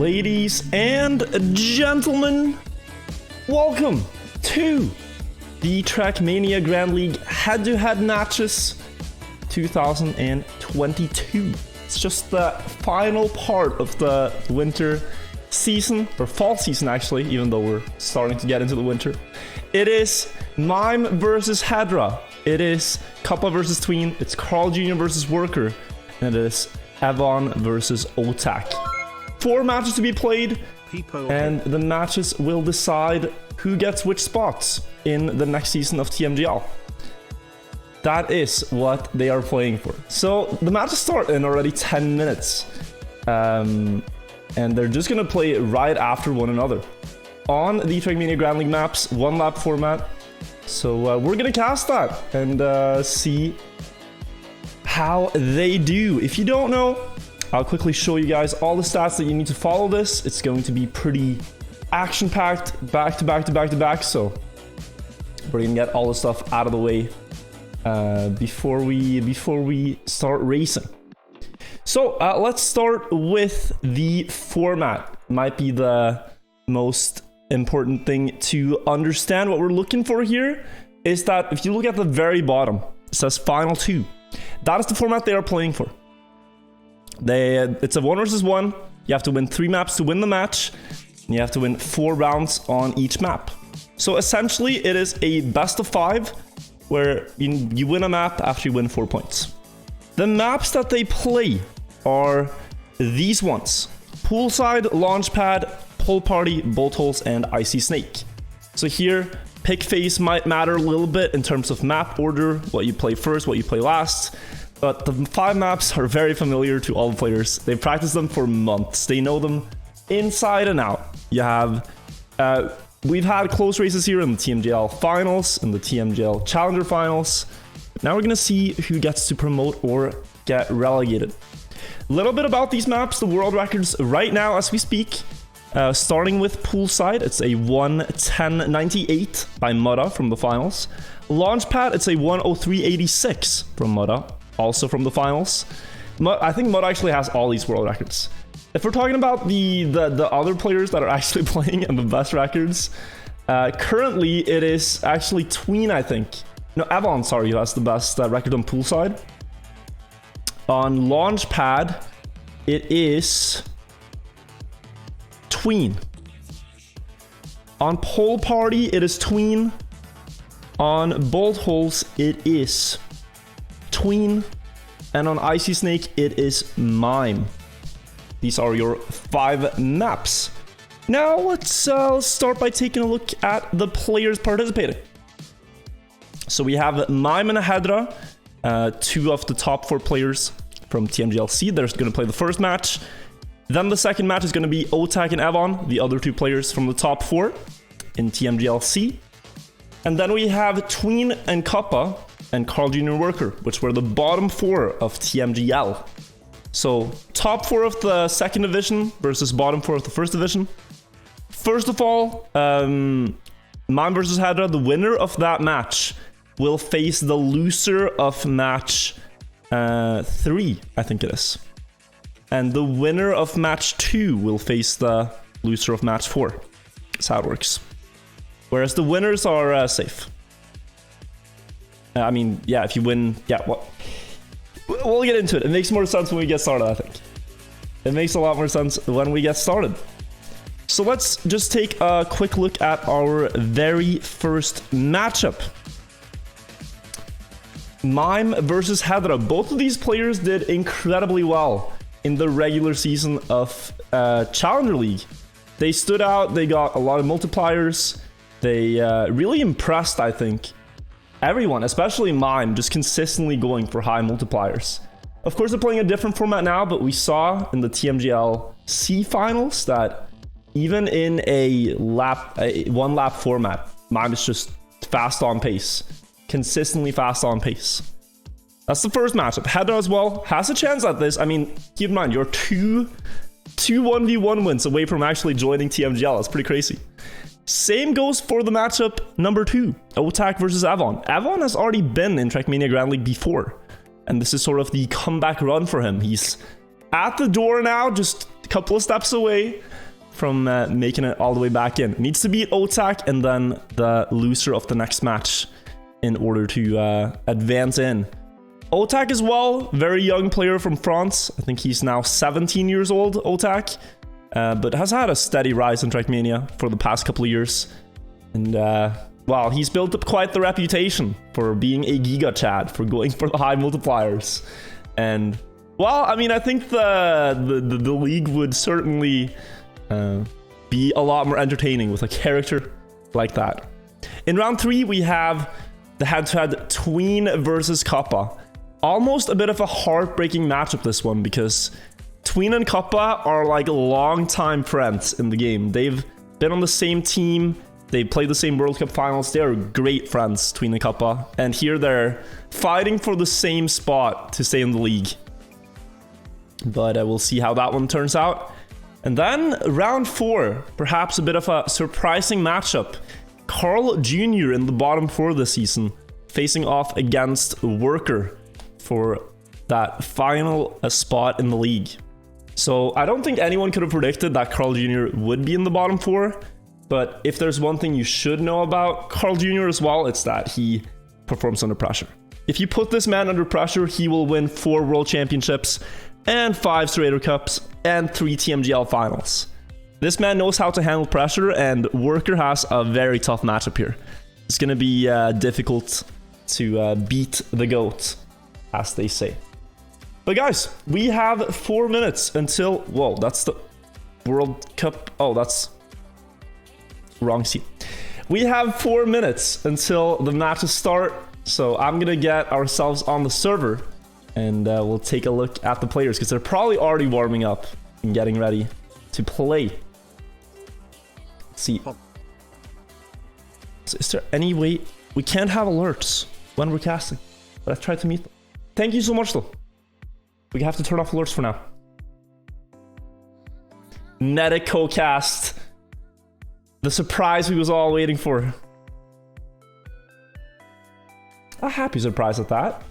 Ladies and gentlemen, welcome to the Trackmania Grand League head-to-head matches 2022. It's just the final part of the winter season, or fall season actually, even though we're starting to get into the winter. It is Mime versus Ahadra. It is Kappa versus Tween. It's Carl Jr. versus Worker. And it is Avon versus Otak. 4 matches to be played, and the matches will decide who gets which spots in the next season of TMGL. That is what they are playing for. So the matches start in already 10 minutes. And they're just going to play right after one another. On the Trackmania Grand League maps, 1 lap format. So we're going to cast that and see how they do. If you don't know, I'll quickly show you guys all the stats that you need to follow this. It's going to be pretty action-packed, back to back to back to back. So we're going to get all the stuff out of the way before we start racing. So let's start with the format. Might be the most important thing to understand. What we're looking for here is that if you look at the very bottom, it says Final 2. That is the format they are playing for. It's a 1 versus 1. You have to win 3 maps to win the match. And you have to win 4 rounds on each map. So essentially, it is a best of 5 where you win a map after you win 4 points. The maps that they play are these ones: Poolside, Launchpad, Pole Party, Bolt Holes, and Icy Snake. So here, pick phase might matter a little bit in terms of map order, what you play first, what you play last. But the 5 maps are very familiar to all the players. They've practiced them for months. They know them inside and out. You have, we've had close races here in the TMGL Finals, in the TMGL Challenger Finals. Now we're gonna see who gets to promote or get relegated. A little bit about these maps, the world records right now as we speak. Starting with Poolside, it's a 1:10.98 by Mutta from the finals. Launchpad, it's a 1:03.86 from Mutta, also from the finals. I think Mutta actually has all these world records. If we're talking about the other players that are actually playing and the best records, currently it is actually Tween, I think. No, Avon, sorry, who has the best record on Poolside. On Launchpad, it is Tween. On Pole Party, it is Tween. On Bolt Holes, it is Tween. And on Icy Snake, it is Mime. These are your 5 maps. Now let's start by taking a look at the players participating. So we have Mime and Ahadra, 2 of the top 4 players from TMGLC. They're going to play the first match. Then the second match is going to be Otak and Avon, the other 2 players from the top 4 in TMGLC. And then we have Tween and Kappa and Carl Jr. Worker, which were the bottom 4 of TMGL. So top 4 of the second division versus bottom 4 of the first division. First of all, Mime versus Ahadra, the winner of that match will face the loser of match 3, I think it is. And the winner of match 2 will face the loser of match 4. That's how it works. Whereas the winners are safe. I mean, yeah, if you win, yeah, what? We'll get into it. It makes more sense when we get started, I think. It makes a lot more sense when we get started. So let's just take a quick look at our very first matchup. Mime versus Ahadra. Both of these players did incredibly well in the regular season of Challenger League. They stood out, they got a lot of multipliers. They really impressed, I think, everyone, especially Mime, just consistently going for high multipliers. Of course, they're playing a different format now, but we saw in the TMGL C finals that even in a 1 lap format, Mime is just fast on pace, consistently fast on pace. That's the first matchup. Ahadra as well has a chance at this. I mean, keep in mind, you're two 1v1 wins away from actually joining TMGL. That's pretty crazy. Same goes for the matchup number 2, Otak versus Avon. Avon has already been in Trackmania Grand League before, and this is sort of the comeback run for him. He's at the door now, just a couple of steps away from making it all the way back in. Needs to beat Otak and then the loser of the next match in order to advance in. Otak as well, very young player from France. I think he's now 17 years old, Otak. But has had a steady rise in Trackmania for the past couple of years. And, well, he's built up quite the reputation for being a Giga Chad, for going for the high multipliers. And, well, I mean, I think the league would certainly be a lot more entertaining with a character like that. In round 3, we have the head-to-head Tween versus Kappa. Almost a bit of a heartbreaking matchup, this one, because Tween and Kappa are like long-time friends in the game. They've been on the same team. They played the same World Cup finals. They are great friends, Tween and Kappa. And here they're fighting for the same spot to stay in the league. But we'll see how that one turns out. And then round 4, perhaps a bit of a surprising matchup. Carl Jr. in the bottom 4 this season, facing off against Worker for that final spot in the league. So I don't think anyone could have predicted that Carl Jr. would be in the bottom 4. But if there's one thing you should know about Carl Jr. as well, it's that he performs under pressure. If you put this man under pressure, he will win 4 World Championships and 5 Strader Cups and 3 TMGL finals. This man knows how to handle pressure, and Worker has a very tough matchup here. It's going to be difficult to beat the GOAT, as they say. But guys, we have 4 minutes until... Whoa, that's the World Cup... Oh, that's... wrong seat. We have 4 minutes until the matches start, so I'm going to get ourselves on the server, and we'll take a look at the players, because they're probably already warming up and getting ready to play. Let's see. So is there any way... We can't have alerts when we're casting, but I tried to meet them. Thank you so much, though. We have to turn off alerts for now. Medic co-cast. The surprise we was all waiting for. A happy surprise at that.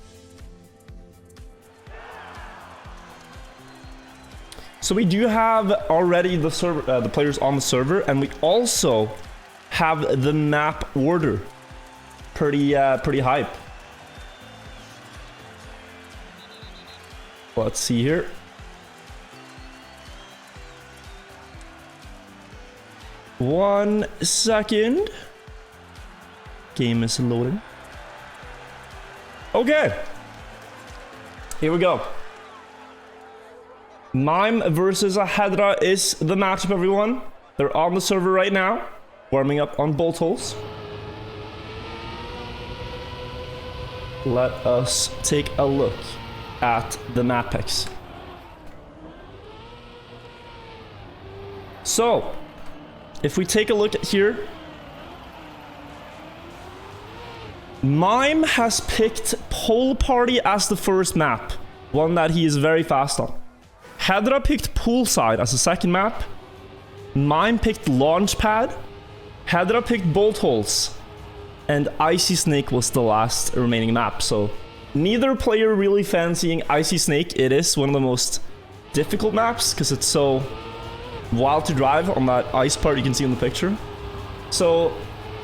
So we do have already the server, the players on the server, and we also have the map order. Pretty hype. Let's see here. One second. Game is loading. Okay. Here we go. Mime versus Ahadra is the matchup, everyone. They're on the server right now, warming up on bolt holes. Let us take a look at the map picks. So, if we take a look at here, Mime has picked Pole Party as the first map, one that he is very fast on. Ahadra picked Poolside as the second map. Mime picked Launchpad. Ahadra picked Bolt Holes. And Icy Snake was the last remaining map. So neither player really fancying Icy Snake. It is one of the most difficult maps because it's so wild to drive on that ice part you can see in the picture. So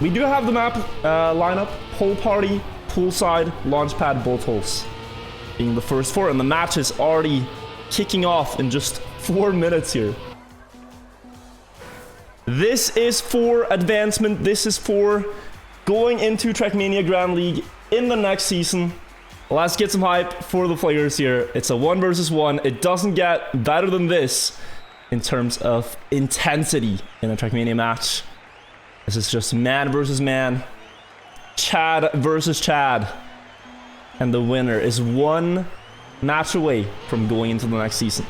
we do have the map lineup: Pole Party, Poolside, Launchpad, Bolt Holes being the first 4, and the match is already kicking off in just 4 minutes here. This is for advancement. This is for going into Trackmania Grand League in the next season. Let's get some hype for the players here. It's a 1 versus 1. It doesn't get better than this in terms of intensity in a Trackmania match. This is just man versus man. Chad versus Chad. And the winner is 1 match away from going into the next season.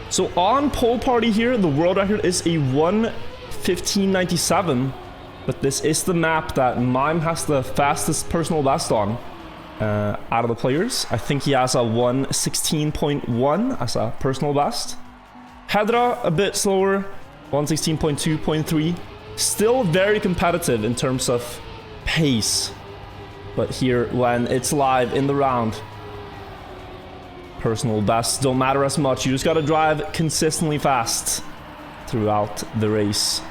So on Pole Party here, the world record is a 1:15.97, but this is the map that Mime has the fastest personal best on out of the players. I think he has a 1:16.1 as a personal best. Ahadra a bit slower, 1:16.2.3. Still very competitive in terms of pace. But here, when it's live in the round, personal bests don't matter as much. You just gotta drive consistently fast throughout the race.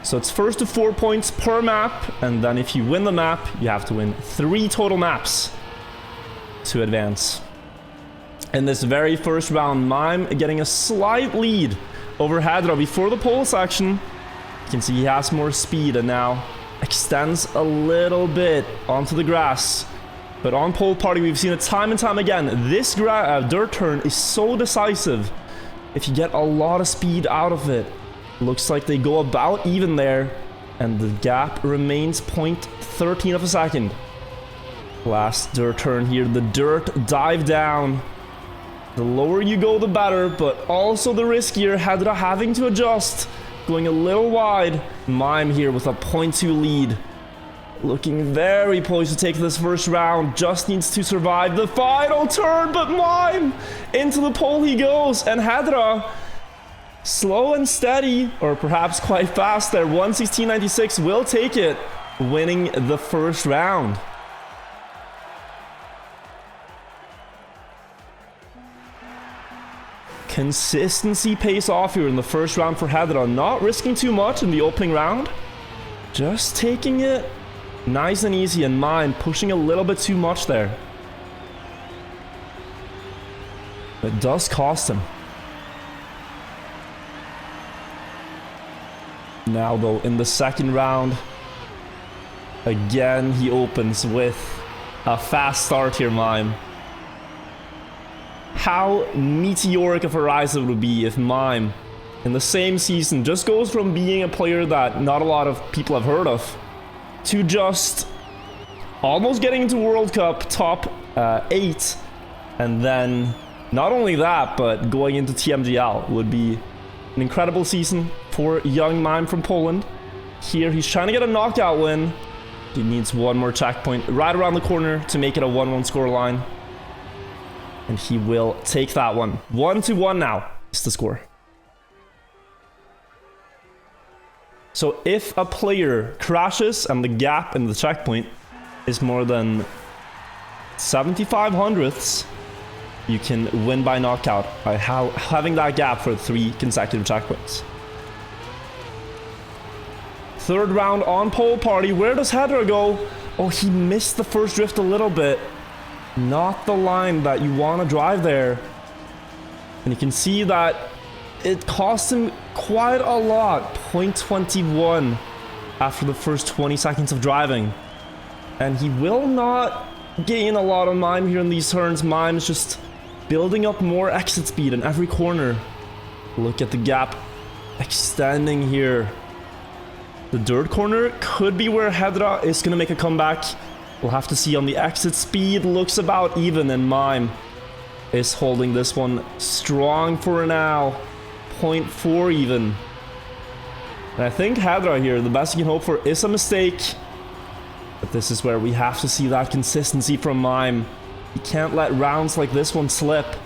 So it's first to 4 points per map, and then if you win the map, you have to win 3 total maps to advance. In this very first round, Mime getting a slight lead over Ahadra before the pole section. You can see he has more speed and now extends a little bit onto the grass. But on pole party, we've seen it time and time again. This dirt turn is so decisive. If you get a lot of speed out of it, looks like they go about even there, and the gap remains 0.13 of a second. Last dirt turn here, the dirt dive down. The lower you go, the better, but also the riskier. Ahadra having to adjust, going a little wide. Mime here with a 0.2 lead. Looking very poised to take this first round. Just needs to survive the final turn, but Mime into the pole he goes, and Ahadra slow and steady, or perhaps quite fast there. 1:16.96 will take it, winning the first round. Consistency pays off here in the first round for Ahadra. Not risking too much in the opening round. Just taking it nice and easy, and Mime pushing a little bit too much there. It does cost him. Now though, in the second round, again he opens with a fast start here, Mime. How meteoric of a rise it would be if Mime, in the same season, just goes from being a player that not a lot of people have heard of to just almost getting into World Cup top 8, and then not only that, but going into TMGL would be an incredible season for young Mime from Poland. Here he's trying to get a knockout win. He needs one more checkpoint right around the corner to make it a 1-1 scoreline. And he will take that one. 1-1 now is the score. So if a player crashes and the gap in the checkpoint is more than 75 hundredths, you can win by knockout by having that gap for 3 consecutive checkpoints. Third round on pole party. Where does Ahadra go? Oh, he missed the first drift a little bit. Not the line that you want to drive there. And you can see that it cost him quite a lot. 0.21 after the first 20 seconds of driving. And he will not gain a lot of Mime here in these turns. Mime is just building up more exit speed in every corner. Look at the gap extending here. The dirt corner could be where Ahadra is going to make a comeback. We'll have to see on the exit speed. Looks about even, and Mime is holding this one strong for now. 0.4 even. And I think Ahadra here, the best you can hope for is a mistake. But this is where we have to see that consistency from Mime. You can't let rounds like this one slip.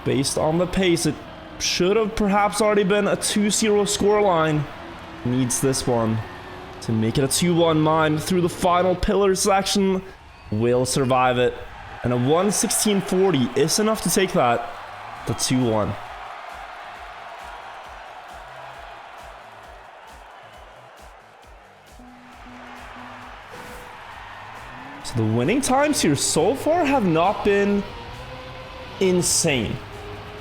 Based on the pace, it should have perhaps already been a 2-0 scoreline. Needs this one to make it a 2-1. Mime through the final pillar section will survive it. And a 1:16.40 is enough to take that. The 2-1. So the winning times here so far have not been insane.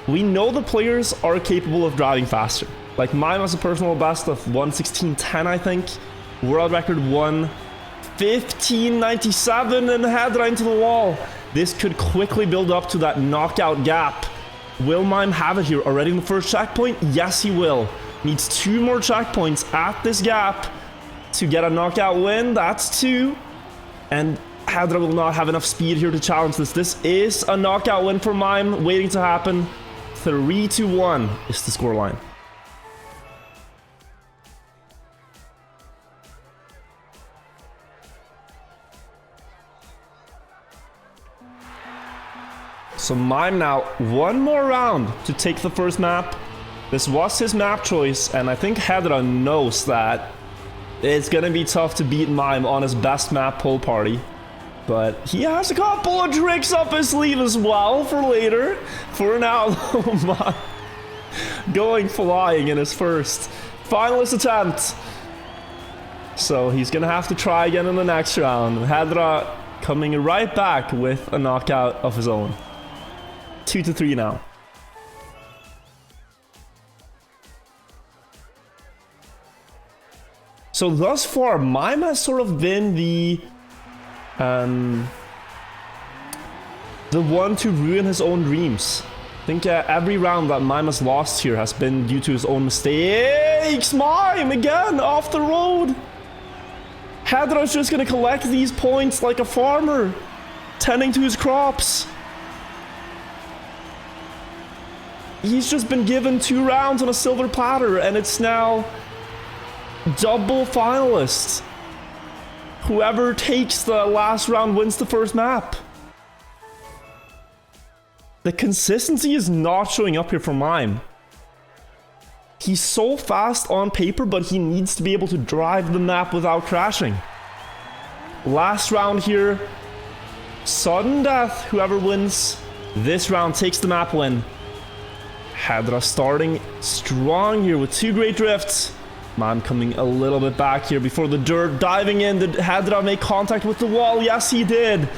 We know the players are capable of driving faster. Like Mime has a personal best of 1:16.10, I think. World record 1:15.97, and Ahadra into the wall. This could quickly build up to that knockout gap. Will Mime have it here already in the first checkpoint? Yes, he will. Needs 2 more checkpoints at this gap to get a knockout win. That's 2. And Ahadra will not have enough speed here to challenge this. This is a knockout win for Mime waiting to happen. 3-1 is the scoreline. So Mime now, 1 more round to take the first map. This was his map choice, and I think Ahadra knows that it's gonna be tough to beat Mime on his best map, pole party. But he has a couple of tricks up his sleeve as well for later. For now, Mime going flying in his first finalist attempt. So he's gonna have to try again in the next round. Ahadra coming right back with a knockout of his own. 2-3 now. So thus far, Mime has sort of been the one to ruin his own dreams. I think every round that Mime has lost here has been due to his own mistakes. Mime again off the road. Ahadra's just gonna collect these points like a farmer, tending to his crops. He's just been given 2 rounds on a silver platter, and it's now double finalists. Whoever takes the last round wins the first map. The consistency is not showing up here for Mime. He's so fast on paper, but he needs to be able to drive the map without crashing. Last round here. Sudden death. Whoever wins this round takes the map win. Ahadra starting strong here with 2 great drifts. Mime coming a little bit back here before the dirt. Diving in. Did Ahadra make contact with the wall? Yes, he did.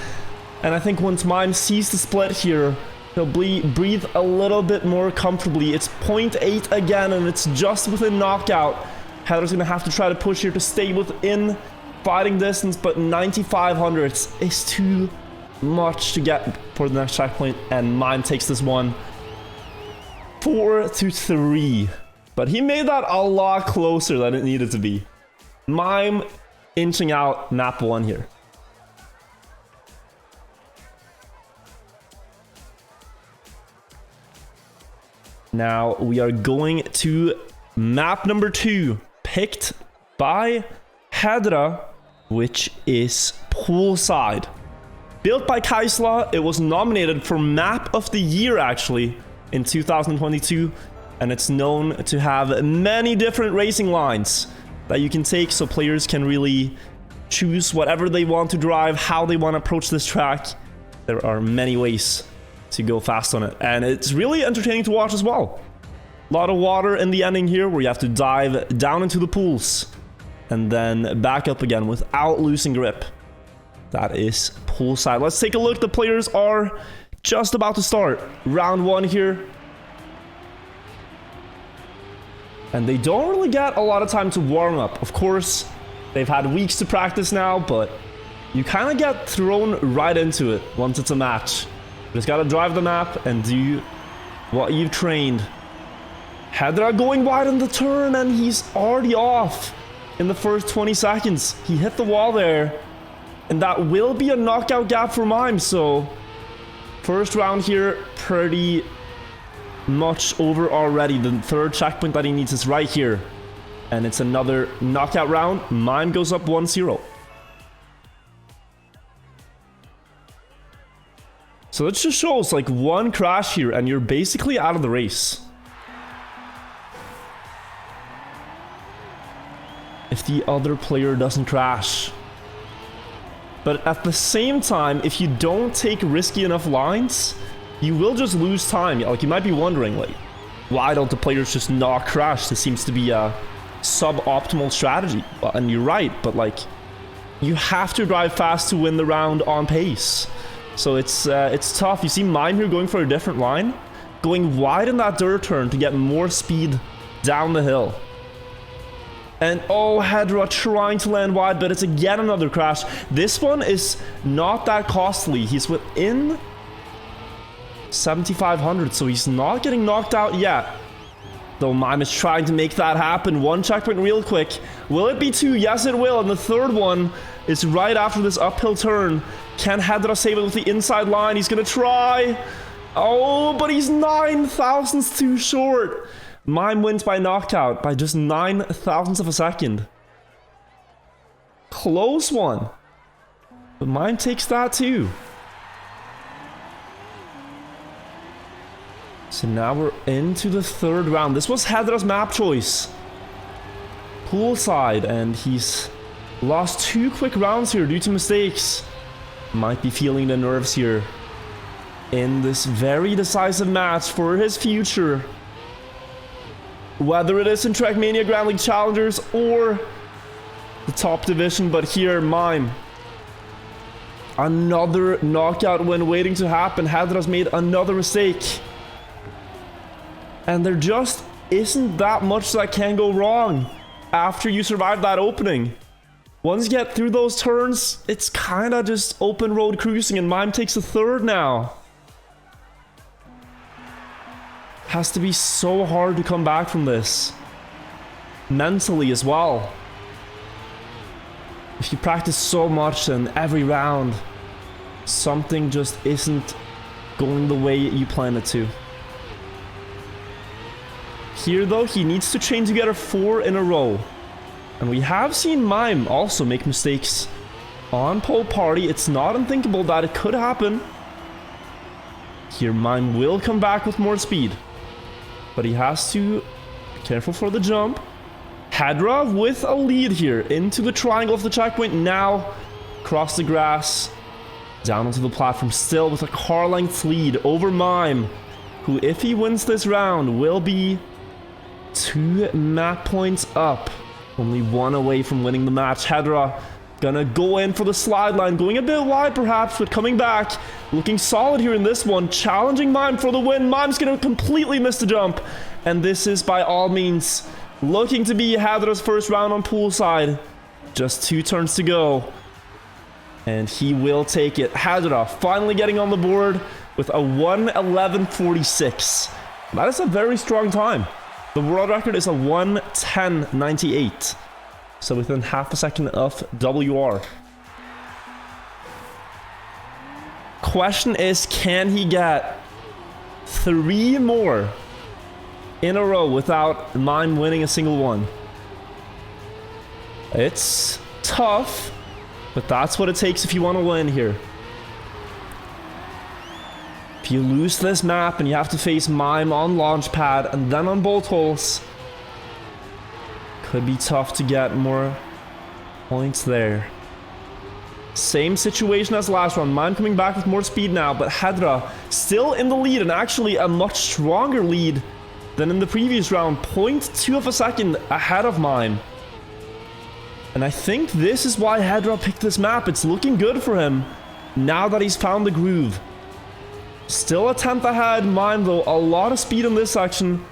And I think once Mime sees the split here, he'll breathe a little bit more comfortably. It's 0.8 again, and it's just within knockout. Ahadra's going to have to try to push here to stay within fighting distance, but 9,500 is too much to get for the next checkpoint, and Mime takes this one 4-3. But he made that a lot closer than it needed to be. Mime inching out map 1 here. Now we are going to map number 2, picked by Ahadra, which is Poolside. Built by Kaisla, it was nominated for Map of the Year actually in 2022, and it's known to have many different racing lines that you can take so players can really choose whatever they want to drive, how they want to approach this track. There are many ways to go fast on it, and it's really entertaining to watch as well. A lot of water in the ending here where you have to dive down into the pools and then back up again without losing grip. That is Poolside. Let's take a look. The players are just about to start round 1 here, and they don't really get a lot of time to warm up. Of course, they've had weeks to practice now, but you kind of get thrown right into it once it's a match. You just gotta drive the map and do what you've trained. Ahadra going wide on the turn, and he's already off in the first 20 seconds. He hit the wall there, and that will be a knockout gap for Mime. So first round here, pretty much over already. The 3rd checkpoint that he needs is right here, and it's another knockout round. Mime goes up 1-0. So it just shows like 1 crash here and you're basically out of the race. If the other player doesn't crash. But at the same time, if you don't take risky enough lines, you will just lose time. Like, you might be wondering, like, why don't the players just not crash? This seems to be a suboptimal strategy. Well, and you're right, but like, you have to drive fast to win the round on pace. So it's tough. You see Mime here going for a different line, going wide in that dirt turn to get more speed down the hill. And oh, Ahadra trying to land wide, but it's again another crash. This one is not that costly. He's within 7,500, so he's not getting knocked out yet. Though Mime is trying to make that happen. 1 checkpoint real quick. Will it be 2? Yes, it will. And the 3rd one is right after this uphill turn. Can Ahadra save it with the inside line? He's gonna try. Oh, but he's 9 thousandths too short. Mime wins by knockout by just 9 thousandths of a second. Close one. But Mime takes that too. So now we're into the 3rd round. This was Ahadra's map choice. Poolside, and he's lost 2 quick rounds here due to mistakes. might be feeling the nerves here in this very decisive match for his future. Whether it is in Trackmania Grand League Challengers or the top division, but here, Mime. Another knockout win waiting to happen. Ahadra's made another mistake. And there just isn't that much that can go wrong after you survive that opening. Once you get through those turns, it's kind of just open road cruising, and Mime takes a third now. Has to be so hard to come back from this. Mentally as well. If you practice so much and every round, something just isn't going the way you plan it to. Here though, he needs to chain together 4 in a row. And we have seen Mime also make mistakes on Pole Party. It's not unthinkable that it could happen. Here Mime will come back with more speed. But he has to be careful for the jump. Ahadra with a lead here into the triangle of the checkpoint. Now across the grass, down onto the platform, still with a car length lead over Mime, who if he wins this round will be 2 map points up. Only 1 away from winning the match. Ahadra gonna go in for the slide line, going a bit wide perhaps, but coming back, looking solid here in this one, challenging Mime for the win. Mime's gonna completely miss the jump, and this is by all means looking to be Ahadra's first round on Poolside. Just 2 turns to go, and he will take it. Ahadra finally getting on the board with a 1:11.46. That is a very strong time. The world record is a 1:10.98. So within half a second of WR. Question is, can he get 3 more in a row without Mime winning a single one? It's tough, but that's what it takes if you want to win here. If you lose this map and you have to face Mime on Launchpad and then on bolt holes, could be tough to get more points there. Same situation as last round. Mime coming back with more speed now, but Ahadra still in the lead, and actually a much stronger lead than in the previous round. 0.2 of a second ahead of Mime. And I think this is why Ahadra picked this map. It's looking good for him now that he's found the groove. Still a 10th ahead. Mime though, a lot of speed in this section.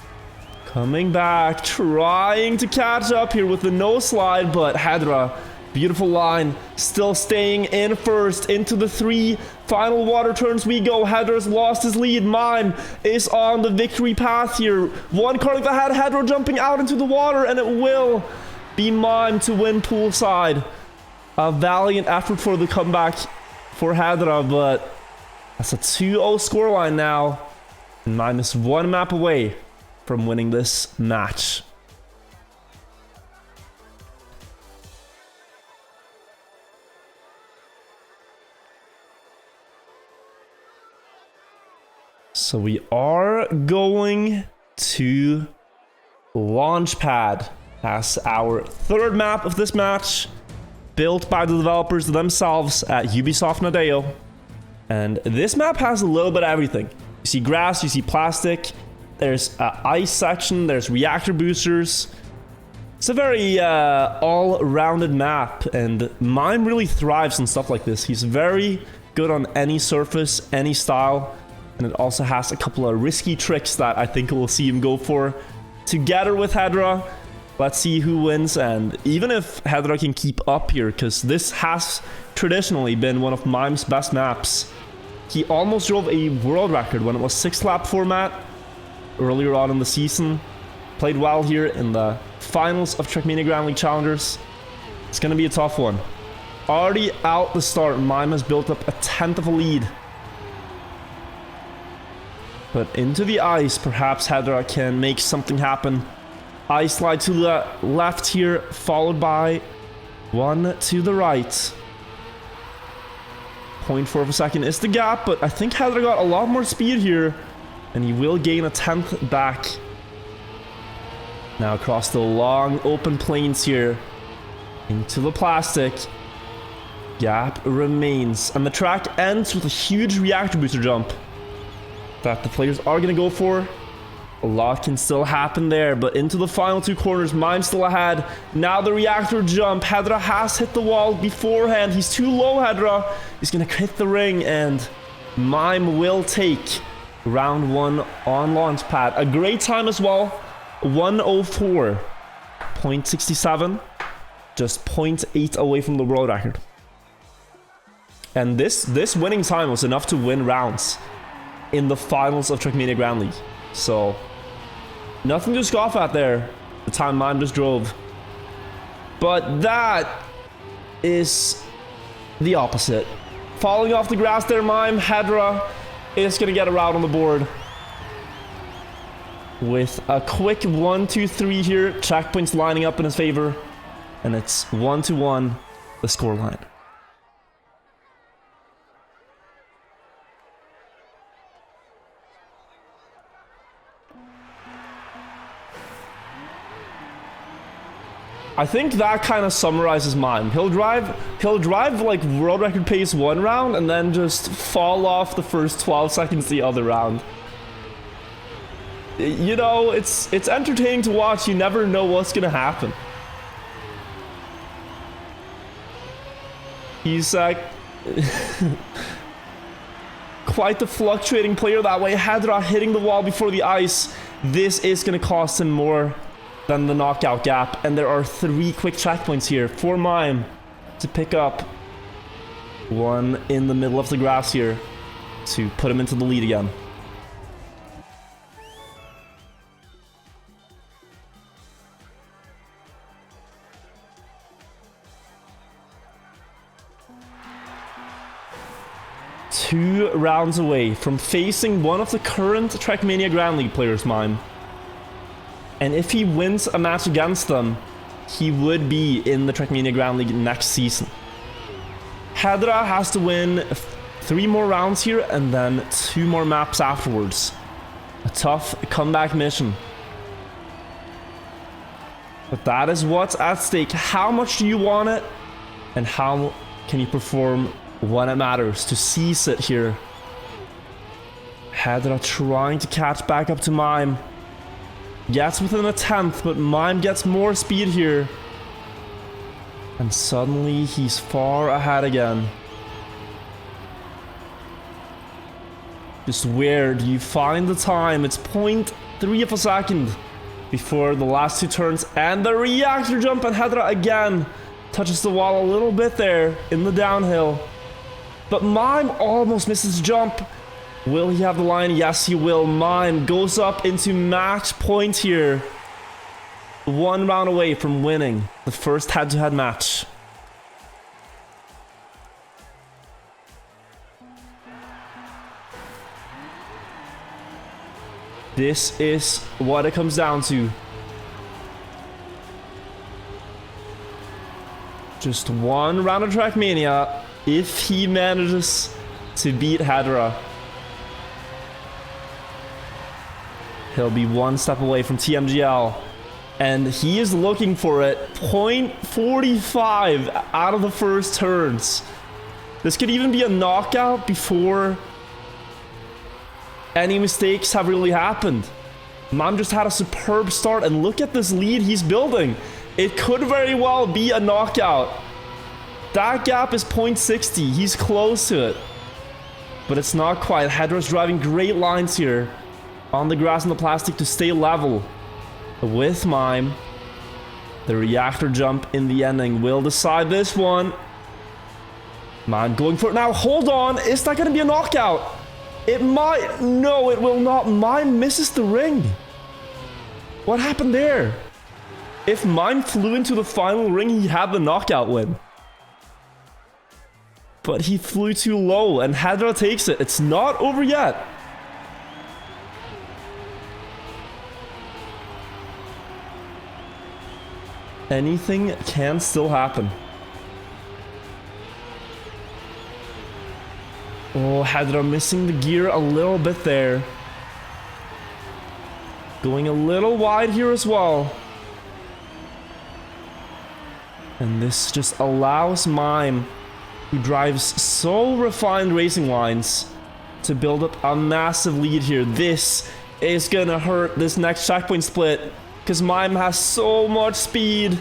Coming back, trying to catch up here with the no slide, but Ahadra, beautiful line, still staying in first. Into the 3 final water turns we go. Ahadra's lost his lead. Mime is on the victory path here. 1 car length ahead. Ahadra jumping out into the water, and it will be Mime to win Poolside. A valiant effort for the comeback for Ahadra, but that's a 2-0 scoreline now, and Mime is 1 map away from winning this match. So we are going to Launchpad as our 3rd map of this match, built by the developers themselves at Ubisoft Nadeo. And this map has a little bit of everything. You see grass, you see plastic, there's an ice section, there's reactor boosters. It's a very all-rounded map, and Mime really thrives on stuff like this. He's very good on any surface, any style, and it also has a couple of risky tricks that I think we'll see him go for together with Ahadra. Let's see who wins, and even if Ahadra can keep up here, because this has traditionally been one of Mime's best maps. He almost drove a world record when it was 6-lap format earlier on in the season. Played well here in the finals of Trackmania Grand League Challengers. It's going to be a tough one. Already out the start, Mime has built up a 10th of a lead. But into the ice, perhaps Ahadra can make something happen. Ice slide to the left here, followed by 1 to the right. 0.4 of a second is the gap, but I think Ahadra got a lot more speed here, and he will gain a 10th back. Now across the long open plains here, into the plastic. Gap remains, and the track ends with a huge reactor booster jump that the players are going to go for. A lot can still happen there, but into the final two corners, Mime's still ahead. Now the reactor jump. Ahadra has hit the wall beforehand. He's too low, Ahadra. He's going to hit the ring, and Mime will take round one on launch pad. A great time as well. 104.67. Just 0.8 away from the world record. And this winning time was enough to win rounds in the finals of Trackmania Grand League. So, nothing to scoff at there. The time Mime just drove. But that is the opposite. Falling off the grass there, Mime. Ahadra is going to get a route on the board. With a quick 1-2-3 here. Checkpoints lining up in his favor. And it's 1-1, the scoreline. I think that kind of summarizes Mime. He'll drive like world record pace one round and then just fall off the first 12 seconds the other round. You know, it's entertaining to watch. You never know what's gonna happen. He's quite the fluctuating player that way. Ahadra hitting the wall before the ice. This is gonna cost him more than the knockout gap, and there are 3 quick checkpoints here for Mime to pick up. One in the middle of the grass here to put him into the lead again. Two rounds away from facing one of the current Trackmania Grand League players, Mime. And if he wins a match against them, he would be in the Trackmania Grand League next season. Ahadra has to win 3 more rounds here and then 2 more maps afterwards. A tough comeback mission. But that is what's at stake. How much do you want it? And how can you perform when it matters to seize it here? Ahadra trying to catch back up to Mime. Gets within a 10th, but Mime gets more speed here. And suddenly he's far ahead again. Just where do you find the time? It's 0.3 of a second before the last 2 turns. And the reactor jump, and Ahadra again touches the wall a little bit there in the downhill. But Mime almost misses jump. Will he have the line? Yes, he will. Mime goes up into match point here. 1 round away from winning the first head-to-head match. This is what it comes down to. Just 1 round of Trackmania if he manages to beat Ahadra. He'll be 1 step away from TMGL. And he is looking for it. 0.45 out of the first turns. This could even be a knockout before any mistakes have really happened. Mime just had a superb start, and look at this lead he's building. It could very well be a knockout. That gap is 0.60. He's close to it. But it's not quite. Ahadra's driving great lines here on the grass and the plastic to stay level with Mime. The reactor jump in the ending will decide this one. Mime going for it now. Hold on. Is that going to be a knockout? It might. No, it will not. Mime misses the ring. What happened there? If Mime flew into the final ring, he had the knockout win. But he flew too low, and Ahadra takes it. It's not over yet. Anything can still happen. Oh, Ahadra missing the gear a little bit there. Going a little wide here as well. And this just allows Mime who drives so refined racing lines to build up a massive lead here. This is gonna hurt this next checkpoint split because Mime has so much speed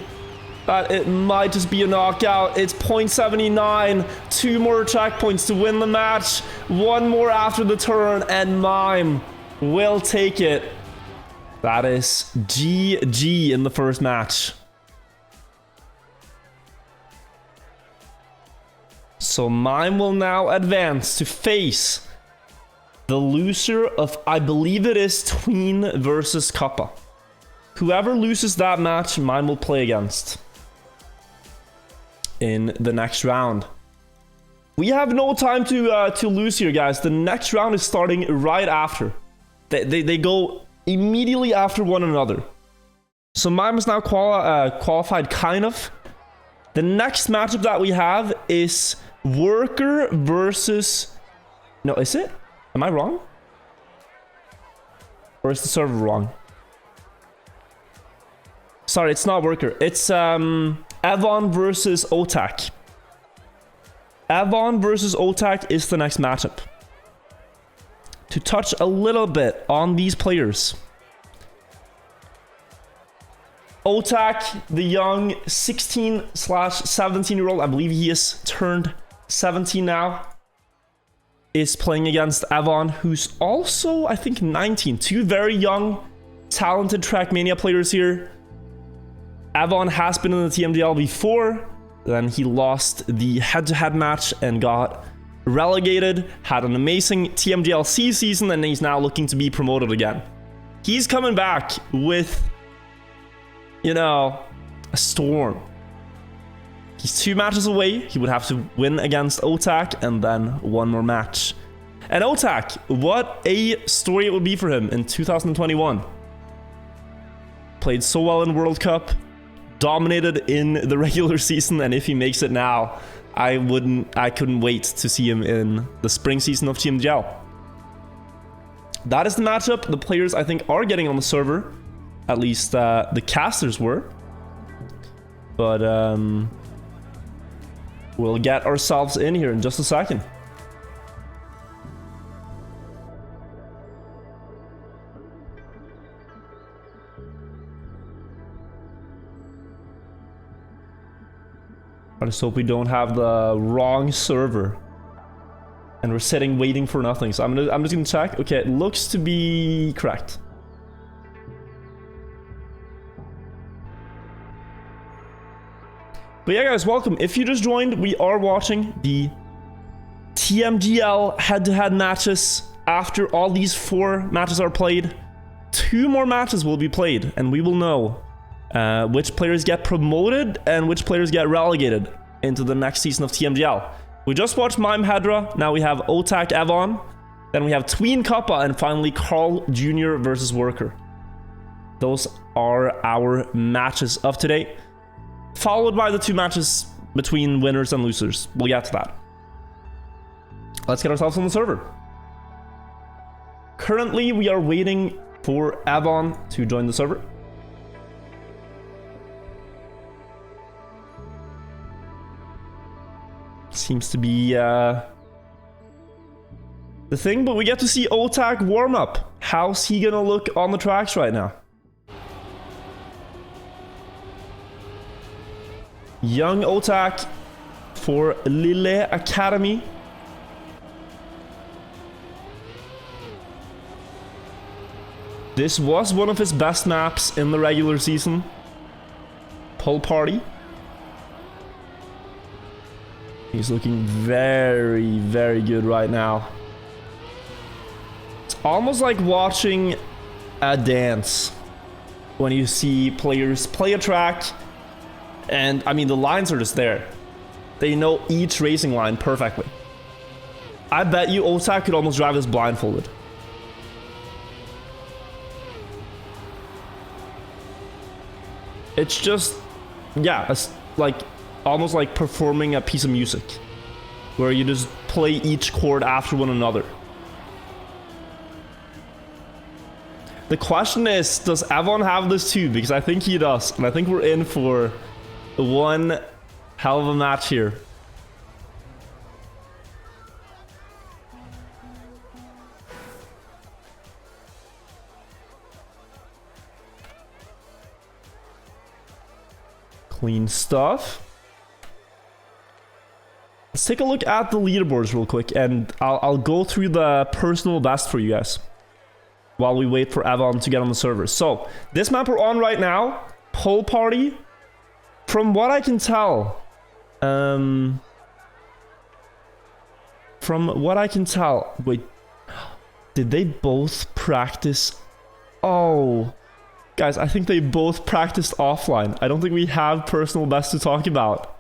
that it might just be a knockout. It's 0.79, 2 more checkpoints to win the match, 1 more after the turn, and Mime will take it. That is GG in the first match. So Mime will now advance to face the loser of, I believe it is Tween versus Kappa. Whoever loses that match, Mime will play against in the next round. We have no time to lose here, guys. The next round is starting right after. They go immediately after one another. So Mime is now qualified, kind of. The next matchup that we have is Worker versus... No, is it? Am I wrong? Or is the server wrong? Sorry, it's not Worker. It's Avon versus Otak. Avon versus Otak is the next matchup. To touch a little bit on these players. Otak, the young 16/17-year-old, I believe he is turned 17 now, is playing against Avon, who's also, I think, 19. Two very young, talented Trackmania players here. Avon has been in the TMDL before, then he lost the head-to-head match and got relegated, had an amazing TMDLC season, and he's now looking to be promoted again. He's coming back with, you know, a storm. He's 2 matches away. He would have to win against Otak and then 1 more match. And Otak, what a story it would be for him in 2021. Played so well in World Cup, dominated in the regular season, and if he makes it now, I couldn't wait to see him in the spring season of TMDL. That is the matchup. The players, I think, are getting on the server. At least the casters were. But we'll get ourselves in here in just a second. I just hope we don't have the wrong server and we're sitting waiting for nothing. So I'm just gonna check. Okay, it looks to be correct. But yeah, guys, welcome. If you just joined, we are watching the TMDL head-to-head matches. After all these 4 matches are played, 2 more matches will be played, and we will know which players get promoted and which players get relegated into the next season of TMDL. We just watched Mime Ahadra. Now we have Otak Avon. Then we have Tween Kappa, and finally Carl Jr. versus Worker. Those are our matches of today, followed by the 2 matches between winners and losers. We'll get to that. Let's get ourselves on the server. Currently, we are waiting for Avon to join the server. Seems to be the thing, but we get to see Otak warm up. How's he gonna look on the tracks right now? Young Otak for Lille Academy. This was one of his best maps in the regular season. Pull Party. He's looking very, very good right now. It's almost like watching a dance when you see players play a track. And, I mean, the lines are just there. They know each racing line perfectly. I bet you Otak could almost drive this blindfolded. It's just, yeah, it's like almost like performing a piece of music where you just play each chord after one another. The question is, does Avon have this too? Because I think he does, and I think we're in for one hell of a match here. Clean stuff. Let's take a look at the leaderboards real quick, and I'll go through the personal best for you guys while we wait for Avon to get on the server. So, this map we're on right now, Pool Party, from what I can tell, wait, did they both practice? Oh, guys, I think they both practiced offline. I don't think we have personal best to talk about.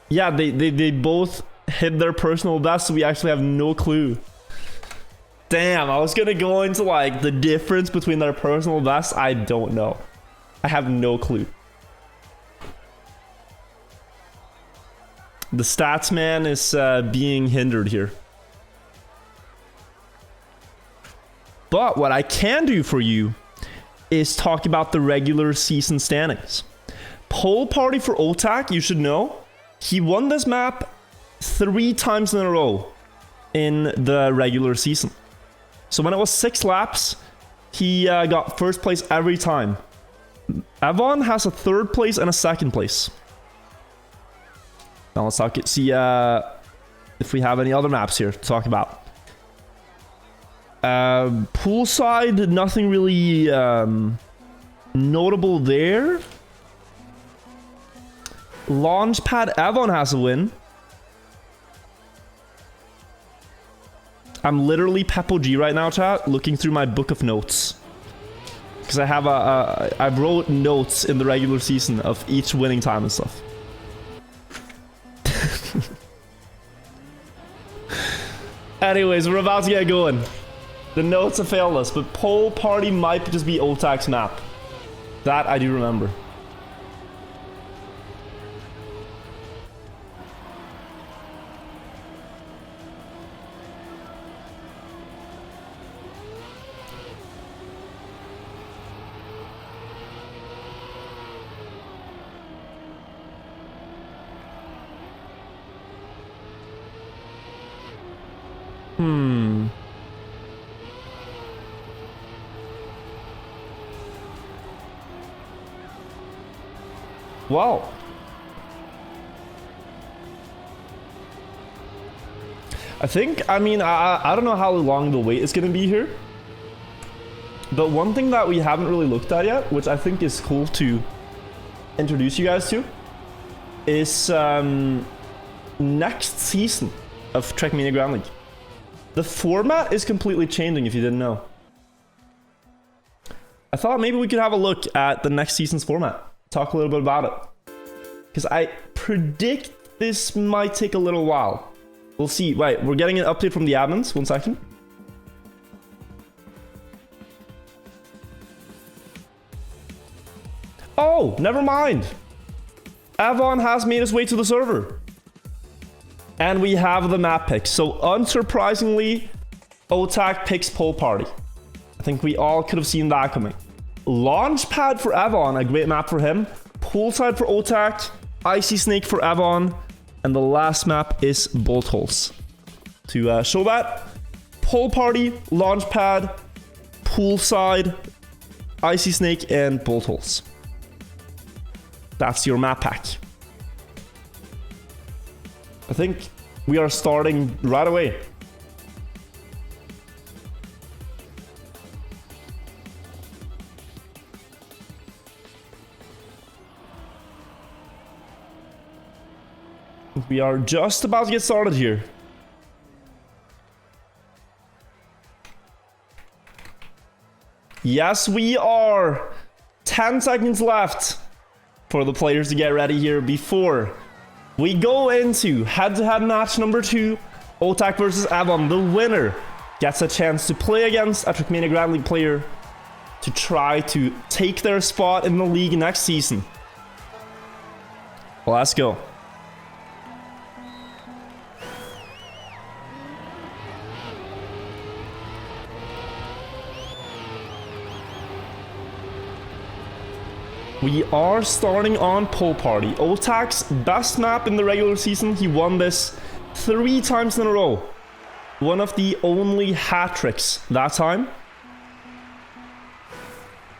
Yeah, they both hit their personal best, so we actually have no clue. Damn, I was gonna go into like the difference between their personal best. I don't know. I have no clue. The stats man is being hindered here. But what I can do for you is talk about the regular season standings. Pool Party for Otak, you should know. He won this map 3 times in a row in the regular season. So when it was 6 laps, he got first place every time. Avon has a 3rd place and a 2nd place. Now let's see if we have any other maps here to talk about. Poolside, nothing really notable there. Launchpad Avon has a win. I'm literally Peppo G right now, chat, looking through my book of notes. Because I have I wrote notes in the regular season of each winning time and stuff. Anyways, we're about to get going. The notes have failed us, but Pool Party might just be Otak's map. That I do remember. Wow. I don't know how long the wait is going to be here. But one thing that we haven't really looked at yet, which I think is cool to introduce you guys to, is next season of Trackmania Grand League. The format is completely changing, if you didn't know. I thought maybe we could have a look at the next season's format. Talk a little bit about it. Because I predict this might take a little while. We'll see. Wait, we're getting an update from the admins. 1 second. Oh, never mind. Avon has made his way to the server. And we have the map pick. So unsurprisingly, Otak picks Pool Party. I think we all could have seen that coming. Launchpad for Avon, a great map for him. Poolside for Otak. Icy Snake for Avon. And the last map is Bolt Holes. To show that, Pool Party, Launchpad, Poolside, Icy Snake, and Bolt Holes. That's your map pack. I think we are starting right away. We are just about to get started here. Yes, we are. 10 seconds left for the players to get ready here before we go into head-to-head match number 2, Otak versus Avon. The winner gets a chance to play against a Trackmania Grand League player to try to take their spot in the league next season. Let's go. We are starting on Pool Party. Otak's best map in the regular season. He won this 3 times in a row. One of the only hat tricks that time.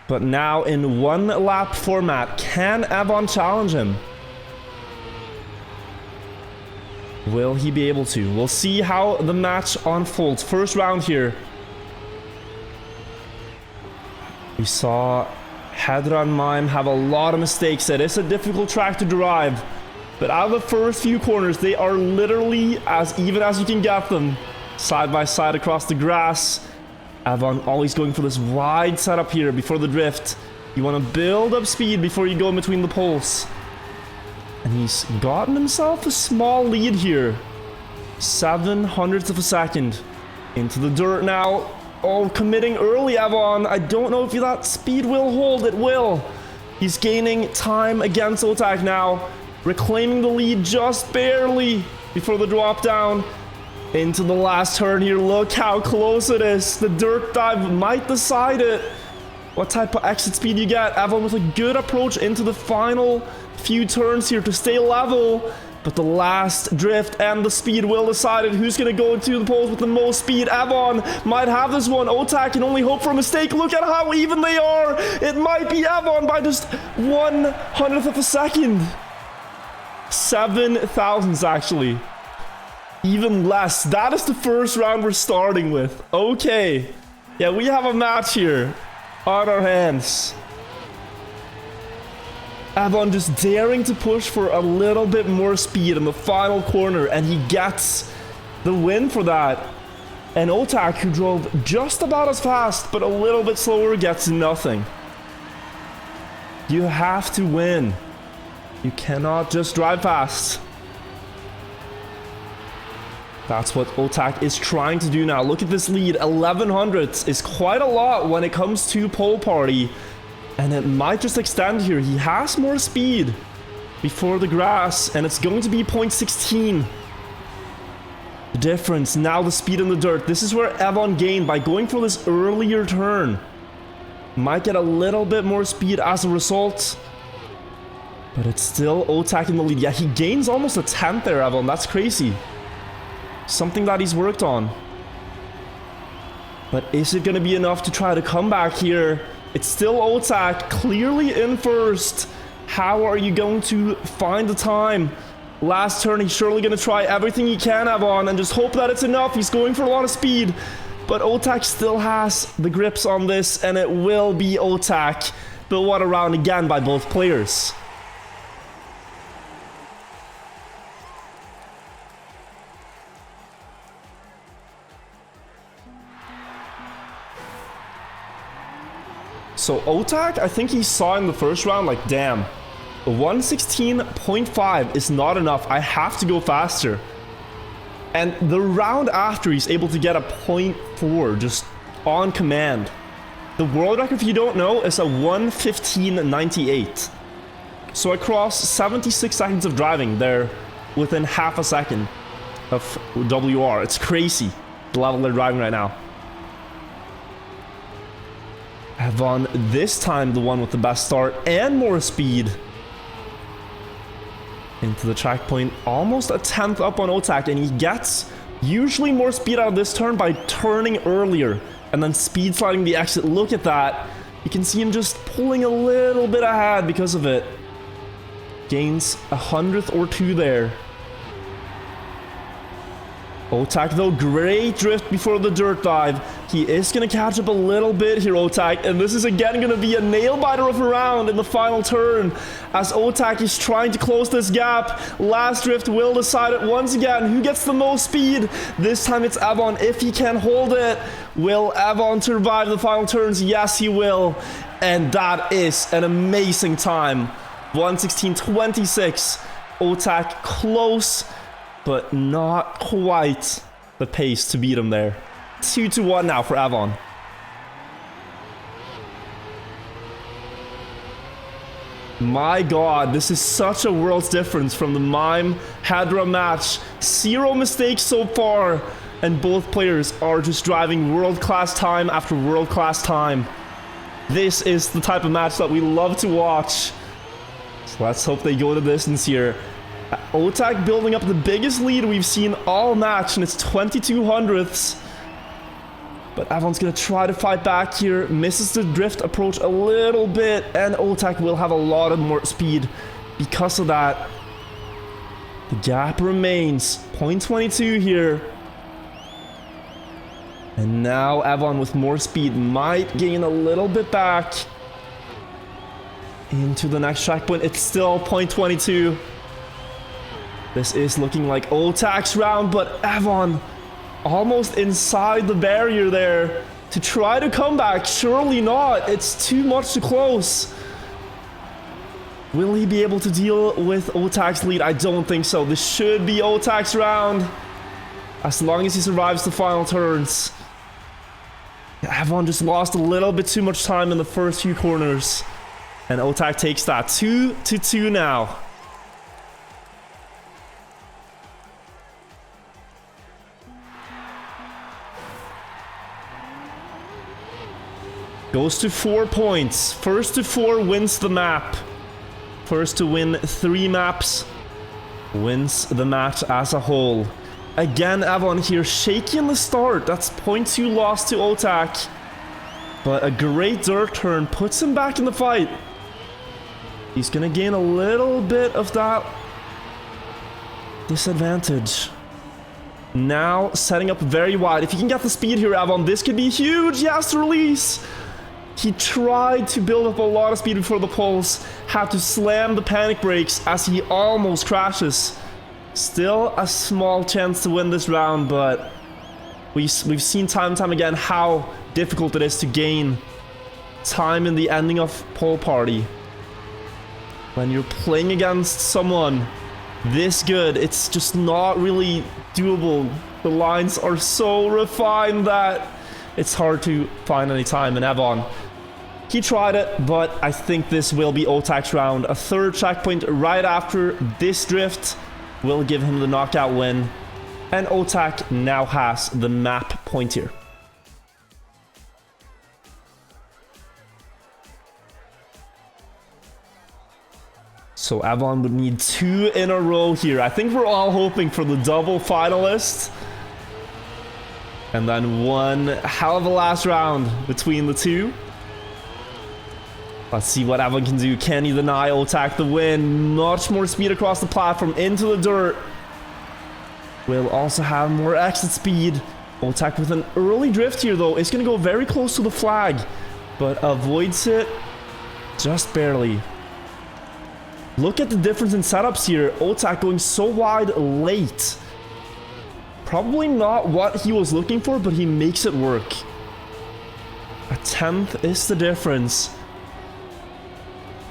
But now in one lap format, can Avon challenge him? Will he be able to? We'll see how the match unfolds. First round here. We saw Ahadra and Mime have a lot of mistakes. It is a difficult track to drive. But out of the first few corners, they are literally as even as you can get them. Side by side across the grass. Avon always going for this wide setup here before the drift. You want to build up speed before you go in between the poles. And he's gotten himself a small lead here. 0.07 of a second. Into the dirt now. Oh, committing early, Avon. I don't know if that speed will hold. It will. He's gaining time against Otak now. Reclaiming the lead just barely before the drop down. Into the last turn here. Look how close it is. The dirt dive might decide it. What type of exit speed you get. Avon with a good approach into the final few turns here to stay level. But the last drift and the speed will decide it. Who's going to go to the poles with the most speed? Avon might have this one. Otak can only hope for a mistake. Look at how even they are. It might be Avon by just 1/100th of a second. 7/1000s actually. Even less. That is the first round we're starting with. Okay. Yeah, we have a match here on our hands. Avon just daring to push for a little bit more speed in the final corner, and he gets the win for that. And Otak, who drove just about as fast, but a little bit slower, gets nothing. You have to win. You cannot just drive fast. That's what Otak is trying to do now. Look at this lead. 1100 is quite a lot when it comes to pole party. And it might just extend here. He has more speed before the grass. And it's going to be 0.16. The difference. Now the speed in the dirt. This is where Avon gained by going for this earlier turn. Might get a little bit more speed as a result. But it's still Otak in the lead. Yeah, he gains almost a 10th there, Avon. That's crazy. Something that he's worked on. But is it going to be enough to try to come back here? It's still Otak, clearly in first. How are you going to find the time? Last turn, he's surely going to try everything he can, Avon, and just hope that it's enough. He's going for a lot of speed. But Otak still has the grips on this, and it will be Otak. But what a round again by both players. So Otak, I think he saw in the first round, like, damn, 116.5 is not enough. I have to go faster. And the round after, he's able to get a 0.4 just on command. The world record, if you don't know, is a 1:15.98. So across 76 seconds of driving, they're within half a second of WR. It's crazy, the level they're driving right now. Avon, this time the one with the best start and more speed. Into the track point, almost a 10th up on Otak, and he gets usually more speed out of this turn by turning earlier and then speed sliding the exit. Look at that. You can see him just pulling a little bit ahead because of it. Gains 100th or 2 there. Otak, though, great drift before the dirt dive. He is going to catch up a little bit here, Otak, and this is again going to be a nail-biter of a round in the final turn as Otak is trying to close this gap. Last drift will decide it once again. Who gets the most speed? This time it's Avon, if he can hold it. Will Avon survive the final turns? Yes, he will. And that is an amazing time. 1:16.26. Otak close, but not quite the pace to beat him there. 2-1 now for Avon. My god, this is such a world's difference from the Mime-Ahadra match. 0 mistakes so far, and both players are just driving world-class time after world-class time. This is the type of match that we love to watch. So let's hope they go the distance here. Otak building up the biggest lead we've seen all match, and it's 22 hundredths. But Avon's gonna try to fight back here. Misses the drift approach a little bit, and Otak will have a lot of more speed because of that. The gap remains 0.22 here. And now Avon with more speed might gain a little bit back into the next track point. It's still 0.22. This is looking like Otak's round, but Avon almost inside the barrier there to try to come back. Surely not. It's too much too close. Will he be able to deal with Otak's lead? I don't think so. This should be Otak's round as long as he survives the final turns. Avon just lost a little bit too much time in the first few corners. And Otak takes that 2-2 now. Goes to 4 points. First to 4 wins the map. First to win 3 maps wins the match as a whole. Again, Avon here shaky in the start. That's 0.2 loss to Otak. But a great dirt turn puts him back in the fight. He's gonna gain a little bit of that disadvantage. Now setting up very wide. If you can get the speed here, Avon, this could be huge. He has to release. He tried to build up a lot of speed before the pulse. Had to slam the panic brakes as he almost crashes. Still a small chance to win this round, but we've seen time and time again how difficult it is to gain time in the ending of pole party. When you're playing against someone this good, it's just not really doable. The lines are so refined that it's hard to find any time. And Avon, he tried it, but I think this will be Otak's round. A third checkpoint right after this drift will give him the knockout win. And Otak now has the map point here. So Avon would need 2 in a row here. I think we're all hoping for the double finalist. And then one hell of a last round between the two. Let's see what Avon can do. Can he deny Otak the win? Much more speed across the platform into the dirt. Will also have more exit speed. Otak with an early drift here though. It's going to go very close to the flag, but avoids it just barely. Look at the difference in setups here. Otak going so wide late. Probably not what he was looking for, but he makes it work. A 10th is the difference.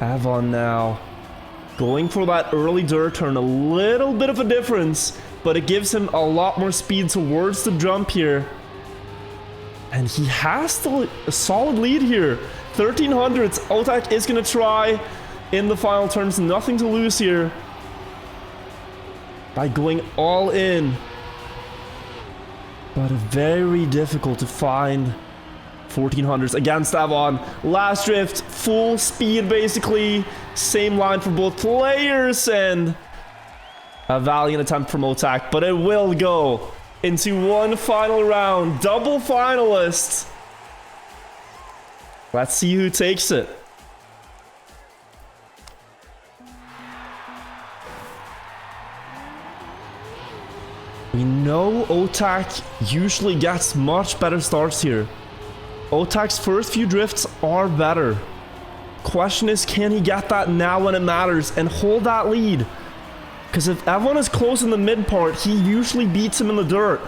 Avon now going for that early dirt turn. A little bit of a difference, but it gives him a lot more speed towards the jump here. And he has still a solid lead here. 1300s. Otak is going to try in the final turns. Nothing to lose here by going all in. But very difficult to find 1400s against Avon. Last drift, full speed basically. Same line for both players, and a valiant attempt from Otak, but it will go into one final round. Double finalists. Let's see who takes it. We know Otak usually gets much better starts here. Otak's first few drifts are better. Question is, can he get that now when it matters and hold that lead? Because if Avon is close in the mid part, he usually beats him in the dirt.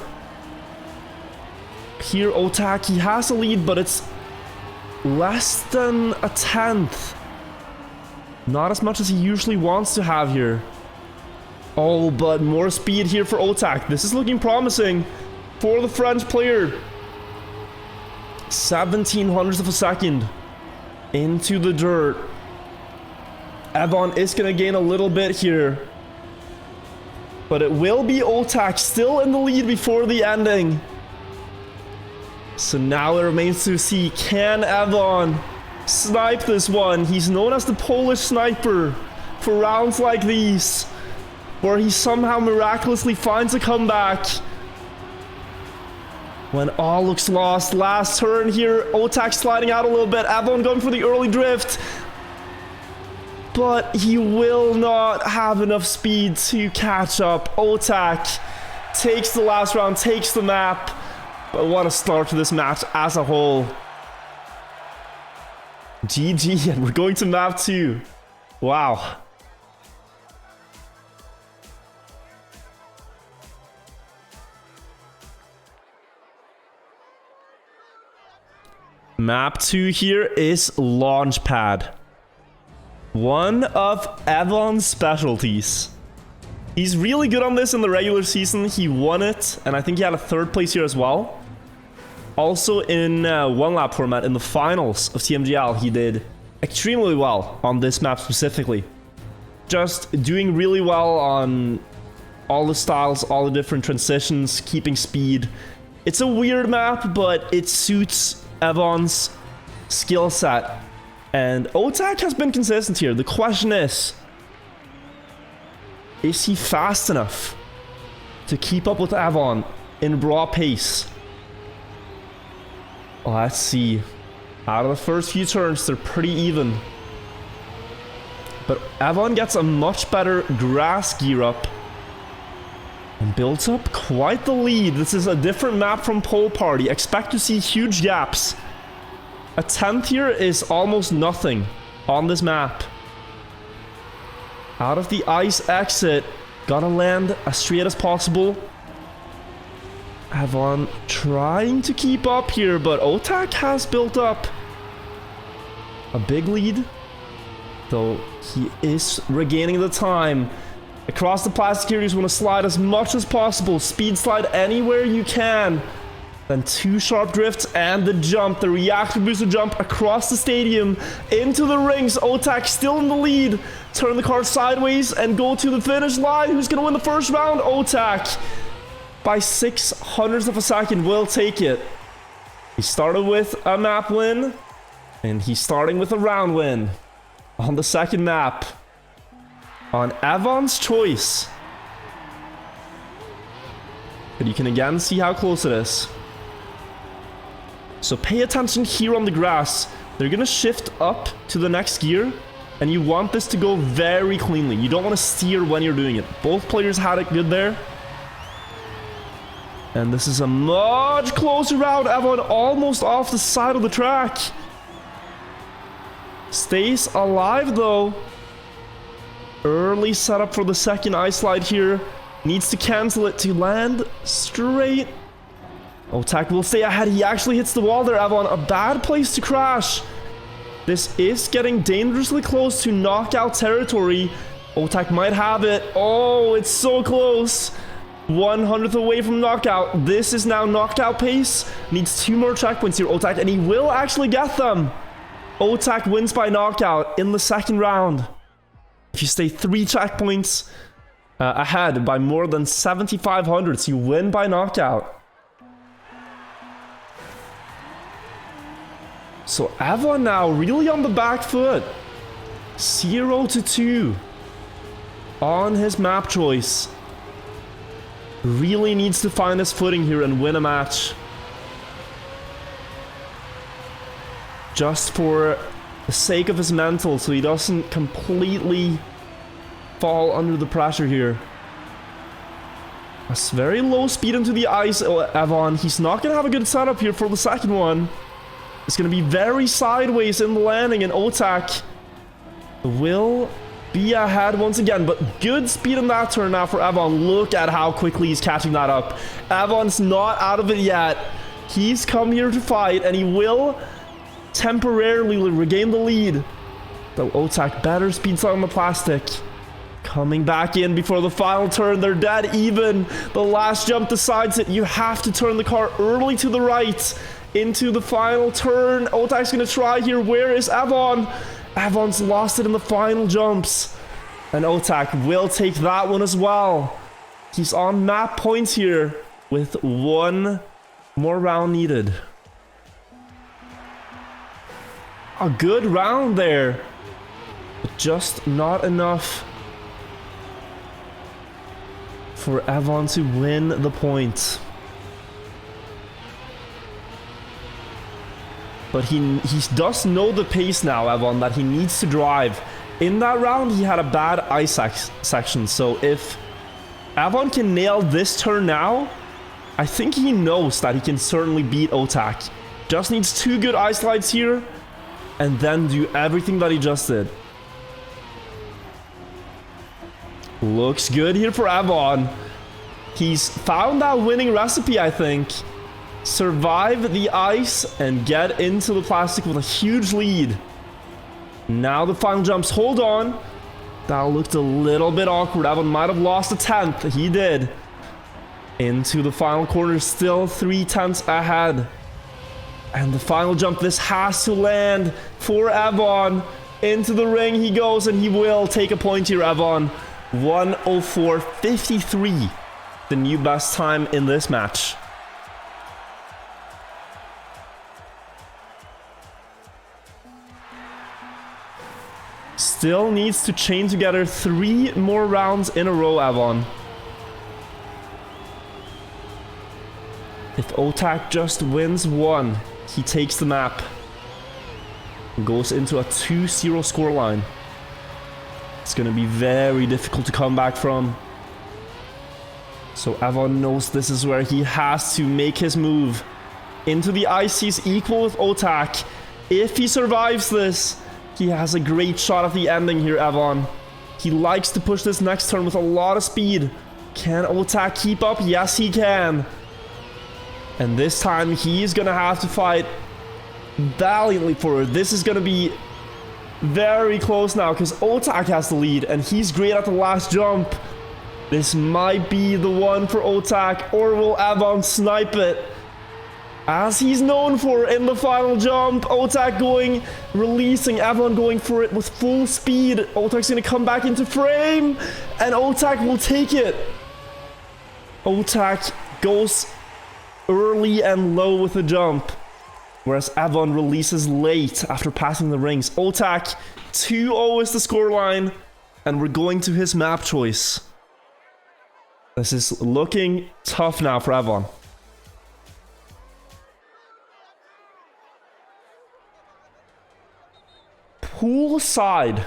Here, Otak, he has a lead, but it's less than a 10th. Not as much as he usually wants to have here. Oh, but more speed here for Otak. This is looking promising for the French player. 1700ths of a second into the dirt. Avon is going to gain a little bit here. But it will be Otak still in the lead before the ending. So now it remains to see, can Avon snipe this one? He's known as the Polish sniper for rounds like these. where he somehow miraculously finds a comeback. When all looks lost, last turn here, Otak sliding out a little bit, Avon going for the early drift. But he will not have enough speed to catch up. Otak takes the last round, takes the map. But what a start to this match as a whole. GG, and we're going to map 2. Wow. Map 2 here is Launchpad. One of Avon's specialties. He's really good on this in the regular season. He won it, and I think he had a 3rd place here as well. Also in one lap format in the finals of TMGL, he did extremely well on this map specifically. Just doing really well on all the styles, all the different transitions, keeping speed. It's a weird map, but it suits Avon's skill set. And Otak has been consistent here. The question is he fast enough to keep up with Avon in raw pace? Let's see. Out of the first few turns, they're pretty even. But Avon gets a much better grass gear up and builds up quite the lead. This is a different map from Pole Party. Expect to see huge gaps. A 10th here is almost nothing on this map. Out of the ice exit, gotta land as straight as possible. Avon trying to keep up here, but Otak has built up a big lead, though he is regaining the time. Across the plastic here, you just want to slide as much as possible. Speed slide anywhere you can. Then 2 sharp drifts and the jump, the reactor booster jump across the stadium into the rings. Otak still in the lead. Turn the car sideways and go to the finish line. Who's going to win the first round? Otak. By 0.06 of a second, will take it. He started with a map win, and he's starting with a round win on the second map. On Avon's choice. But you can again see how close it is. So pay attention here on the grass. They're going to shift up to the next gear, and you want this to go very cleanly. You don't want to steer when you're doing it. Both players had it good there. And this is a much closer route. Avon almost off the side of the track. Stays alive though. Early setup for the second ice slide here. Needs to cancel it to land straight. Otak will stay ahead. He actually hits the wall there, Avon. A bad place to crash. This is getting dangerously close to knockout territory. Otak might have it. Oh, it's so close. 100th away from knockout. This is now knockout pace. Needs 2 more checkpoints here, Otak, and he will actually get them. Otak wins by knockout in the second round. If you stay 3 checkpoints ahead by more than 7,500, you win by knockout. So Avon now really on the back foot. 0-2 on his map choice. Really needs to find his footing here and win a match. Just for the sake of his mental, so he doesn't completely fall under the pressure here. A very low speed into the ice, Avon. He's not going to have a good setup here for the second one. It's going to be very sideways in the landing, and Otak will be ahead once again. But good speed in that turn now for Avon. Look at how quickly he's catching that up. Avon's not out of it yet. He's come here to fight, and he will temporarily regain the lead. Though Otak better speed slide on the plastic. Coming back in before the final turn. They're dead even. The last jump decides it. You have to turn the car early to the right into the final turn. Otak's going to try here. Where is Avon? Avon's lost it in the final jumps. And Otak will take that one as well. He's on map points here with 1 more round needed. A good round there, but just not enough for Avon to win the point. But he does know the pace now, Avon, that he needs to drive. In that round, he had a bad ice section. So if Avon can nail this turn now, I think he knows that he can certainly beat Otak. Just needs 2 good ice slides here, and then do everything that he just did. Looks good here for Avon. He's found that winning recipe, I think. Survive the ice and get into the plastic with a huge lead. Now the final jumps. Hold on. That looked a little bit awkward. Avon might have lost a 10th. He did. Into the final corner. Still 3/10 ahead. And the final jump. This has to land for Avon. Into the ring he goes, and he will take a point here, Avon. 1:04.53. The new best time in this match. Still needs to chain together 3 more rounds in a row, Avon. If Otak just wins 1, he takes the map. And goes into a 2-0 scoreline. It's going to be very difficult to come back from. So Avon knows this is where he has to make his move. Into the ice, he's equal with Otak. If he survives this, he has a great shot at the ending here, Avon. He likes to push this next turn with a lot of speed. Can Otak keep up? Yes, he can. And this time, he's going to have to fight valiantly for it. This is going to be very close now because Otak has the lead and he's great at the last jump. This might be the one for Otak, or will Avon snipe it? As he's known for in the final jump. Otak going, releasing, Avon going for it with full speed. Otak's going to come back into frame, and Otak will take it. Otak goes early and low with the jump, whereas Avon releases late after passing the rings. Otak, 2-0 is the scoreline, and we're going to his map choice. This is looking tough now for Avon. Poolside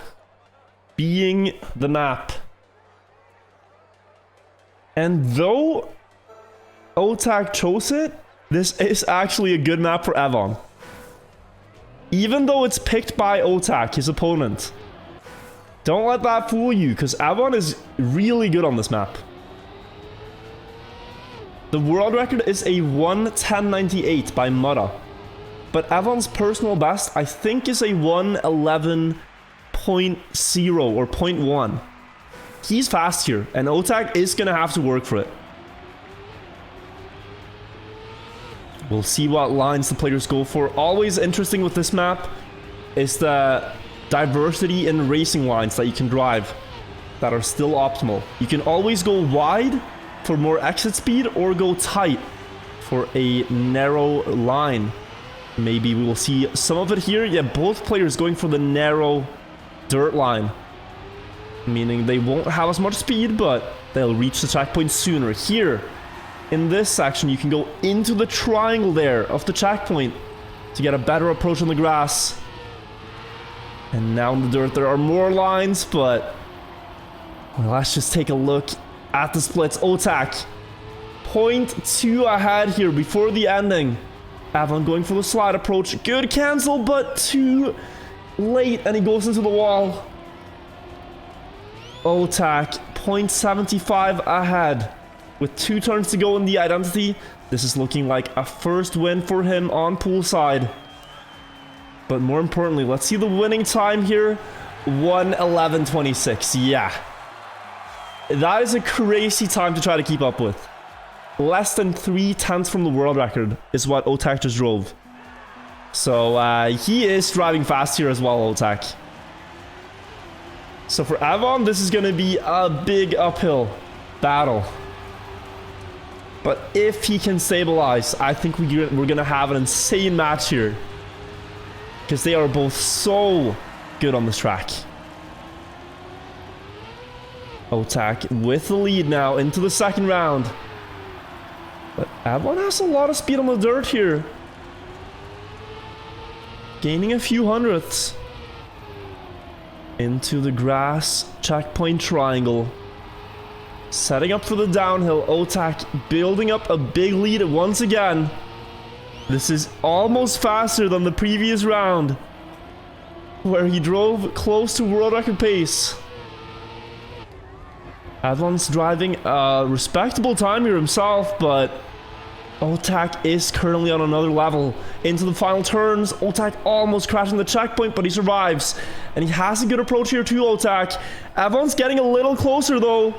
being the map. And though Otak chose it, this is actually a good map for Avon. Even though it's picked by Otak, his opponent. Don't let that fool you, because Avon is really good on this map. The world record is a 1:10.98 by Mutta. But Avon's personal best, I think, is a 1:11.0 or 0.1. He's fast here, and Otak is going to have to work for it. We'll see what lines the players go for. Always interesting with this map is the diversity in racing lines that you can drive that are still optimal. You can always go wide for more exit speed or go tight for a narrow line. Maybe we will see some of it here. Yeah, both players going for the narrow dirt line, meaning they won't have as much speed, but they'll reach the checkpoint sooner. Here, in this section, you can go into the triangle there of the checkpoint to get a better approach on the grass. And now in the dirt, there are more lines, but well, let's just take a look at the splits. Otak, 0.2 ahead here before the ending. Avon going for the slide approach. Good cancel, but too late, and he goes into the wall. Otak, 0.75 ahead. With 2 turns to go in the identity, this is looking like a first win for him on Poolside. But more importantly, let's see the winning time here. 1:11.26. Yeah. That is a crazy time to try to keep up with. Less than 3/10 from the world record is what Otak just drove. So he is driving fast here as well, Otak. So for Avon, this is going to be a big uphill battle. But if he can stabilize, I think we're going to have an insane match here. Because they are both so good on this track. Otak with the lead now into the second round. But Avon has a lot of speed on the dirt here. Gaining a few hundredths. Into the grass checkpoint triangle. Setting up for the downhill. Otak building up a big lead once again. This is almost faster than the previous round, where he drove close to world record pace. Avon's driving a respectable time here himself, but Otak is currently on another level. Into the final turns, Otak almost crashing the checkpoint, but he survives. And he has a good approach here too, Otak. Avon's getting a little closer though.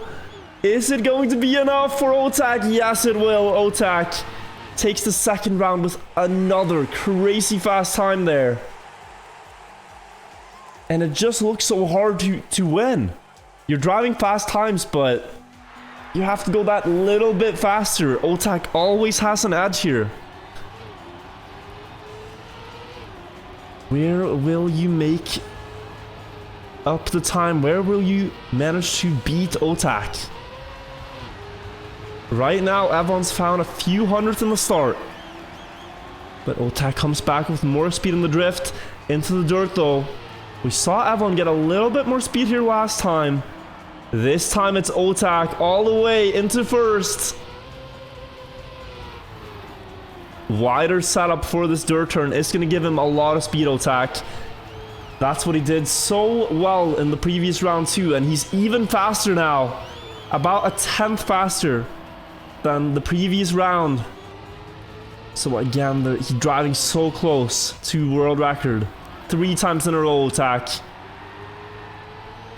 Is it going to be enough for Otak? Yes, it will. Otak takes the second round with another crazy fast time there. And it just looks so hard to win. You're driving fast times, but you have to go that little bit faster. Otak always has an edge here. Where will you make up the time? Where will you manage to beat Otak? Right now, Avon's found a few hundredths in the start. But Otak comes back with more speed in the drift. Into the dirt though. We saw Avon get a little bit more speed here last time. This time it's Otak all the way into first. Wider setup for this dirt turn is going to give him a lot of speed, Otak. That's what he did so well in the previous round too. And he's even faster now. About a 10th faster than the previous round. So again, he's driving so close to world record. 3 times in a row, Otak.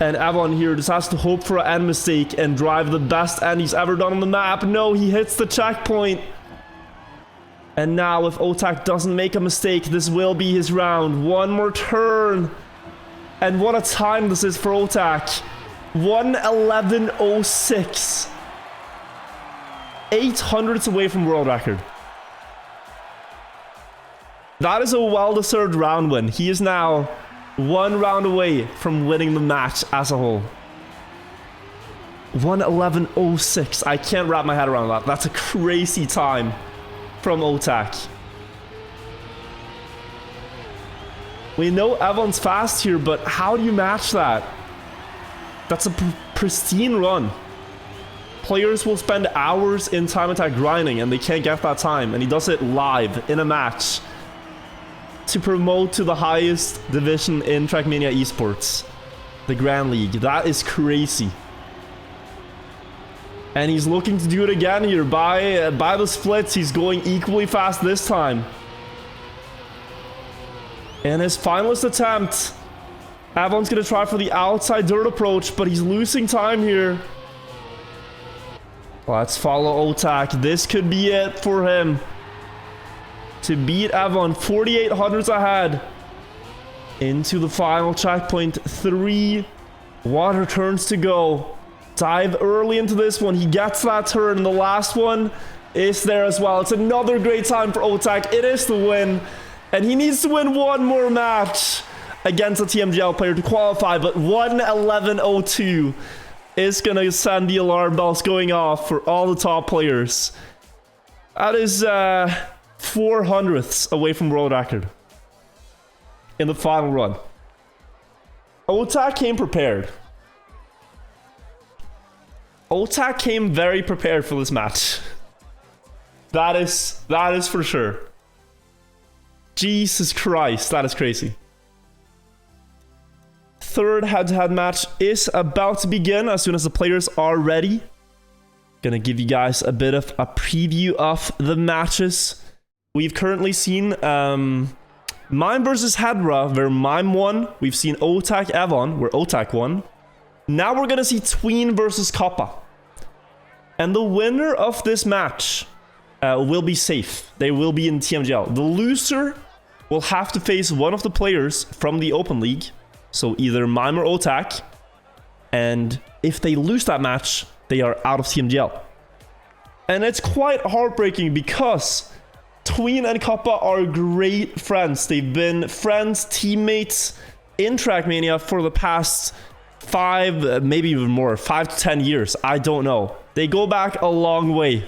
And Avon here just has to hope for an end mistake and drive the best end he's ever done on the map. No, he hits the checkpoint. And now if Otak doesn't make a mistake, this will be his round. One more turn. And what a time this is for Otak. 1:11.06. 800ths away from world record. That is a well-deserved round win. He is now 1 round away from winning the match as a whole. 1:11.06. I can't wrap my head around that. That's a crazy time from Otak. We know Avon's fast here, but how do you match that? That's a pristine run. Players will spend hours in time attack grinding and they can't get that time, and he does it live in a match to promote to the highest division in Trackmania esports, the Grand League. That is crazy. And he's looking to do it again here. By the splits, he's going equally fast this time. And his finalist attempt, Avon's gonna try for the outside dirt approach, but he's losing time here. Let's follow Otak. This could be it for him to beat Avon. 4,800s ahead. Into the final checkpoint. 3 water turns to go. Dive early into this one. He gets that turn. The last one is there as well. It's another great time for Otak. It is the win. And he needs to win one more match against a TMGL player to qualify. But 1:11.02 is going to send the alarm bells going off for all the top players. That is 400ths away from world record in the final run. Otak came prepared. Otak came very prepared for this match. That is for sure. Jesus Christ, that is crazy. Third head-to-head match is about to begin as soon as the players are ready. Gonna give you guys a bit of a preview of the matches. We've currently seen Mime versus Ahadra, where Mime won. We've seen Otak Avon, where Otak won. Now we're gonna see Tween versus Kappa. And the winner of this match will be safe. They will be in TMGL. The loser will have to face one of the players from the Open League. So either Mime or Otak. And if they lose that match, they are out of TMGL. And it's quite heartbreaking because Tween and Kappa are great friends. They've been friends, teammates in Trackmania for the past 5, maybe even more, 5 to 10 years. I don't know. They go back a long way.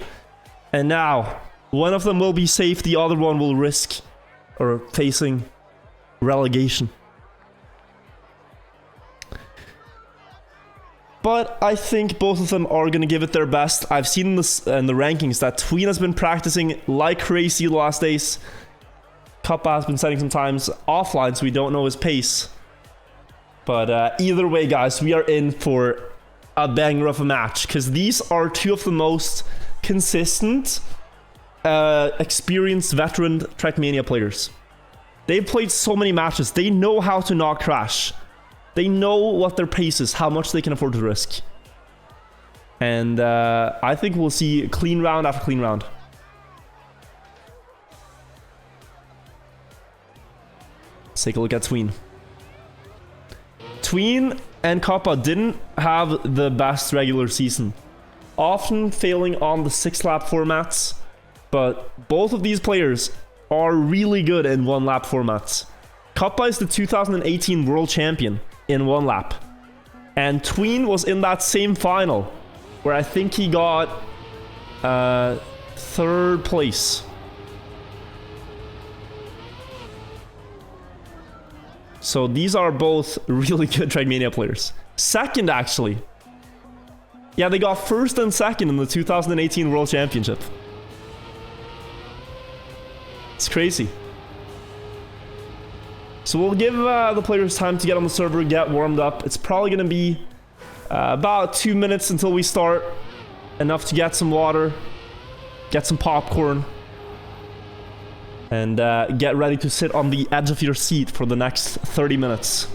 And now, one of them will be safe, the other one will risk or facing relegation. But I think both of them are going to give it their best. I've seen this in the rankings that Tween has been practicing like crazy the last days. Kappa has been setting some times offline, so we don't know his pace. But either way, guys, we are in for a banger of a match. Because these are two of the most consistent, experienced veteran Trackmania players. They've played so many matches. They know how to not crash. They know what their pace is, how much they can afford to risk. And I think we'll see clean round after clean round. Let's take a look at Tween. Tween and Kappa didn't have the best regular season, often failing on the 6-lap formats, but both of these players are really good in 1-lap formats. Kappa is the 2018 world champion in 1 lap, and Tween was in that same final where I think he got 3rd place. So these are both really good Trackmania players. 2nd, actually. Yeah, they got 1st and 2nd in the 2018 World Championship. It's crazy. So we'll give the players time to get on the server, get warmed up. It's probably going to be about 2 minutes until we start. Enough to get some water, get some popcorn, and get ready to sit on the edge of your seat for the next 30 minutes.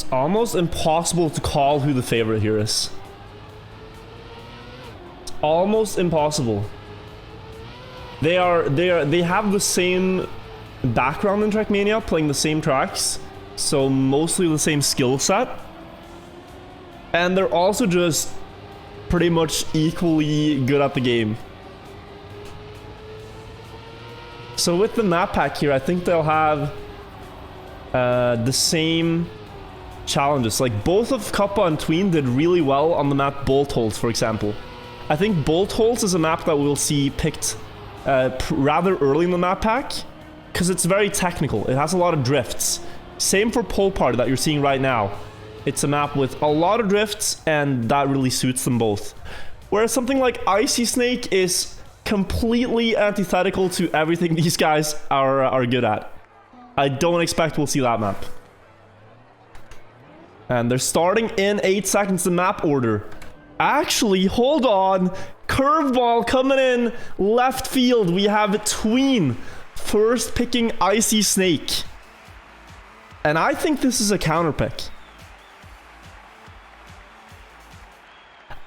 It's almost impossible to call who the favorite here is. It's almost impossible. They have the same background in Trackmania, playing the same tracks, so mostly the same skill set. And they're also just pretty much equally good at the game. So with the map pack here, I think they'll have the same challenges. Like both of Kappa and Tween did really well on the map Bolt Holes, for example. I think Bolt Holes is a map that we'll see picked rather early in the map pack because it's very technical. It has a lot of drifts. Same for Pole Party that you're seeing right now. It's a map with a lot of drifts and that really suits them both. Whereas something like Icy Snake is completely antithetical to everything these guys are good at. I don't expect we'll see that map. And they're starting in 8 seconds the map order. Actually, hold on. Curveball coming in left field. We have Tween first picking Icy Snake. And I think this is a counter pick.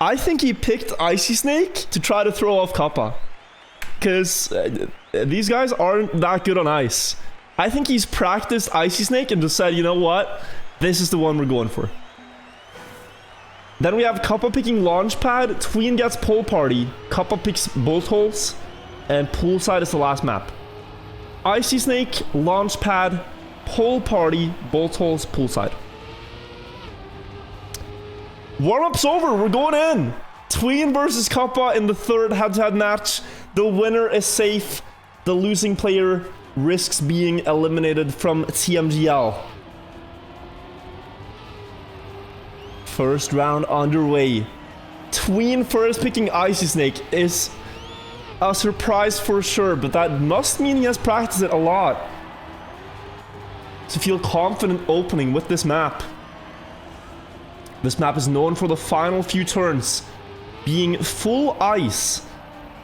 I think he picked Icy Snake to try to throw off Kappa. Because these guys aren't that good on ice. I think he's practiced Icy Snake and just said, you know what? This is the one we're going for. Then we have Kappa picking Launchpad. Tween gets Pole Party. Kappa picks Bolt Holes. And Poolside is the last map. Icy Snake, Launchpad, Pole Party, Bolt Holes, Poolside. Warm-up's over. We're going in. Tween versus Kappa in the 3rd head-to-head match. The winner is safe. The losing player risks being eliminated from TMGL. First round underway. Tween first picking Icy Snake is a surprise for sure, but that must mean he has practiced it a lot to feel confident opening with this map. This map is known for the final few turns being full ice,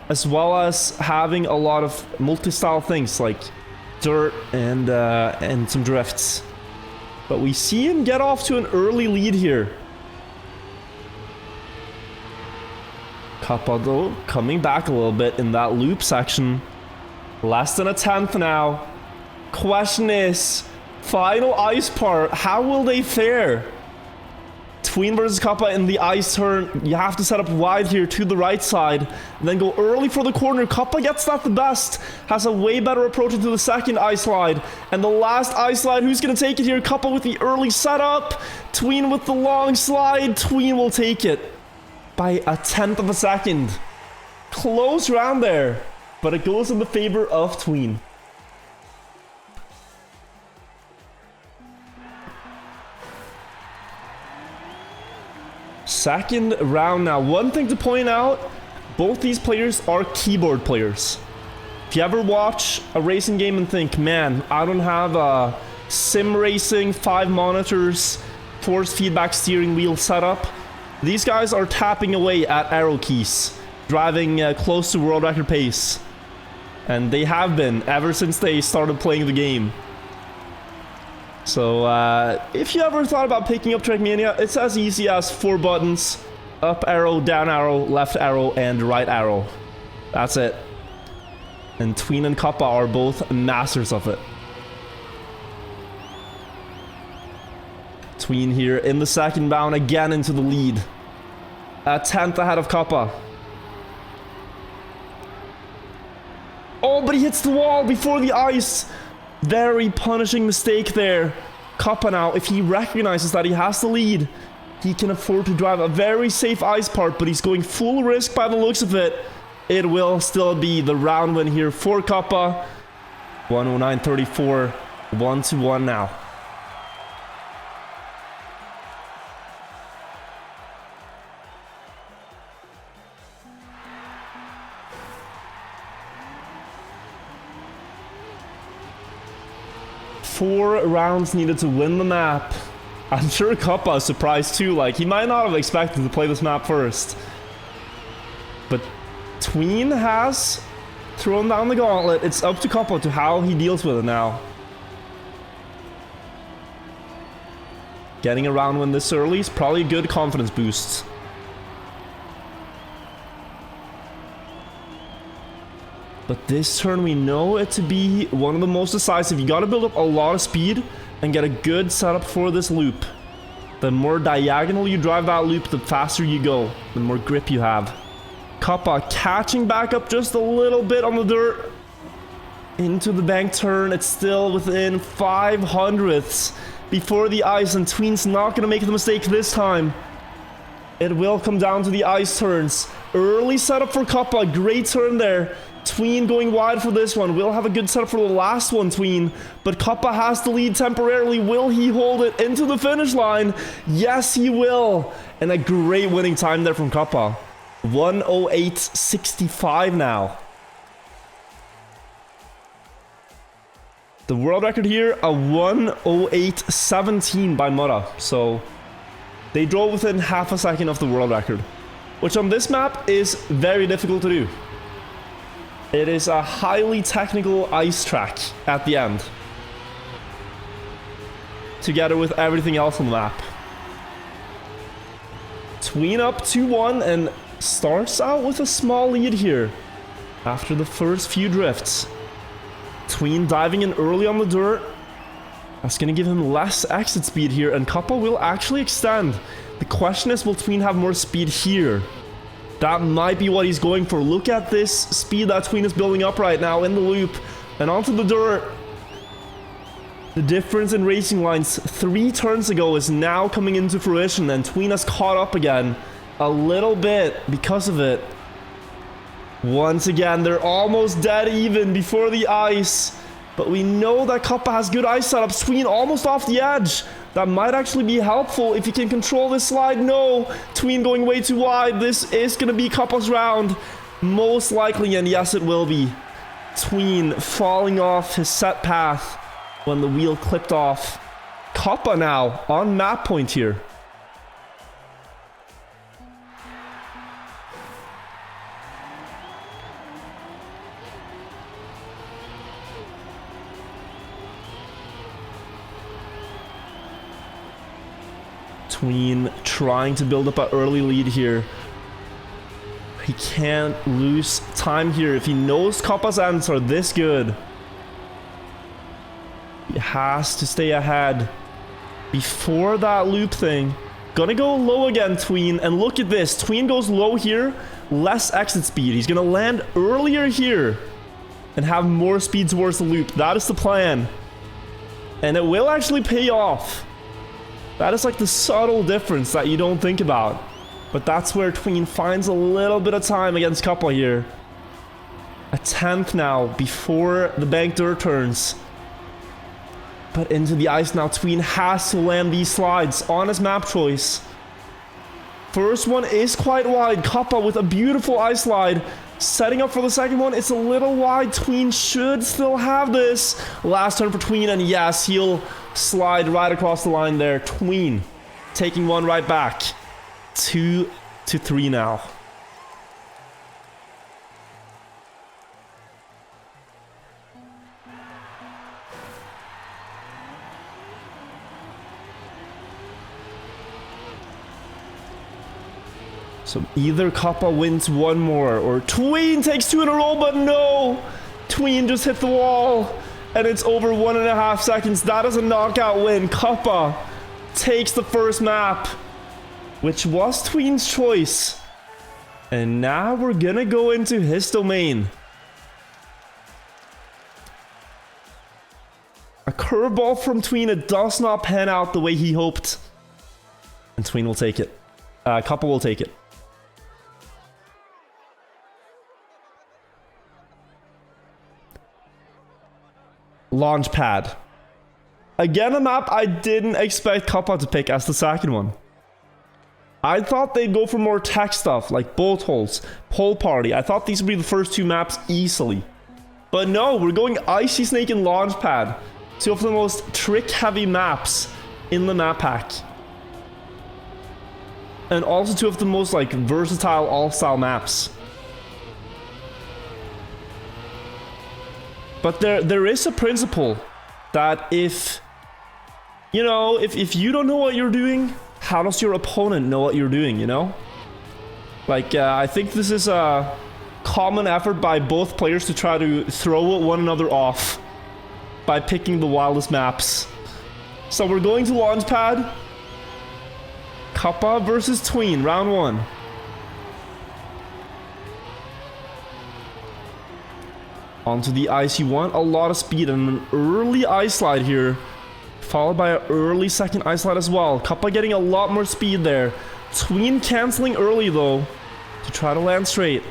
as well as having a lot of multi-style things like dirt and some drifts. But we see him get off to an early lead here. Kappa, though, coming back a little bit in that loop section. Less than a tenth now. Question is, final ice part, how will they fare? Tween versus Kappa in the ice turn. You have to set up wide here to the right side. And then go early for the corner. Kappa gets that the best. Has a way better approach into the second ice slide. And the last ice slide, who's going to take it here? Kappa with the early setup. Tween with the long slide. Tween will take it by a tenth of a second. Close round there. But it goes in the favor of Tween. Second round now. One thing to point out, both these players are keyboard players. If you ever watch a racing game and think, man, I don't have a sim racing, 5 monitors, force feedback steering wheel setup, these guys are tapping away at arrow keys, driving close to world record pace. And they have been ever since they started playing the game. So, if you ever thought about picking up Trackmania, it's as easy as 4 buttons. Up arrow, down arrow, left arrow, and right arrow. That's it. And Tween and Kappa are both masters of it. Tween here in the second bound, again into the lead. A tenth ahead of Kappa. Oh, but he hits the wall before the ice. Very punishing mistake there. Kappa now, if he recognizes that he has the lead, he can afford to drive a very safe ice part, but he's going full risk by the looks of it. It will still be the round win here for Kappa. 109.34, 1-1 now. Four rounds needed to win the map. I'm sure Kappa is surprised too, like he might not have expected to play this map first. But Tween has thrown down the gauntlet. It's up to Kappa to how he deals with it now. Getting a round win this early is probably a good confidence boost. But this turn, we know it to be one of the most decisive. You got to build up a lot of speed and get a good setup for this loop. The more diagonal you drive that loop, the faster you go, the more grip you have. Kappa catching back up just a little bit on the dirt. Into the bank turn, it's still within 500ths before the ice, and Tween's not going to make the mistake this time. It will come down to the ice turns. Early setup for Kappa, great turn there. Tween going wide for this one. Will have a good setup for the last one, Tween. But Kappa has the lead temporarily. Will he hold it into the finish line? Yes, he will. And a great winning time there from Kappa. 1:08.65 now. The world record here, a 1:08.17 by Mura. So they drove within half a second of the world record, which on this map is very difficult to do. It is a highly technical ice track at the end, together with everything else on the map. Tween up 2-1 and starts out with a small lead here after the first few drifts. Tween diving in early on the dirt. That's going to give him less exit speed here, and Kappa will actually extend. The question is, will Tween have more speed here? That might be what he's going for. Look at this speed that Tween is building up right now in the loop and onto the dirt. The difference in racing lines 3 turns ago is now coming into fruition, and Tween has caught up again a little bit because of it. Once again, they're almost dead even before the ice, but we know that Kappa has good ice setups. Tween almost off the edge. That might actually be helpful if he can control this slide. No, Tween going way too wide. This is going to be Kappa's round, most likely, and yes, it will be. Tween falling off his set path when the wheel clipped off. Kappa now on map point here. Tween trying to build up an early lead here. He can't lose time here if he knows Kappa's ends are this good. He has to stay ahead before that loop thing. Gonna go low again, Tween, and look at this. Tween goes low here, less exit speed. He's gonna land earlier here and have more speed towards the loop. That is the plan. And it will actually pay off. That is like the subtle difference that you don't think about. But that's where Tween finds a little bit of time against Kappa here. A 10th now before the bank dirt turns. But into the ice now. Tween has to land these slides on his map choice. First one is quite wide. Kappa with a beautiful ice slide. Setting up for the second one. It's a little wide. Tween should still have this. Last turn for Tween, and yes, he'll slide right across the line there. Tween taking one right back. 2-3 now. So either Kappa wins one more or Tween takes 2 in a row, but no! Tween just hit the wall and it's over 1.5 seconds. That is a knockout win. Kappa takes the first map, which was Tween's choice. And now we're gonna go into his domain. A curveball from Tween. It does not pan out the way he hoped. And Tween will take it. Kappa will take it. Launch pad. Again, a map I didn't expect Kappa to pick as the second one. I thought they'd go for more tech stuff like bolt holes, pole party. I thought these would be the first 2 maps easily. But no, we're going Icy Snake and Launch Pad. 2 of the most trick heavy maps in the map pack. And also 2 of the most like versatile all-style maps. But there is a principle that if, you know, if you don't know what you're doing, how does your opponent know what you're doing, you know? Like, I think this is a common effort by both players to try to throw one another off by picking the wildest maps. So we're going to Launch Pad. Kappa versus Tween, round 1. Onto the ice. You want a lot of speed and an early ice slide here, followed by an early second ice slide as well. Kappa getting a lot more speed there. Tween canceling early though to try to land straight.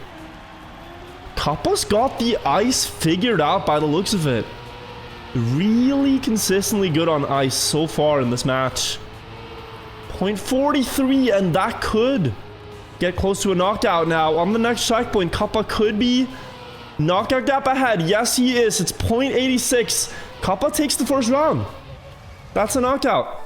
Kappa's got the ice figured out by the looks of it. Really consistently good on ice so far in this match. 0.43, and that could get close to a knockout now. On the next checkpoint, Kappa could be knockout gap ahead. Yes, he is. It's 0.86. Kappa takes the first round. That's a knockout.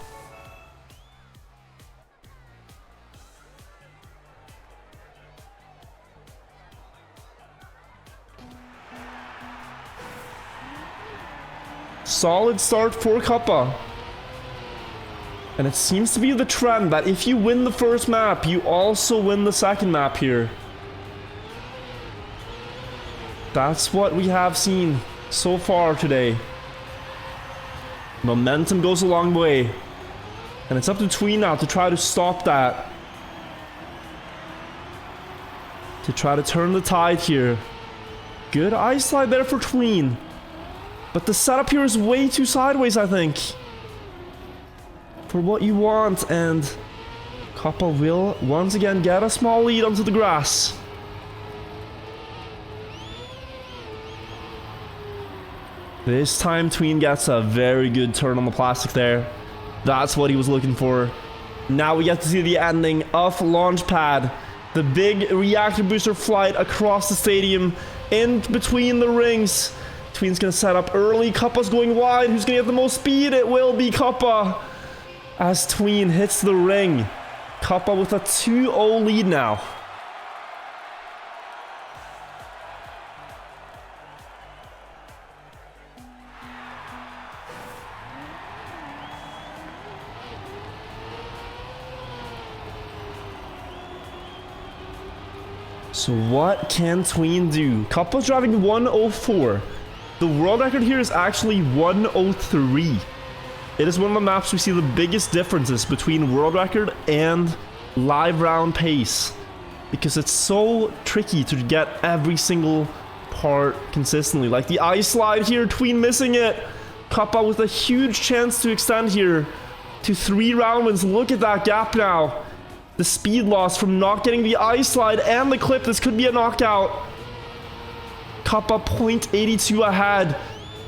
Solid start for Kappa. And it seems to be the trend that if you win the first map, you also win the second map here. That's what we have seen so far today. Momentum goes a long way. And it's up to Tween now to try to stop that. To try to turn the tide here. Good ice slide there for Tween. But the setup here is way too sideways, I think, for what you want. And Kappa will once again get a small lead onto the grass. This time Tween gets a very good turn on the plastic there. That's what he was looking for. Now we get to see the ending of Launch Pad. The big reactor booster flight across the stadium in between the rings. Tween's gonna set up early. Kappa's going wide. Who's gonna get the most speed? It will be Kappa as Tween hits the ring. Kappa with a 2-0 lead now. So what can Tween do? Kappa's driving 104. The world record here is actually 103. It is one of the maps we see the biggest differences between world record and live round pace, because it's so tricky to get every single part consistently. Like the ice slide here, Tween missing it. Kappa with a huge chance to extend here to 3 round wins. Look at that gap now. The speed loss from not getting the ice slide and the clip. This could be a knockout. Kappa 0.82 ahead.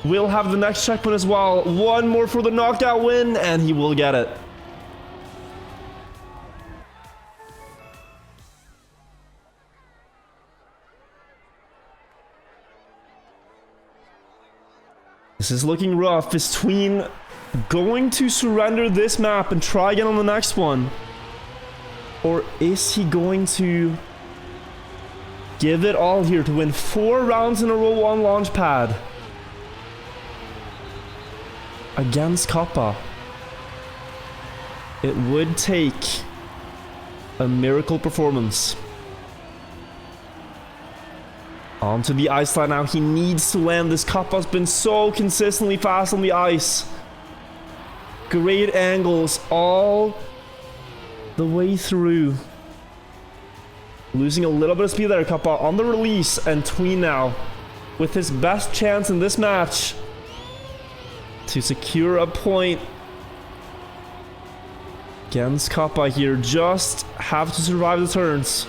Will have the next checkpoint as well. One more for the knockout win, and he will get it. This is looking rough. Is Tween going to surrender this map and try again on the next one? Or is he going to give it all here to win 4 rounds in a row on Launchpad? Against Kappa. It would take a miracle performance. Onto the ice line now. He needs to land this. Kappa's been so consistently fast on the ice. Great angles all the way through. Losing a little bit of speed there, Kappa on the release, and Tween now with his best chance in this match to secure a point against Kappa here. Just have to survive the turns.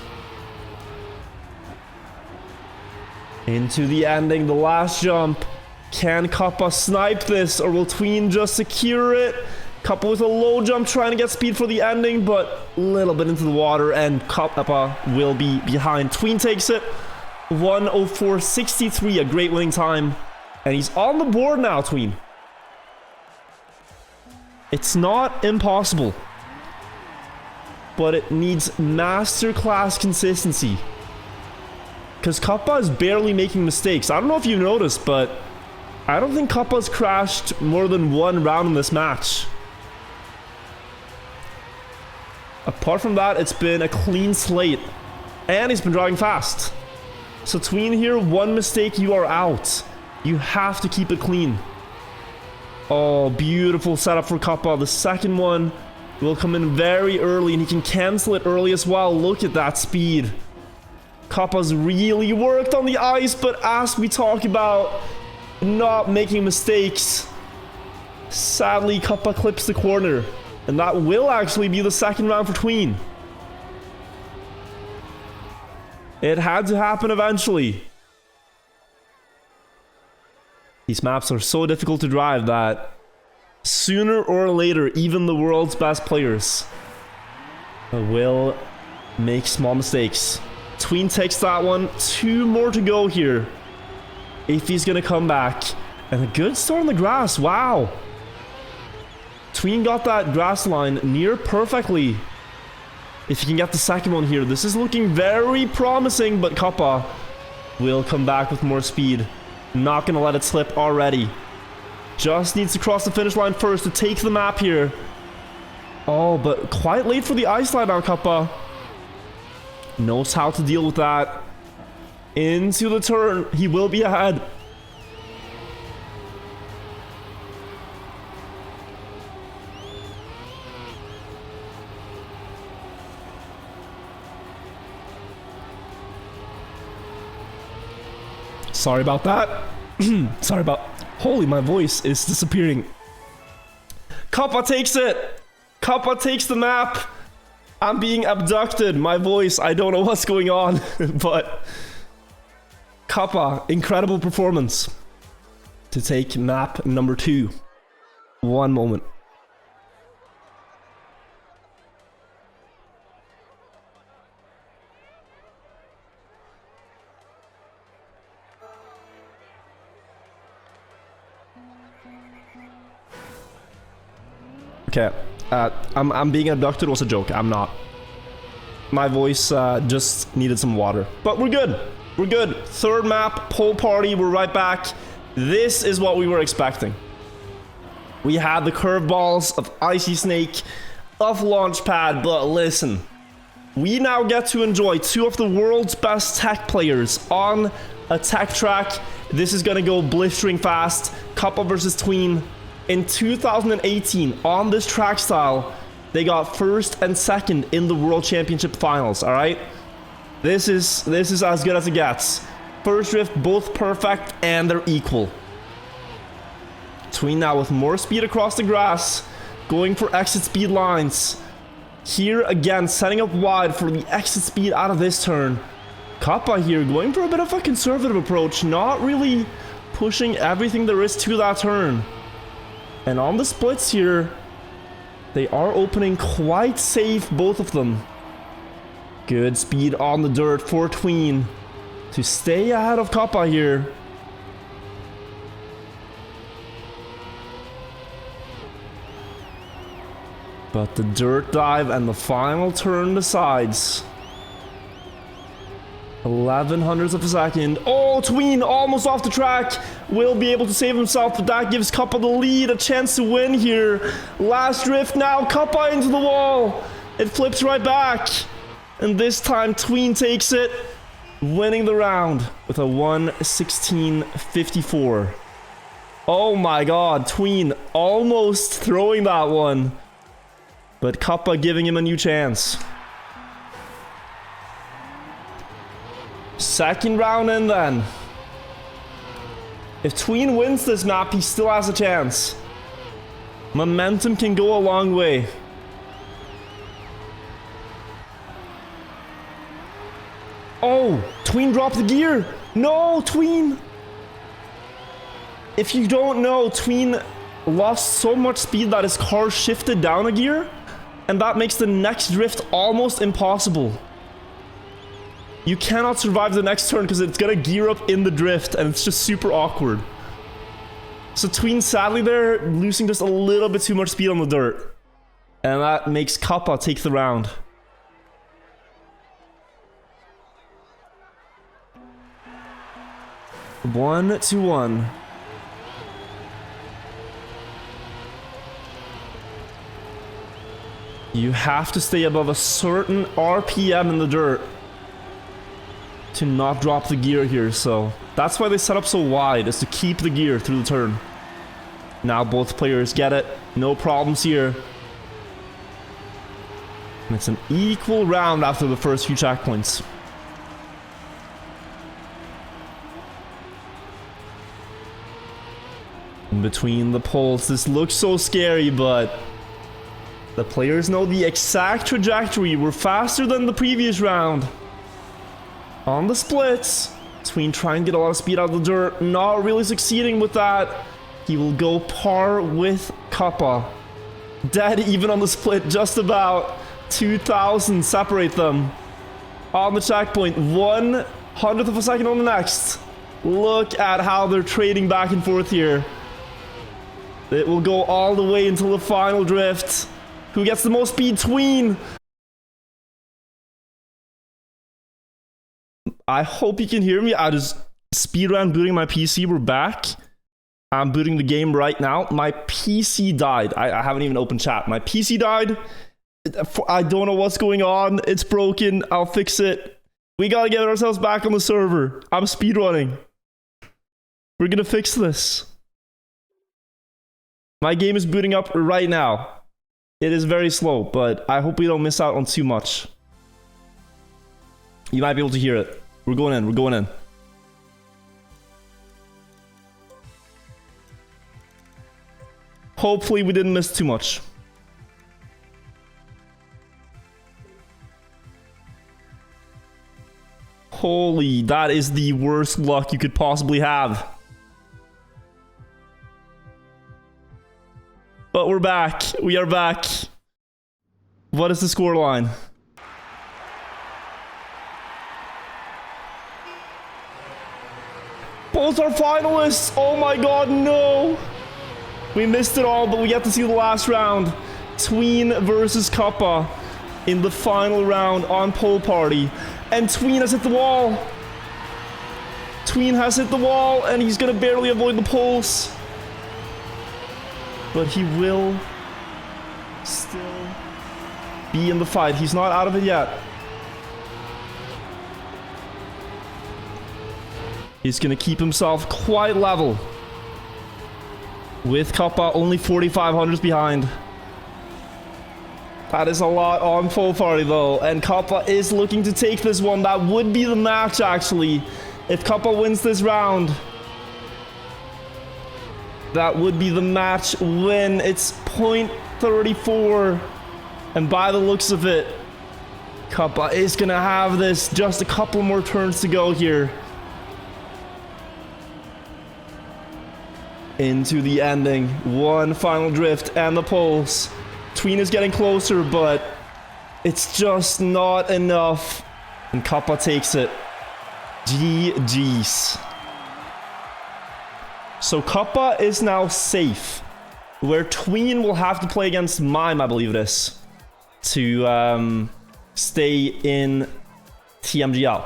Into the ending, the last jump. Can Kappa snipe this, or will Tween just secure it? Kappa with a low jump trying to get speed for the ending, but a little bit into the water, and Kappa will be behind. Tween takes it. 1:04.63, a great winning time. And he's on the board now, Tween. It's not impossible, but it needs masterclass consistency. Because Kappa is barely making mistakes. I don't know if you noticed, but I don't think Kappa's crashed more than 1 round in this match. Apart from that, it's been a clean slate. And he's been driving fast. So Tween here, 1 mistake, you are out. You have to keep it clean. Oh, beautiful setup for Kappa. The second one will come in very early, and he can cancel it early as well. Look at that speed. Kappa's really worked on the ice, but as we talk about not making mistakes, sadly Kappa clips the corner, and that will actually be the second round for Tween. It had to happen eventually. These maps are so difficult to drive that sooner or later, even the world's best players will make small mistakes. Tween takes that one. 2 more to go here if he's gonna come back. And a good start on the grass. Wow. Tween got that grass line near perfectly. If he can get the second one here, this is looking very promising, but Kappa will come back with more speed. Not gonna let it slip already. Just needs to cross the finish line first to take the map here. Oh, but quite late for the ice slide now, Kappa. Knows how to deal with that. Into the turn. He will be ahead. Sorry about that. Sorry about... Holy, my voice is disappearing. Kappa takes it. Kappa takes the map. I'm being abducted. My voice, I don't know what's going on. But Kappa, incredible performance to take map number 2. One moment. Okay, I'm being abducted was a joke. I'm not. My voice just needed some water. But we're good. We're good. Third map, pole party. We're right back. This is what we were expecting. We had the curveballs of Icy Snake, of Launchpad, but listen. we now get to enjoy two of the world's best tech players on a tech track. This is gonna go blistering fast. Kappa versus Tween. In 2018, on this track style, they got first and second in the World Championship finals, all right? This is as good as it gets. First drift, both perfect, and they're equal. Tween now with more speed across the grass, going for exit speed lines. Here again, setting up wide for the exit speed out of this turn. Kappa here going for a bit of a conservative approach, not really pushing everything there is to that turn. And on the splits here, they are opening quite safe, both of them. Good speed on the dirt for Tween to stay ahead of Kappa here. But the dirt dive and the final turn decides. 11 hundredths of a second. Oh, Tween almost off the track. Will be able to save himself, but that gives Kappa the lead. A chance to win here. Last drift now. Kappa into the wall. It flips right back. And this time Tween takes it, winning the round with a 1:16.54. Oh my god, Tween almost throwing that one. But Kappa giving him a new chance. Second round in then. If Tween wins this map, he still has a chance. Momentum can go a long way. Oh, Tween dropped the gear. No, Tween. If you don't know, Tween lost so much speed that his car shifted down a gear, and that makes the next drift almost impossible. You cannot survive the next turn because it's gonna gear up in the drift, and it's just super awkward. So Tween sadly there, losing just a little bit too much speed on the dirt. And that makes Kappa take the round. One to one. You have to stay above a certain RPM in the dirt to not drop the gear here, so that's why they set up so wide, is to keep the gear through the turn. Now both players get it, no problems here. And it's an equal round after the first few checkpoints. In between the poles, this looks so scary, but the players know the exact trajectory. We're faster than the previous round. On the splits, Tween trying to get a lot of speed out of the dirt, not really succeeding with that. He will go par with Kappa. Dead even on the split, just about 2,000 separate them. On the checkpoint, 1/100th of a second on the next. Look at how they're trading back and forth here. It will go all the way until the final drift. Who gets the most speed? Tween. I hope you can hear me. I just speedrun booting my PC. We're back. I'm booting the game right now. My PC died. I haven't even opened chat. My PC died. I don't know what's going on. It's broken. I'll fix it. We gotta get ourselves back on the server. I'm speedrunning. We're gonna fix this. My game is booting up right now. It is very slow, but I hope we don't miss out on too much. You might be able to hear it. We're going in. We're going in. Hopefully we didn't miss too much. Holy, that is the worst luck you could possibly have. But we're back. We are back. What is the scoreline? Both are finalists. Oh my god, no. We missed it all, but we get to see the last round. Tween versus Kappa in the final round on Pole Party. And Tween has hit the wall. Tween has hit the wall, and he's gonna barely avoid the poles. But he will still be in the fight. He's not out of it yet. He's going to keep himself quite level. With Kappa only 4,500s behind. That is a lot on Fofari though. And Kappa is looking to take this one. That would be the match actually. If Kappa wins this round. That would be the match win. It's 0.34. And by the looks of it, Kappa is going to have this. Just a couple more turns to go here. Into the ending. One final drift and the pulse. Tween is getting closer, but it's just not enough. And Kappa takes it. GG's. So Kappa is now safe. Where Tween will have to play against Mime, I believe it is. To stay in TMGL.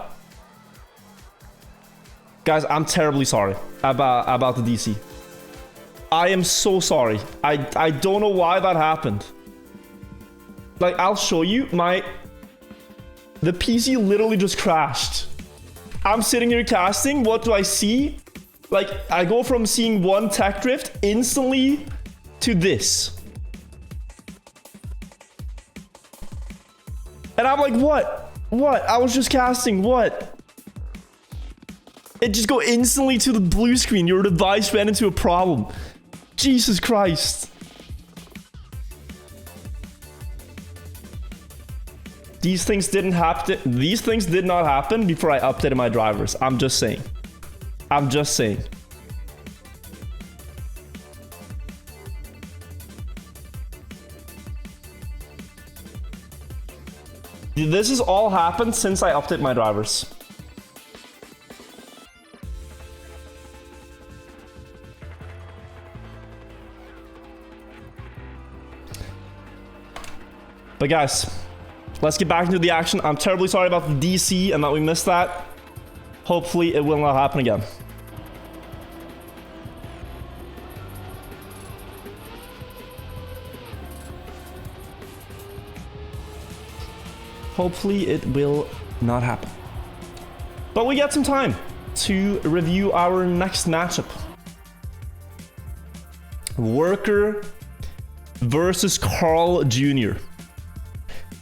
Guys, I'm terribly sorry about the DC. I am so sorry. I don't know why that happened. Like, I'll show you the PC literally just crashed. I'm sitting here casting. What do I see? Like, I go from seeing one tech drift instantly to this. And I'm like, what? What? I was just casting. What? It just go instantly to the blue screen. Your device ran into a problem. Jesus Christ. These things didn't happen. These things did not happen before I updated my drivers. I'm just saying. I'm just saying. This has all happened since I updated my drivers. But guys, let's get back into the action. I'm terribly sorry about the DC and that we missed that. Hopefully it will not happen again. Hopefully it will not happen. But we got some time to review our next matchup. Worker versus Carl Jr.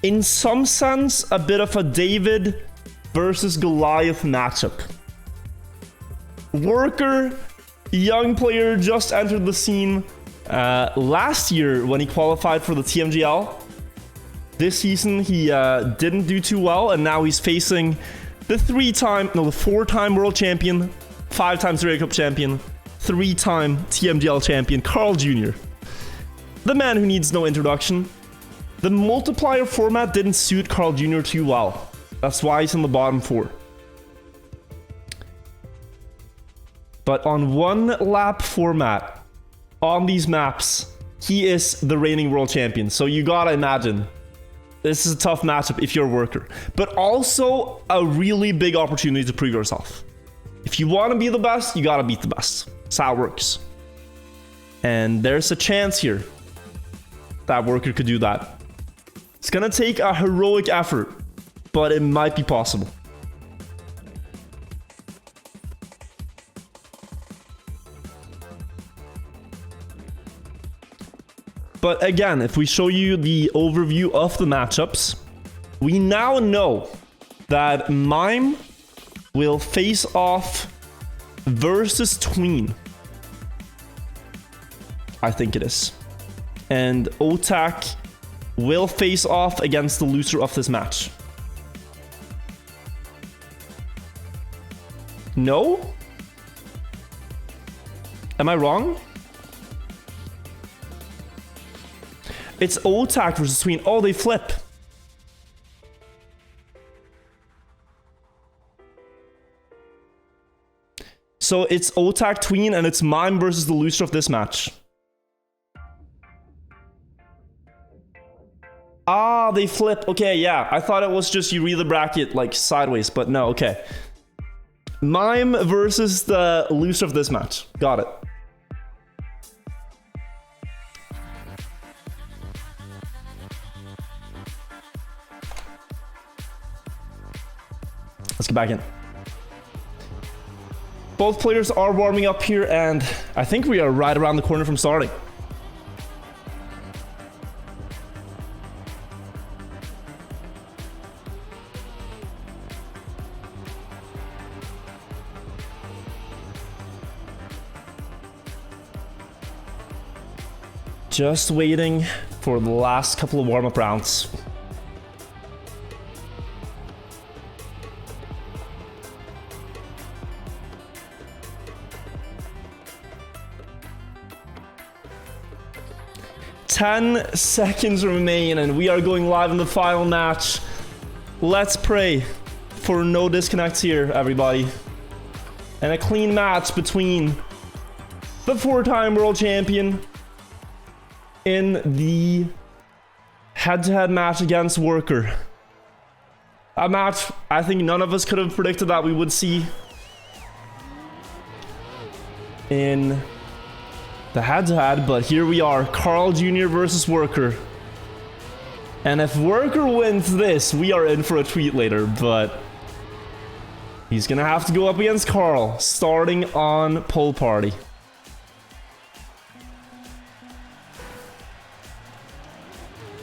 In some sense, a bit of a David versus Goliath matchup. Worker, young player, just entered the scene last year when he qualified for the TMGL. This season, he didn't do too well, and now he's facing the four-time world champion, 5-time Serie Cup champion, 3-time TMGL champion, Carl Jr. The man who needs no introduction. The multiplier format didn't suit Carl Jr. too well. That's why he's in the bottom 4. But on one lap format, on these maps, he is the reigning world champion. So you gotta imagine, this is a tough matchup if you're a worker. But also a really big opportunity to prove yourself. If you want to be the best, you gotta beat the best. That's how it works. And there's a chance here that worker could do that. It's gonna take a heroic effort, but it might be possible. But again, if we show you the overview of the matchups, we now know that Mime will face off versus Tween. I think it is. And Otak will face off against the loser of this match. No? Am I wrong? It's Otak versus Tween. Oh, they flip. So it's Otak Tween and it's Mime versus the loser of this match. Ah, they flip. Okay, yeah. I thought it was just you read the bracket like sideways, but no, okay. Mime versus the loser of this match. Got it. Let's get back in. Both players are warming up here, and I think we are right around the corner from starting. Just waiting for the last couple of warm-up rounds. Ten seconds remain, and we are going live in the final match. Let's pray for no disconnects here, everybody. And a clean match between the 4-time world champion in the head-to-head match against Worker. A match I think none of us could have predicted that we would see in the head-to-head, but here we are, Carl Jr. versus Worker. And if Worker wins this, we are in for a tweet later, but he's gonna have to go up against Carl, starting on Pool Party.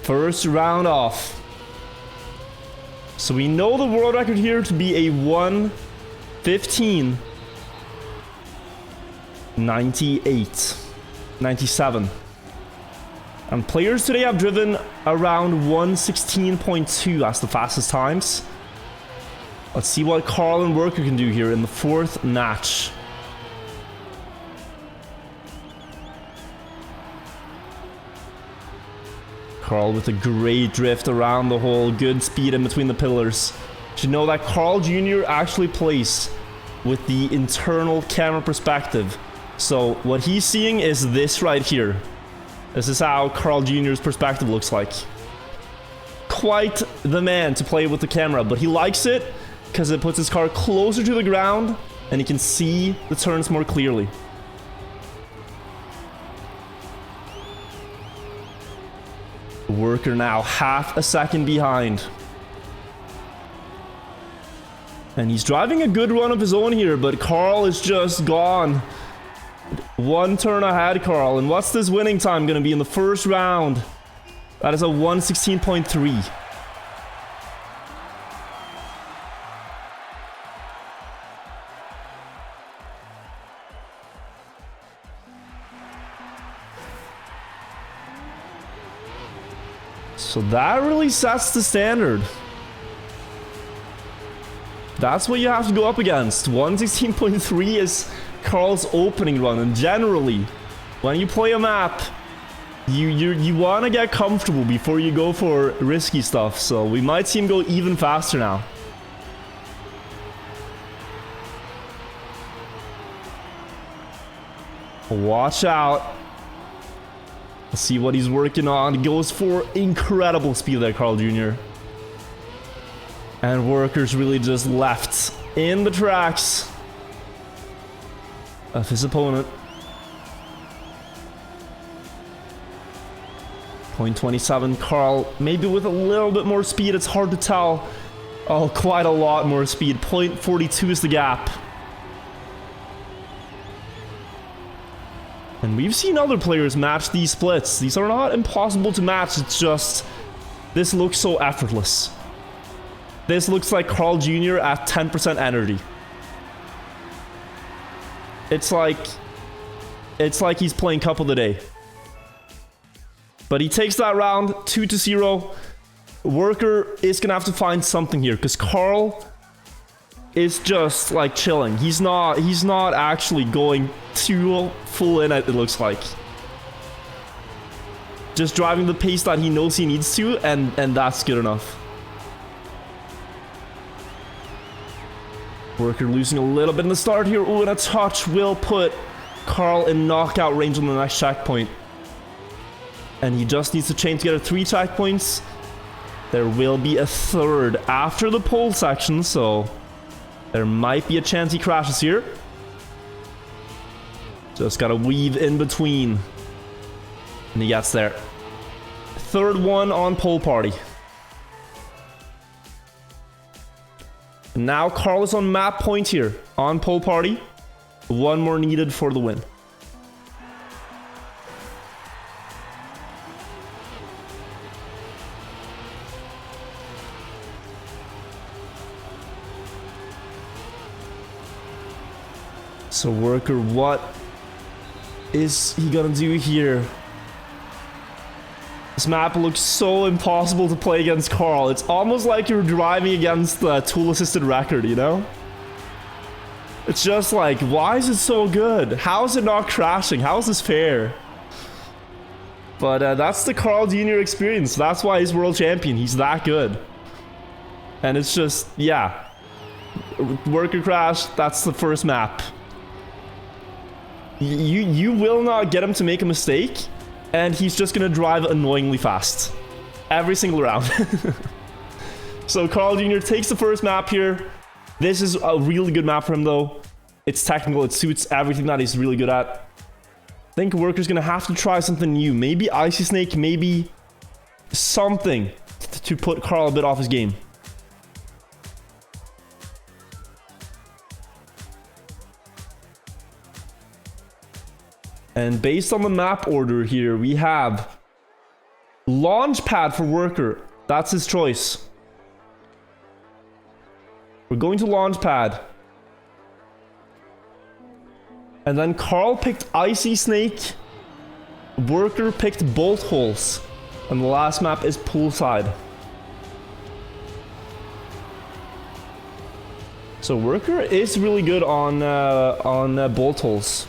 First round off. So we know the world record here to be a 1:15.98. 97. And players today have driven around 1:16.2 as the fastest times. Let's see what Carl and Worker can do here in the 4th match. Carl with a great drift around the hole, good speed in between the pillars. You should know that Carl Jr. actually plays with the internal camera perspective. So what he's seeing is this right here. This is how Carl Jr.'s perspective looks like. Quite the man to play with the camera, but he likes it because it puts his car closer to the ground and he can see the turns more clearly. Worker now half a second behind. And he's driving a good run of his own here, but Carl is just gone. One turn ahead, Carl. And what's this winning time going to be in the first round? That is a 1:16.3. So that really sets the standard. That's what you have to go up against. 1:16.3 is Carl's opening run, and generally, when you play a map, you want to get comfortable before you go for risky stuff. So we might see him go even faster now. Watch out. Let's see what he's working on. He goes for incredible speed there, Carl Jr. And Worker's really just left in the tracks of his opponent. 0.27, Carl, maybe with a little bit more speed, it's hard to tell. Oh, quite a lot more speed. 0.42 is the gap. And we've seen other players match these splits. These are not impossible to match, it's just, this looks so effortless. This looks like Carl Jr. at 10% energy. It's like he's playing Cup of the Day. But he takes that round 2-0. Worker is gonna have to find something here because Carl is just like chilling. He's not actually going too full in, it looks like. Just driving the pace that he knows he needs to, and that's good enough. Worker losing a little bit in the start here. Ooh, and a touch will put Carl in knockout range on the next checkpoint. And he just needs to chain together 3 checkpoints. There will be a 3rd after the pole section, so there might be a chance he crashes here. Just gotta weave in between. And he gets there. 3rd one on pole party. And now Carl is on map point here on pole party. One more needed for the win. So Worker, what is he gonna do here? This map looks so impossible to play against Carl. It's almost like you're driving against the tool-assisted record, you know? It's just like, why is it so good? How is it not crashing? How is this fair? But that's the Carl Jr. experience. That's why he's world champion. He's that good. And it's just, yeah. Worker crash, that's the first map. You will not get him to make a mistake, and he's just gonna drive annoyingly fast. Every single round. So Carl Jr. takes the first map here. This is a really good map for him though. It's technical, it suits everything that he's really good at. I think Worker's gonna have to try something new. Maybe Icy Snake, maybe something to put Carl a bit off his game. And based on the map order here, we have launch pad for Worker. That's his choice. We're going to launch pad. And then Carl picked Icy Snake. Worker picked bolt holes. And the last map is Poolside. So Worker is really good on bolt holes.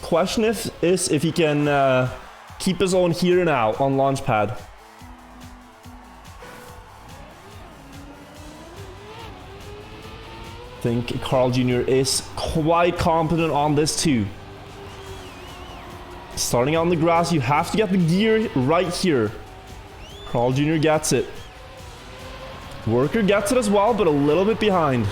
Question is if he can keep his own here now on launchpad. I think Carl Jr. is quite competent on this too. Starting on the grass, you have to get the gear right here. Carl Jr. gets it. Worker gets it as well, but a little bit behind.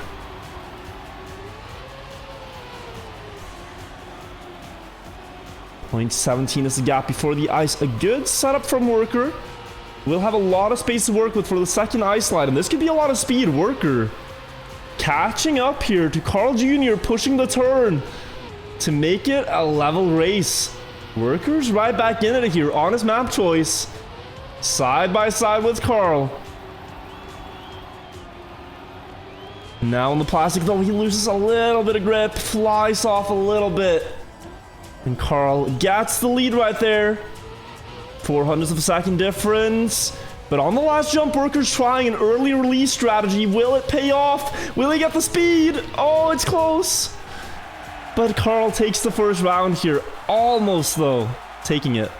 Point 17 is the gap before the ice. A good setup from Worker. We'll have a lot of space to work with for the second ice slide, and this could be a lot of speed. Worker catching up here to Carl Jr. pushing the turn to make it a level race. Worker's right back in it here on his map choice. Side by side with Carl. Now on the plastic though, he loses a little bit of grip. Flies off a little bit. And Carl gets the lead right there. 0.04 of a second difference. But on the last jump, Worker's trying an early release strategy. Will it pay off? Will he get the speed? Oh, it's close. But Carl takes the first round here. Almost, though, taking it.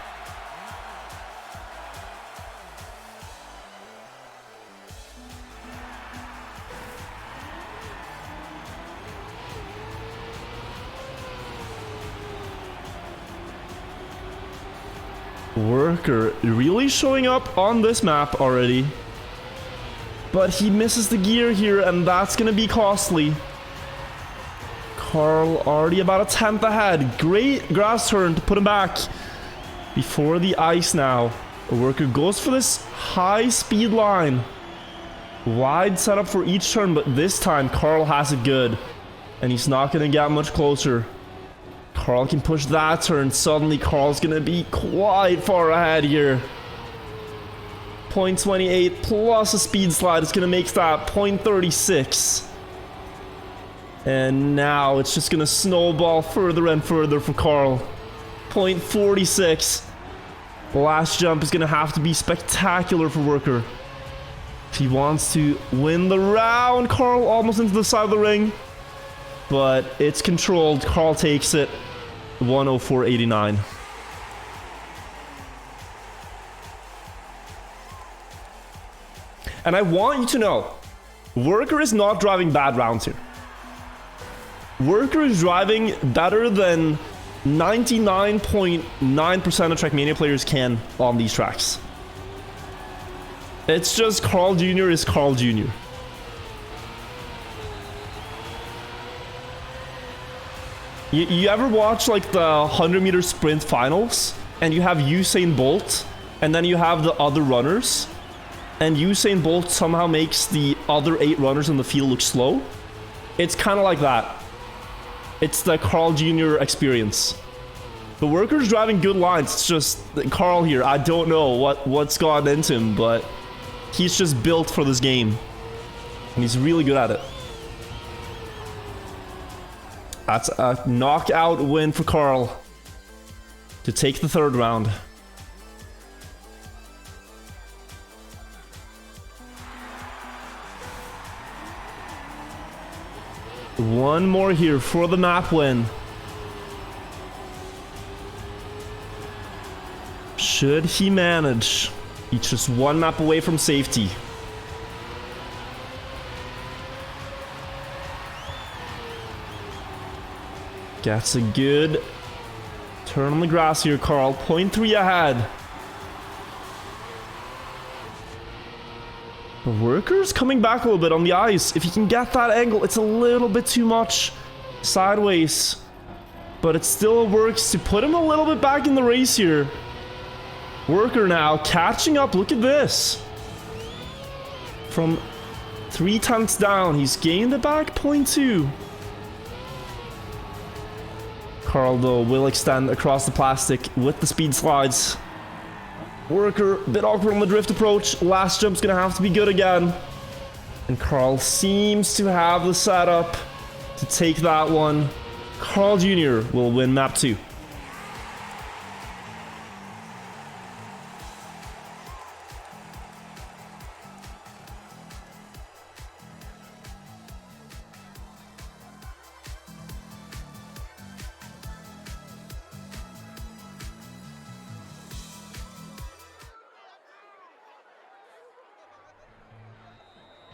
Worker really showing up on this map already. But he misses the gear here, and that's going to be costly. Carl already about a 10th ahead. Great grass turn to put him back. Before the ice now. Worker goes for this high speed line. Wide setup for each turn, but this time Carl has it good. And he's not going to get much closer. Carl can push that turn. Suddenly Carl's gonna be quite far ahead here. 0.28 plus a speed slide is gonna make that 0.36. And now it's just gonna snowball further and further for Carl. 0.46. The last jump is gonna have to be spectacular for Worker. If he wants to win the round. Carl almost into the side of the ring. But it's controlled. Carl takes it. 104.89. And I want you to know, Worker is not driving bad rounds here. Worker is driving better than 99.9% of Trackmania players can on these tracks. It's just Carl Jr. is Carl Jr. You ever watch like the 100-meter sprint finals and you have Usain Bolt and then you have the other runners and Usain Bolt somehow makes the other 8 runners in the field look slow? It's kind of like that. It's the Carl Jr. experience. The Worker's driving good lines. It's just Carl here. I don't know what's gotten into him, but he's just built for this game. And he's really good at it. That's a knockout win for Carl to take the third round. One more here for the map win. Should he manage? He's just one map away from safety. Gets a good turn on the grass here, Carl. 0.3 ahead. The Worker's coming back a little bit on the ice. If he can get that angle, it's a little bit too much sideways. But it still works to put him a little bit back in the race here. Worker now catching up. Look at this. From 0.3 down, he's gained it back 0.2. Carl, though, will extend across the plastic with the speed slides. Worker, a bit awkward on the drift approach. Last jump's gonna have to be good again. And Carl seems to have the setup to take that one. Carl Jr. will win map 2.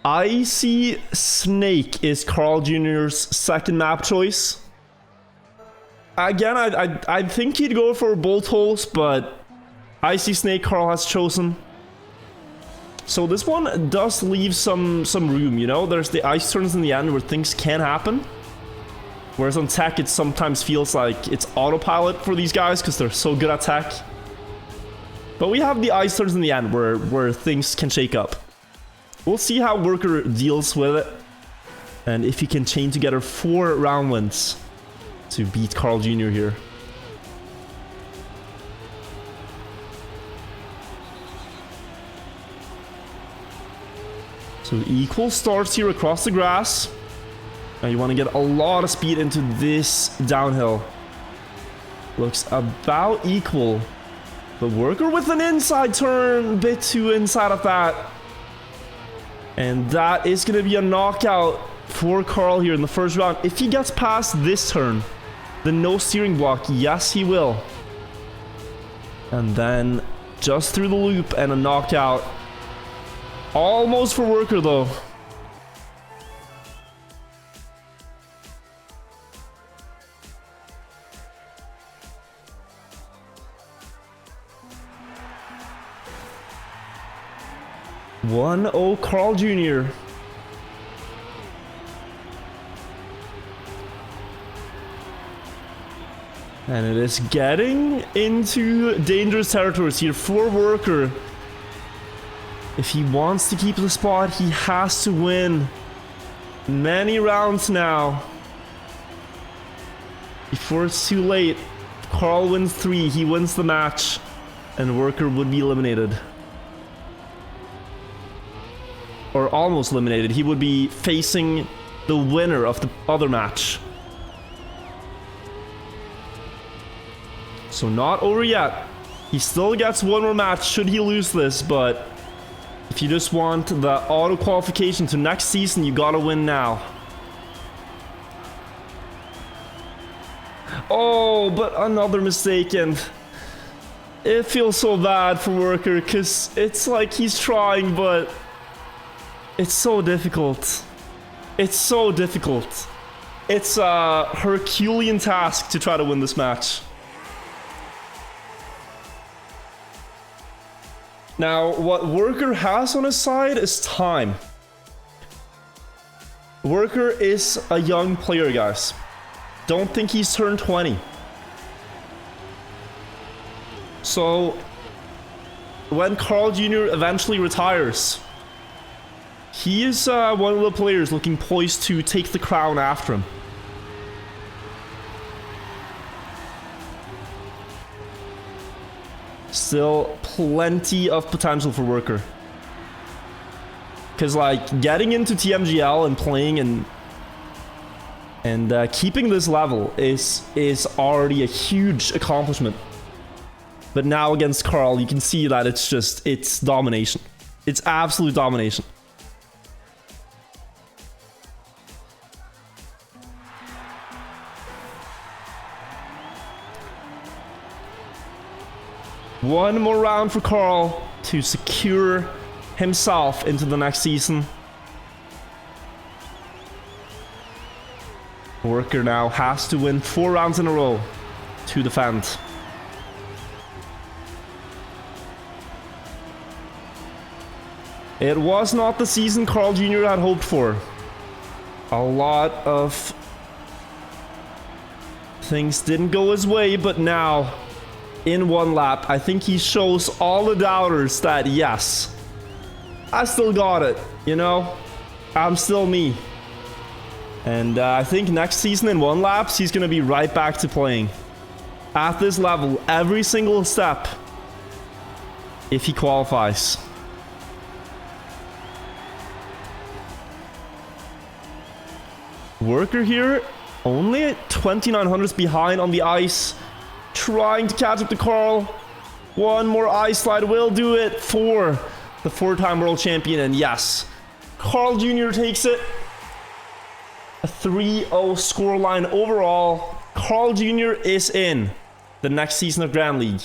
Icy Snake is Carl Jr.'s second map choice. Again, I think he'd go for bolt holes, but Icy Snake Carl has chosen. So this one does leave some room, you know? There's the ice turns in the end where things can happen. Whereas on tech, it sometimes feels like it's autopilot for these guys because they're so good at tech. But we have the ice turns in the end where things can shake up. We'll see how Worker deals with it, and if he can chain together 4 round wins to beat Carl Jr. here. So equal starts here across the grass. Now you want to get a lot of speed into this downhill. Looks about equal. The Worker with an inside turn, a bit too inside of that. And that is going to be a knockout for Carl here in the first round. If he gets past this turn, the no steering block, yes he will. And then just through the loop and a knockout. Almost for Worker though. One oh Carl Jr. And it is getting into dangerous territories here for Worker. If he wants to keep the spot, he has to win many rounds now. Before it's too late, Carl wins 3, he wins the match, and Worker would be eliminated. Or almost eliminated. He would be facing the winner of the other match. So not over yet. He still gets one more match should he lose this, but if you just want the auto qualification to next season, you gotta win now. Oh, but another mistake, and it feels so bad for Worker because it's like he's trying, but it's so difficult. It's so difficult. It's a Herculean task to try to win this match. Now, what Worker has on his side is time. Worker is a young player, guys. Don't think he's turned 20. So, when Carl Jr. eventually retires, he is one of the players looking poised to take the crown after him. Still plenty of potential for Worker. Because, like, getting into TMGL and playing and keeping this level is already a huge accomplishment. But now against Carl, you can see that it's domination. It's absolute domination. One more round for Carl to secure himself into the next season. Worker now has to win 4 rounds in a row to defend. It was not the season Carl Jr. had hoped for. A lot of things didn't go his way, but now, in 1 lap, I think he shows all the doubters that, yes, I still got it, you know? I'm still me. And I think next season in 1 lap, he's going to be right back to playing at this level every single step if he qualifies. Worker here, only at 2900s behind on the ice, trying to catch up to Carl. One more ice slide will do it for the 4-time world champion, and yes, Carl Jr. takes it. A 3-0 scoreline overall. Carl Jr. is in the next season of Grand League,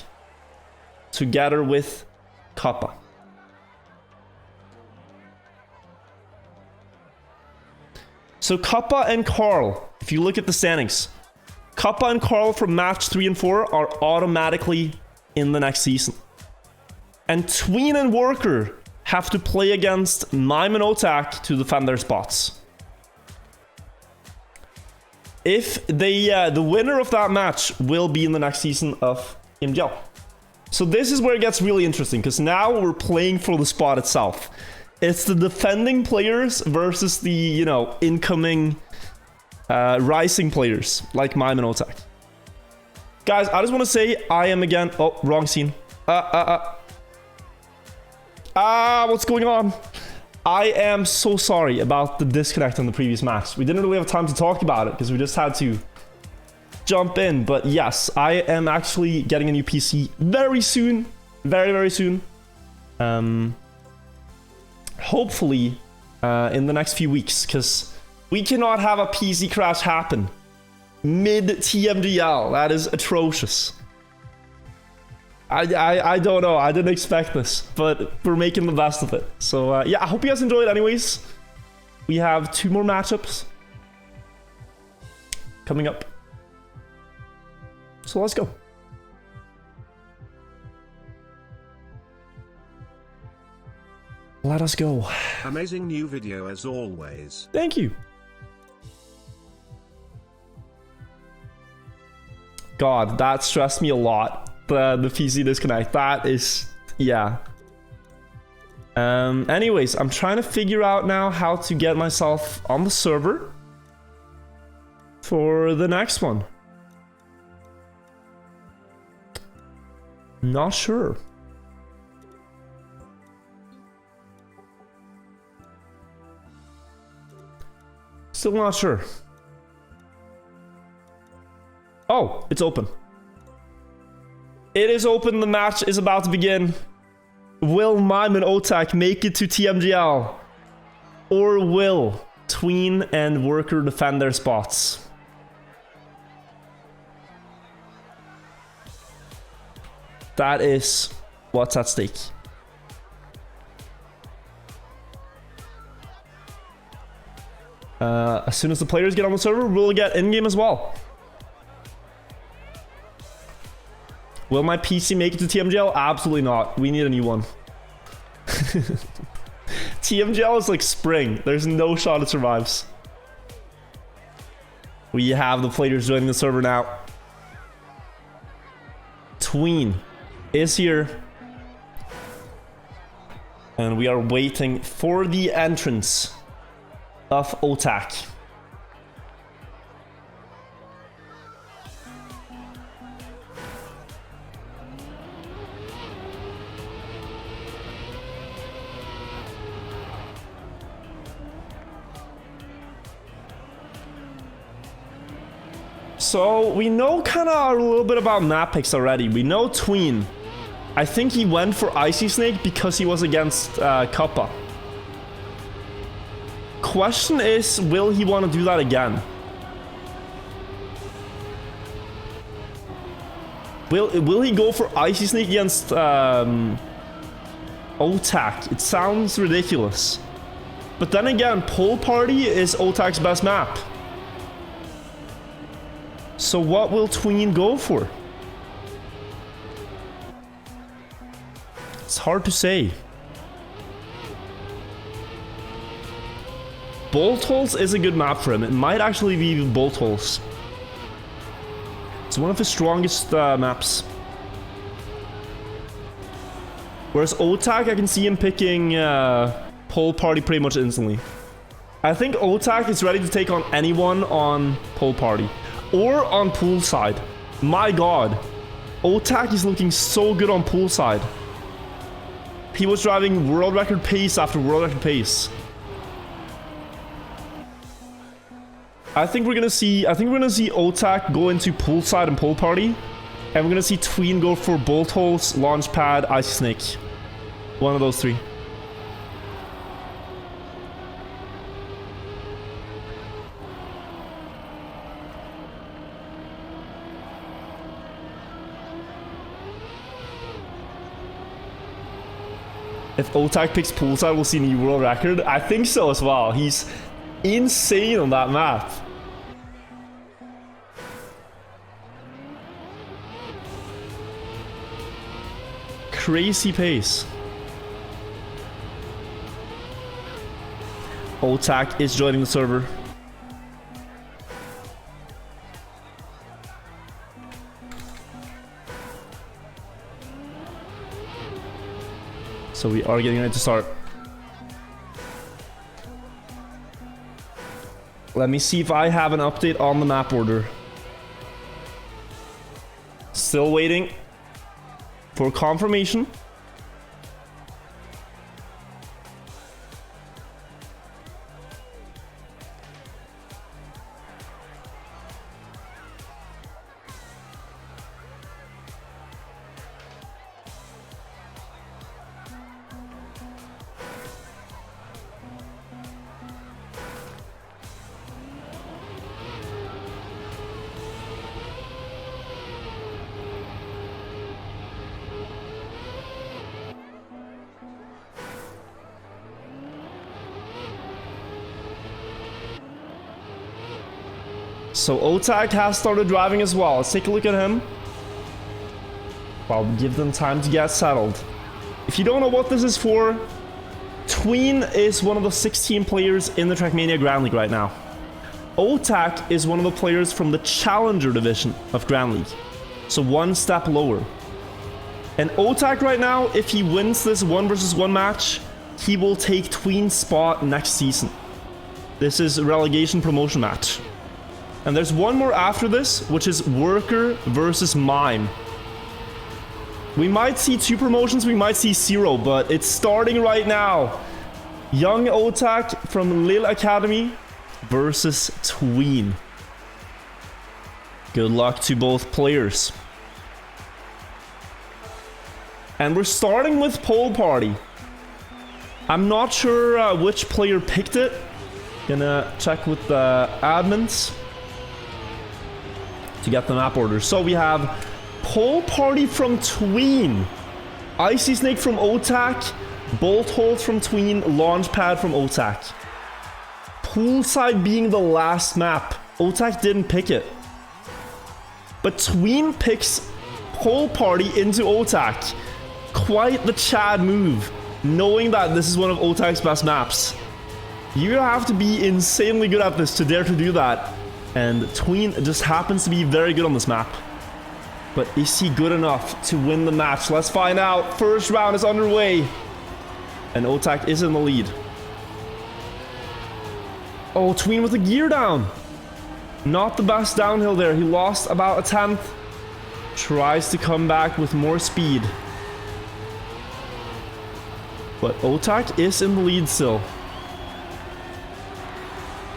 together with Kappa. So Kappa and Carl, if you look at the standings, Kappa and Carl from match 3 and 4 are automatically in the next season. And Tween and Worker have to play against Mime and Otak to defend their spots. If they, the winner of that match will be in the next season of TMGL. So this is where it gets really interesting, because now we're playing for the spot itself. It's the defending players versus the, you know, incoming rising players like Mime and Otak. Guys, I just want to say I am again... Oh, wrong scene. What's going on? I am so sorry about the disconnect on the previous match. We didn't really have time to talk about it because we just had to jump in. But yes, I am actually getting a new PC very soon. Very, very soon. Hopefully in the next few weeks, because we cannot have a PC crash happen mid-TMGL. That is atrocious. I don't know. I didn't expect this, but we're making the best of it. So yeah, I hope you guys enjoyed anyways. We have 2 more matchups coming up. So let's go. Let us go. Amazing new video as always. Thank you. God, that stressed me a lot. The PC disconnect. That is, yeah. Anyways, I'm trying to figure out now how to get myself on the server for the next one. Not sure. Still not sure. Oh, it's open. It is open. The match is about to begin. Will Mime and Otak make it to TMGL? Or will Tween and Worker defend their spots? That is what's at stake. As soon as the players get on the server, we'll get in-game as well. Will my PC make it to TMGL? Absolutely not. We need a new one. TMGL is like spring. There's no shot it survives. We have the players joining the server now. Tween is here. And we are waiting for the entrance of Otak. So we know kind of a little bit about map picks already. We know Tween. I think he went for Icy Snake because he was against Kappa. Question is, will he want to do that again? Will he go for Icy Snake against Otak? It sounds ridiculous. But then again, Pool Party is Otak's best map. So what will Tween go for? It's hard to say. Bolt Holes is a good map for him. It might actually be Bolt Holes. It's one of his strongest maps. Whereas Otak, I can see him picking Pool Party pretty much instantly. I think Otak is ready to take on anyone on Pool Party. Or on Poolside. My god. Otak is looking so good on Poolside. He was driving world record pace after world record pace. I think we're gonna see Otak go into Poolside and Pool Party. And we're gonna see Tween go for Bolt Holes, Launchpad, Icy Snake. One of those three. If Otak picks Poolside, we'll see a new world record. I think so as well. He's insane on that map. Crazy pace. Otak is joining the server. So we are getting ready to start. Let me see if I have an update on the map order. Still waiting for confirmation. So Otak has started driving as well. Let's take a look at him. I'll give them time to get settled. If you don't know what this is for, Tween is one of the 16 players in the Trackmania Grand League right now. Otak is one of the players from the Challenger division of Grand League. So one step lower. And Otak right now, if he wins this 1 versus 1 match, he will take Tween's spot next season. This is a relegation promotion match. And there's one more after this, which is Worker versus Mime. We might see 2 promotions, we might see 0, but it's starting right now. Young Otak from Lille Academy versus Tween. Good luck to both players. And we're starting with Pool Party. I'm not sure which player picked it. Gonna check with the admins to get the map order. So we have Pool Party from Tween, Icy Snake from Otak, Bolt Holes from Tween, Launchpad from Otak. Poolside being the last map. Otak didn't pick it. But Tween picks Pool Party into Otak. Quite the Chad move, knowing that this is one of Otak's best maps. You have to be insanely good at this to dare to do that. And Tween just happens to be very good on this map. But is he good enough to win the match? Let's find out. First round is underway. And Otak is in the lead. Oh, Tween with a gear down. Not the best downhill there. He lost about a 10th. Tries to come back with more speed. But Otak is in the lead still.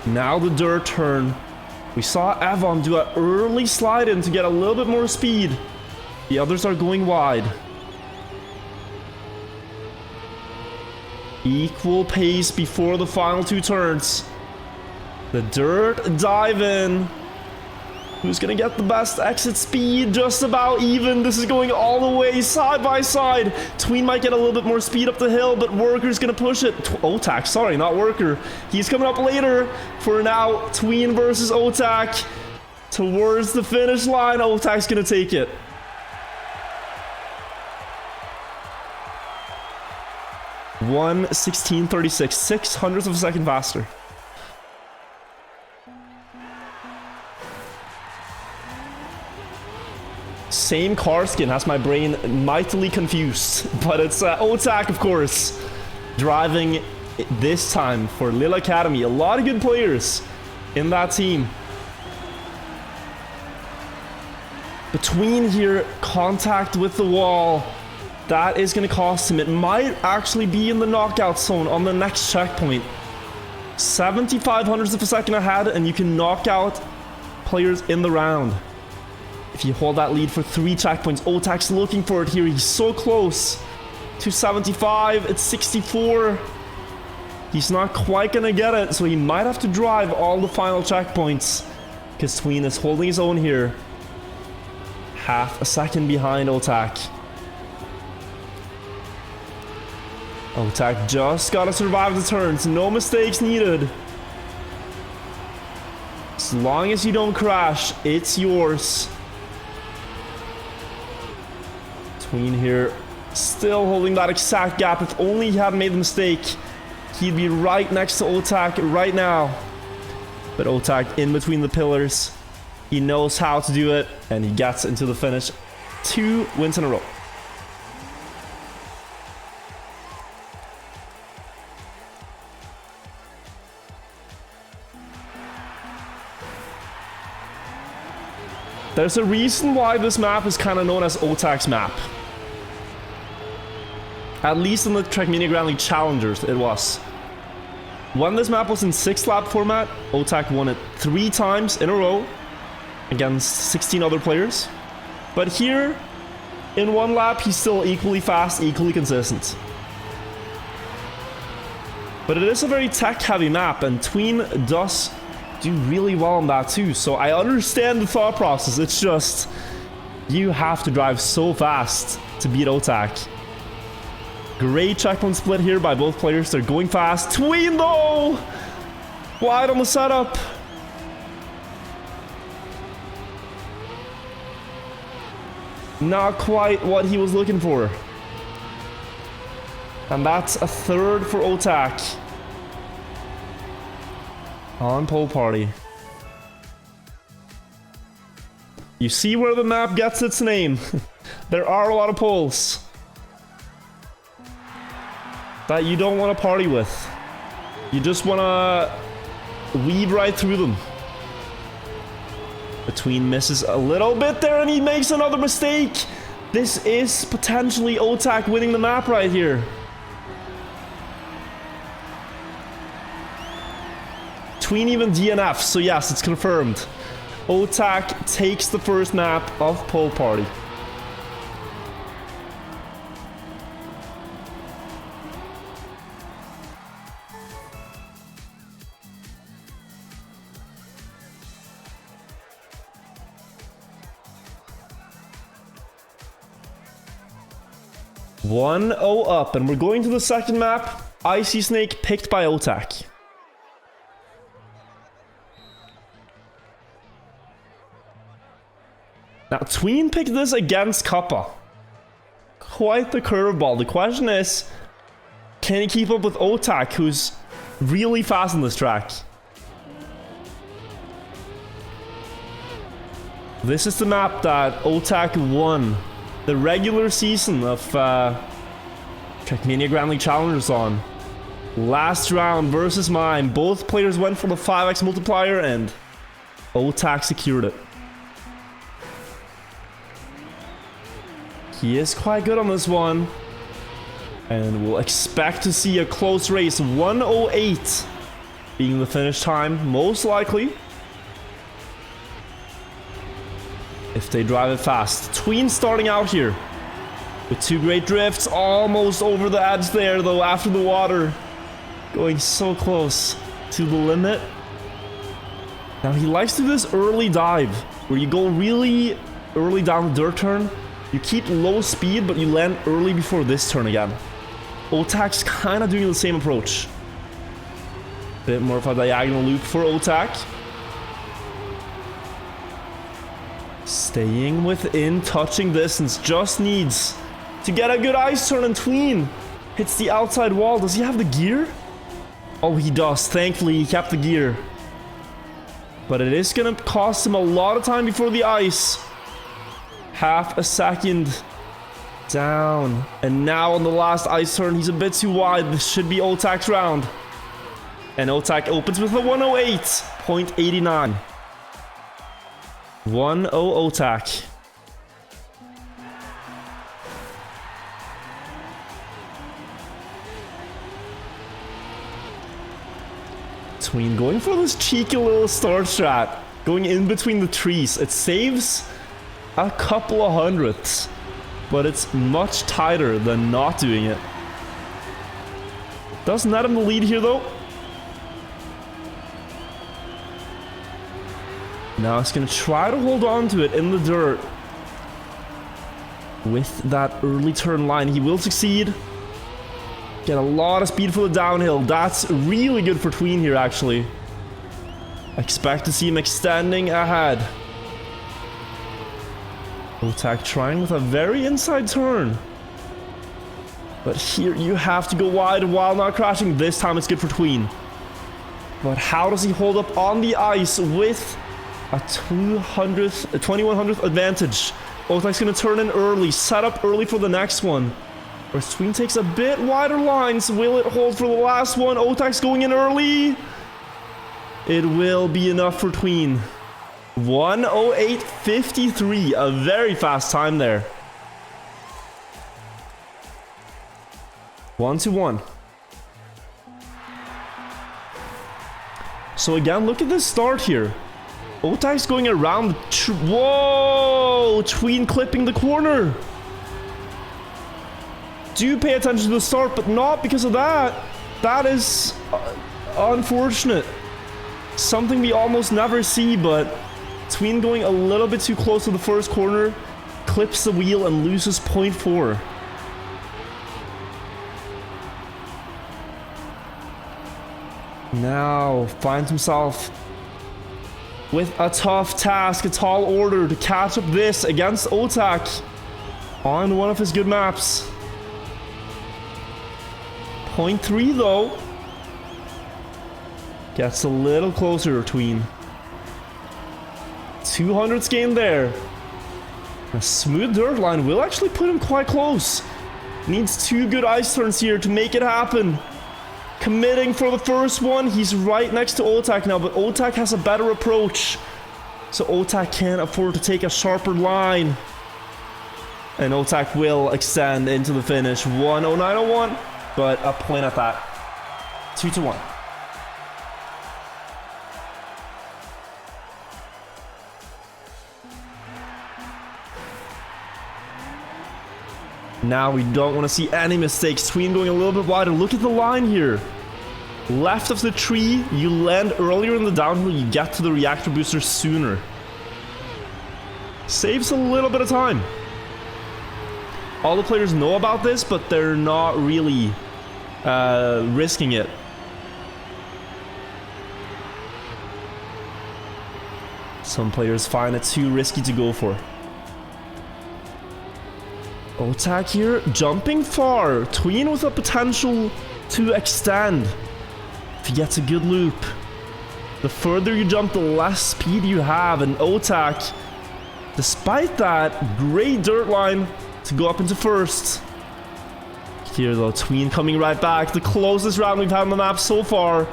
Now the dirt turn. We saw Avon do an early slide in to get a little bit more speed. The others are going wide. Equal pace before the final 2 turns. The dirt dive in. Who's gonna get the best exit speed? Just about even. This is going all the way side by side. Tween might get a little bit more speed up the hill, but Worker's gonna push it. Otak, sorry, not Worker. He's coming up later. For now, Tween versus Otak. Towards the finish line, Otak's gonna take it. One 16:36, 600ths of a second faster. Same car skin has my brain mightily confused, but it's Otak, of course, driving this time for Lille Academy. A lot of good players in that team. Between here, contact with the wall. That is going to cost him. It might actually be in the knockout zone on the next checkpoint. 7500ths of a second ahead, and you can knock out players in the round. If you hold that lead for 3 checkpoints, Otak's looking for it here. He's so close to 75. It's 64. He's not quite going to get it, so he might have to drive all the final checkpoints because Tween is holding his own here. Half a second behind Otak. Otak just got to survive the turns. No mistakes needed. As long as you don't crash, it's yours. Tween here, still holding that exact gap. If only he hadn't made the mistake, he'd be right next to Otak right now. But Otak in between the pillars. He knows how to do it, and he gets into the finish. 2 wins in a row. There's a reason why this map is kind of known as Otak's map. At least in the Trackmania Grand League Challengers, it was. When this map was in 6-lap format, Otak won it 3 times in a row against 16 other players. But here, in 1 lap, he's still equally fast, equally consistent. But it is a very tech-heavy map, and Tween does do really well on that too. So I understand the thought process. It's just, you have to drive so fast to beat Otak. Great checkpoint split here by both players. They're going fast. Tween though! Wide on the setup. Not quite what he was looking for. And that's a 3rd for Otak. On pole party. You see where the map gets its name. There are a lot of poles that you don't want to party with. You just want to weave right through them. Tween misses a little bit there, and he makes another mistake. This is potentially Otak winning the map right here. Tween even DNF, so yes, it's confirmed. Otak takes the first map of pole party. One 0 up, and we're going to the second map. Icy Snake picked by Otak. Now, Tween picked this against Kappa. Quite the curveball. The question is, can he keep up with Otak, who's really fast on this track? This is the map that Otak won the regular season of Trackmania Grand League Challengers on. Last round versus Mime. Both players went for the 5x multiplier, and Otak secured it. He is quite good on this one. And we'll expect to see a close race. 1:08 being the finish time, most likely. if they drive it fast. Tween starting out here with 2 great drifts. Almost over the edge there, though, after the water. Going so close to the limit. Now, he likes to do this early dive, where you go really early down the dirt turn. You keep low speed, but you land early before this turn again. Otak's kind of doing the same approach. Bit more of a diagonal loop for Otak. Staying within touching distance. Just needs to get a good ice turn, and Tween hits the outside wall. Does he have the gear? Oh, he does. Thankfully, he kept the gear. But it is going to cost him a lot of time before the ice. Half a second down. And now on the last ice turn, he's a bit too wide. This should be Otak's round. And Otak opens with a 108.89. 1-0 Otak. Tween going for this cheeky little start strat. Going in between the trees. It saves a couple of hundredths, but it's much tighter than not doing it. Doesn't let him the lead here, though. Now it's going to try to hold on to it in the dirt. With that early turn line, he will succeed. Get a lot of speed for the downhill. That's really good for Tween here, actually. Expect to see him extending ahead. Otak trying with a very inside turn. But here you have to go wide while not crashing. This time it's good for Tween. But how does he hold up on the ice with a 2100th advantage? Otak's going to turn in early, set up early for the next one. Or Tween takes a bit wider lines. Will it hold for the last one? Otak's going in early. It will be enough for Tween. 1:08.53, a very fast time there. 1-1. So again, look at this start here. Otak's going around. Whoa! Tween clipping the corner. Do pay attention to the start, but not because of that. That is unfortunate. Something we almost never see, but Tween going a little bit too close to the first corner, clips the wheel and loses 0.4. Now finds himself with a tough task, a tall order to catch up this against Otak on one of his good maps. 0.3 though. Gets a little closer, Tween. 200s gain there. A smooth dirt line will actually put him quite close. Needs 2 good ice turns here to make it happen. Committing for the first one. He's right next to Otak now, but Otak has a better approach. So Otak can't afford to take a sharper line. And Otak will extend into the finish. 1:09.01, but a point at that. 2-1. Now we don't want to see any mistakes. Tween going a little bit wider. Look at the line here. Left of the tree, you land earlier in the downhill, you get to the reactor booster sooner. Saves a little bit of time. All the players know about this, but they're not really risking it. Some players find it too risky to go for. Otak here, jumping far. Tween with a potential to extend. If he gets a good loop. The further you jump, the less speed you have. And Otak, despite that, great dirt line to go up into first. Here though, Tween coming right back. The closest round we've had on the map so far.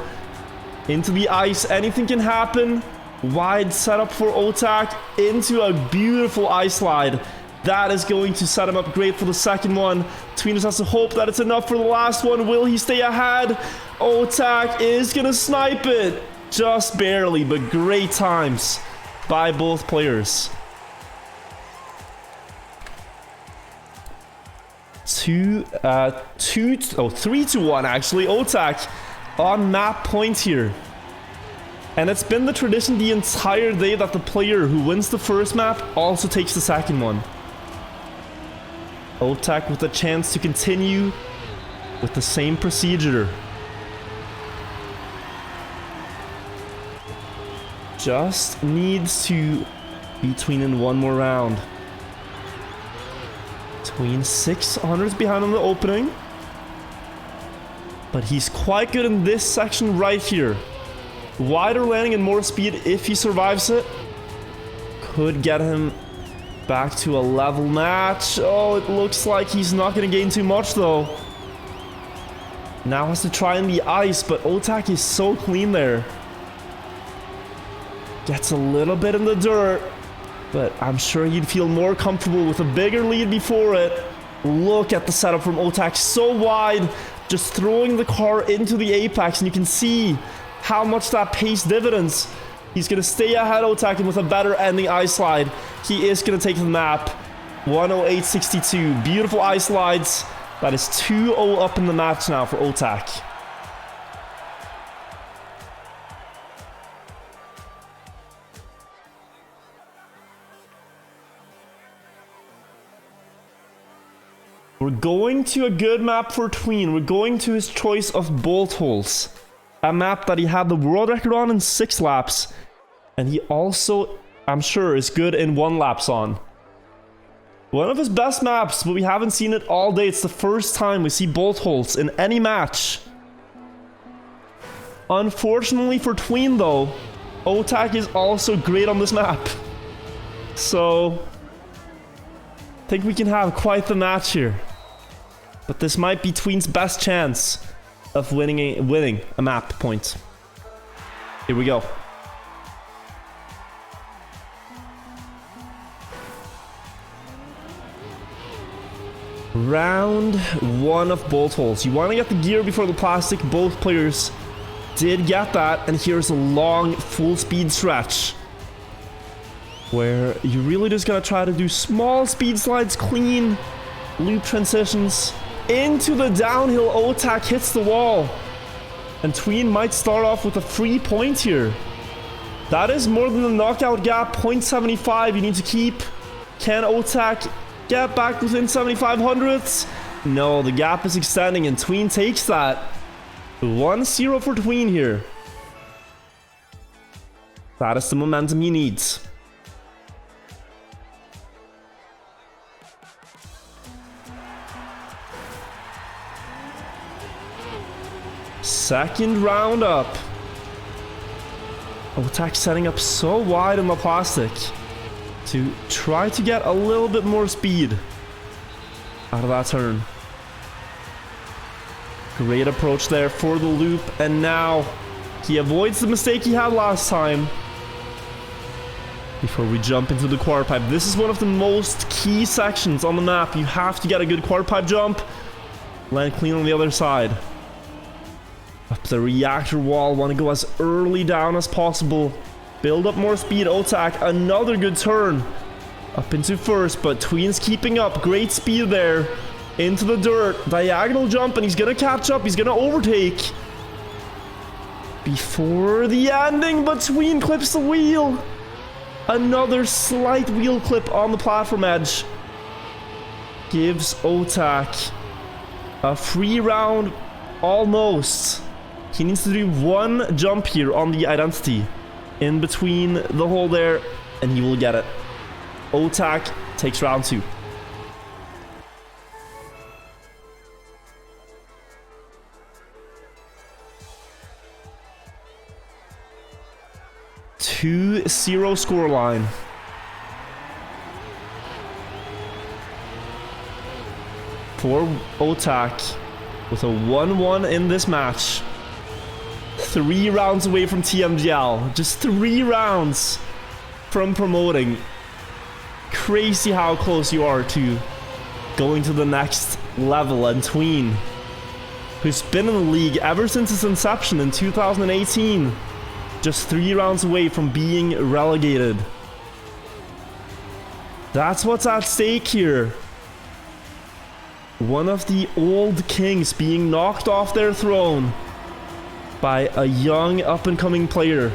Into the ice, anything can happen. Wide setup for Otak into a beautiful ice slide. That is going to set him up great for the second one. Tween just has to hope that it's enough for the last one. Will he stay ahead? Otak is going to snipe it. Just barely, but great times by both players. 3-1 actually. Otak on map point here. And it's been the tradition the entire day that the player who wins the first map also takes the second one. Otak with a chance to continue with the same procedure. Just needs to beat Tween in one more round. Tween 600s behind on the opening. But he's quite good in this section right here. Wider landing and more speed if he survives it. Could get him back to a level match. Oh, it looks like he's not going to gain too much though. Now has to try in the ice, but Otak is so clean there. Gets a little bit in the dirt, but I'm sure he'd feel more comfortable with a bigger lead before it. Look at the setup from Otak, so wide, just throwing the car into the apex, and you can see how much that pays dividends. He's going to stay ahead Otak, and with a better ending ice slide, he is going to take the map. 108.62, beautiful ice slides. That is 2-0 up in the match now for Otak. We're going to a good map for Tween. We're going to his choice of bolt holes. A map that he had the world record on in 6 laps. And he also, I'm sure, is good in 1 laps on. One of his best maps, but we haven't seen it all day. It's the first time we see bolt holes in any match. Unfortunately for Tween though, Otak is also great on this map. So, I think we can have quite the match here. But this might be Tween's best chance of winning a map point. Here we go. Round 1 of bolt holes. You want to get the gear before the plastic. Both players did get that. And here's a long full speed stretch where you really just gotta try to do small speed slides, clean loop transitions. Into the downhill, Otak hits the wall. And Tween might start off with a free point here. That is more than the knockout gap, 0.75 you need to keep. Can Otak get back within 7,500ths? No, the gap is extending and Tween takes that. 1-0 for Tween here. That is the momentum he needs. Second round up. Otak setting up so wide in the plastic to try to get a little bit more speed out of that turn. Great approach there for the loop, and now he avoids the mistake he had last time. Before we jump into the quarter pipe, this is one of the most key sections on the map. You have to get a good quarter pipe jump, land clean on the other side. Up the reactor wall, want to go as early down as possible. Build up more speed. Otak, another good turn. Up into first, but Tween's keeping up. Great speed there. Into the dirt. Diagonal jump, and he's going to catch up. He's going to overtake. Before the ending, but Tween clips the wheel. Another slight wheel clip on the platform edge. Gives Otak a free round almost. He needs to do one jump here on the identity in between the hole there, and he will get it. Otak takes round 2. Two 0 scoreline. For Otak with a 1-1 in this match. 3 rounds away from TMDL. Just 3 rounds from promoting. Crazy how close you are to going to the next level. And Tween, who's been in the league ever since its inception in 2018, just 3 rounds away from being relegated. That's what's at stake here. One of the old kings being knocked off their throne by a young up-and-coming player.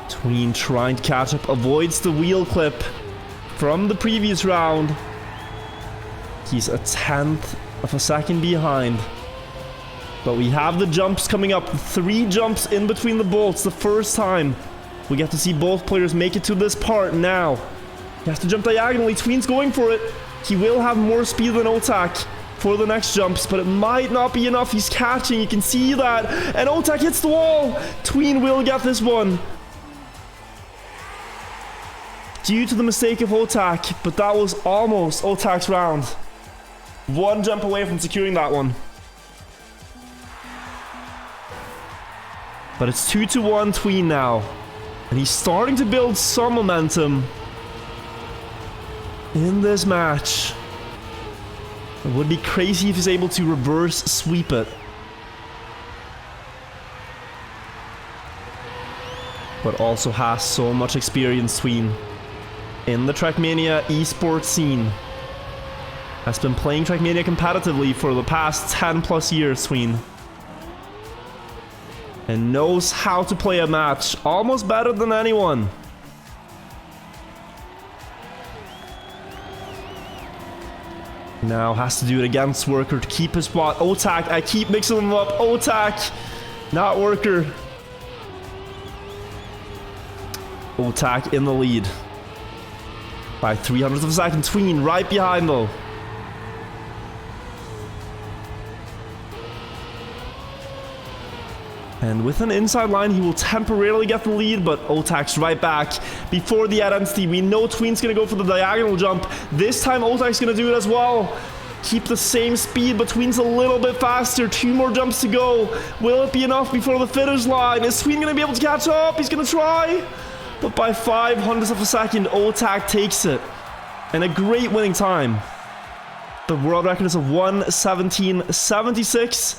Tween trying to catch up, avoids the wheel clip from the previous round. He's a 1/10 of a second behind. But we have the jumps coming up. 3 jumps in between the bolts. The first time we get to see both players make it to this part now. He has to jump diagonally. Tween's going for it. He will have more speed than Otak for the next jumps, but it might not be enough. He's catching. You can see that. And Otak hits the wall. Tween will get this one. Due to the mistake of Otak, but that was almost Otak's round. 1 jump away from securing that one. But it's 2-1 Tween now. And he's starting to build some momentum in this match. It would be crazy if he's able to reverse sweep it. But also has so much experience, Tween. In the Trackmania esports scene. Has been playing Trackmania competitively for the past 10 plus years, Tween. And knows how to play a match almost better than anyone. Now has to do it against Worker to keep his spot. Otak, I keep mixing them up. Otak, not Worker. Otak in the lead. By 300ths of a second. Tween right behind though. And with an inside line, he will temporarily get the lead, but Otak's right back. Before the identity, we know Tween's going to go for the diagonal jump. This time, Otak's going to do it as well. Keep the same speed, but Tween's a little bit faster. 2 more jumps to go. Will it be enough before the finish line? Is Tween going to be able to catch up? He's going to try. But by 500ths of a second, Otak takes it. And a great winning time. The world record is a 1:17.76.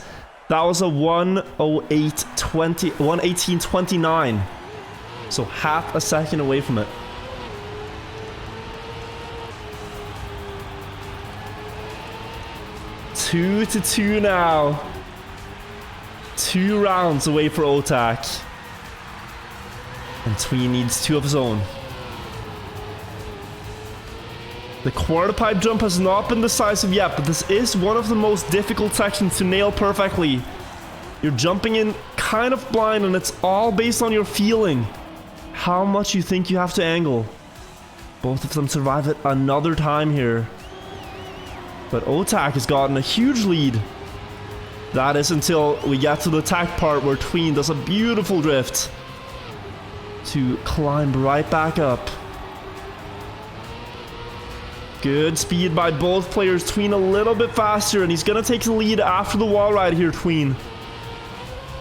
That was a 1:18.29. So half a second away from it. Two to 2 now. 2 rounds away for Otak. And Tween needs 2 of his own. The quarter pipe jump has not been decisive yet, but this is one of the most difficult sections to nail perfectly. You're jumping in kind of blind, and it's all based on your feeling. How much you think you have to angle. Both of them survive it another time here. But Otak has gotten a huge lead. That is until we get to the attack part where Tween does a beautiful drift to climb right back up. Good speed by both players. Tween a little bit faster, and he's gonna take the lead after the wall ride here, Tween.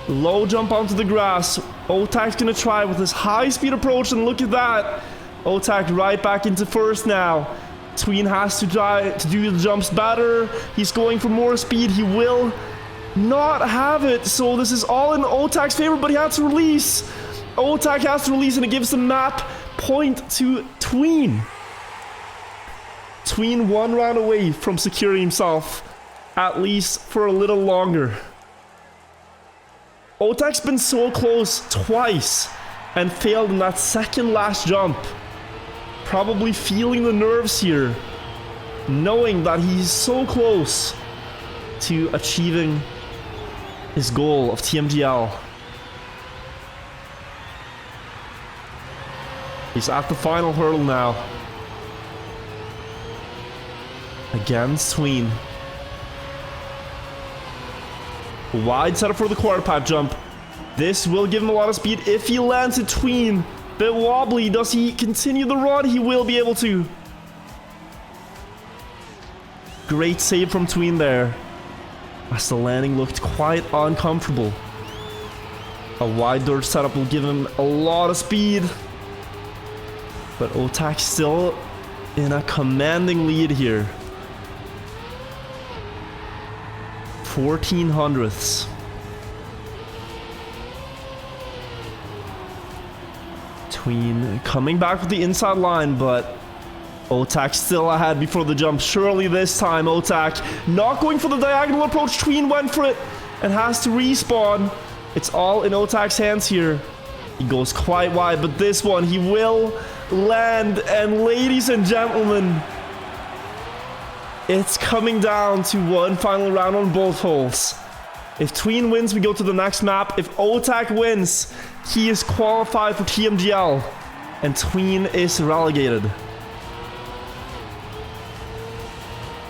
Low jump onto the grass. Otak's gonna try with his high speed approach, and look at that. Otak right back into first now. Tween has to try to do the jumps better. He's going for more speed. He will not have it, so this is all in Otak's favor, but he has to release. Otak has to release, and it gives the map point to Tween. Tween 1 round away from securing himself, at least for a little longer. Otak's been so close twice and failed in that second last jump. Probably feeling the nerves here, knowing that he's so close to achieving his goal of TMGL. He's at the final hurdle now. Against Tween. Wide setup for the quarter pipe jump. This will give him a lot of speed if he lands at Tween. Bit wobbly. Does he continue the run? He will be able to. Great save from Tween there. As the landing looked quite uncomfortable. A wide dirt setup will give him a lot of speed. But Otak still in a commanding lead here. 1400ths. Tween coming back with the inside line, but Otak still ahead before the jump. Surely this time, Otak not going for the diagonal approach. Tween went for it and has to respawn. It's all in Otak's hands here. He goes quite wide, but this one, he will land. And ladies and gentlemen, it's coming down to one final round on both holes. If Tween wins, we go to the next map. If Otak wins, he is qualified for TMGL. And Tween is relegated.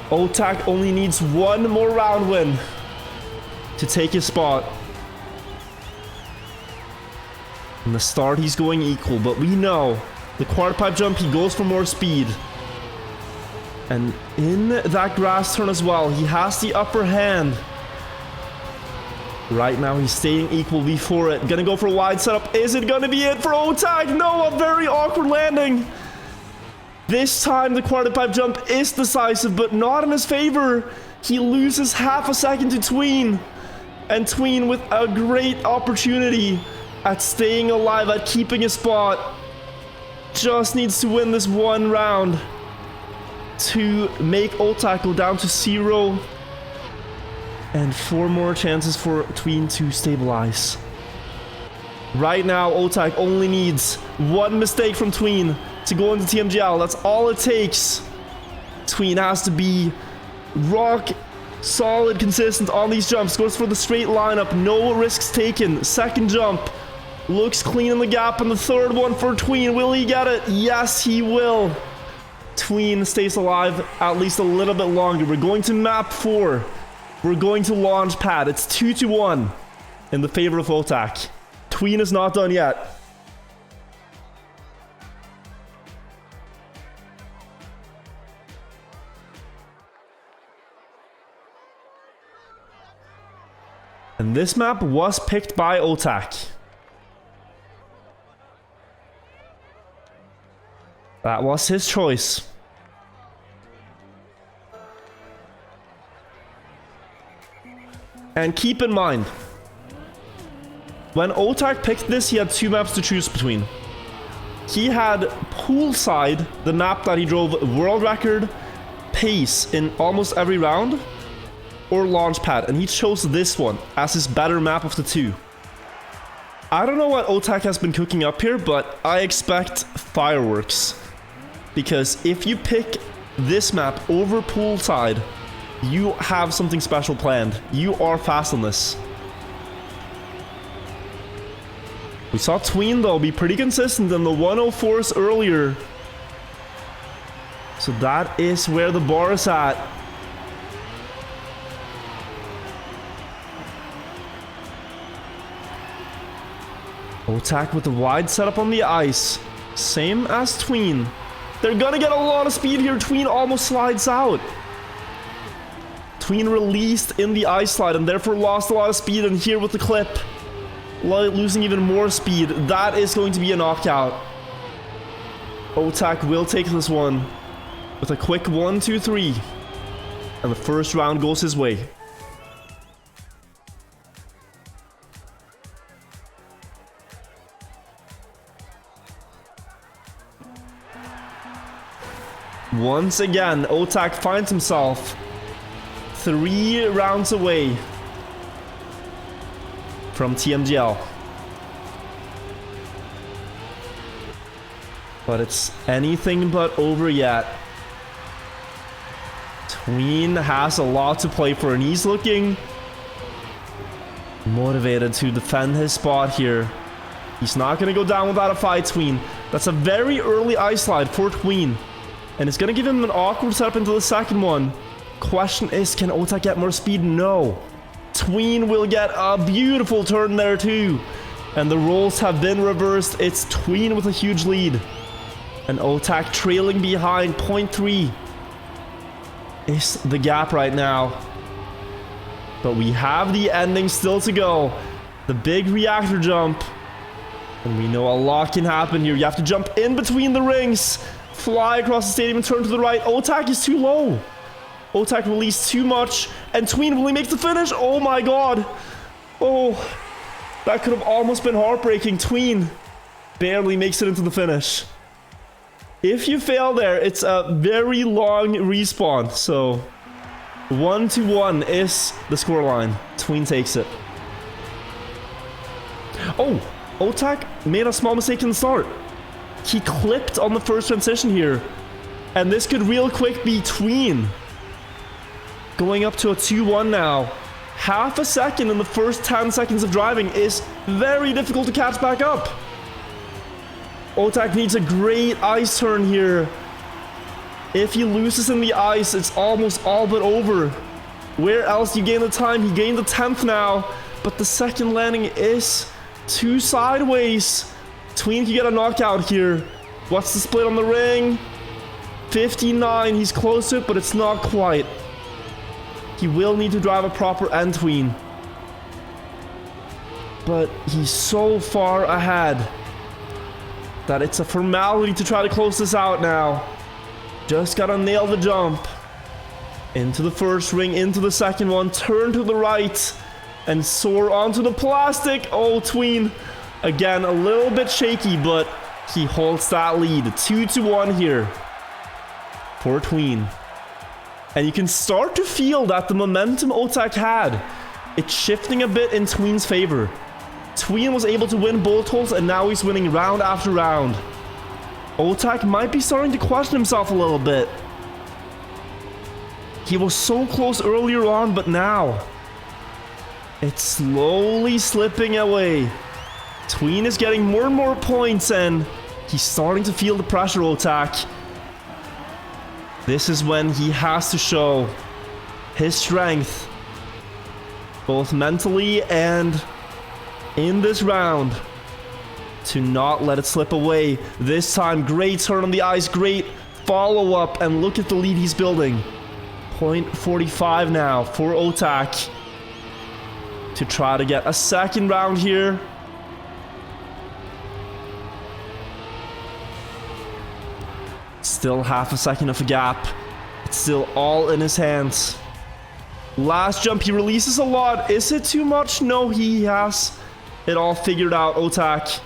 Otak only needs one more round win to take his spot. In the start, he's going equal, but we know the quarter pipe jump, he goes for more speed. And in that grass turn as well, he has the upper hand. Right now, he's staying equal before it. Gonna go for a wide setup. Is it gonna be it for Otak? No, a very awkward landing. This time, the quarter pipe jump is decisive, but not in his favor. He loses half a second to Tween. And Tween with a great opportunity at staying alive, at keeping his spot. Just needs to win this one round to make Otak go down to 0. And 4 more chances for Tween to stabilize. Right now, Otak only needs one mistake from Tween to go into TMGL. That's all it takes. Tween has to be rock solid, consistent on these jumps. Goes for the straight lineup. No risks taken. Second jump. Looks clean in the gap. And the third one for Tween. Will he get it? Yes, he will. Tween stays alive at least a little bit longer. We're going to map 4. We're going to launch pad. It's 2-1 in the favor of Otak. Tween is not done yet. And this map was picked by Otak. That was his choice. And keep in mind, when Otak picked this, he had 2 maps to choose between. He had Poolside, the map that he drove world record pace in almost every round, or Launchpad, and he chose this one as his better map of the 2. I don't know what Otak has been cooking up here, but I expect fireworks. Because if you pick this map over Poolside, you have something special planned. You are fast on this. We saw Tween, though, be pretty consistent in the 104s earlier. So that is where the bar is at. Otak with the wide setup on the ice. Same as Tween. They're gonna get a lot of speed here. Tween almost slides out. Tween released in the ice slide and therefore lost a lot of speed, and here with the clip, losing even more speed. That is going to be a knockout. Otak will take this one with a quick 1, 2, 3. And the first round goes his way. Once again, Otak finds himself 3 rounds away from TMGL. But it's anything but over yet. Tween has a lot to play for, and he's looking motivated to defend his spot here. He's not going to go down without a fight, Tween. That's a very early ice slide for Tween. And it's going to give him an awkward setup into the second one. Question is, can Otak get more speed? No. Tween will get a beautiful turn there too. And the roles have been reversed. It's Tween with a huge lead. And Otak trailing behind. 0.3 is the gap right now. But we have the ending still to go. The big reactor jump. And we know a lot can happen here. You have to jump in between the rings. Fly across the stadium and turn to the right. Otak is too low. Otak released too much. And Tween, will he make the finish? Oh my god. Oh, that could have almost been heartbreaking. Tween barely makes it into the finish. If you fail there, it's a very long respawn. So 1-1 is the scoreline. Tween takes it. Oh, Otak made a small mistake in the start. He clipped on the first transition here. And this could real quick be Tween. Going up to a 2-1 now. Half a second in the first 10 seconds of driving is very difficult to catch back up. Otak needs a great ice turn here. If he loses in the ice, it's almost all but over. Where else do you gain the time? He gained the 10th now, but the second landing is too sideways. Tween can get a knockout here. What's the split on the ring? 59. He's close to it, but it's not quite. He will need to drive a proper end Tween. But he's so far ahead that it's a formality to try to close this out now. Just gotta nail the jump. Into the first ring, into the second one, turn to the right, and soar onto the plastic. Oh, Tween. Again, a little bit shaky, but he holds that lead. 2-1 here for Tween. And you can start to feel that the momentum Otak had, it's shifting a bit in Tween's favor. Tween was able to win both holes, and now he's winning round after round. Otak might be starting to question himself a little bit. He was so close earlier on, but now it's slowly slipping away. Tween is getting more and more points, and he's starting to feel the pressure, Otak. This is when he has to show his strength, both mentally and in this round, to not let it slip away. This time, great turn on the ice, great follow-up, and look at the lead he's building. 0.45 now for Otak to try to get a second round here. Still half a second of a gap. It's still all in his hands. Last jump, he releases a lot. Is it too much? No, he has it all figured out, Otak.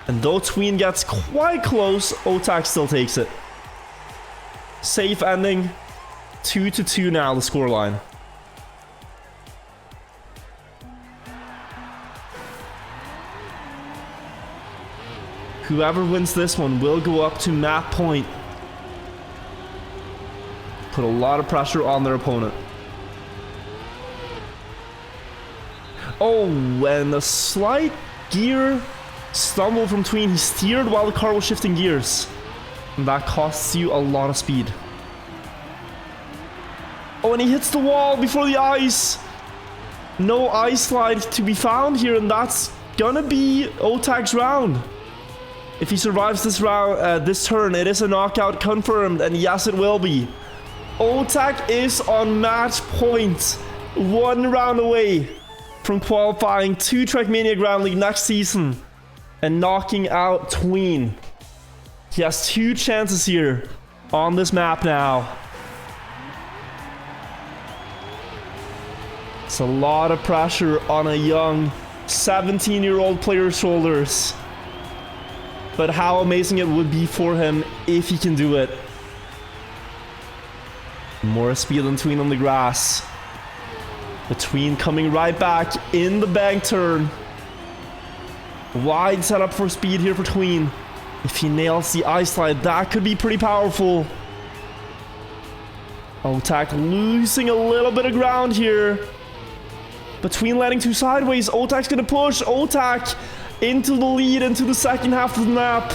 And though Tween gets quite close, Otak still takes it. Safe ending. 2-2 now, the scoreline. Whoever wins this one will go up to map point. Put a lot of pressure on their opponent. Oh, and a slight gear stumble from Tween. He steered while the car was shifting gears. And that costs you a lot of speed. Oh, and he hits the wall before the ice. No ice slide to be found here, and that's gonna be Otak's round. If he survives this round, this turn, it is a knockout confirmed, and yes, it will be. Otak is on match point, 1 round away from qualifying to Trackmania Ground League next season and knocking out Tween. He has 2 chances here on this map now. It's a lot of pressure on a young 17-year-old player's shoulders. But how amazing it would be for him if he can do it. More speed than Tween on the grass. But Tween coming right back in the bank turn. Wide setup for speed here for Tween. If he nails the ice slide, that could be pretty powerful. Otak losing a little bit of ground here. But Tween landing too sideways. Otak's gonna push. Otak into the lead, into the second half of the map.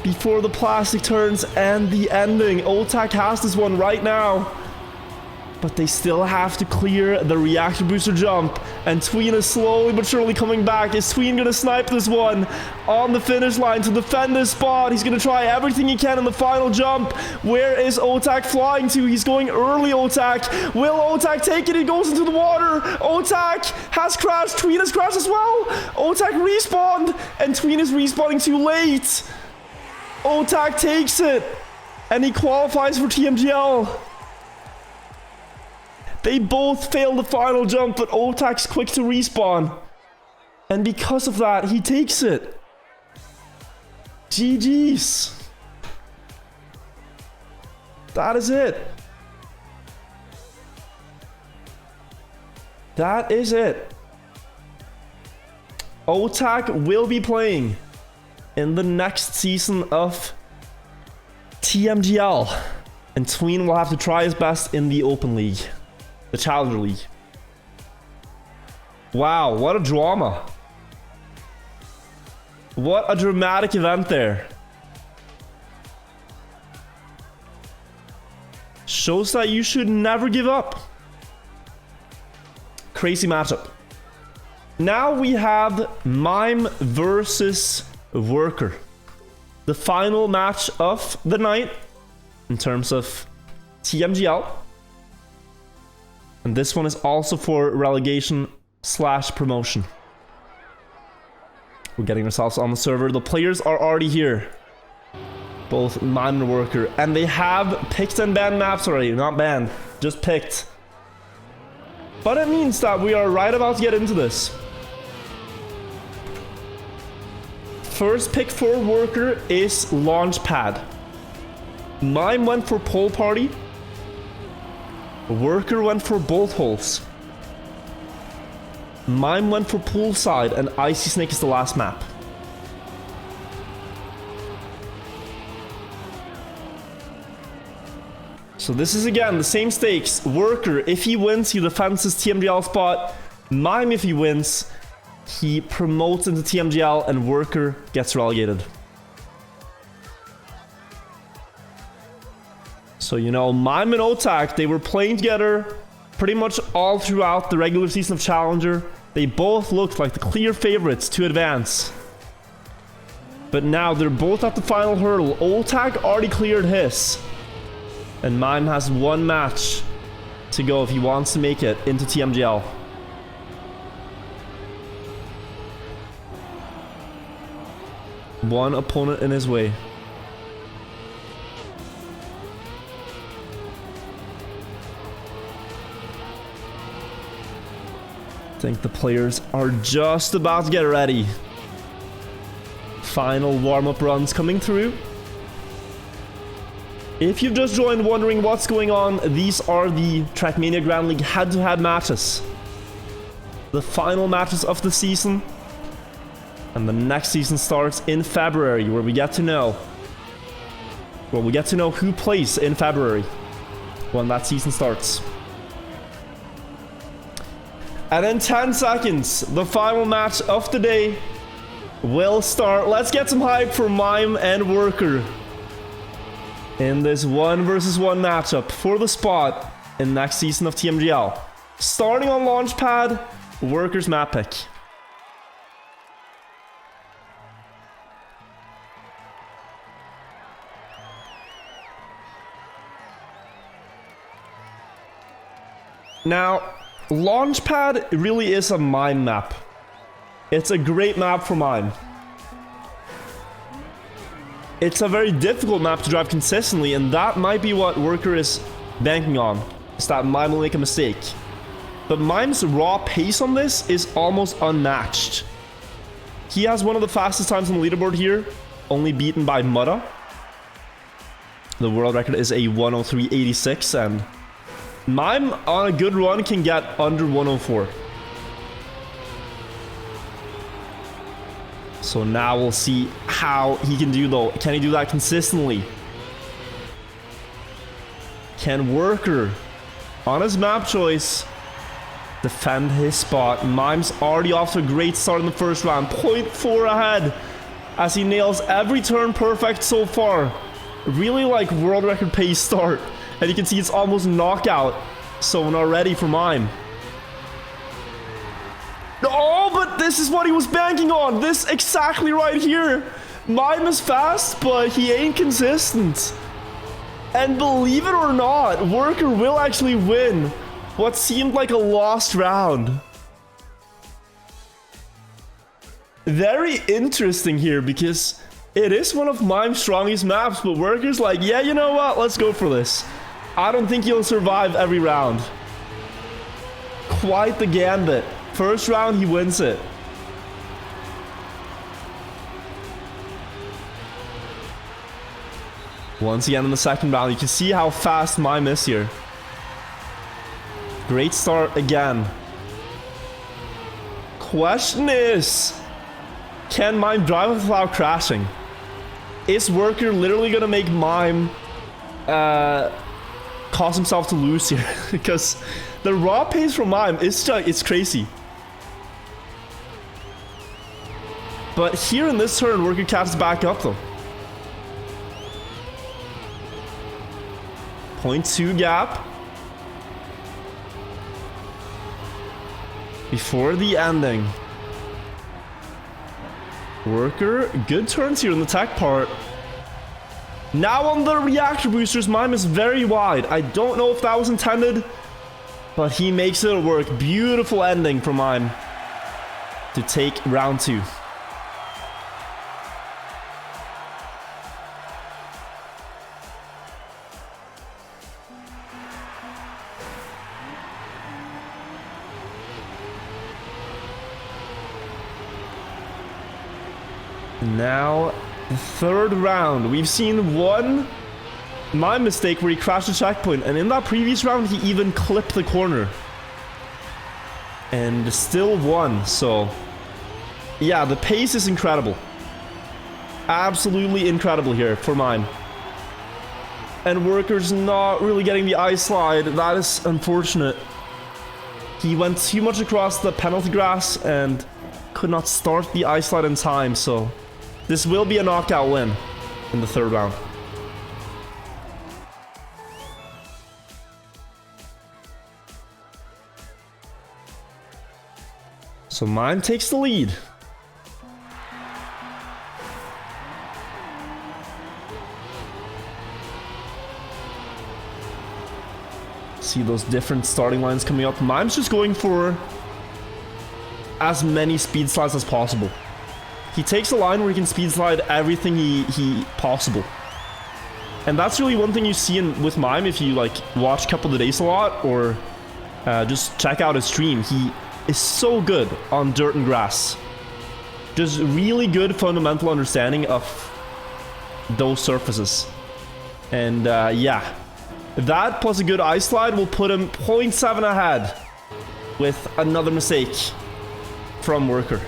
Before the plastic turns and the ending. Otak has this one right now. But they still have to clear the reactor booster jump. And Tween is slowly but surely coming back. Is Tween gonna snipe this one on the finish line to defend this spot? He's gonna try everything he can in the final jump. Where is Otak flying to? He's going early, Otak. Will Otak take it? He goes into the water. Otak has crashed. Tween has crashed as well. Otak respawned. And Tween is respawning too late. Otak takes it. And he qualifies for TMGL. They both failed the final jump, but Otak's quick to respawn. And because of that, he takes it. GG's. That is it. That is it. Otak will be playing in the next season of TMGL. And Tween will have to try his best in the Open League. The Challenger League. Wow, what a drama. What a dramatic event there. Shows that you should never give up. Crazy matchup. Now we have Mime versus Worker. The final match of the night in terms of TMGL. And this one is also for relegation / promotion. We're getting ourselves on the server. The players are already here. Both Mime and Worker. And they have picked and banned maps already. Not banned, just picked. But it means that we are right about to get into this. First pick for Worker is Launchpad. Mime went for Pole Party. Worker went for Bolt Holes. Mime went for Poolside, and Icy Snake is the last map. So this is again the same stakes. Worker, if he wins, he defends his TMGL spot. Mime, if he wins, he promotes into TMGL, and Worker gets relegated. So, you know, Mime and Otak, they were playing together pretty much all throughout the regular season of Challenger. They both looked like the clear favorites to advance. But now they're both at the final hurdle. Otak already cleared his. And Mime has one match to go if he wants to make it into TMGL. One opponent in his way. I think the players are just about to get ready. Final warm-up runs coming through. If you've just joined wondering what's going on, these are the Trackmania Grand League head-to-head matches. The final matches of the season. And the next season starts in February, where we get to know... Well, we get to know who plays in February when that season starts. And in 10 seconds, the final match of the day will start. Let's get some hype for Mime and Worker in this 1 versus 1 matchup for the spot in next season of TMGL. Starting on Launchpad, Worker's map pick. Now, Launchpad really is a Mime map. It's a great map for Mime. It's a very difficult map to drive consistently, and that might be what Worker is banking on. Is that Mime will make a mistake. But Mime's raw pace on this is almost unmatched. He has one of the fastest times on the leaderboard here, only beaten by Mutta. The world record is a 103.86, and Mime on a good run can get under 104. So now we'll see how he can do though. Can he do that consistently? Can Worker, on his map choice, defend his spot? Mime's already off to a great start in the first round. 0.4 ahead as he nails every turn perfect so far. Really like world record pace start. And you can see it's almost knockout. So not ready for Mime. Oh, but this is what he was banking on. This exactly right here. Mime is fast, but he ain't consistent. And believe it or not, Worker will actually win what seemed like a lost round. Very interesting here because it is one of Mime's strongest maps, but Worker's like, yeah, you know what? Let's go for this. I don't think he'll survive every round. Quite the gambit. First round, he wins it. Once again in the second round, you can see how fast Mime is here. Great start again. Question is, can Mime drive without crashing? Is Worker literally gonna make Mime cause himself to lose here? Because the raw pace from Mime is just, it's crazy. But here in this turn, Worker catches back up though. 0.2 gap. Before the ending. Worker, good turns here in the tech part. Now on the reactor boosters, Mime is very wide. I don't know if that was intended, but he makes it work. Beautiful ending from Mime to take round 2. Now, the third round. We've seen one Mime mistake where he crashed the checkpoint, and in that previous round, he even clipped the corner. And still won, so... yeah, the pace is incredible. Absolutely incredible here for Mime. And Worker's not really getting the ice slide. That is unfortunate. He went too much across the penalty grass and could not start the ice slide in time, so... this will be a knockout win in the third round. So Mime takes the lead. See those different starting lines coming up. Mime's just going for as many speed slides as possible. He takes a line where he can speed slide everything he possible. And that's really one thing you see with Mime if you like watch Couple of the Days a lot or just check out his stream. He is so good on dirt and grass. Just really good fundamental understanding of those surfaces. And yeah, that plus a good ice slide will put him 0.7 ahead with another mistake from Worker.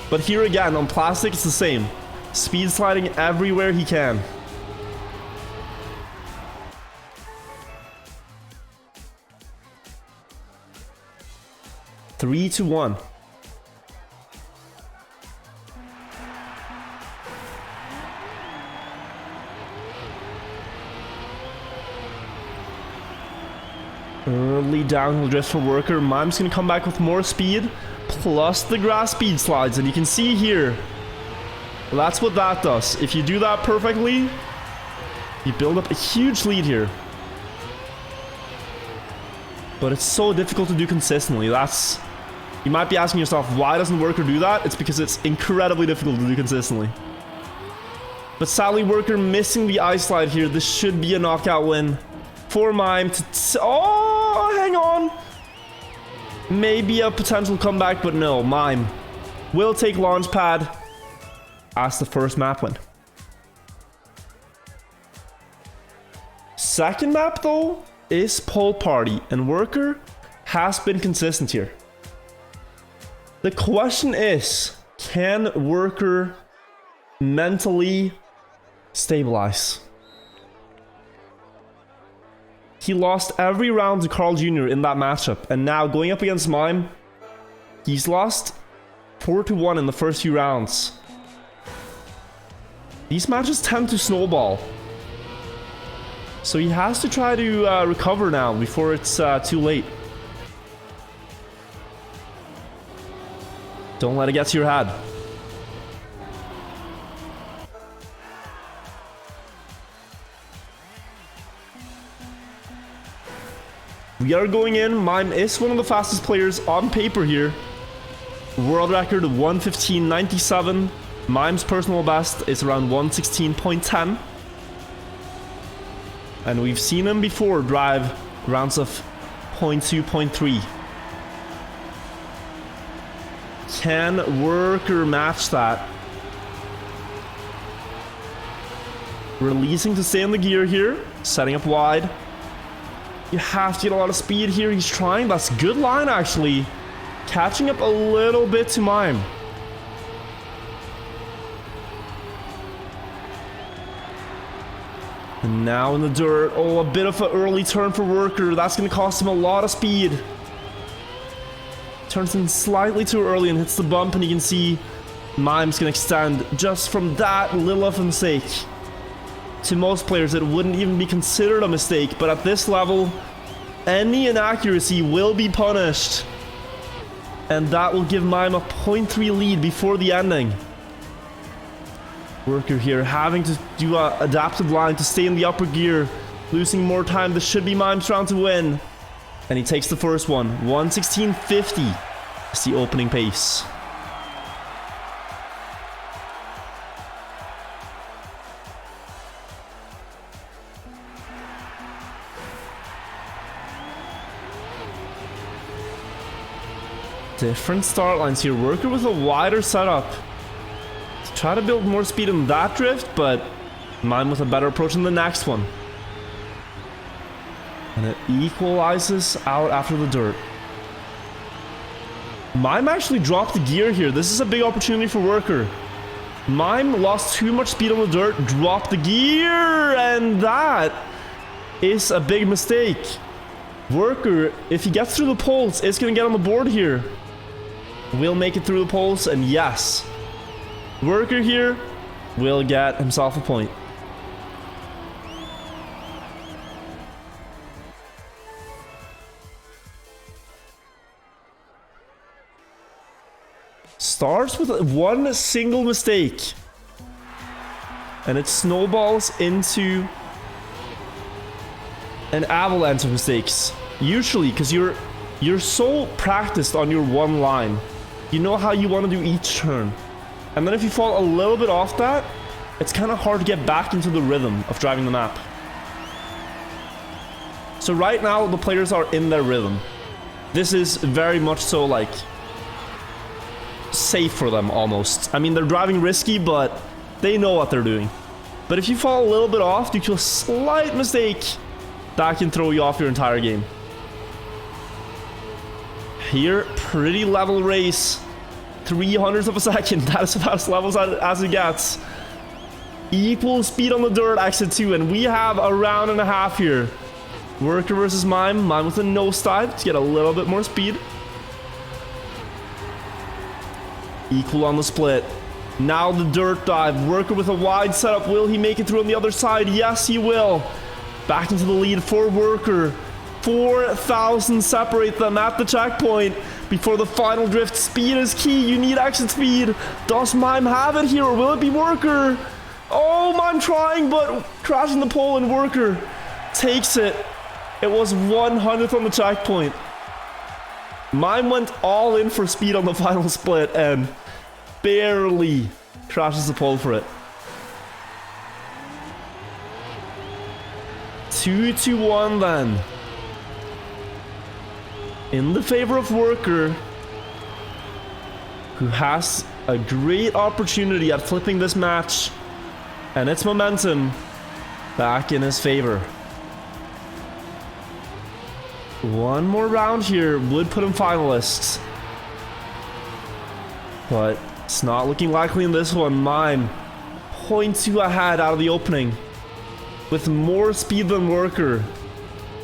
But here again, on plastic, it's the same. Speed sliding everywhere he can. Three to 1. Early downhill drift for Worker. Mime's gonna come back with more speed. Plus the grass speed slides, and you can see here, that's what that does. If you do that perfectly, you build up a huge lead here. But it's so difficult to do consistently. That's... you might be asking yourself, why doesn't Worker do that? It's because it's incredibly difficult to do consistently. But sadly, Worker missing the ice slide here. This should be a knockout win for Mime to... oh, hang on! Maybe a potential comeback, but no, Mime will take Launchpad as the first map win. Second map, though, is Pole Party, and Worker has been consistent here. The question is, can Worker mentally stabilize? He lost every round to Carl Jr. in that matchup, and now going up against Mime, he's lost 4-1 in the first few rounds. These matches tend to snowball. So he has to try to recover now before it's too late. Don't let it get to your head. We are going in. Mime is one of the fastest players on paper here. World record 1:15.97. Mime's personal best is around 1:16.10. And we've seen him before drive rounds of 0.2, 0.3. Can Worker match that? Releasing to stay in the gear here. Setting up wide. You have to get a lot of speed here. He's trying. That's good line, actually. Catching up a little bit to Mime. And now in the dirt. Oh, a bit of an early turn for Worker. That's going to cost him a lot of speed. Turns in slightly too early and hits the bump, and you can see Mime's going to extend just from that little of a mistake. To most players, it wouldn't even be considered a mistake, but at this level, any inaccuracy will be punished. And that will give Mime a 0.3 lead before the ending. Worker here having to do an adaptive line to stay in the upper gear. Losing more time. This should be Mime's round to win. And he takes the first one. 1:16.50 is the opening pace. Different start lines here. Worker with a wider setup. Try to build more speed in that drift, but Mime with a better approach in the next one. And it equalizes out after the dirt. Mime actually dropped the gear here. This is a big opportunity for Worker. Mime lost too much speed on the dirt, dropped the gear, and that is a big mistake. Worker, if he gets through the poles, is going to get on the board here. Will make it through the poles, and yes, Worker here will get himself a point. Starts with one single mistake, and it snowballs into an avalanche of mistakes. Usually, because you're so practiced on your one line, you know how you want to do each turn. And then if you fall a little bit off that, it's kind of hard to get back into the rhythm of driving the map. So right now, the players are in their rhythm. This is very much so, like, safe for them, almost. I mean, they're driving risky, but they know what they're doing. But if you fall a little bit off due to a slight mistake, that can throw you off your entire game. Here, pretty level race. 300ths of a second. That is about as level as it gets. Equal speed on the dirt, exit 2, and we have a round and a half here. Worker versus Mime. Mime with a nosedive to get a little bit more speed. Equal on the split. Now the dirt dive. Worker with a wide setup. Will he make it through on the other side? Yes, he will. Back into the lead for Worker. 4,000 separate them at the checkpoint before the final drift. Speed is key. You need exit speed. Does Mime have it here, or will it be Worker? Oh, Mime trying, but crashing the pole, and Worker takes it. It was 100th on the checkpoint. Mime went all in for speed on the final split and barely crashes the pole for it. 2-1 then. In the favor of Worker, who has a great opportunity at flipping this match and its momentum back in his favor. One more round here would put him finalists, but it's not looking likely in this one. Mime 0.2 ahead out of the opening with more speed than Worker.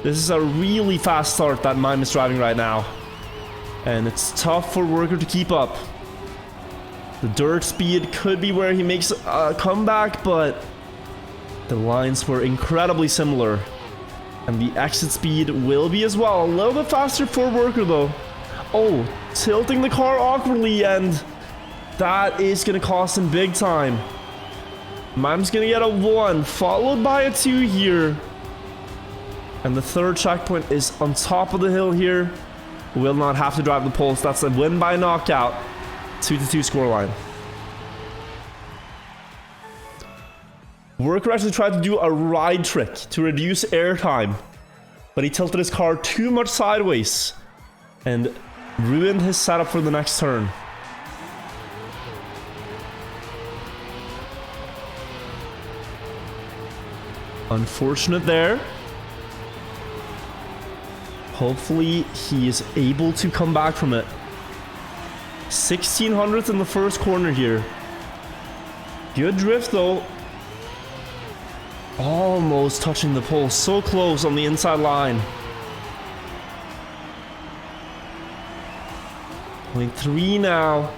This is a really fast start that Mime is driving right now, and it's tough for Worker to keep up. The dirt speed could be where he makes a comeback, but the lines were incredibly similar, and the exit speed will be as well. A little bit faster for Worker though. Oh, tilting the car awkwardly, and that is going to cost him big time. Mime's going to get a 1, followed by a 2 here. And the third checkpoint is on top of the hill here. Will not have to drive the poles. That's a win by knockout. 2-2 scoreline. Worker actually tried to do a ride trick to reduce airtime, but he tilted his car too much sideways and ruined his setup for the next turn. Unfortunate there. Hopefully he is able to come back from it. 1600th in the first corner here. Good drift though. Almost touching the pole. So close on the inside line. 0.3 now.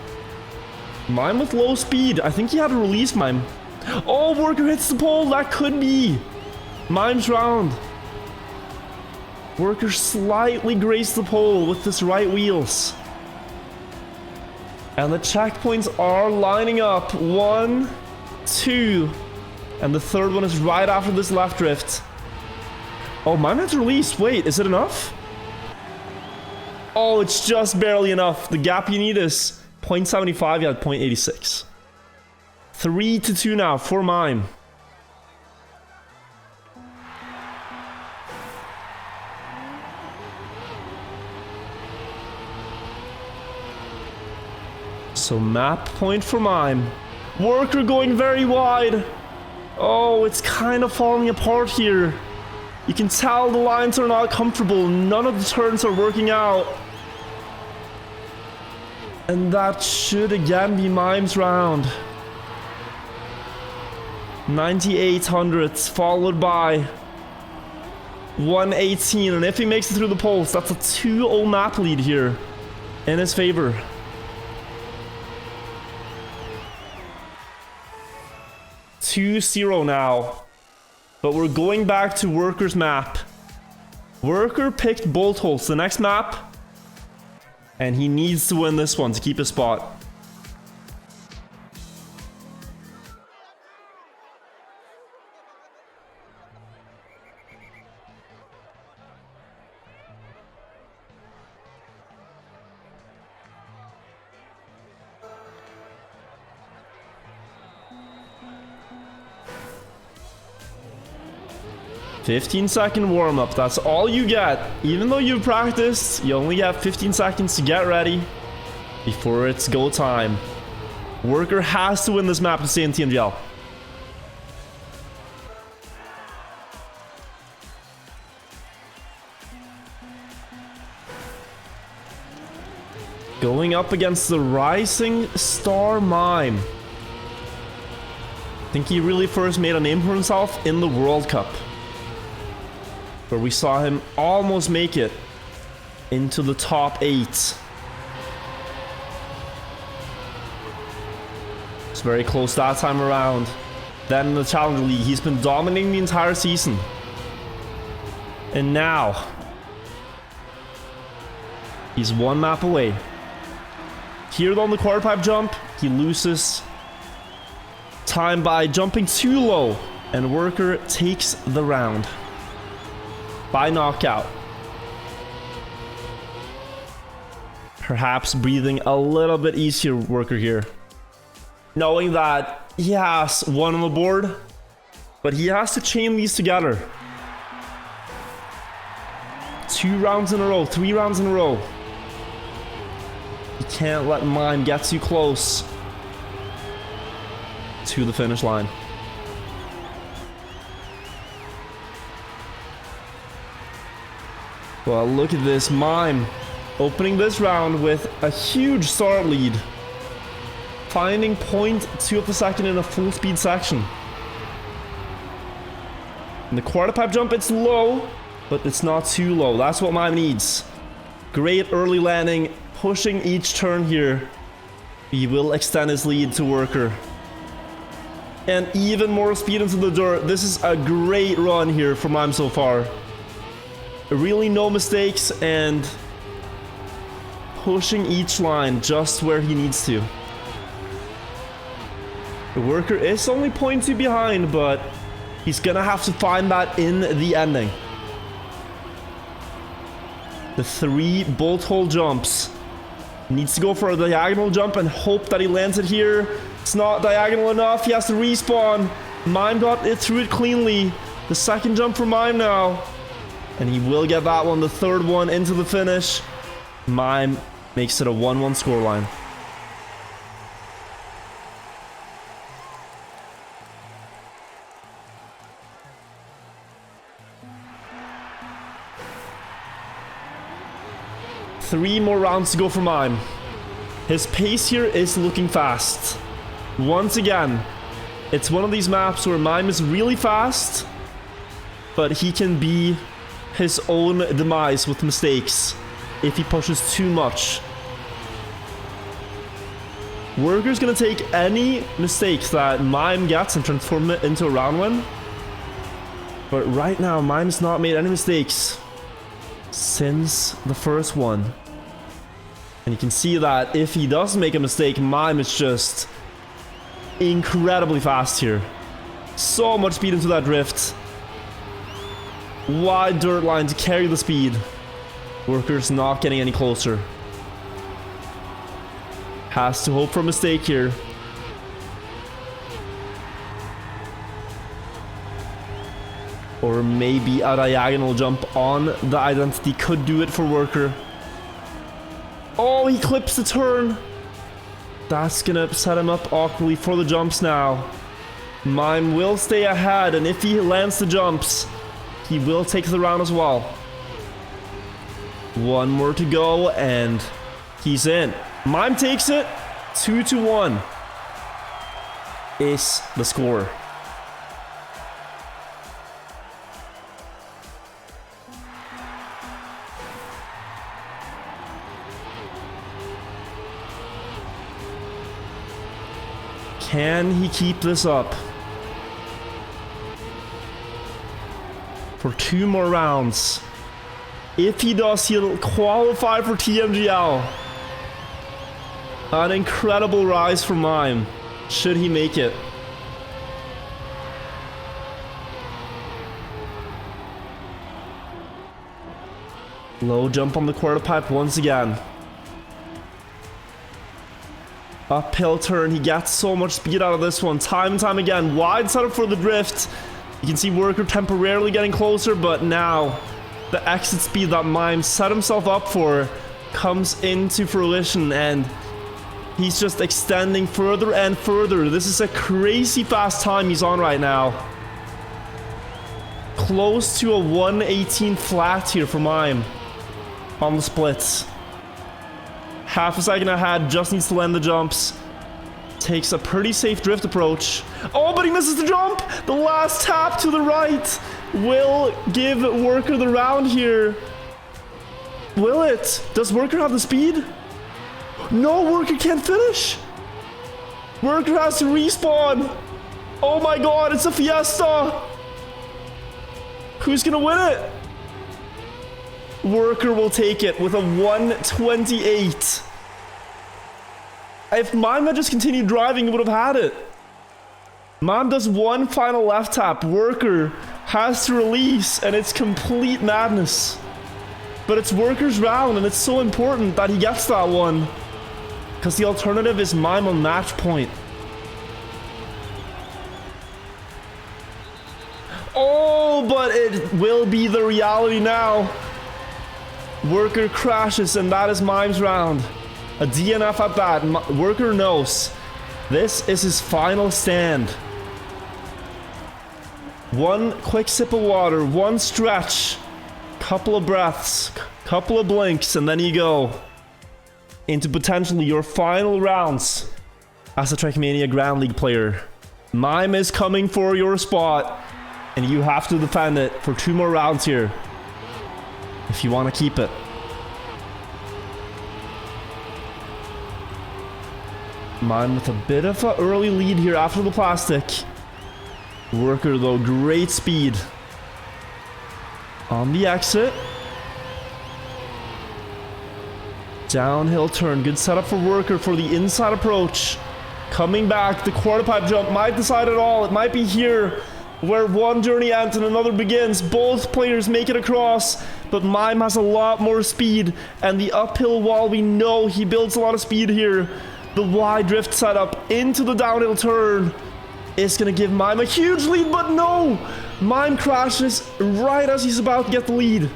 Mime with low speed. I think he had to release Mime. Oh, Worker hits the pole. That could be Mime's round. Worker slightly grazed the pole with his right wheels. And the checkpoints are lining up. 1, 2. And the third one is right after this left drift. Oh, Mime has released. Wait, is it enough? Oh, it's just barely enough. The gap you need is 0.75. You had 0.86. 3-2 now for Mime. So map point for Mime. Worker going very wide. Oh, it's kind of falling apart here. You can tell the lines are not comfortable. None of the turns are working out. And that should again be Mime's round. 9800ths followed by 118. And if he makes it through the poles, that's a 2-0 map lead here in his favor. 2-0 now. But we're going back to Worker's map. Worker picked bolt holes, the next map. And he needs to win this one to keep his spot. "15-second warm-up, that's all you get. Even though you've practiced, you only have 15 seconds to get ready before it's go time. Worker has to win this map to stay in TMGL. Going up against the rising star Mime. I think he really first made a name for himself in the World Cup, where we saw him almost make it into the top 8. It's very close that time around. Then in the Challenger League, he's been dominating the entire season. And now, he's one map away. Here on the quarter pipe jump, he loses time by jumping too low, and Worker takes the round by knockout. Perhaps breathing a little bit easier, Worker here, knowing that he has one on the board, but he has to chain these together. 2 rounds in a row, 3 rounds in a row. He can't let Mime get too close to the finish line. Well, look at this. Mime opening this round with a huge start lead, finding 0.2 of a second in a full speed section. In the quarter pipe jump, it's low, but it's not too low. That's what Mime needs. Great early landing, pushing each turn here. He will extend his lead to Worker. And even more speed into the dirt. This is a great run here for Mime so far. Really no mistakes and pushing each line just where he needs to. The Worker is only 0.2 behind, but he's gonna have to find that in the ending. The 3 bolt hole jumps. Needs to go for a diagonal jump and hope that he lands it here. It's not diagonal enough. He has to respawn. Mime got it through it cleanly. The second jump for Mime now. And he will get that one, the third one into the finish. Mime makes it a 1-1 scoreline. 3 more rounds to go for Mime. His pace here is looking fast. Once again, it's one of these maps where Mime is really fast, but he can be his own demise with mistakes if he pushes too much. Worker's gonna take any mistakes that Mime gets and transform it into a round win. But right now, Mime's not made any mistakes since the first one. And you can see that if he does make a mistake, Mime is just incredibly fast here. So much speed into that drift. Wide dirt line to carry the speed. Worker's not getting any closer. Has to hope for a mistake here. Or maybe a diagonal jump on the identity could do it for Worker. Oh, he clips the turn. That's gonna set him up awkwardly for the jumps now. Mime will stay ahead, and if he lands the jumps, he will take the round as well. 1 more to go, and he's in. Mime takes it. 2-1 is the score. Can he keep this up for 2 more rounds? If he does, he'll qualify for TMGL. An incredible rise for Mime, should he make it. Low jump on the quarter pipe once again. Uphill turn, he gets so much speed out of this one, time and time again. Wide setup for the drift. You can see Worker temporarily getting closer, but now the exit speed that Mime set himself up for comes into fruition, and he's just extending further and further. This is a crazy fast time he's on right now. Close to a 118 flat here for Mime on the splits. Half a second ahead, just needs to land the jumps. Takes a pretty safe drift approach. Oh, but he misses the jump! The last tap to the right will give Worker the round here. Will it? Does Worker have the speed? No, Worker can't finish. Worker has to respawn. Oh my god, it's a fiesta. Who's gonna win it? Worker will take it with a 128. If Mime had just continued driving, he would have had it. Mime does one final left tap. Worker has to release, and it's complete madness. But it's Worker's round, and it's so important that he gets that one. Because the alternative is Mime on match point. Oh, but it will be the reality now. Worker crashes, and that is Mime's round. A DNF at that. Worker knows this is his final stand. One quick sip of water, one stretch, couple of breaths, couple of blinks, and then you go into potentially your final rounds as a Trackmania Grand League player. Mime is coming for your spot, and you have to defend it for 2 more rounds here if you want to keep it. Mime with a bit of an early lead here after the plastic. Worker though, great speed on the exit. Downhill turn, good setup for Worker for the inside approach. Coming back, the quarter pipe jump might decide it all. It might be here where one journey ends and another begins. Both players make it across, but Mime has a lot more speed, and the uphill wall, we know he builds a lot of speed here. The wide drift setup into the downhill turn is going to give Mime a huge lead, but no! Mime crashes right as he's about to get the lead.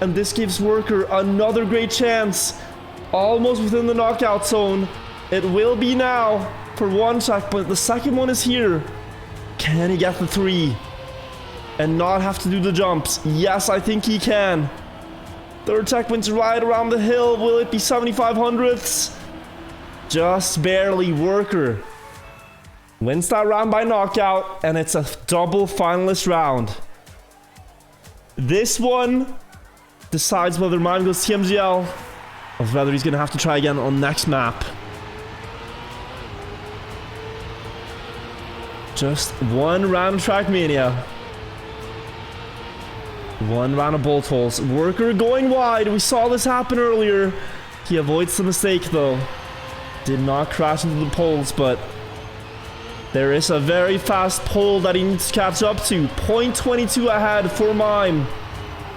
And this gives Worker another great chance. Almost within the knockout zone. It will be now for one check, but the second one is here. Can he get the 3 and not have to do the jumps? Yes, I think he can. Third tech wins right around the hill. Will it be 7500ths? Just barely. Worker wins that round by knockout, and it's a double finalist round. This one decides whether Mime goes TMGL or whether he's going to have to try again on next map. Just one round of Trackmania. One round of bolt holes. Worker going wide. We saw this happen earlier. He avoids the mistake though. Did not crash into the poles, but there is a very fast pole that he needs to catch up to. 0.22 ahead for Mime.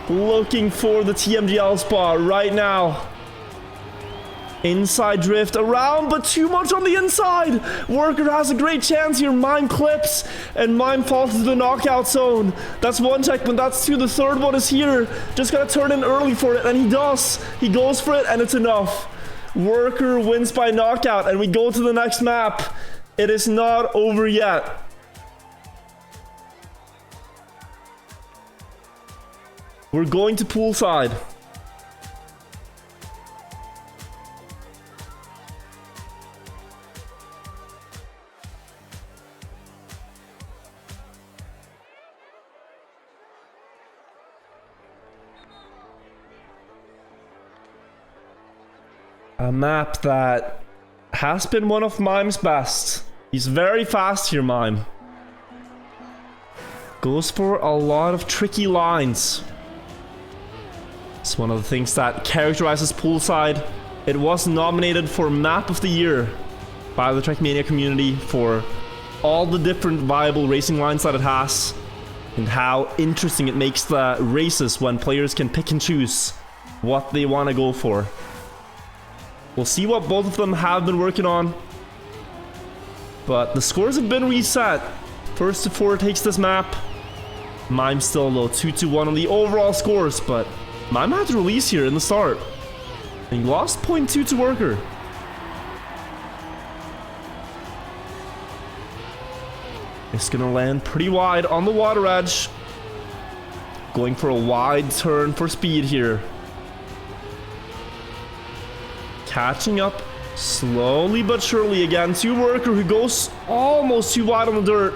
Looking for the TMGL spot right now. Inside drift around, but too much on the inside. Worker has a great chance here. Mime clips, and Mime falls into the knockout zone. That's one checkpoint, that's two. The third one is here. Just gotta turn in early for it, and he does. He goes for it, and it's enough. Worker wins by knockout, and we go to the next map. It is not over yet. We're going to Poolside. A map that has been one of Mime's best. He's very fast here, Mime. Goes for a lot of tricky lines. It's one of the things that characterizes Poolside. It was nominated for Map of the Year by the Trackmania community for all the different viable racing lines that it has, and how interesting it makes the races when players can pick and choose what they want to go for. We'll see what both of them have been working on. But the scores have been reset. First to four takes this map. Mime still low, 2-1 on the overall scores, but Mime had to release here in the start. And he lost 0.2 to Worker. It's gonna land pretty wide on the water edge. Going for a wide turn for speed here. Catching up slowly but surely again to Worker, who goes almost too wide on the dirt.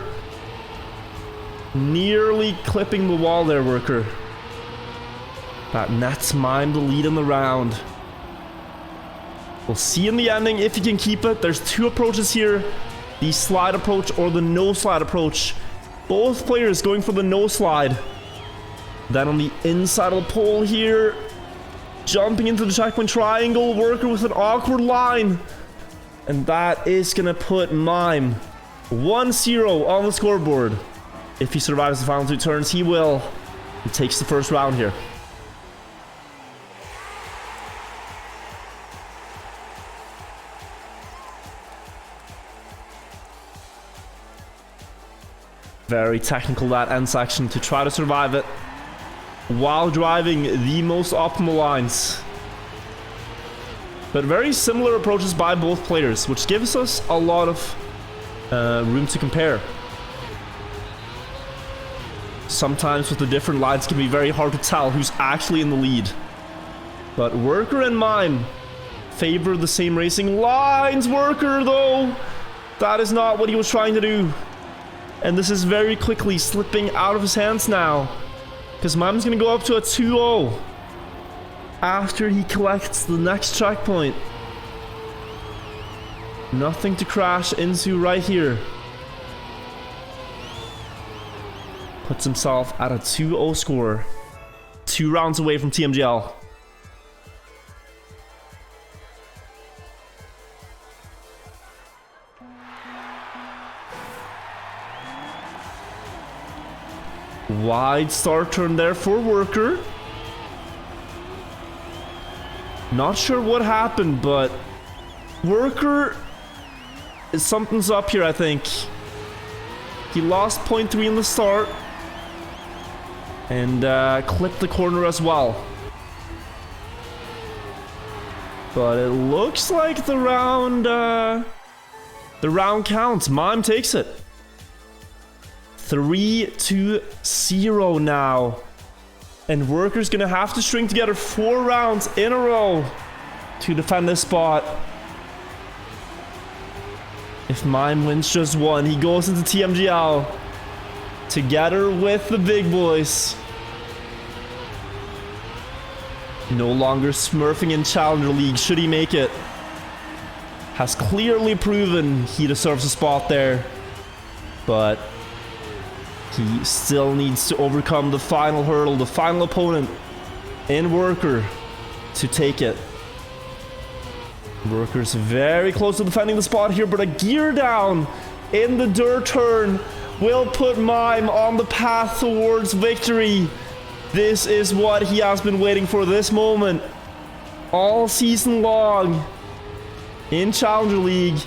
Nearly clipping the wall there, Worker. That nets Mime the lead in the round. We'll see in the ending if he can keep it. There's two approaches here. The slide approach or the no slide approach. Both players going for the no slide. Then on the inside of the pole here, jumping into the checkpoint triangle, Worker with an awkward line. And that is gonna put Mime 1-0 on the scoreboard. If he survives the final two turns, he will. He takes the first round here. Very technical that end section to try to survive it while driving the most optimal lines. But very similar approaches by both players, which gives us a lot of room to compare. Sometimes with the different lines it can be very hard to tell who's actually in the lead. But Worker and Mime favor the same racing lines. Worker, though, that is not what he was trying to do. And this is very quickly slipping out of his hands now, because Mime's going to go up to a 2-0 after he collects the next checkpoint. Nothing to crash into right here. Puts himself at a 2-0 score. 2 rounds away from TMGL. Wide start turn there for Worker. Not sure what happened, but Worker, something's up here, I think. He lost 0.3 in the start and clipped the corner as well. But it looks like the round counts. Mime takes it. 3-0 now. And Worker's gonna have to string together 4 rounds in a row to defend this spot. If Mime wins just 1, he goes into TMGL together with the big boys. No longer smurfing in Challenger League should he make it. Has clearly proven he deserves a spot there. But he still needs to overcome the final hurdle, the final opponent in Worker to take it. Worker's very close to defending the spot here, but a gear down in the dirt turn will put Mime on the path towards victory. This is what he has been waiting for, this moment all season long in Challenger League.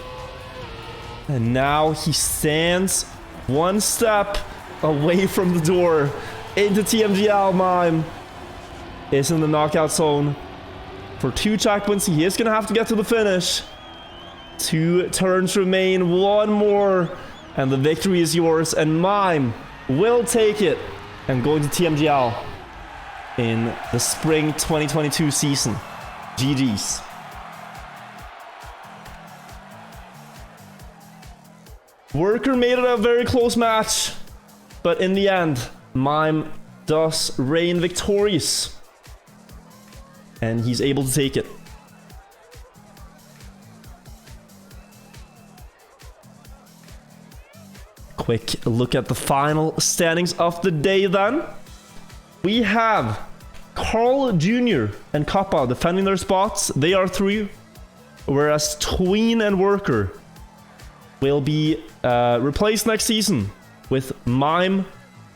And now he stands 1 step away from the door into TMGL. Mime is in the knockout zone for 2 checkpoints. He is going to have to get to the finish. 2 turns remain, 1 more, and the victory is yours. And Mime will take it and go into TMGL in the spring 2022 season. GG's. Worker made it a very close match, but in the end, Mime does reign victorious. And he's able to take it. Quick look at the final standings of the day then. We have Carl Jr. and Kappa defending their spots. They are 3. Whereas Tween and Worker will be replaced next season with Mime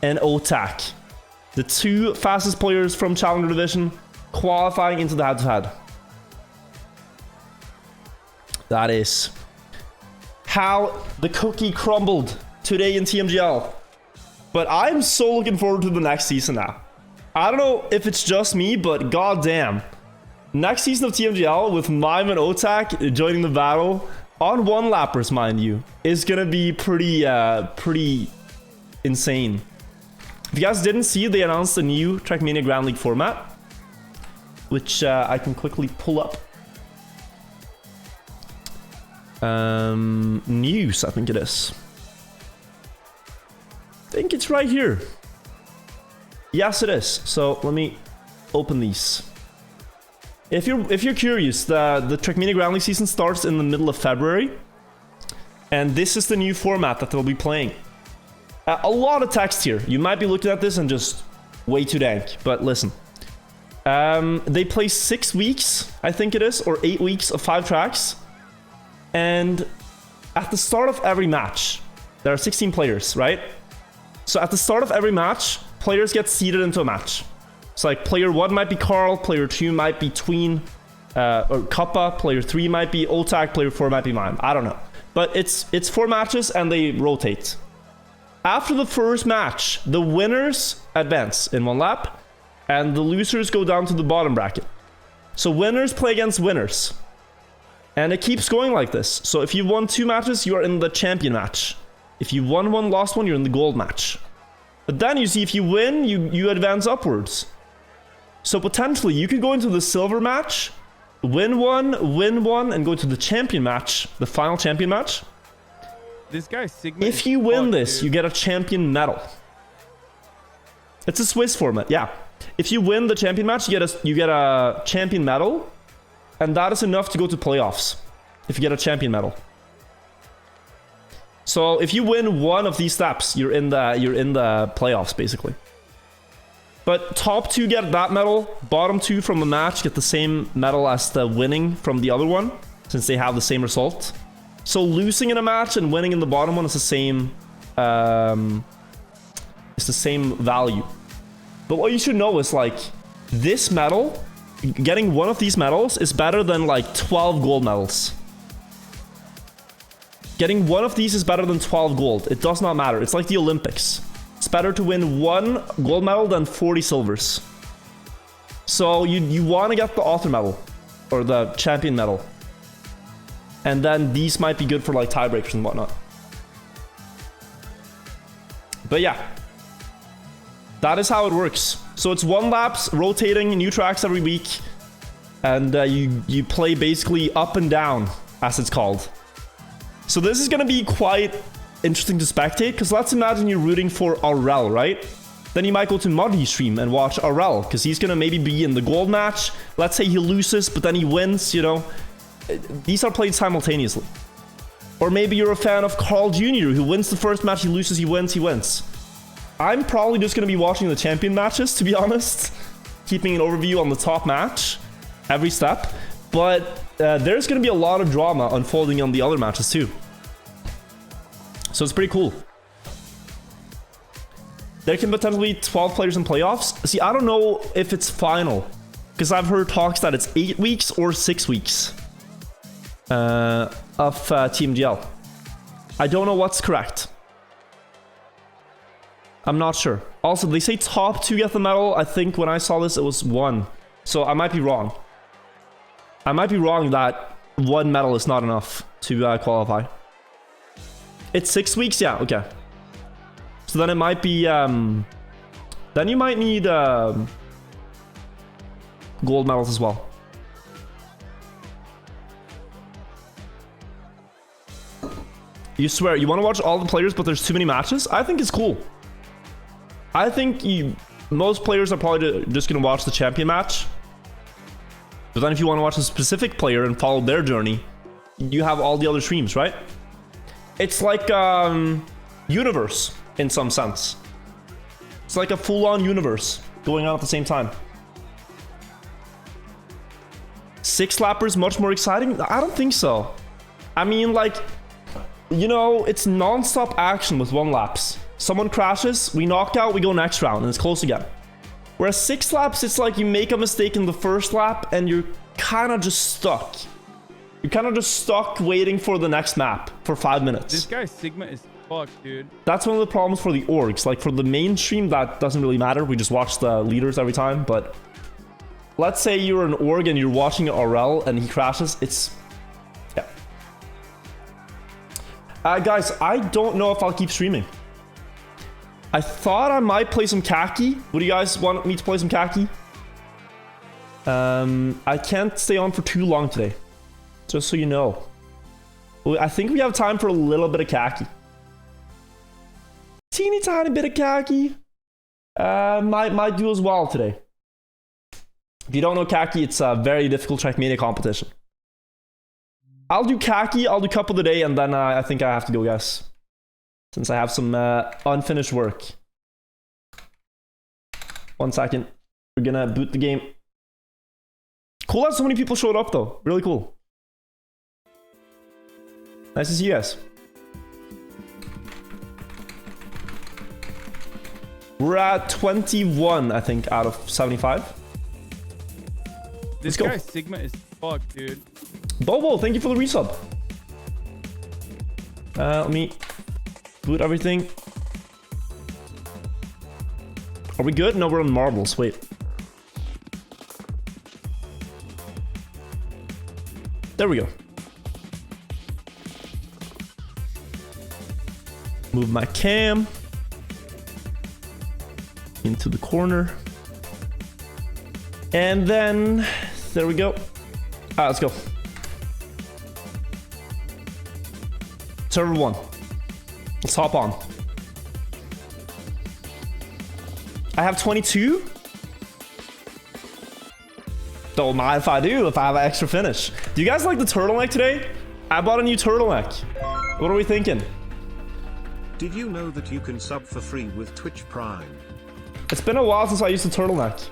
and Otak. The 2 fastest players from Challenger Division qualifying into the head-to-head. That is how the cookie crumbled today in TMGL. But I'm so looking forward to the next season now. I don't know if it's just me, but goddamn. Next season of TMGL with Mime and Otak joining the battle on 1-lappers, mind you, is gonna be pretty insane. If you guys didn't see, they announced a new Trackmania Grand League format, which I can quickly pull up. News, I think it is. I think it's right here. Yes, it is. So let me open these. If you're curious, the Trackmania Grand League season starts in the middle of February, and this is the new format that they'll be playing. A lot of text here. You might be looking at this and just way too dank, but listen. They play 6 weeks, I think it is, or 8 weeks of 5 tracks. And at the start of every match, there are 16 players, right? So at the start of every match, players get seeded into a match. So like player 1 might be Carl, player 2 might be Tween, or Kappa, player 3 might be Otak, player 4 might be Mime. I don't know. But it's 4 matches and they rotate. After the first match, the winners advance in 1 lap, and the losers go down to the bottom bracket. So winners play against winners. And it keeps going like this. So if you won 2 matches, you are in the champion match. If you won 1, lost 1, you're in the gold match. But then you see, if you win, you advance upwards. So potentially, you could go into the silver match, win 1, and go to the champion match, the final champion match. This guy's Sigma. If you win this, you get a champion medal. It's a Swiss format, yeah. If you win the champion match, you get a champion medal, and that is enough to go to playoffs. If you get a champion medal. So if you win 1 of these steps, you're in the playoffs basically. But top 2 get that medal, bottom 2 from the match get the same medal as the winning from the other one, since they have the same result. So losing in a match and winning in the bottom one is the same. It's the same value. But what you should know is like this medal, getting 1 of these medals is better than like 12 gold medals. Getting 1 of these is better than 12 gold. It does not matter. It's like the Olympics. It's better to win 1 gold medal than 40 silvers. So you want to get the author medal or the champion medal. And then these might be good for like tiebreakers and whatnot. But yeah. That is how it works. So it's one laps, rotating new tracks every week. And you play basically up and down, as it's called. So this is going to be quite interesting to spectate, because let's imagine you're rooting for Aurel, right? Then you might go to Muddy's stream and watch Aurel, because he's going to maybe be in the gold match. Let's say he loses, but then he wins, you know. These are played simultaneously. Or maybe you're a fan of Carl Jr., who wins the first match, he loses, he wins, he wins. I'm probably just going to be watching the champion matches, to be honest. Keeping an overview on the top match every step. But there's going to be a lot of drama unfolding on the other matches too. So it's pretty cool. There can potentially be 12 players in playoffs. See, I don't know if it's final, because I've heard talks that it's 8 weeks or 6 weeks of TMGL. I don't know what's correct. I'm not sure. Also, they say top 2 get the medal. I think when I saw this, it was 1. So I might be wrong. I might be wrong that 1 medal is not enough to qualify. It's 6 weeks? Yeah, okay. So then it might be... then you might need gold medals as well. You swear, you want to watch all the players, but there's too many matches? I think it's cool. I think most players are probably just going to watch the champion match. But then if you want to watch a specific player and follow their journey, you have all the other streams, right? It's like universe in some sense. It's like a full-on universe going on at the same time. 6 lappers much more exciting? I don't think so. I mean, like, you know, it's non-stop action with 1 laps. Someone crashes, we knock out, we go next round, and it's close again. Whereas 6 laps, it's like you make a mistake in the first lap and you're kind of just stuck. You're kind of just stuck waiting for the next map for 5 minutes. This guy Sigma is fucked, dude. That's one of the problems for the orgs. Like for the mainstream, that doesn't really matter. We just watch the leaders every time. But let's say you're an org and you're watching Aurel and he crashes. It's... yeah. Guys, I don't know if I'll keep streaming. I thought I might play some Kacky. Would you guys want me to play some Kacky? I can't stay on for too long today. Just so you know. I think we have time for a little bit of Kacky. Teeny tiny bit of Kacky. Might do as well today. If you don't know Kacky, it's a very difficult Trackmania competition. I'll do Kacky, I'll do Kappa of the day, and then I think I have to go, guys. Since I have some unfinished work. 1 second. We're gonna boot the game. Cool that so many people showed up though. Really cool. Nice to see you guys. We're at 21, I think, out of 75. This guy Sigma is fucked, dude. Bobo, thank you for the resub. Let me boot everything. Are we good? No, we're on marbles. Wait. There we go. Move my cam into the corner. And then, there we go. Let's go. Server 1. Let's hop on. I have 22? Don't mind if I do, if I have an extra finish. Do you guys like the turtleneck today? I bought a new turtleneck. What are we thinking? Did you know that you can sub for free with Twitch Prime? It's been a while since I used the turtleneck.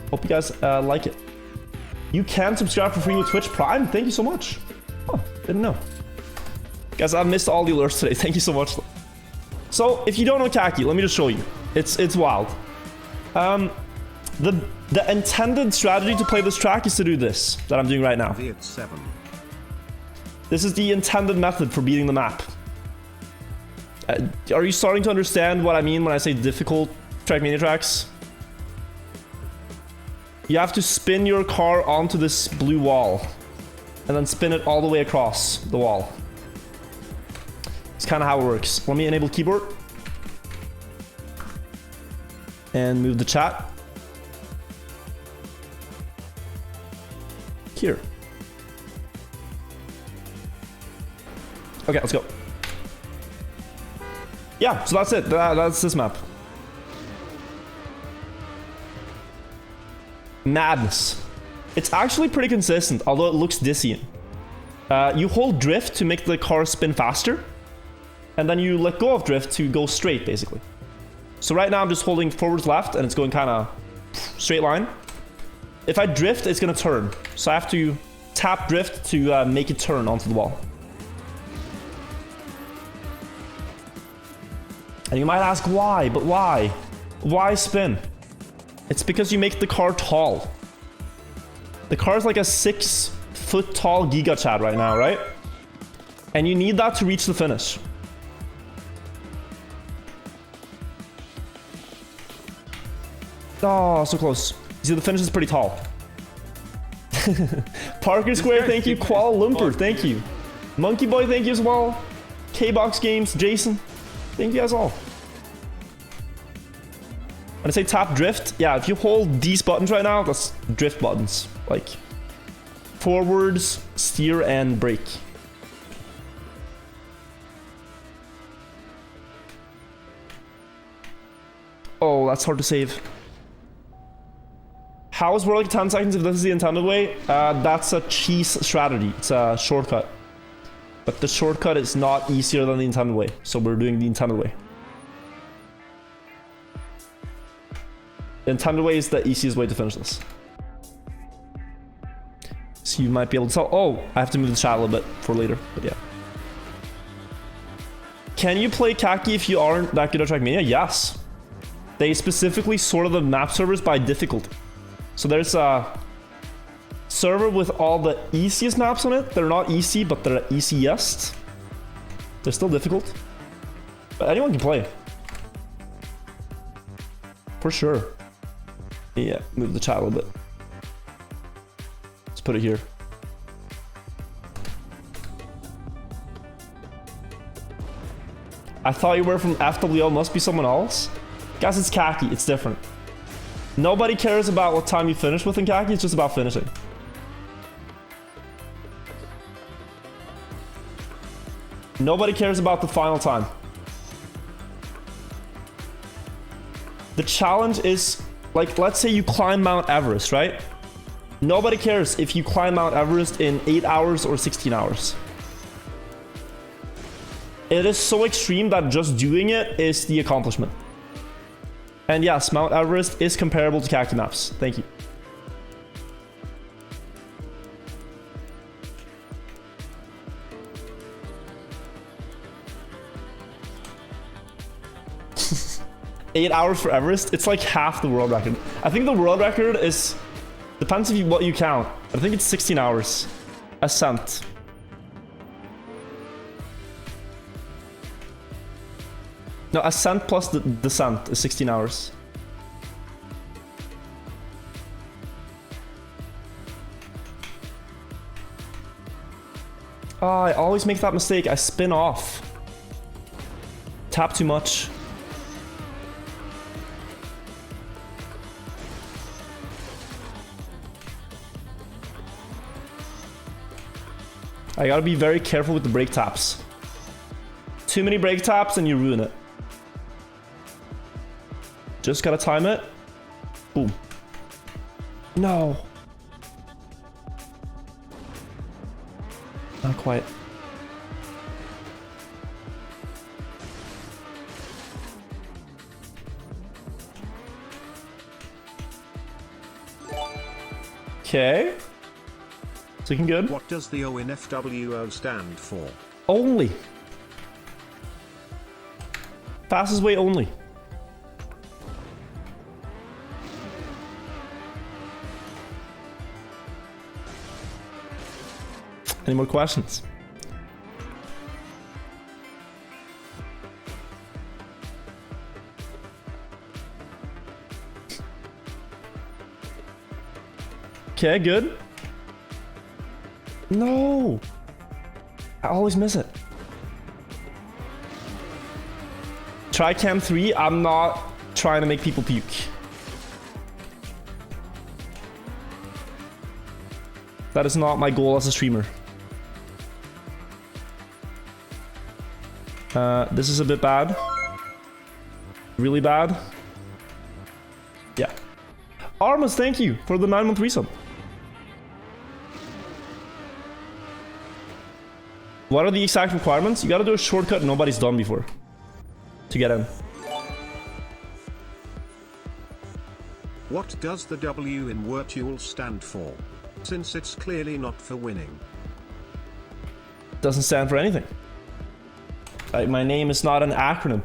Hope you guys like it. You can subscribe for free with Twitch Prime? Thank you so much. Oh, didn't know. Guys, I missed all the alerts today. Thank you so much. So, if you don't know Kacky, let me just show you. It's wild. The intended strategy to play this track is to do this, that I'm doing right now. This is the intended method for beating the map. Are you starting to understand what I mean when I say difficult Trackmania tracks? You have to spin your car onto this blue wall, and then spin it all the way across the wall. It's kind of how it works. Let me enable keyboard. And move the chat. Here. Okay, let's go. Yeah, so that's it. That's this map. Madness. It's actually pretty consistent, although it looks dizzying. You hold drift to make the car spin faster, and then you let go of drift to go straight, basically. So right now I'm just holding forwards left, and it's going kind of straight line. If I drift, it's going to turn. So I have to tap drift to make it turn onto the wall. And you might ask why, but why? Why spin? It's because you make the car tall. The car is like a 6-foot tall Giga Chad right now, right? And you need that to reach the finish. Oh, so close. See, the finish is pretty tall. Parker Square, thank you. Kuala Lumpur, thank you. Monkey Boy, thank you as well. K-Box Games, Jason, thank you guys all. When I say tap drift, yeah, if you hold these buttons right now, that's drift buttons. Like forwards, steer, and brake. Oh, that's hard to save. How is World like 10 seconds if this is the intended way? That's a cheese strategy. It's a shortcut. But the shortcut is not easier than the intended way. So we're doing the intended way. The intended way is the easiest way to finish this. So you might be able to tell. Oh, I have to move the chat a little bit for later. But yeah. Can you play Kacky if you aren't that good at Trackmania? Yes. They specifically sorted the map servers by difficulty. So there's a server with all the easiest maps on it. They're not easy, but they're easiest. They're still difficult. But anyone can play. For sure. Yeah, move the chat a little bit. Let's put it here. I thought you were from FWL, must be someone else. Guys, it's Kacky, it's different. Nobody cares about what time you finish with in Kacky, it's just about finishing. Nobody cares about the final time. The challenge is, like, let's say you climb Mount Everest, right? Nobody cares if you climb Mount Everest in 8 hours or 16 hours. It is so extreme that just doing it is the accomplishment. And yes, Mount Everest is comparable to Kacky maps. Thank you. Eight hours for Everest? It's like half the world record. I think the world record is... Depends if what you count. I think it's 16 hours. Ascent. No, ascent plus the descent is 16 hours. Oh, I always make that mistake. I spin off. Tap too much. I gotta be very careful with the brake taps. Too many brake taps and you ruin it. Just gotta time it. Boom. No. Not quite. Okay. It's looking good. What does the O in FWO stand for? Only. Fastest way only. Any more questions? Okay, good. No! I always miss it. Try Cam 3. I'm not trying to make people puke. That is not my goal as a streamer. This is a bit bad. Really bad. Yeah. Armas, thank you for the 9-month resub. What are the exact requirements? You gotta do a shortcut nobody's done before to get in. What does the W in Wirtual stand for? Since it's clearly not for winning. Doesn't stand for anything. Like, my name is not an acronym.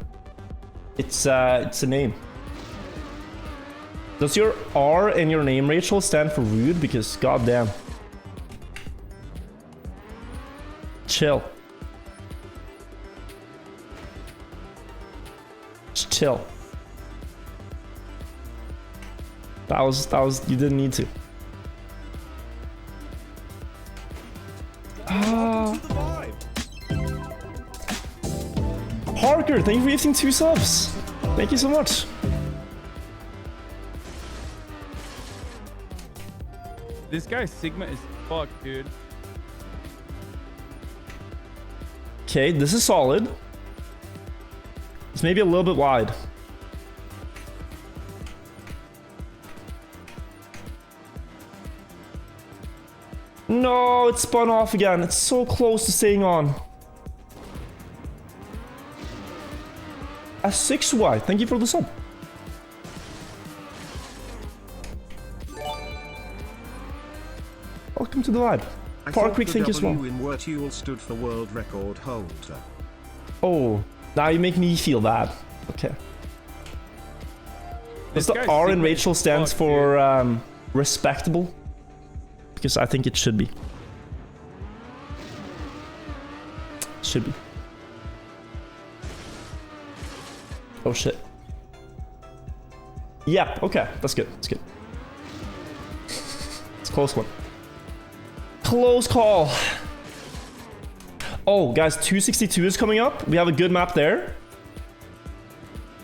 It's a name. Does your R in your name, Rachel, stand for rude? Because goddamn. Chill. Just chill. That was, you didn't need to. Parker, thank you for gifting 2 subs. Thank you so much. This guy Sigma is fuck, dude. Okay, this is solid. It's maybe a little bit wide. No, it spun off again. It's so close to staying on. A 6Y, thank you for the sub. Welcome to the vibe. Park Creek, thank you as well. W in Wirtual stood for world record holder. Oh, now you make me feel bad. Okay. Does the R in Rachel stands for respectable? Because I think it should be. Should be. Oh shit. Yep, okay, that's good, that's good. It's a close one. Close call. Oh, guys, 262 is coming up. We have a good map there.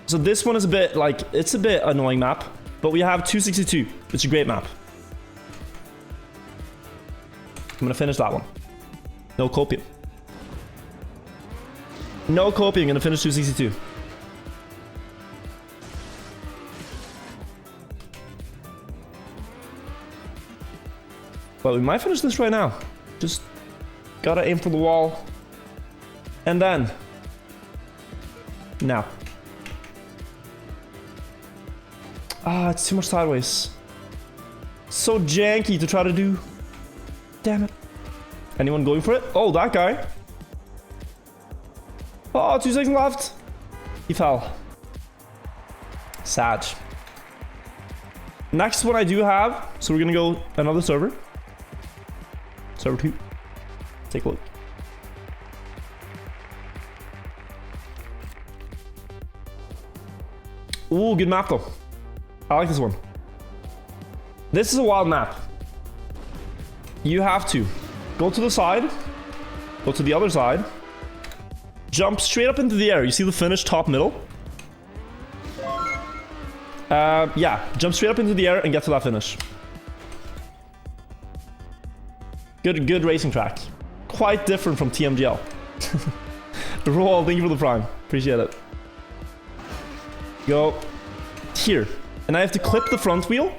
So this one is a bit, like, it's a bit annoying map. But we have 262. It's a great map. I'm gonna finish that one. No copium. No copium, I'm gonna finish 262. But we might finish this right now. Just gotta aim for the wall. And then. Now. Ah, it's too much sideways. So janky to try to do. Damn it. Anyone going for it? Oh, that guy. Oh, 2 seconds left. He fell. Sad. Next one I do have. So we're gonna go another server. Server 2. Take a look. Ooh, good map though. I like this one. This is a wild map. You have to go to the side, go to the other side, jump straight up into the air. You see the finish top middle? Yeah, jump straight up into the air and get to that finish. Good racing track. Quite different from TMGL. Roll, thank you for the prime. Appreciate it. Go here. And I have to clip the front wheel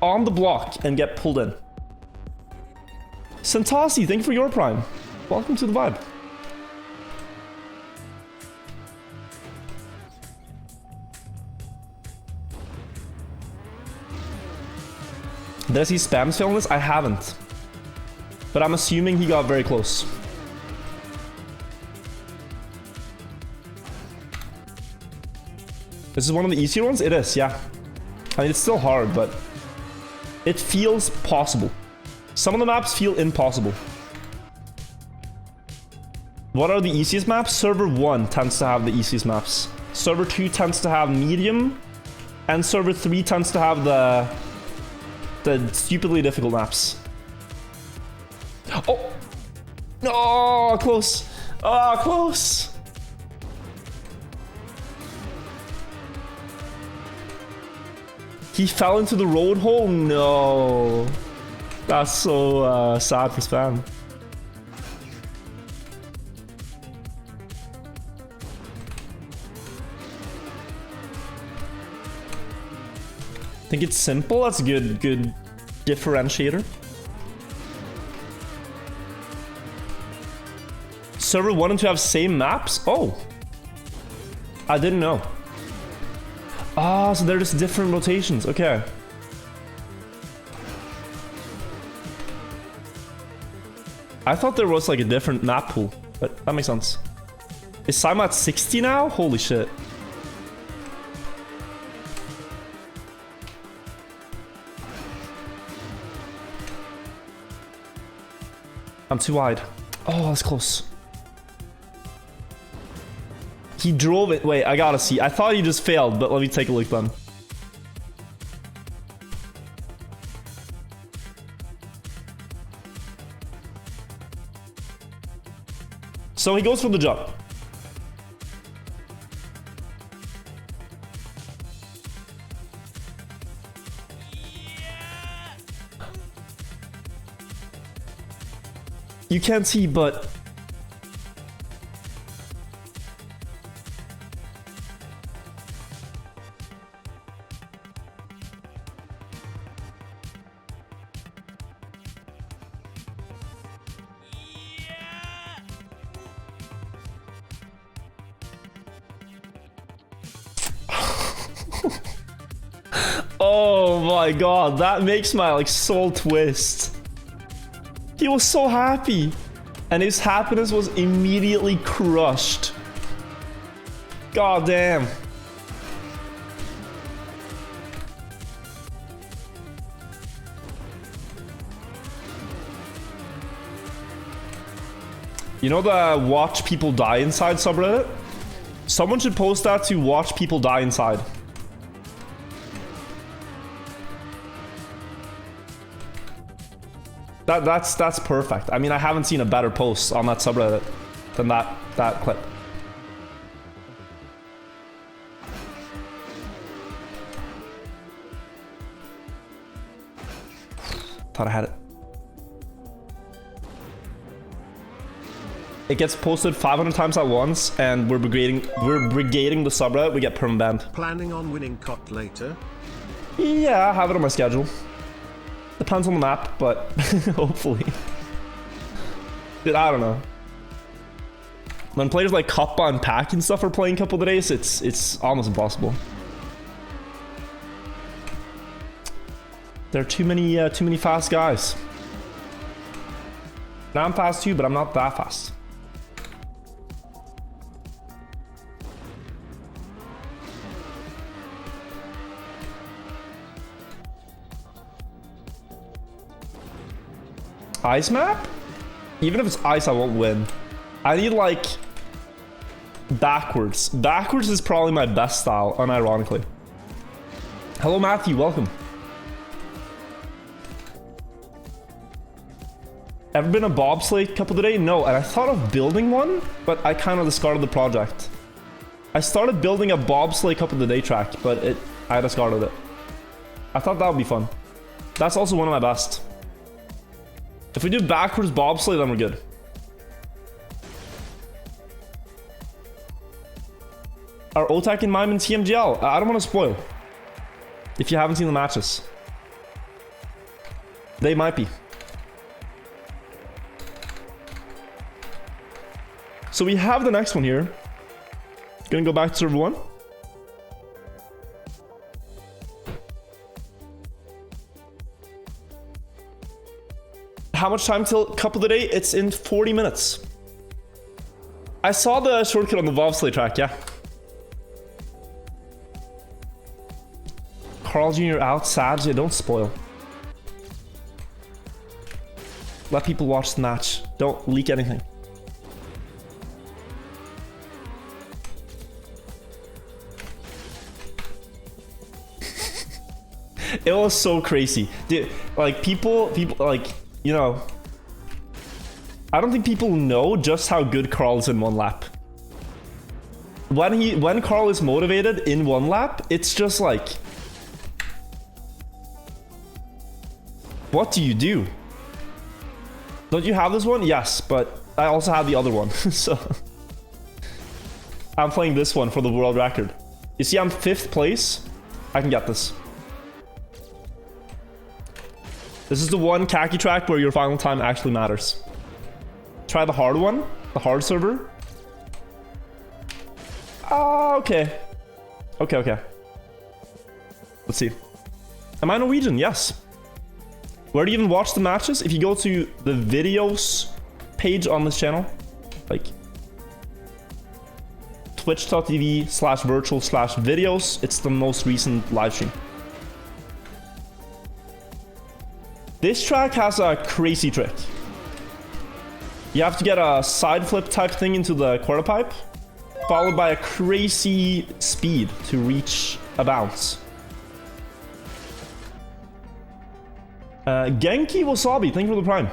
on the block and get pulled in. Santasi, thank you for your prime. Welcome to the vibe. Did I see Spam's film this? I haven't. But I'm assuming he got very close. This is one of the easier ones? It is, yeah. I mean, it's still hard, but it feels possible. Some of the maps feel impossible. What are the easiest maps? Server 1 tends to have the easiest maps. Server 2 tends to have medium. And server 3 tends to have the stupidly difficult maps. Oh! No, close. Ah, close. He fell into the road hole? No. That's so sad for Spam. Think it's simple? That's a good differentiator. Server 1 and 2 have same maps? Oh. I didn't know. Ah, so they're just different rotations. Okay. I thought there was like a different map pool, but that makes sense. Is Simon at 60 now? Holy shit. I'm too wide. Oh, that's close. He drove it. Wait, I gotta see. I thought he just failed, but let me take a look then. So he goes for the jump. You can't see, but... Oh my god, that makes my like soul twist. He was so happy, and his happiness was immediately crushed. God damn. You know the watch people die inside subreddit? Someone should post that to watch people die inside. That's perfect. I mean, I haven't seen a better post on that subreddit than that clip. Thought I had it. It gets posted 500 times at once, and we're brigading the subreddit. We get perm banned. Planning on winning COT later? Yeah, I have it on my schedule. Depends on the map, but hopefully. Dude, I don't know. When players like Kappa and Pack and stuff are playing couple of days, it's almost impossible. There are too many fast guys. Now I'm fast too, but I'm not that fast. Ice map? Even if it's ice, I won't win. I need like backwards. Backwards is probably my best style, unironically. Hello Matthew, welcome. Ever been a bobsleigh couple today? No, and I thought of building one, but I kind of discarded the project. I started building a bobsleigh couple today track, but I discarded it. I thought that would be fun. That's also one of my best. If we do backwards bobsleigh, then we're good. Are Otak and Mime in TMGL? I don't want to spoil. If you haven't seen the matches. They might be. So we have the next one here. Gonna go back to server 1. How much time till cup of the day? It's in 40 minutes. I saw the shortcut on the bobsleigh track, yeah. Carl Jr. out, sad. Yeah, don't spoil. Let people watch the match. Don't leak anything. It was so crazy. Dude, like people like, you know, I don't think people know just how good Carl is in one lap. When Carl is motivated in one lap, it's just like What do you do? Don't you have this one? Yes, but I also have the other one. So I'm playing this one for the world record. You see, I'm 5th place. I can get this. This is the one Kacky track where your final time actually matters. Try the hard one, the hard server. Ah, okay. Okay. Let's see. Am I Norwegian? Yes. Where do you even watch the matches? If you go to the videos page on this channel, like twitch.tv/virtual/videos, it's the most recent live stream. This track has a crazy trick. You have to get a side flip type thing into the quarter pipe, followed by a crazy speed to reach a bounce. Genki Wasabi, thank you for the prime.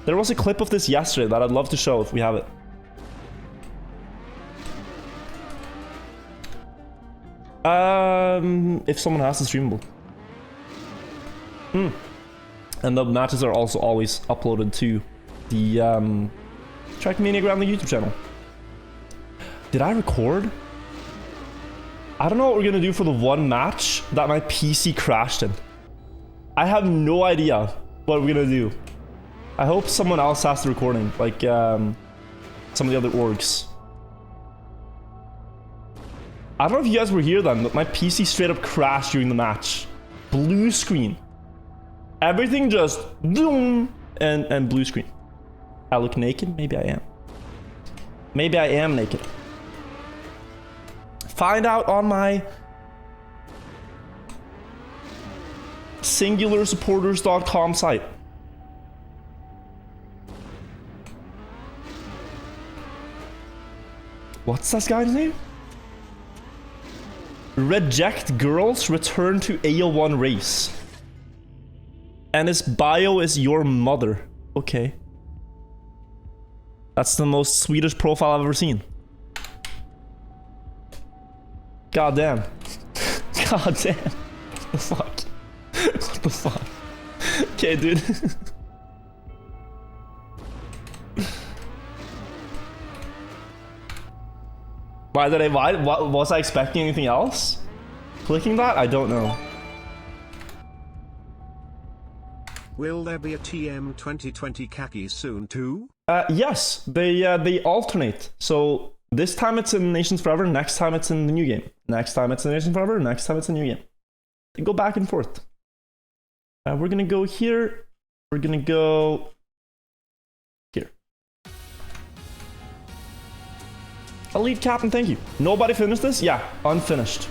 There was a clip of this yesterday that I'd love to show if we have it. If someone has the streamable. And the matches are also always uploaded to the Trackmania Ground, the YouTube channel. Did I record? I don't know what we're gonna do for the one match that my PC crashed in. I have no idea what we're gonna do. I hope someone else has the recording, like some of the other orgs. I don't know if you guys were here then, but my PC straight up crashed during the match. Blue screen. Everything just boom and blue screen. I look naked? Maybe I am. Maybe I am naked. Find out on my singularsupporters.com site. What's this guy's name? Reject girls, return to AO1 race. And his bio is your mother. Okay. That's the most Swedish profile I've ever seen. God damn. God damn. What the fuck? What the fuck? Okay, dude. Why was I expecting anything else? Clicking that? I don't know. Will there be a TM 2020 Kacky soon too? Yes, they alternate. So this time it's in Nations Forever, next time it's in the new game. Next time it's in Nations Forever, next time it's a new game. They go back and forth. We're gonna go here. We're gonna go here. Elite Captain, thank you. Nobody finished this? Yeah, unfinished.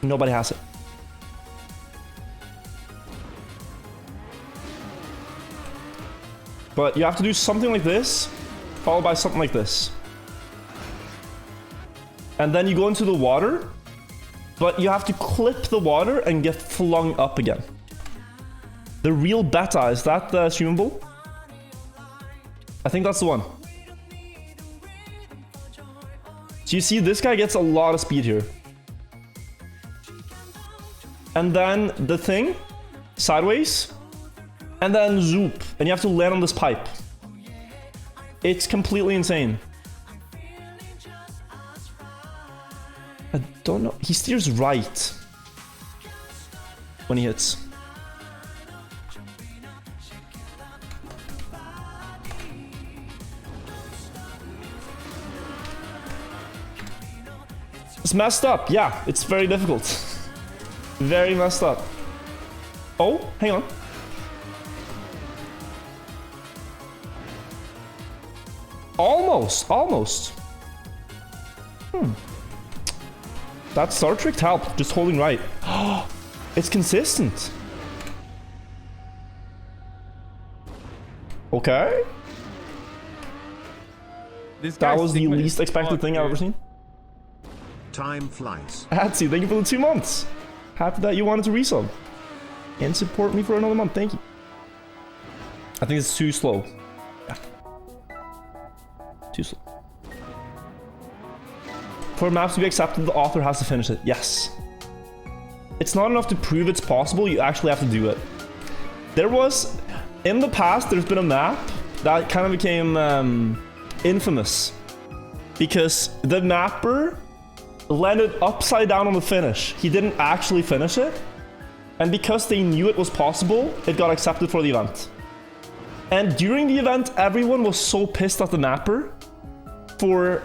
Nobody has it. But you have to do something like this, followed by something like this. And then you go into the water, but you have to clip the water and get flung up again. The real beta, is that the streamable? I think that's the one. So you see, this guy gets a lot of speed here. And then the thing, sideways, and then zoop, and you have to land on this pipe. It's completely insane. I don't know. He steers right when he hits. It's messed up. Yeah, it's very difficult. Very messed up. Oh, hang on. Almost. That Star Trek helped, just holding right. It's consistent. Okay. That was the least expected thing I've ever sing. Time flies. Hatsy, thank you for the 2 months. Happy that you wanted to resub. And support me for another month, thank you. I think it's too slow. Yeah. Too slow. For maps to be accepted, the author has to finish it. Yes. it's not enough to prove it's possible, you actually have to do it. There was, in the past, there's been a map that kind of became infamous because the mapper landed upside down on the finish. He didn't actually finish it. And because they knew it was possible, it got accepted for the event. And during the event, everyone was so pissed at the mapper for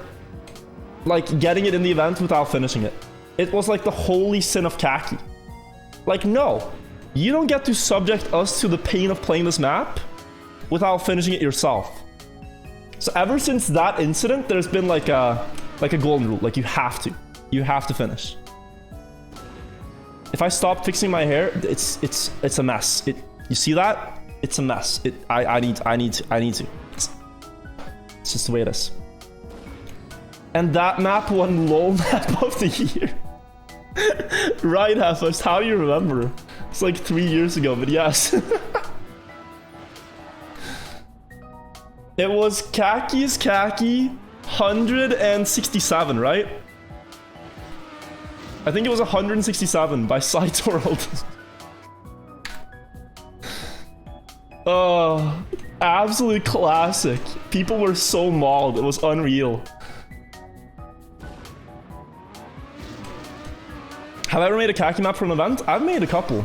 like getting it in the event without finishing it. It was like the holy sin of Kacky. Like, no, you don't get to subject us to the pain of playing this map without finishing it yourself. So ever since that incident, there's been like a golden rule. Like, you have to finish. If I stop fixing my hair, it's a mess. You see that? It's a mess. I need to. It's just the way it is. And that map won LOL map of the year. Right, Hefus, how do you remember? It's like 3 years ago, but yes. It was Kacky's Kacky 167, right? I think it was 167 by Sight World. Oh, absolute classic. People were so mauled, it was unreal. Have I ever made a Kacky map for an event? I've made a couple.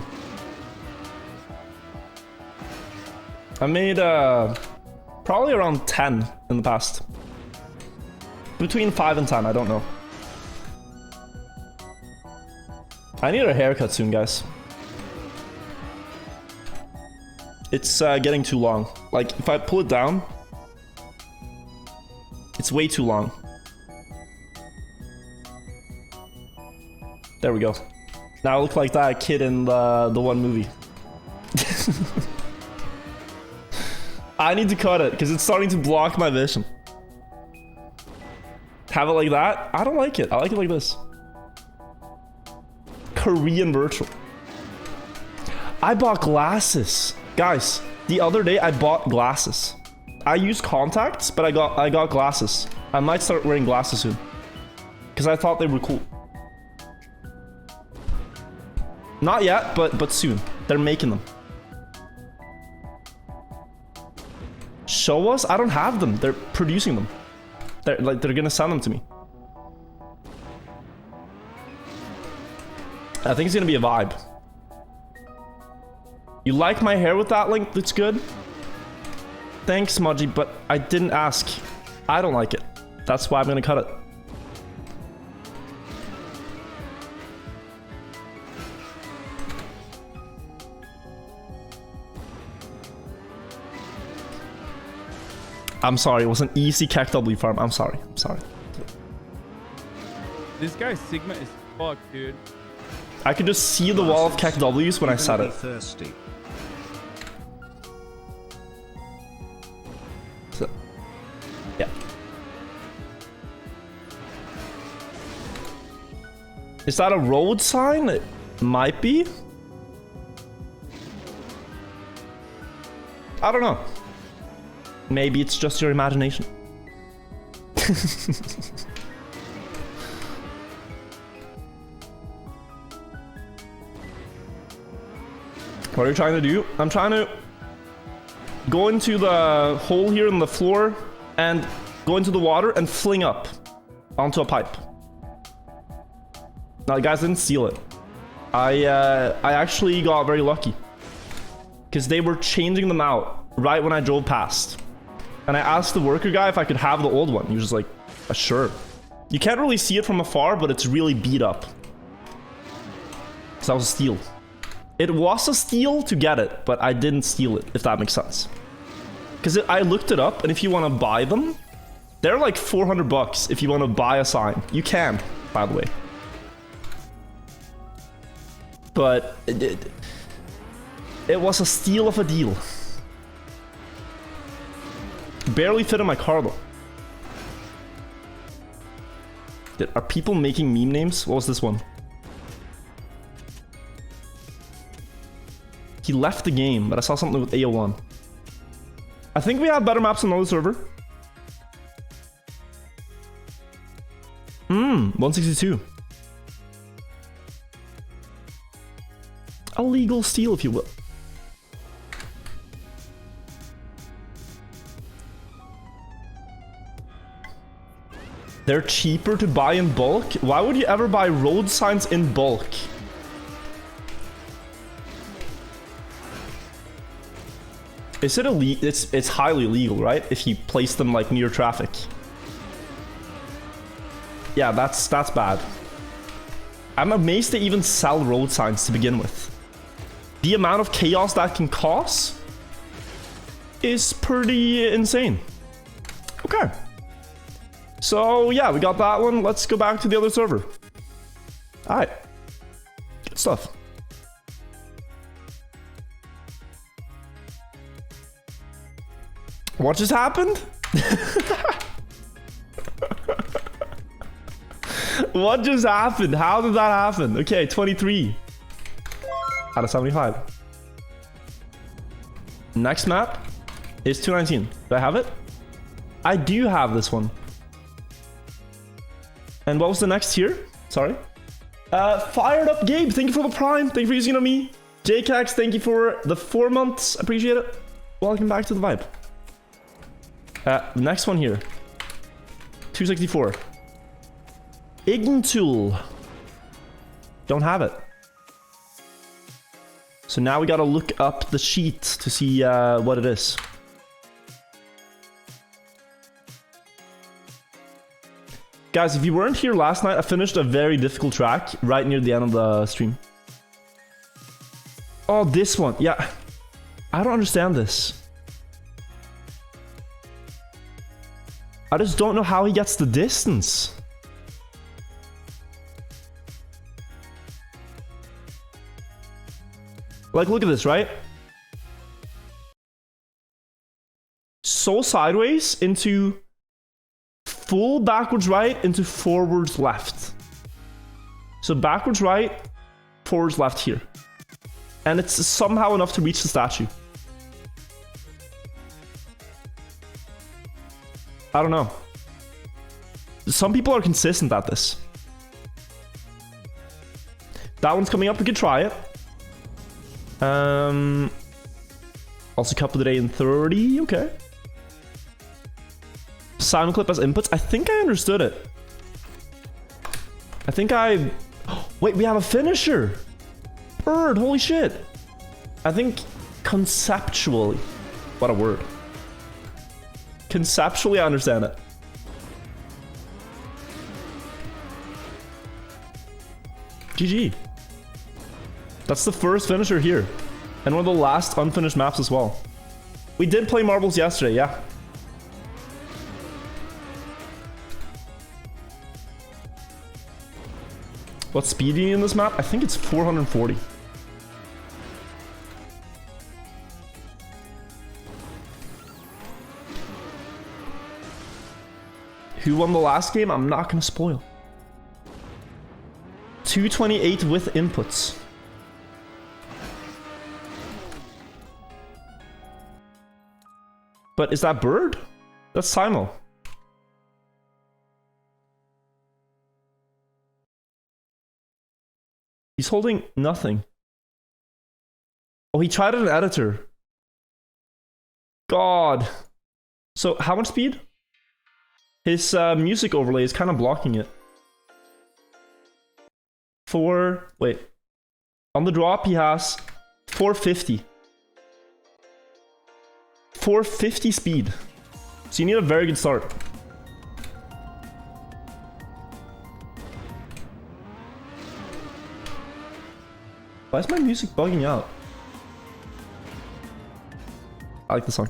I made probably around 10 in the past. Between 5 and 10, I don't know. I need a haircut soon, guys. It's getting too long. Like, if I pull it down, it's way too long. There we go. Now I look like that kid in the one movie. I need to cut it because it's starting to block my vision. Have it like that? I don't like it. I like it like this. Korean Wirtual. I bought glasses. Guys, the other day I bought glasses. I use contacts, but I got glasses. I might start wearing glasses soon. Because I thought they were cool. Not yet, but soon. They're making them. Show us? I don't have them. They're producing them. They're gonna send them to me. I think it's gonna be a vibe. You like my hair with that length? It's good. Thanks, Smudgy, but I didn't ask. I don't like it. That's why I'm gonna cut it. I'm sorry, it was an easy KW farm. I'm sorry. This guy's Sigma is fucked, dude. I could just see the wall of KWs when I said it. Thirsty. So, yeah. Is that a road sign? It might be. I don't know. Maybe it's just your imagination. What are you trying to do? I'm trying to go into the hole here in the floor and go into the water and fling up onto a pipe. Now, the guys didn't steal it. I actually got very lucky because they were changing them out right when I drove past. And I asked the worker guy if I could have the old one. He was just like, sure. You can't really see it from afar, but it's really beat up. So that was a steal. It was a steal to get it, but I didn't steal it, if that makes sense. Because I looked it up, and if you want to buy them, they're like 400 bucks if you want to buy a sign. You can, by the way. But it was a steal of a deal. Barely fit in my car though. Are people making meme names? What was this one? He left the game, but I saw something with AO1. I think we have better maps on another server. 162. a legal steal, if you will. They're cheaper to buy in bulk? Why would you ever buy road signs in bulk? Is it illegal? It's highly illegal, right? If you place them like near traffic. Yeah, that's bad. I'm amazed they even sell road signs to begin with. The amount of chaos that can cause is pretty insane. Okay. So yeah, we got that one. Let's go back to the other server. Alright. Good stuff. What just happened? What just happened? How did that happen? Okay, 23 out of 75. Next map is 219. Do I have it? I do have this one. And what was the next here? Sorry. Fired Up Gabe, thank you for the prime. Thank you for using it on me. JCax, thank you for the 4 months. Appreciate it. Welcome back to the vibe. Next one here. 264. Ignitul. Don't have it. So now we gotta look up the sheet to see what it is. Guys, if you weren't here last night, I finished a very difficult track right near the end of the stream. Oh, this one. Yeah. I don't understand this. I just don't know how he gets the distance. Like, look at this, right? So sideways into full backwards right into forwards left. So backwards right, forwards left here. And it's somehow enough to reach the statue. I don't know. Some people are consistent at this. That one's coming up. We could try it. Also Kappa today in 30. Okay. Sound clip as inputs. I think I understood it. I think I... Wait, we have a finisher. Bird, holy shit. I think conceptually... What a word. Conceptually, I understand it. GG. That's the first finisher here. And one of the last unfinished maps as well. We did play marbles yesterday, yeah. What speed do you need in this map? I think it's 440. Who won the last game? I'm not gonna spoil. 228 with inputs. But is that Bird? That's Simon. He's holding nothing. Oh, he tried an editor. God. So how much speed? His music overlay is kind of blocking it. Wait. On the drop, he has 450. 450 speed. So you need a very good start. Why is my music bugging out? I like the song.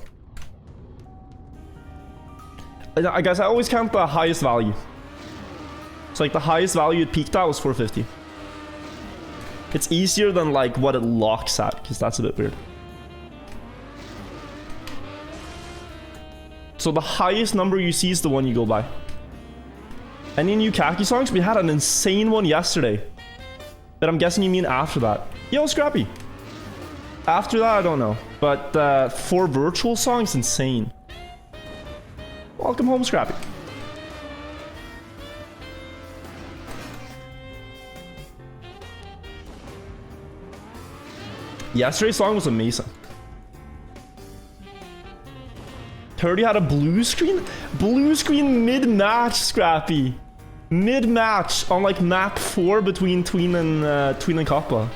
Guys, I always count the highest value. So like the highest value it peaked at was 450. It's easier than like what it locks at, because that's a bit weird. So the highest number you see is the one you go by. Any new Kacky songs? We had an insane one yesterday. That I'm guessing you mean after that. Yo, Scrappy. After that, I don't know. But 4 virtual songs, insane. Welcome home, Scrappy. Yesterday's song was amazing. 30 had a blue screen? Blue screen mid-match, Scrappy. Mid-match on like map 4 between Tween and Kappa.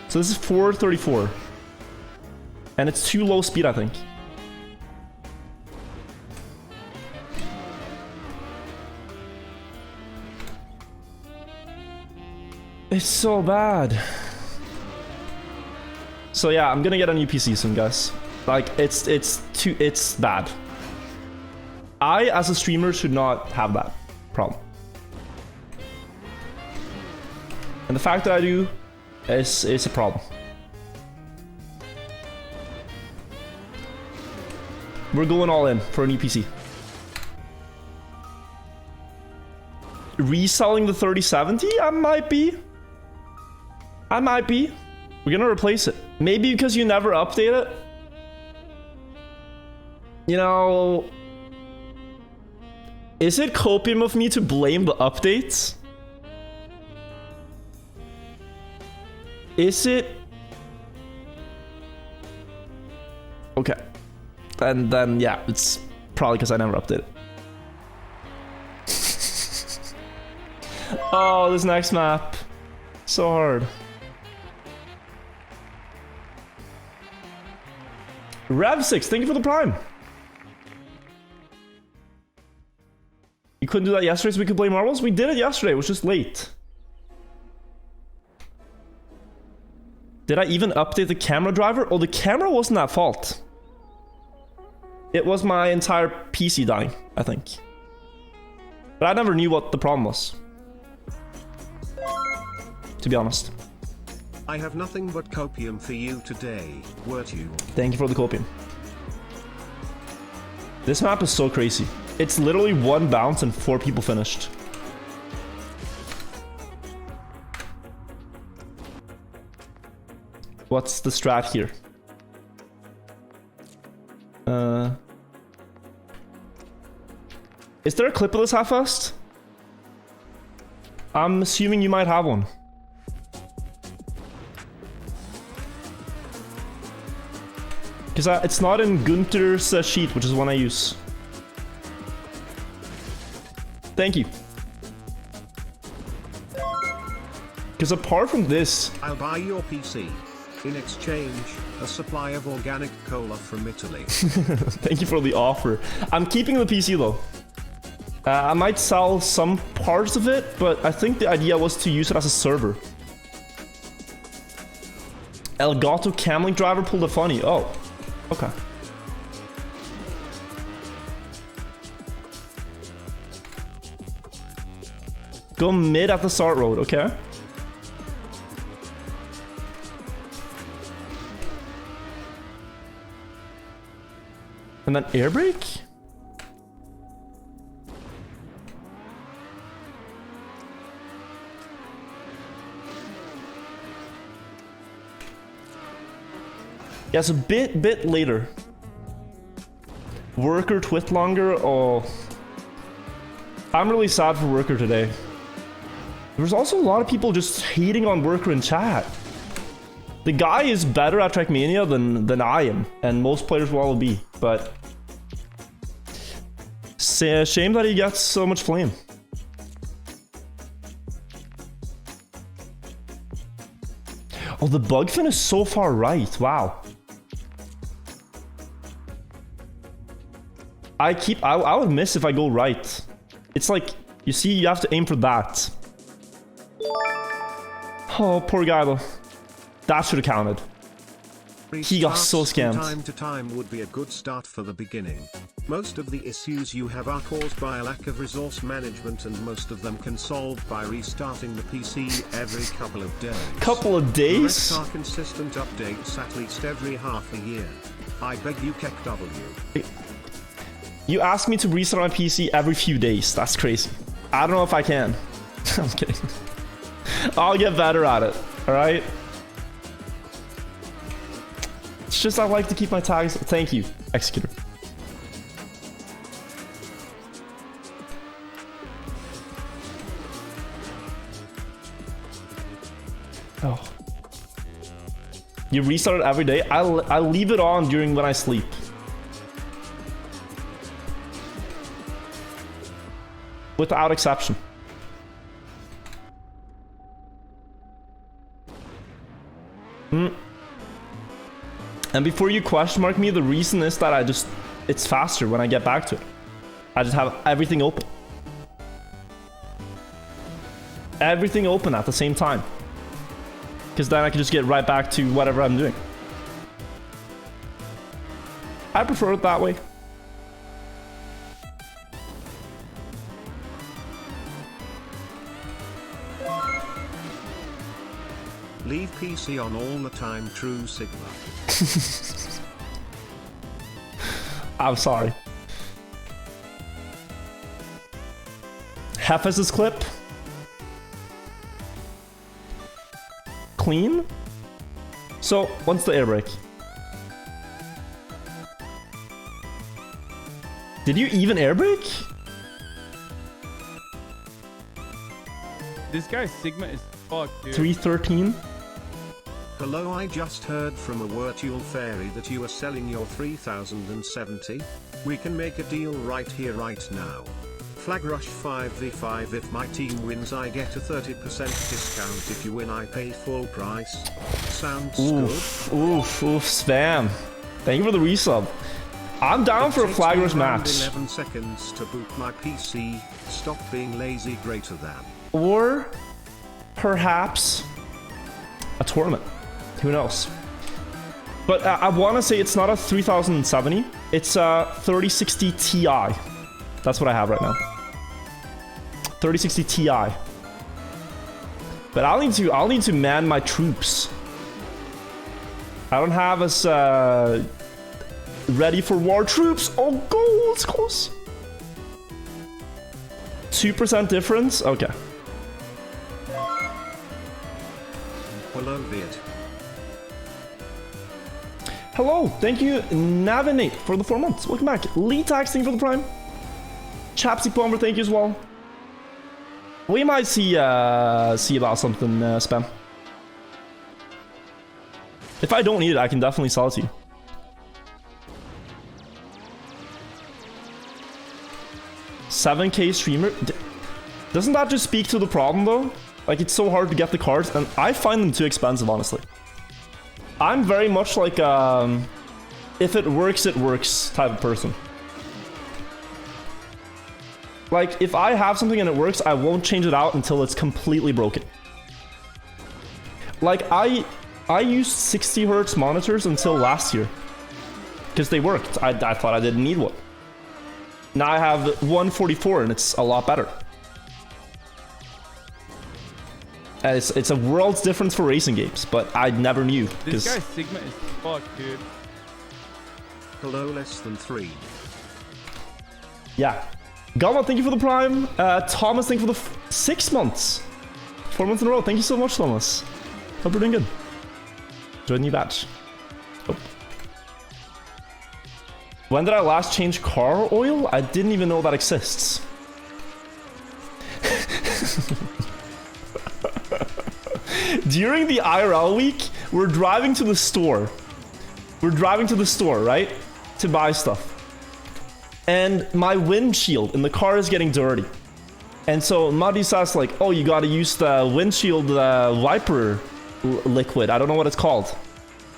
So this is 434. And it's too low speed, I think. It's so bad. So yeah, I'm gonna get a new PC soon, guys. Like, it's bad. I, as a streamer, should not have that problem. And the fact that I do is a problem. We're going all in for a new PC. Reselling the 3070? I might be. We're gonna replace it. Maybe because you never update it. You know... Is it copium of me to blame the updates? Is it? Okay. And then, yeah, it's probably because I never updated it. Oh, this next map. So hard. Rev6, thank you for the prime. You couldn't do that yesterday so we could play marbles? We did it yesterday, it was just late. Did I even update the camera driver? Oh, the camera wasn't at fault. It was my entire PC dying, I think. But I never knew what the problem was. To be honest. I have nothing but copium for you today, Wirtual. Thank you for the copium. This map is so crazy. It's literally 1 bounce and 4 people finished. What's the strat here? Is there a clip of this half-fast? I'm assuming you might have one. Because it's not in Gunter's sheet, which is one I use. Thank you. Because apart from this... I'll buy your PC. In exchange, a supply of organic cola from Italy. Thank you for the offer. I'm keeping the PC though. I might sell some parts of it, but I think the idea was to use it as a server. Elgato Camlink driver pulled a funny. Oh, okay. Go mid at the start road, okay? And then air brake? Yeah, it's a bit later. Worker twit longer. Oh, I'm really sad for Worker today. There's also a lot of people just hating on Worker in chat. The guy is better at Trackmania than I am, and most players will be, but it's a shame that he gets so much flame. Oh, the bug fin is so far right. Wow. I would miss if I go right. It's like, you see, you have to aim for that. Oh, poor guy though. That should have counted. He got so scammed. Time to time would be a good start for the beginning. Most of the issues you have are caused by a lack of resource management, and most of them can solve by restarting the PC every couple of days. Couple of days? The rest are consistent updates at least every half a year. I beg you, KW. You asked me to restart my PC every few days. That's crazy. I don't know if I can. I'm kidding. I'll get better at it, alright? It's just I like to keep my tags. Thank you, Executor. Oh. You restart it every day? I leave it on during when I sleep. Without exception. And before you question mark me, the reason is that it's faster when I get back to it. I just have everything open. Everything open at the same time. Because then I can just get right back to whatever I'm doing. I prefer it that way. Leave PC on all the time, true Sigma. I'm sorry. Hefez's clip. Clean. So, what's the air brake? Did you even air brake? This guy Sigma is fucked, dude. 313. Hello, I just heard from a Wirtual fairy that you are selling your 3070. We can make a deal right here, right now. Flag Rush 5v5. If my team wins, I get a 30% discount. If you win, I pay full price. Sounds Oof, good? oof, spam. Thank you for the resub. I'm down for a Flag Rush match. 11 seconds to boot my PC. Stop being lazy. Greater than. Or perhaps a tournament. Who knows? But I want to say it's not a 3070. It's a 3060 Ti. That's what I have right now. 3060 Ti. But I'll need to man my troops. I don't have us ready for war troops. Oh, goal! It's close. 2% difference. Okay. Hello, Viet. Hello, thank you, Navinate, for the 4 months. Welcome back. Lee Taxing for the Prime. Chapstick Bomber, thank you as well. We might see about something, Spam. If I don't need it, I can definitely sell it to you. $7K streamer. Doesn't that just speak to the problem, though? Like, it's so hard to get the cards, and I find them too expensive, honestly. I'm very much like, if it works type of person. Like, if I have something and it works, I won't change it out until it's completely broken. Like, I used 60 Hz monitors until last year. Because they worked. I thought I didn't need one. Now I have 144 and it's a lot better. It's a world's difference for racing games, but I never knew. This guy Sigma is fucked, dude. Hello, less than 3. Yeah. Gamma, thank you for the Prime. Thomas, thank you for the 6 months. 4 months in a row. Thank you so much, Thomas. Hope you're doing good. Enjoy the new batch. Oh. When did I last change car oil? I didn't even know that exists. During the IRL week, we're driving to the store. Right? To buy stuff. And my windshield in the car is getting dirty. And so Muddy says like, oh, you gotta use the windshield wiper liquid. I don't know what it's called.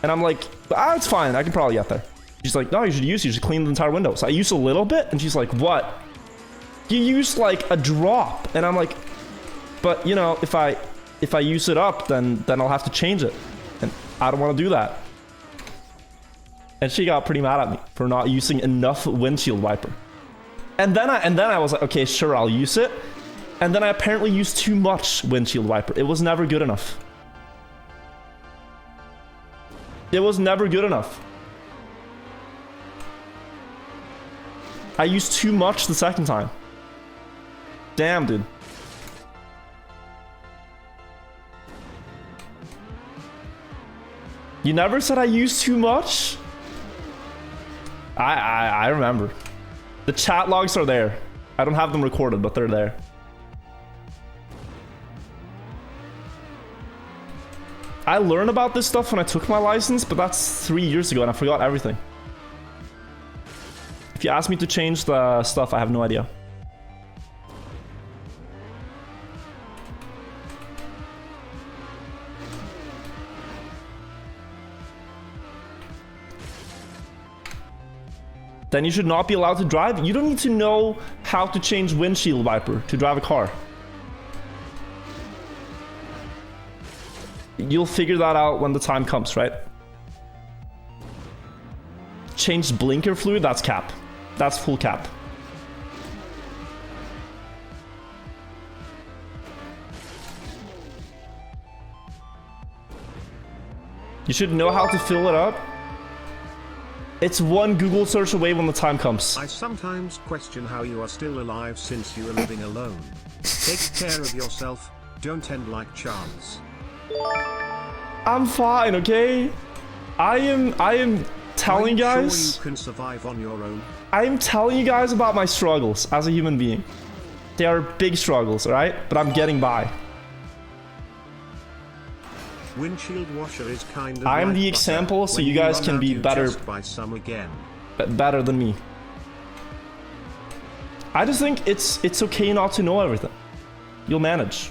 And I'm like, it's fine. I can probably get there. She's like, no, you should clean the entire window. So I use a little bit. And she's like, what? You used like a drop. And I'm like, but you know, if I use it up, then I'll have to change it. And I don't want to do that. And she got pretty mad at me for not using enough windshield wiper. And then I was like, okay, sure, I'll use it. And then I apparently used too much windshield wiper. It was never good enough. It was never good enough. I used too much the second time. Damn, dude. You never said I used too much? I remember. The chat logs are there. I don't have them recorded, but they're there. I learned about this stuff when I took my license, but that's 3 years ago and I forgot everything. If you ask me to change the stuff, I have no idea. Then you should not be allowed to drive. You don't need to know how to change windshield wiper to drive a car. You'll figure that out when the time comes, right? Change blinker fluid, that's cap. That's full cap. You should know how to fill it up. It's one Google search away when the time comes. I sometimes question how you are still alive since you are living alone. Take care of yourself, don't end like Charles. I'm fine, okay? I am telling you guys. Sure you can survive on your own. I am telling you guys about my struggles as a human being. They are big struggles, alright? But I'm getting by. Windshield washer is kind of I'm like the example, so you guys can be better, by some again. better than me. I just think it's okay not to know everything. You'll manage.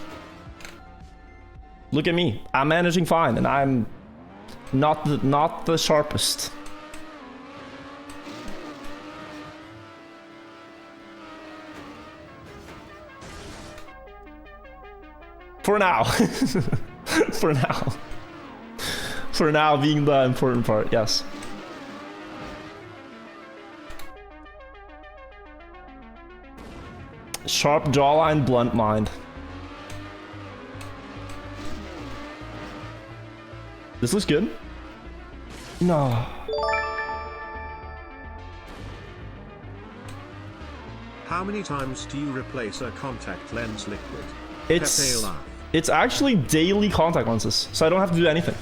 Look at me. I'm managing fine, and I'm not the sharpest. For now. For now. For now being the important part, yes. Sharp jawline, blunt mind. This looks good. No. How many times do you replace a contact lens liquid? It's actually daily contact lenses, so I don't have to do anything.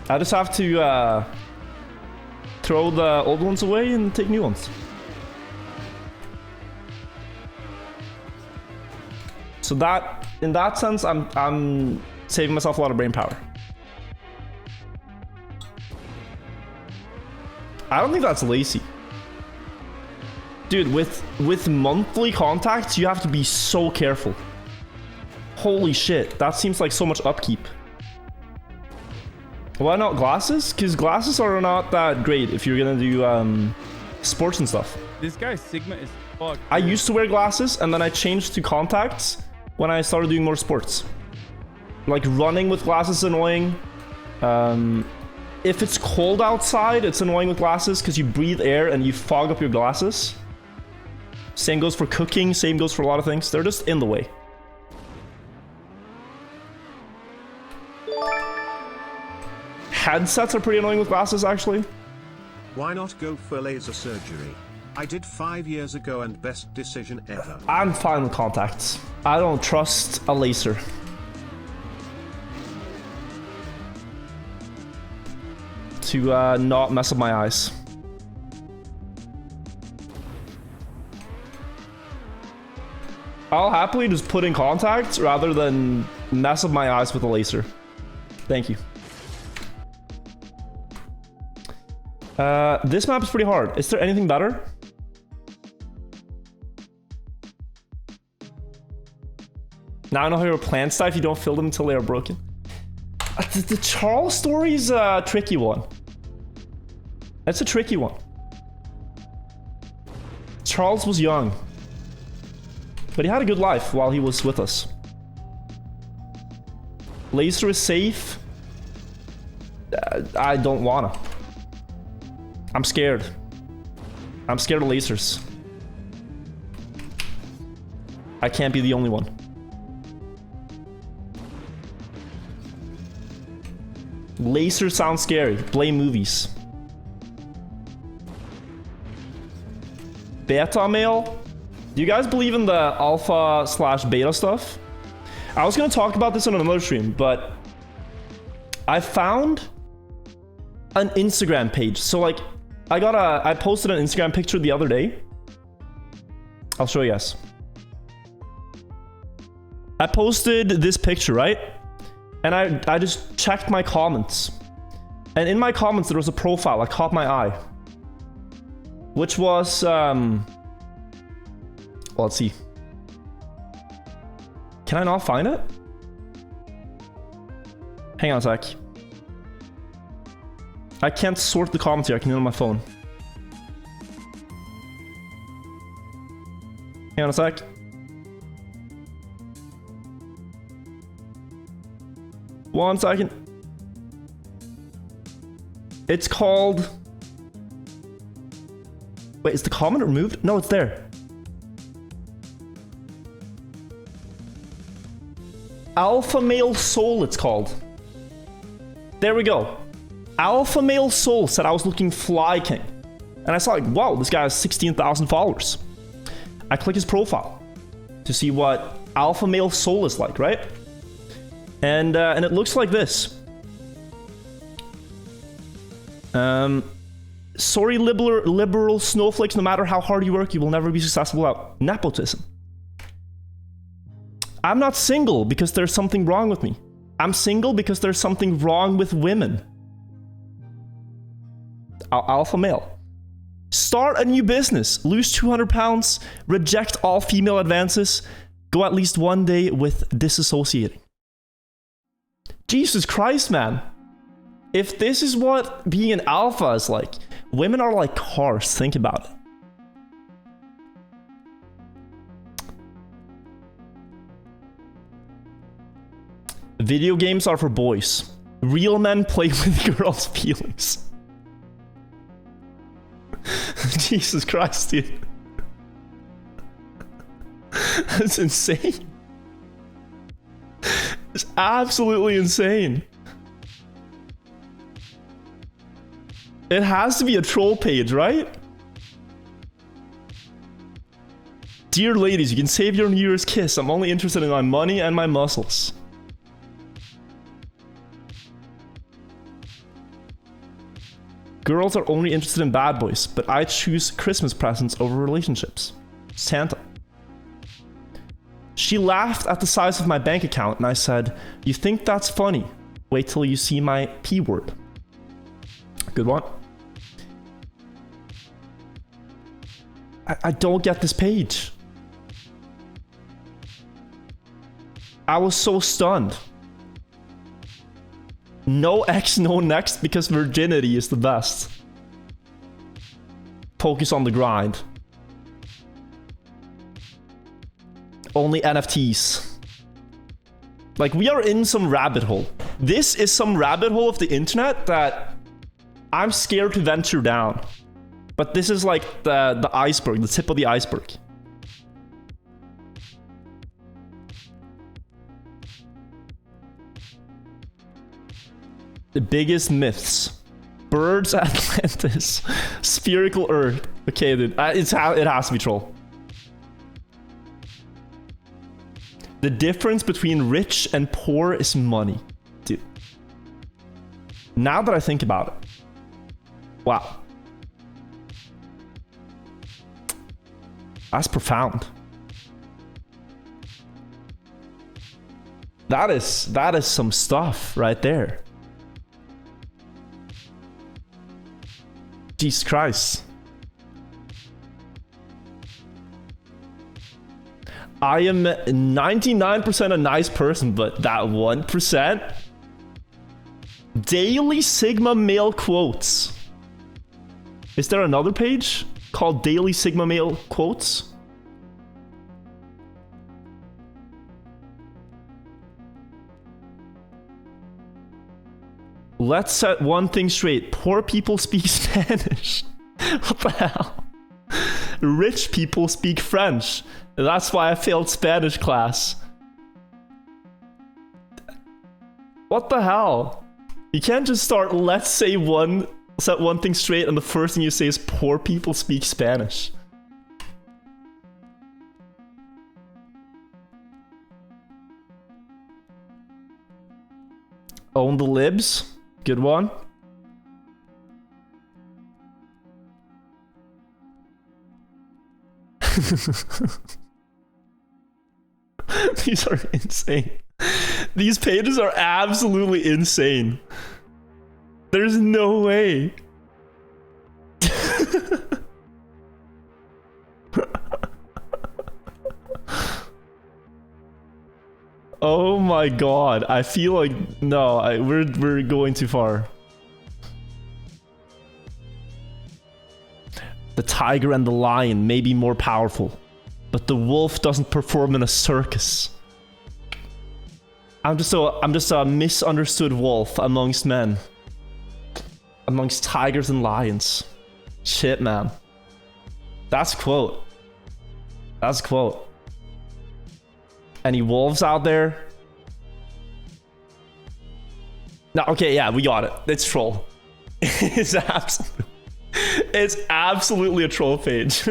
I just have to throw the old ones away and take new ones. So that, in that sense, I'm saving myself a lot of brain power. I don't think that's lazy. Dude, with monthly contacts, you have to be so careful. Holy shit, that seems like so much upkeep. Why not glasses? Because glasses are not that great if you're gonna do sports and stuff. This guy's Sigma is fucked. I used to wear glasses and then I changed to contacts when I started doing more sports. Like running with glasses is annoying. If it's cold outside, it's annoying with glasses because you breathe air and you fog up your glasses. Same goes for cooking, same goes for a lot of things. They're just in the way. Headsets are pretty annoying with glasses, actually. Why not go for laser surgery? I did 5 years ago and best decision ever. I'm fine with contacts. I don't trust a laser. To not mess up my eyes. I'll happily just put in contacts rather than mess up my eyes with a laser. Thank you. This map is pretty hard. Is there anything better? Now I know how your plants die if you don't fill them until they are broken. The Charles story is a tricky one. That's a tricky one. Charles was young. But he had a good life while he was with us. Laser is safe. I don't wanna. I'm scared. I'm scared of lasers. I can't be the only one. Laser sounds scary. Blame movies. Beta male? Do you guys believe in the alpha/beta stuff? I was gonna talk about this on another stream, but I found an Instagram page. So like, I posted an Instagram picture the other day. I'll show you guys. I posted this picture, right? And I just checked my comments. And in my comments, there was a profile that caught my eye. Which was, well, let's see. Can I not find it? Hang on a sec. I can't sort the comments here, I can do it on my phone. Hang on a sec. One second. It's called... Wait, is the comment removed? No, it's there. Alpha Male Soul, it's called. There we go. Alpha Male Soul said I was looking fly king. And I saw like, wow, this guy has 16,000 followers. I click his profile to see what Alpha Male Soul is like, right? And it looks like this. Sorry, liberal snowflakes, no matter how hard you work, you will never be successful without nepotism. I'm not single because there's something wrong with me. I'm single because there's something wrong with women. Alpha male. Start a new business. Lose 200 pounds. Reject all female advances. Go at least one day with disassociating. Jesus Christ, man. If this is what being an alpha is like, women are like cars. Think about it. Video games are for boys. Real men play with girls' feelings. Jesus Christ, dude. That's insane. It's absolutely insane. It has to be a troll page, right? Dear ladies, you can save your New Year's kiss. I'm only interested in my money and my muscles. Girls are only interested in bad boys, but I choose Christmas presents over relationships. Santa. She laughed at the size of my bank account, and I said, "You think that's funny? Wait till you see my P word." Good one. I don't get this page. I was so stunned. No X, no next, because virginity is the best. Focus on the grind. Only NFTs. Like, we are in some rabbit hole. This is some rabbit hole of the internet that I'm scared to venture down. But this is like the iceberg, the tip of the iceberg. The biggest myths. Birds, Atlantis, spherical Earth. Okay, dude, it has to be troll. The difference between rich and poor is money, dude. Now that I think about it, wow, that's profound. That is some stuff right there. Jesus Christ. I am 99% a nice person, but that 1%? Daily Sigma Male Quotes. Is there another page called Daily Sigma Male Quotes? Let's set one thing straight. Poor people speak Spanish. What the hell? Rich people speak French. That's why I failed Spanish class. What the hell? You can't just start, let's set one thing straight, and the first thing you say is poor people speak Spanish. Own the libs. Good one. These are insane. These pages are absolutely insane. There's no way. Oh my god, I feel like no, we're going too far. The tiger and the lion may be more powerful, but the wolf doesn't perform in a circus. I'm just a misunderstood wolf amongst men. Amongst tigers and lions. Shit, man. That's a quote. That's a quote. Any wolves out there? No, okay, yeah, we got it. It's troll. It's absolutely a troll page.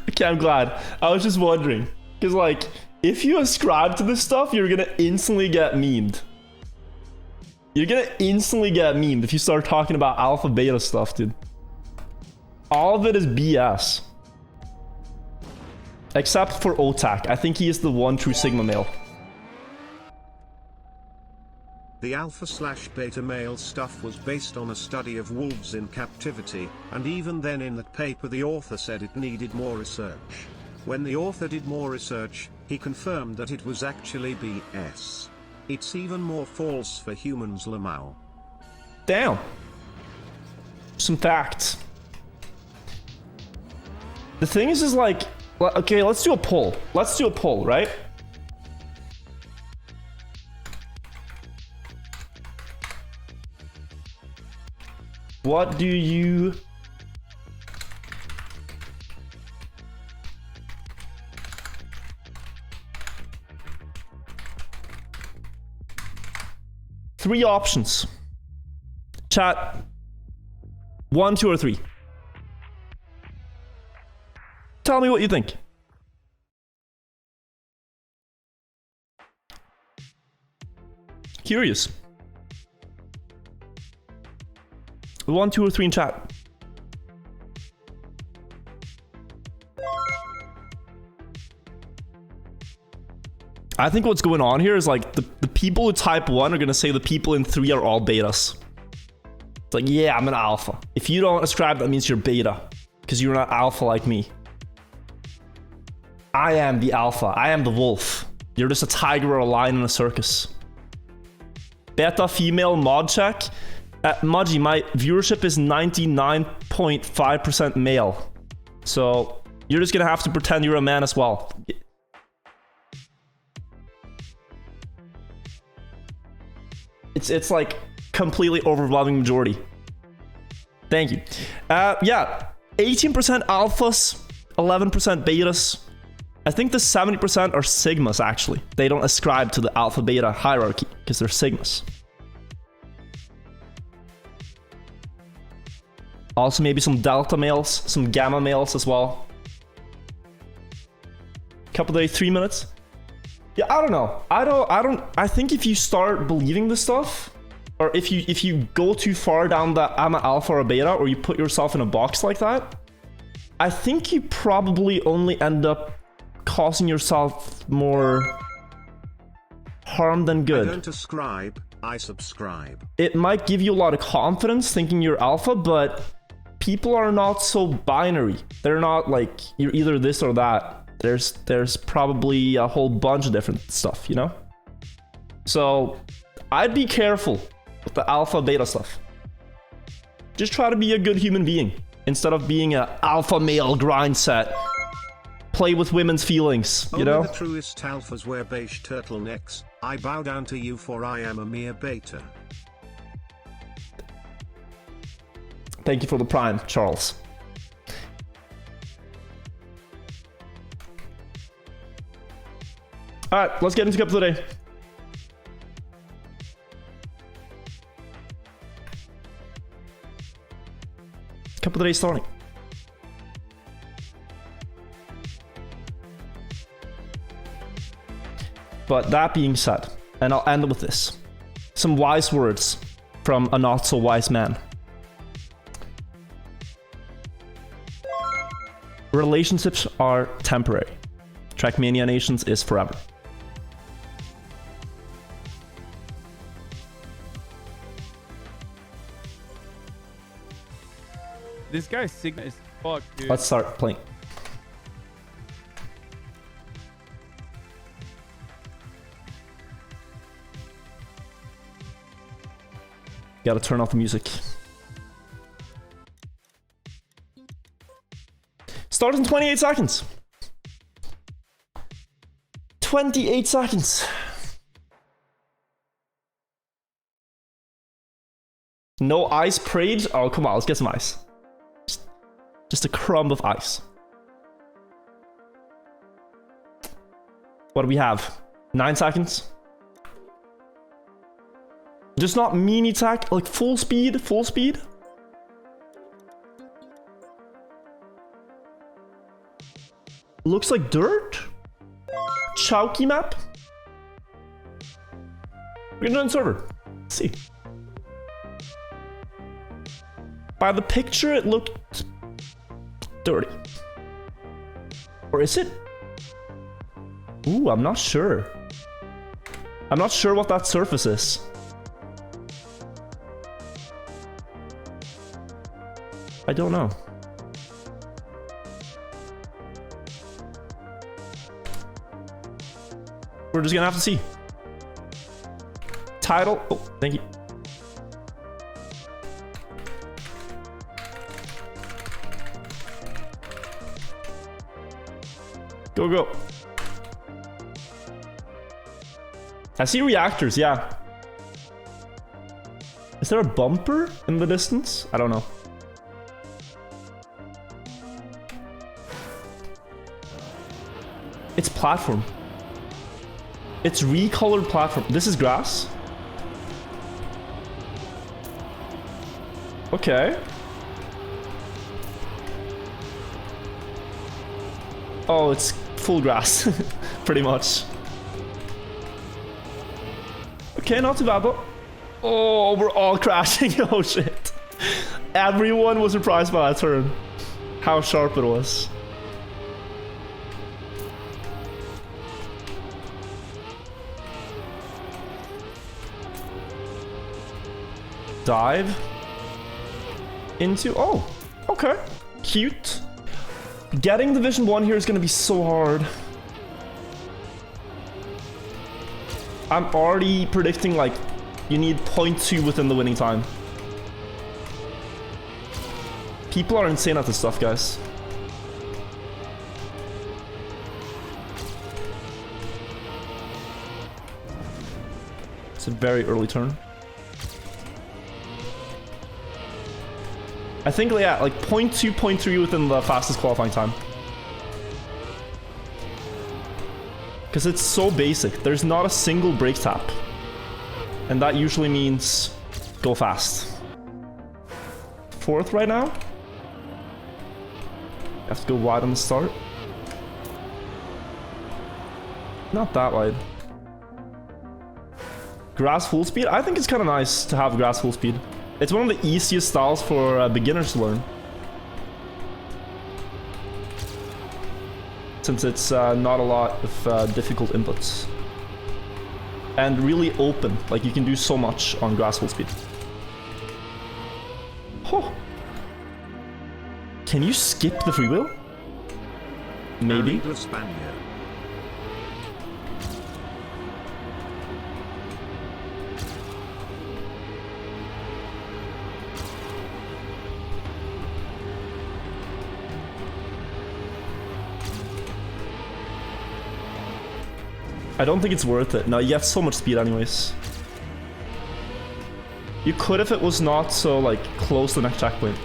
Okay, I'm glad. I was just wondering. Because, like, if you ascribe to this stuff, you're gonna instantly get memed. You're gonna instantly get memed if you start talking about alpha beta stuff, dude. All of it is BS. Except for Otak. I think he is the one true Sigma male. The alpha/beta male stuff was based on a study of wolves in captivity, and even then in that paper the author said it needed more research. When the author did more research, he confirmed that it was actually BS. It's even more false for humans, Lamau. Damn. Some facts. The thing is like, okay, let's do a poll. Let's do a poll, right? What do you... Three options. Chat. 1, 2, or 3. Tell me what you think. Curious. 1, 2, or 3 in chat. I think what's going on here is like the people who type 1 are gonna say the people in 3 are all betas. It's like, yeah, I'm an alpha. If you don't ascribe, that means you're beta. Because you're not alpha like me. I am the alpha. I am the wolf. You're just a tiger or a lion in a circus. Beta female mod check. Mudgy, my viewership is 99.5% male. So you're just gonna have to pretend you're a man as well. It's like completely overwhelming majority. Thank you. Yeah, 18% alphas, 11% betas. I think the 70% are sigmas actually. They don't ascribe to the alpha beta hierarchy because they're sigmas. Also maybe some delta males, some gamma males as well. Couple days, 3 minutes. Yeah, I don't know. I think if you start believing this stuff, or if you go too far down the I'm an alpha or a beta, or you put yourself in a box like that, I think you probably only end up causing yourself more harm than good. I don't ascribe, I subscribe. It might give you a lot of confidence thinking you're alpha, but people are not so binary. They're not like you're either this or that. There's probably a whole bunch of different stuff, you know? So I'd be careful with the alpha beta stuff. Just try to be a good human being instead of being an alpha male grind set. Play with women's feelings, you know? Only the truest alphas wear beige turtlenecks. I bow down to you, for I am a mere beta. Thank you for the prime, Charles. Alright, let's get into Kappa today. Kappa today starting. But that being said, and I'll end with this. Some wise words from a not so wise man. Relationships are temporary. Trackmania Nations is forever. This guy's Sigma is fuck, dude. Let's start playing. Gotta turn off the music. Starts in 28 seconds. 28 seconds. No ice parade? Oh, come on, let's get some ice. Just a crumb of ice. What do we have? 9 seconds. Just not mini attack, like full speed, full speed. Looks like dirt. Chowky map. We're gonna run server. Let's see. By the picture, it looked dirty. Or is it? Ooh, I'm not sure. I'm not sure what that surface is. I don't know. We're just gonna have to see. Title. Oh, thank you. Go, go. I see reactors, yeah. Is there a bumper in the distance? I don't know. It's platform. It's recolored platform. This is grass. Okay. Oh, it's full grass. Pretty much. Okay, not too bad though. Oh, we're all crashing. Oh shit. Everyone was surprised by that turn. How sharp it was. Dive into, oh, okay, cute. Getting Division 1 here is gonna be so hard. I'm already predicting like you need 0.2 within the winning time. People are insane at this stuff, guys. It's a very early turn. I think, yeah, like 0.2, 0.3 within the fastest qualifying time. Because it's so basic. There's not a single brake tap. And that usually means go fast. 4th right now. You have to go wide on the start. Not that wide. Grass full speed? I think it's kind of nice to have grass full speed. It's one of the easiest styles for beginners to learn. Since it's not a lot of difficult inputs. And really open, like you can do so much on grass full speed. Oh. Can you skip the freewheel? Maybe. I don't think it's worth it. No, you have so much speed anyways. You could if it was not so like close to the next checkpoint.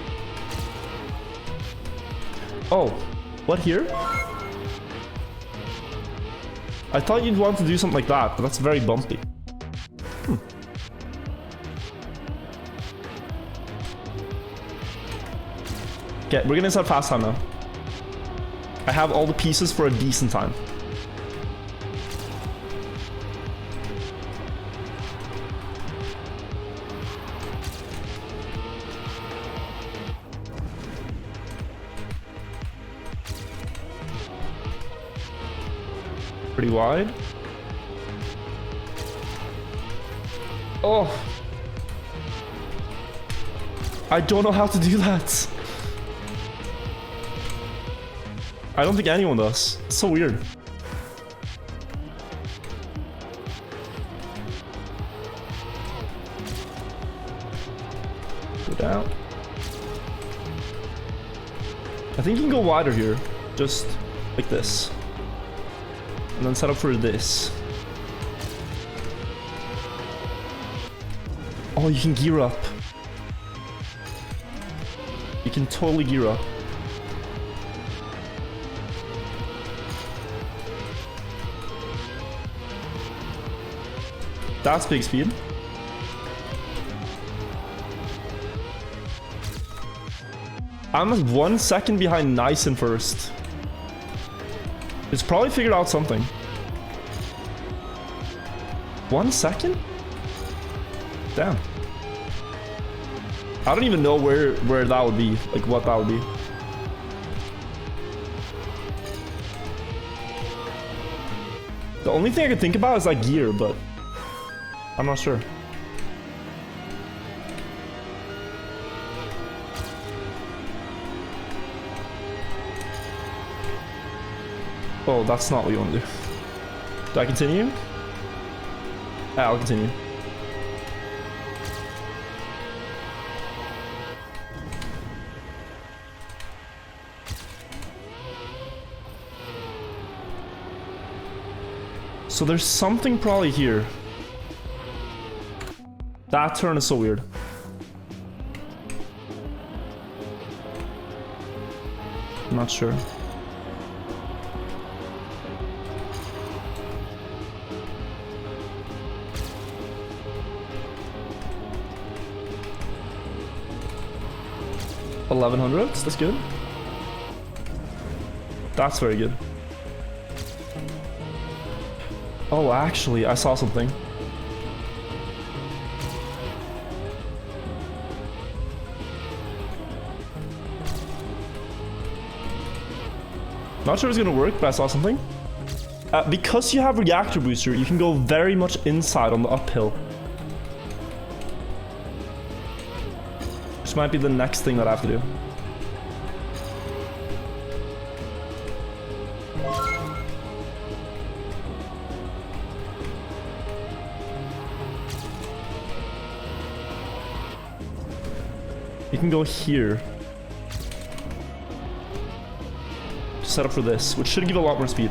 Oh, what here? I thought you'd want to do something like that, but that's very bumpy. Okay, we're gonna start fast time now. I have all the pieces for a decent time. Pretty wide. Oh. I don't know how to do that. I don't think anyone does. It's so weird. Go down. I think you can go wider here. Just like this. And then set up for this. Oh, you can gear up. You can totally gear up. That's big speed. I'm 1 second behind Nice in first. It's probably figured out something. 1 second? Damn. I don't even know where that would be, like what that would be. The only thing I can think about is like gear, but I'm not sure. Oh, that's not what you want to do. Do I continue? Yeah, I'll continue. So there's something probably here. That turn is so weird. I'm not sure. $1100. That's good. That's very good. Oh, actually, I saw something. Not sure it's gonna work, but I saw something. Because you have reactor booster, you can go very much inside on the uphill. Which might be the next thing that I have to do. You can go here. To set up for this, which should give a lot more speed.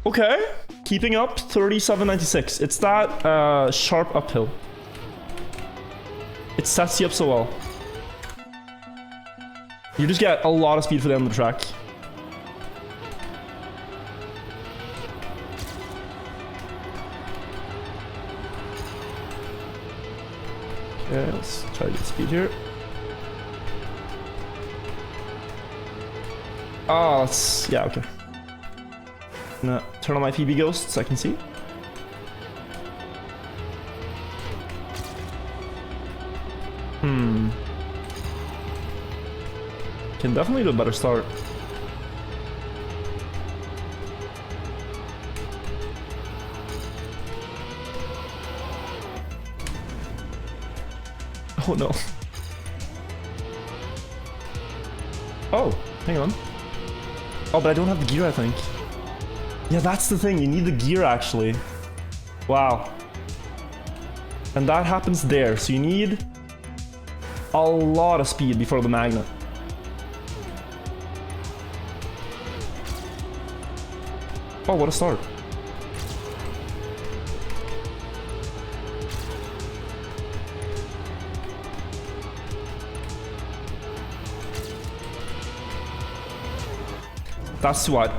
Okay, keeping up 37.96. It's that sharp uphill. It sets you up so well. You just get a lot of speed for the end of the track. Okay, let's try to get speed here. Oh, let's... yeah, okay. Gonna turn on my PB ghost so I can see. Can definitely do a better start. Oh no. Oh, hang on. Oh, but I don't have the gear, I think. Yeah, that's the thing. You need the gear, actually. Wow. And that happens there. So you need a lot of speed before the magnet. Oh, what a start. That's too wide.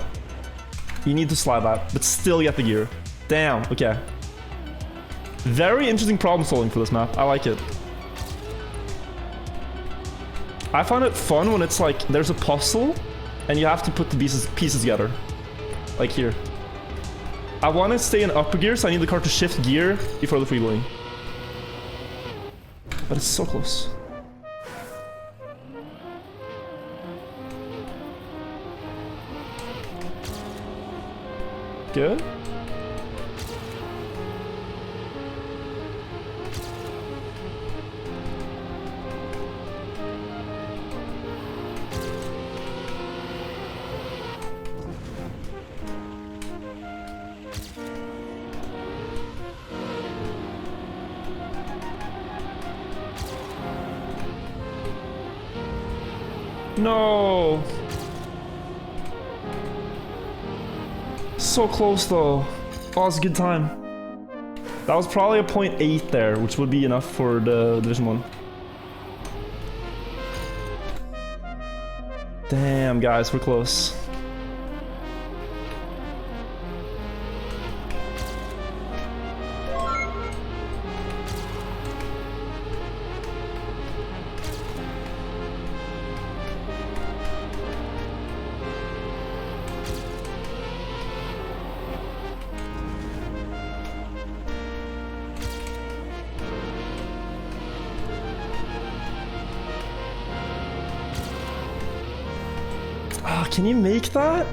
You need to slide that, but still get the gear. Damn, okay. Very interesting problem solving for this map. I like it. I find it fun when it's like there's a puzzle and you have to put the pieces together. Like here. I want to stay in upper gear, so I need the car to shift gear before the freewheeling. But it's so close. Good. No. So close though. Oh, it's a good time. That was probably a 0.8 there, which would be enough for the Division 1. Damn, guys, we're close. Can you make that?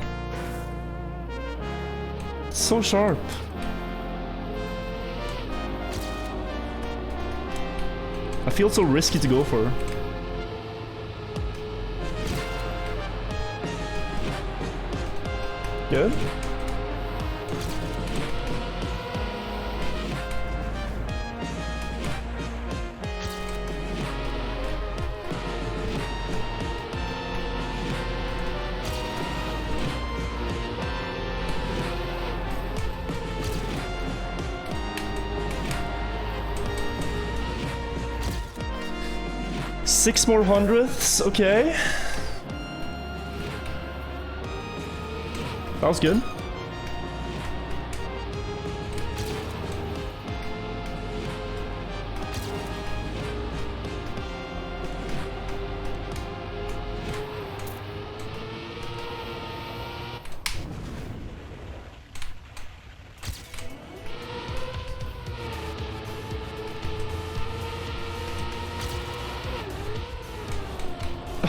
It's so sharp. I feel so risky to go for. Good. Six more hundredths, okay. That was good.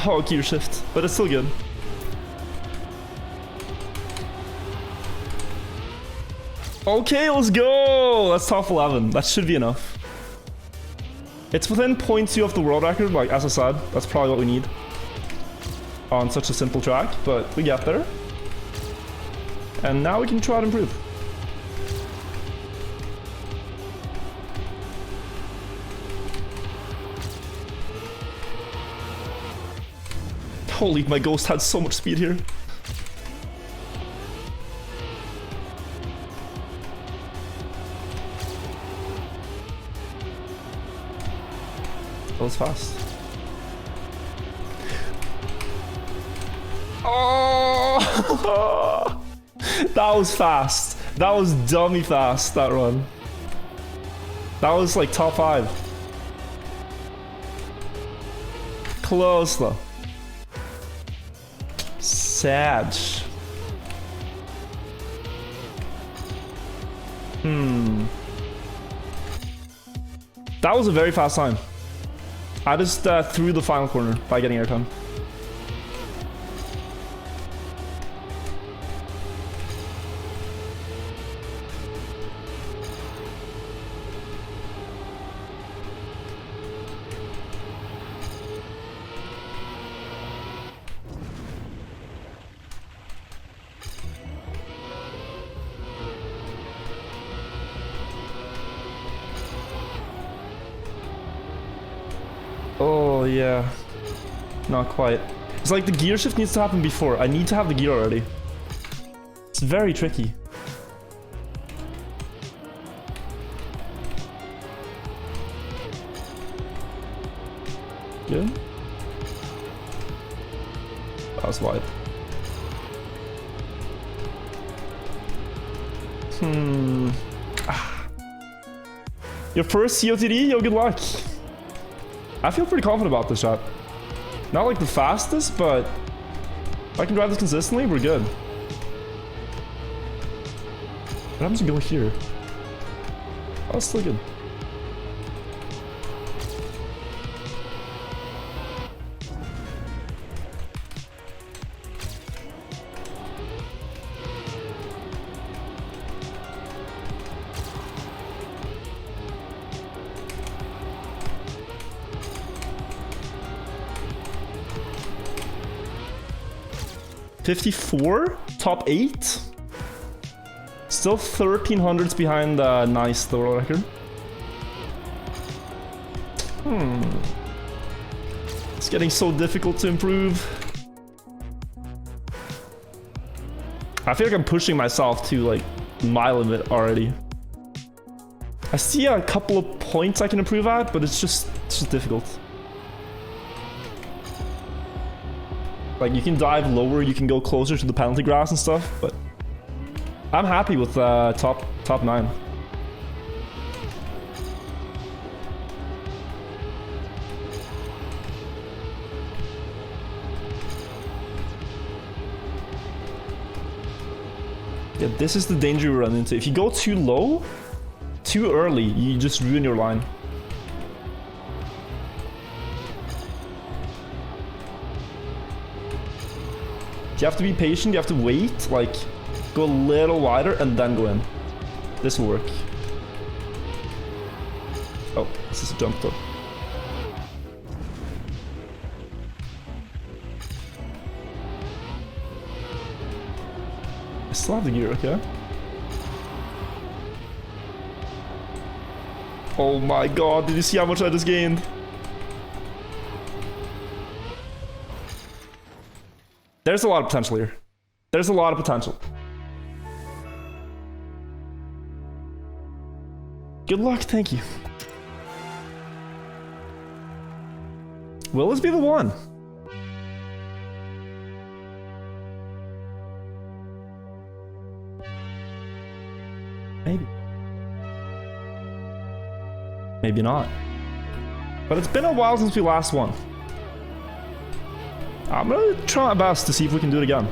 Oh, gear shift, but it's still good. Okay, let's go! That's top 11. That should be enough. It's within 0.2 of the world record, like as I said. That's probably what we need on such a simple track, but we get there. And now we can try to improve. Holy, my ghost had so much speed here. That was fast. Oh! That was fast. That was dummy fast, that run. That was like top 5. Close though. Sad. That was a very fast time. I just threw the final corner by getting airtime. Oh, yeah. Not quite. It's like the gear shift needs to happen before. I need to have the gear already. It's very tricky. Good. That was wide. Your first COTD? Yo, good luck. I feel pretty confident about this shot. Not like the fastest, but if I can drive this consistently, we're good. What happens to go here? Oh, it's still good. 54, top 8. Still 1300s behind the nice world record. It's getting so difficult to improve. I feel like I'm pushing myself to like my limit already. I see a couple of points I can improve at, but it's just difficult. Like you can dive lower, you can go closer to the penalty grass and stuff, but I'm happy with top 9. Yeah, this is the danger you run into. If you go too low, too early, you just ruin your line. You have to be patient, you have to wait, like, go a little wider and then go in. This will work. Oh, this is a jump though. I still have the gear, okay? Oh my god, did you see how much I just gained? There's a lot of potential here. There's a lot of potential. Good luck, thank you. Will this be the one? Maybe. Maybe not. But it's been a while since we last won. I'm gonna try my best to see if we can do it again.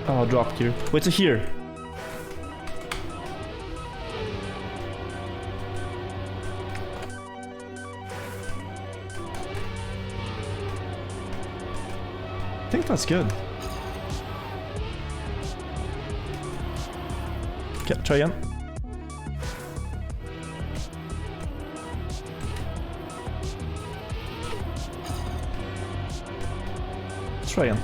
Oh, dropped here. Wait, to here. I think that's good. Okay, try again. Let's try again.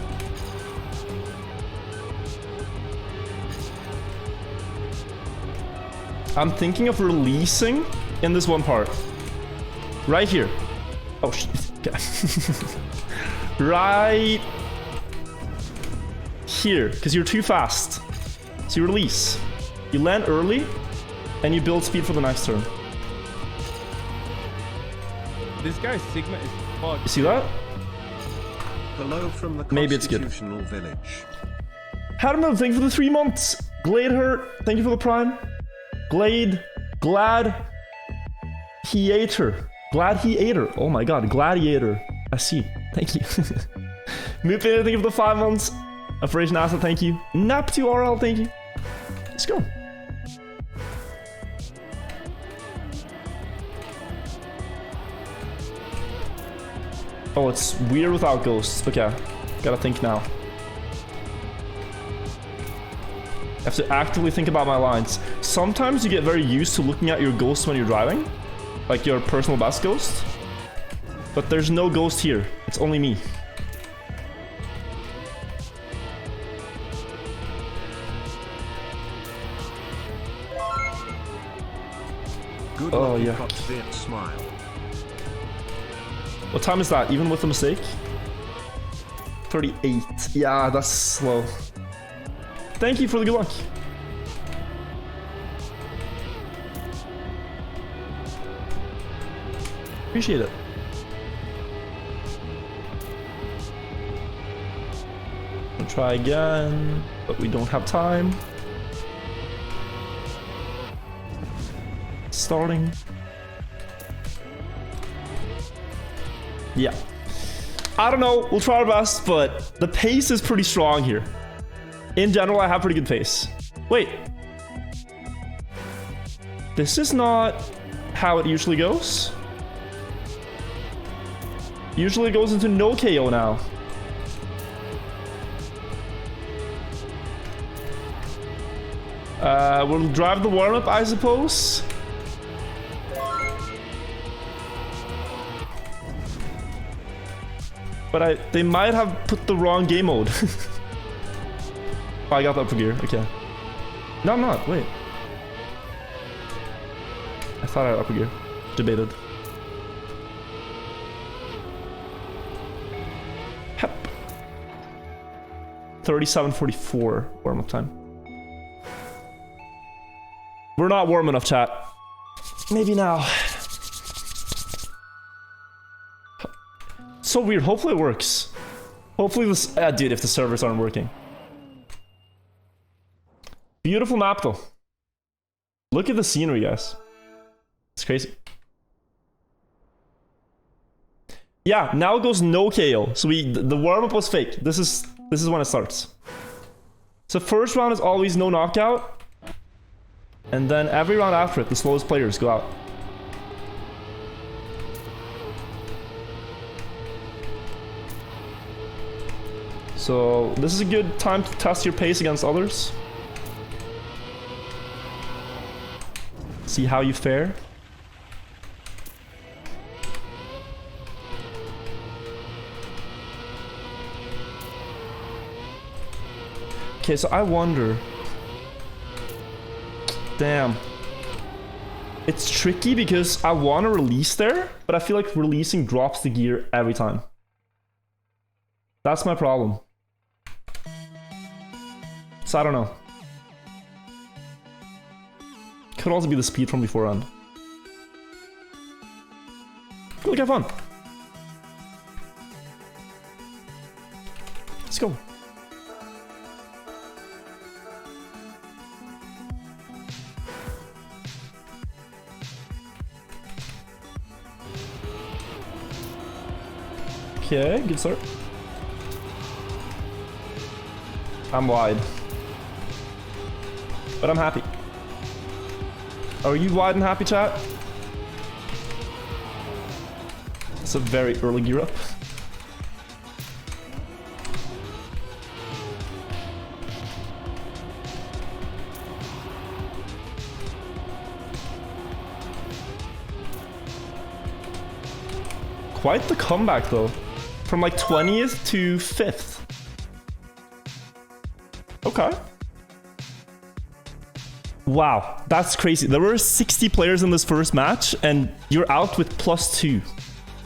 I'm thinking of releasing in this one part. Right here. Oh shit. Okay. Right here, because you're too fast. So you release. You land early, and you build speed for the next turn. This guy's Sigma is fucked. You see that? Hello from the Maybe it's good. Constitutional Village. Hadamil, thank you for the 3 months. Glade Hurt, thank you for the prime. Glade, Glad, he ate her. Glad he ate her. Oh my god, Gladiator. I see. Thank you. Moopin, thank you for the 5 months. Operation Asa, thank you. Nap2RL, thank you. Let's go. Oh, it's weird without ghosts. Okay, gotta think now. I have to actively think about my lines. Sometimes you get very used to looking at your ghost when you're driving, like your personal best ghost. But there's no ghost here. It's only me. Good Oh, luck, yeah. got that smile. What time is that? Even with the mistake? 38. Yeah, that's slow. Thank you for the good luck. Appreciate it. We'll try again, but we don't have time. Starting. Yeah. I don't know, we'll try our best, but the pace is pretty strong here. In general, I have pretty good pace. Wait. This is not how it usually goes. Usually it goes into no KO now. We'll drive the warm-up, I suppose. But they might have put the wrong game mode. Oh, I got the upper gear. Okay. No, I'm not. Wait. I thought I had upper gear. Debated. Hep. 37:44 warm-up time. We're not warm enough, chat. Maybe now. So weird. Hopefully it works. Hopefully this... dude, if the servers aren't working. Beautiful map, though. Look at the scenery, guys. It's crazy. Yeah, now it goes no KO. So the warm-up was fake. This is when it starts. So first round is always no knockout. And then every round after it, the slowest players go out. So this is a good time to test your pace against others. See how you fare. Okay, so I wonder... Damn. It's tricky because I want to release there, but I feel like releasing drops the gear every time. That's my problem. So I don't know. Could also be the speed from beforehand. Look, have fun. Let's go. Okay, good start. I'm wide. But I'm happy. Are you wide and happy, chat? It's a very early gear up. Quite the comeback, though. From like 20th to 5th. Okay. Wow, that's crazy. There were 60 players in this first match, and you're out with +2.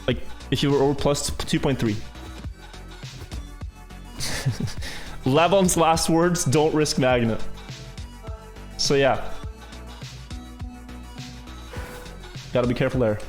Like, if you were over plus 2.3. Levon's last words, don't risk magnet. So yeah. Gotta be careful there.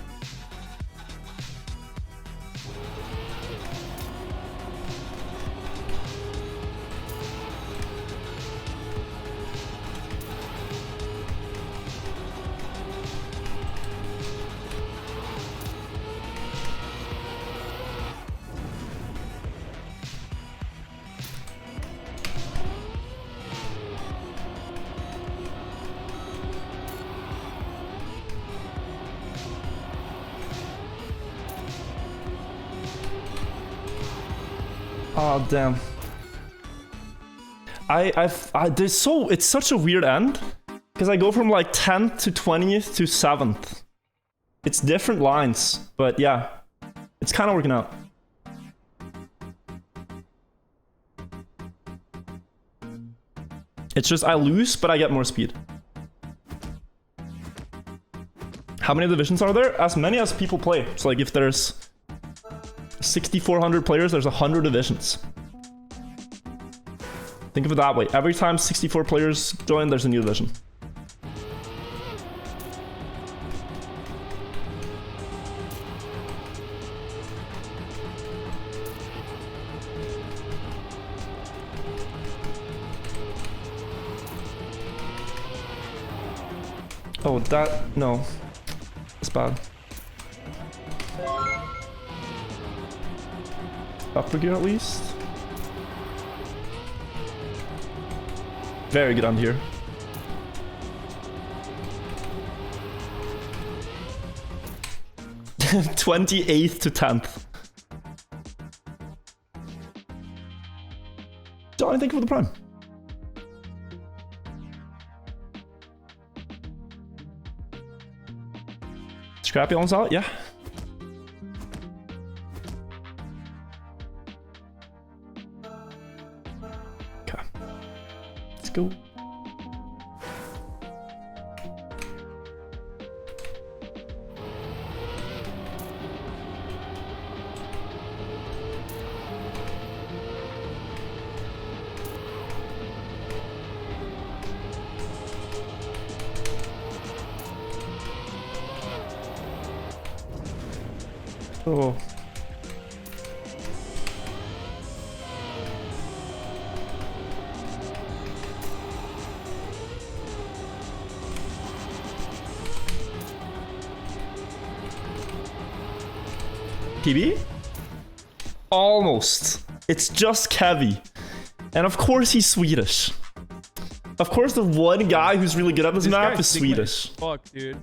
Oh damn! It's such a weird end because I go from like 10th to 20th to 7th. It's different lines, but yeah, it's kind of working out. It's just I lose, but I get more speed. How many divisions are there? As many as people play. So like if there's 6,400 players, there's 100 divisions. Think of it that way. Every time 64 players join, there's a new division. Oh, that... no. That's bad. Upper gear at least. Very good on here. 28th to 10th. Johnny, thank you for the prime. Scrappy almost out, yeah. Okay. Let's go. Oh. PB? Almost. It's just Kacky. And of course he's Swedish. Of course the one guy who's really good at this map is Swedish. Fuck, dude.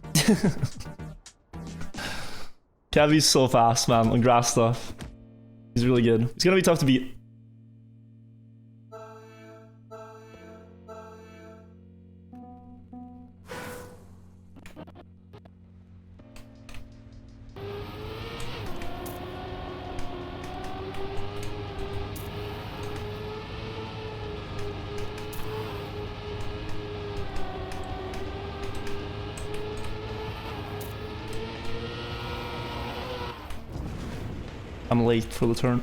Kavvy's so fast, man, on grass stuff. He's really good. He's gonna be tough to beat. I'm late for the turn.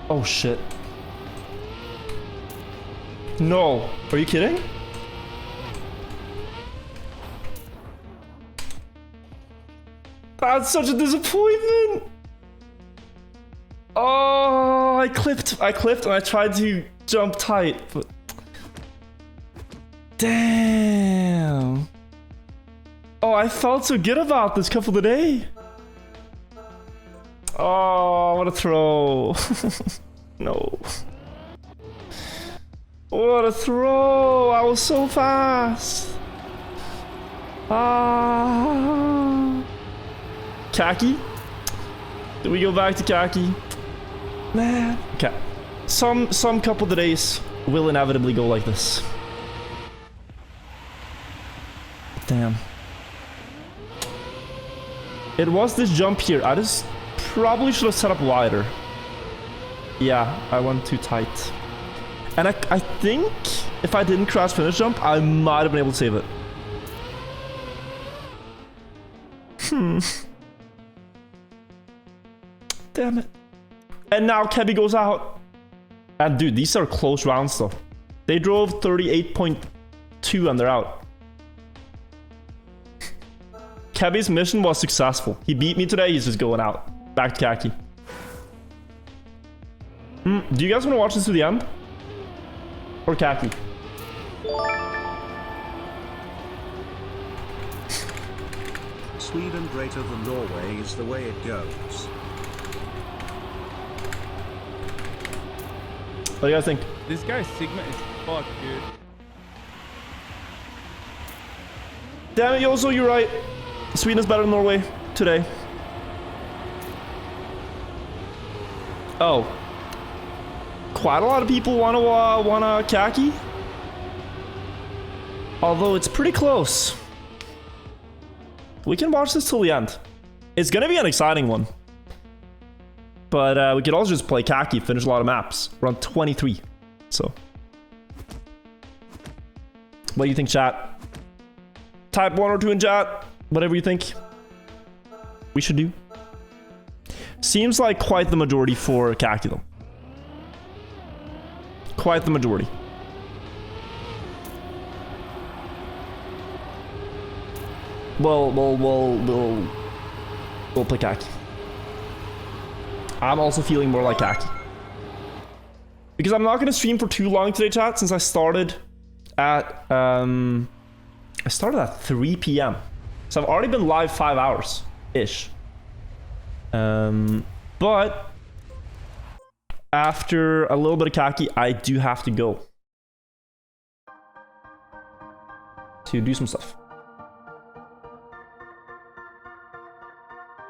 Oh shit. No. Are you kidding? That's such a disappointment. Oh, I clipped and I tried to jump tight, but damn. Oh, I felt so good about this couple of days. Oh, what a throw. No. What a throw. I was so fast. Ah. Kacky? Did we go back to Kacky? Man. Okay. Some couple of days will inevitably go like this. Damn. It was this jump here. I just probably should have set up wider. Yeah, I went too tight. And I think if I didn't crash finish jump, I might have been able to save it. Damn it. And now Kacky goes out. And dude, these are close rounds though. They drove 38.2 and they're out. Kebby's mission was successful. He beat me today, he's just going out. Back to Kacky. Do you guys want to watch this to the end? Or Kacky? Sweden greater than Norway is the way it goes. What do you guys think? This guy's Sigma is fucked, dude. Damn it, Yoso, you're right. Sweden is better than Norway today. Oh. Quite a lot of people want Kacky. Although it's pretty close. We can watch this till the end. It's gonna be an exciting one. But we could also just play Kacky, finish a lot of maps. We're on 23. So. What do you think, chat? Type 1 or 2 in chat. Whatever you think we should do. Seems like quite the majority for Kacky though. Quite the majority. We'll play Kacky. I'm also feeling more like Kacky. Because I'm not going to stream for too long today, chat, since I started at 3 p.m. So I've already been live 5 hours-ish. But after a little bit of Kacky, I do have to go to do some stuff.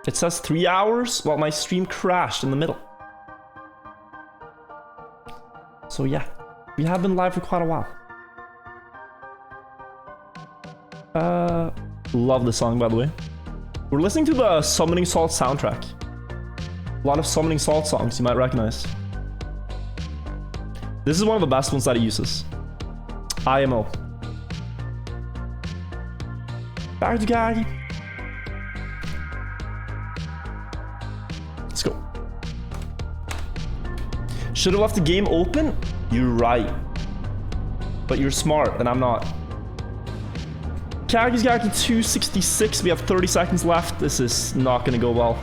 It says 3 hours while my stream crashed in the middle. So yeah, we have been live for quite a while. Love the song, by the way. We're listening to the Summoning Salt soundtrack. A lot of Summoning Salt songs you might recognize. This is one of the best ones that he uses. IMO. Back to Kacky. Let's go. Should have left the game open? You're right. But you're smart, and I'm not. Kacky's got 266. We have 30 seconds left. This is not going to go well.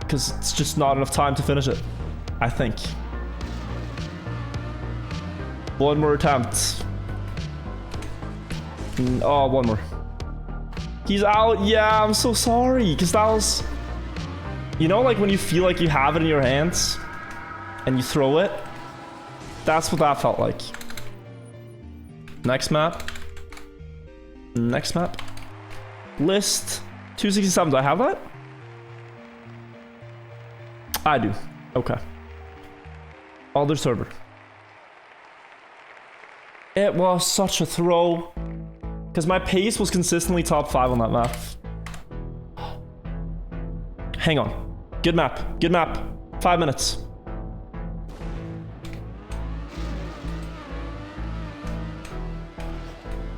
Because it's just not enough time to finish it, I think. One more attempt. Oh, one more. He's out. Yeah, I'm so sorry. Because that was... You know, like when you feel like you have it in your hands and you throw it? That's what that felt like. Next map. Next map. List 267. Do I have that? I do. Okay. Other server. It was such a throw. Because my pace was consistently top 5 on that map. Hang on. Good map. Good map. 5 minutes.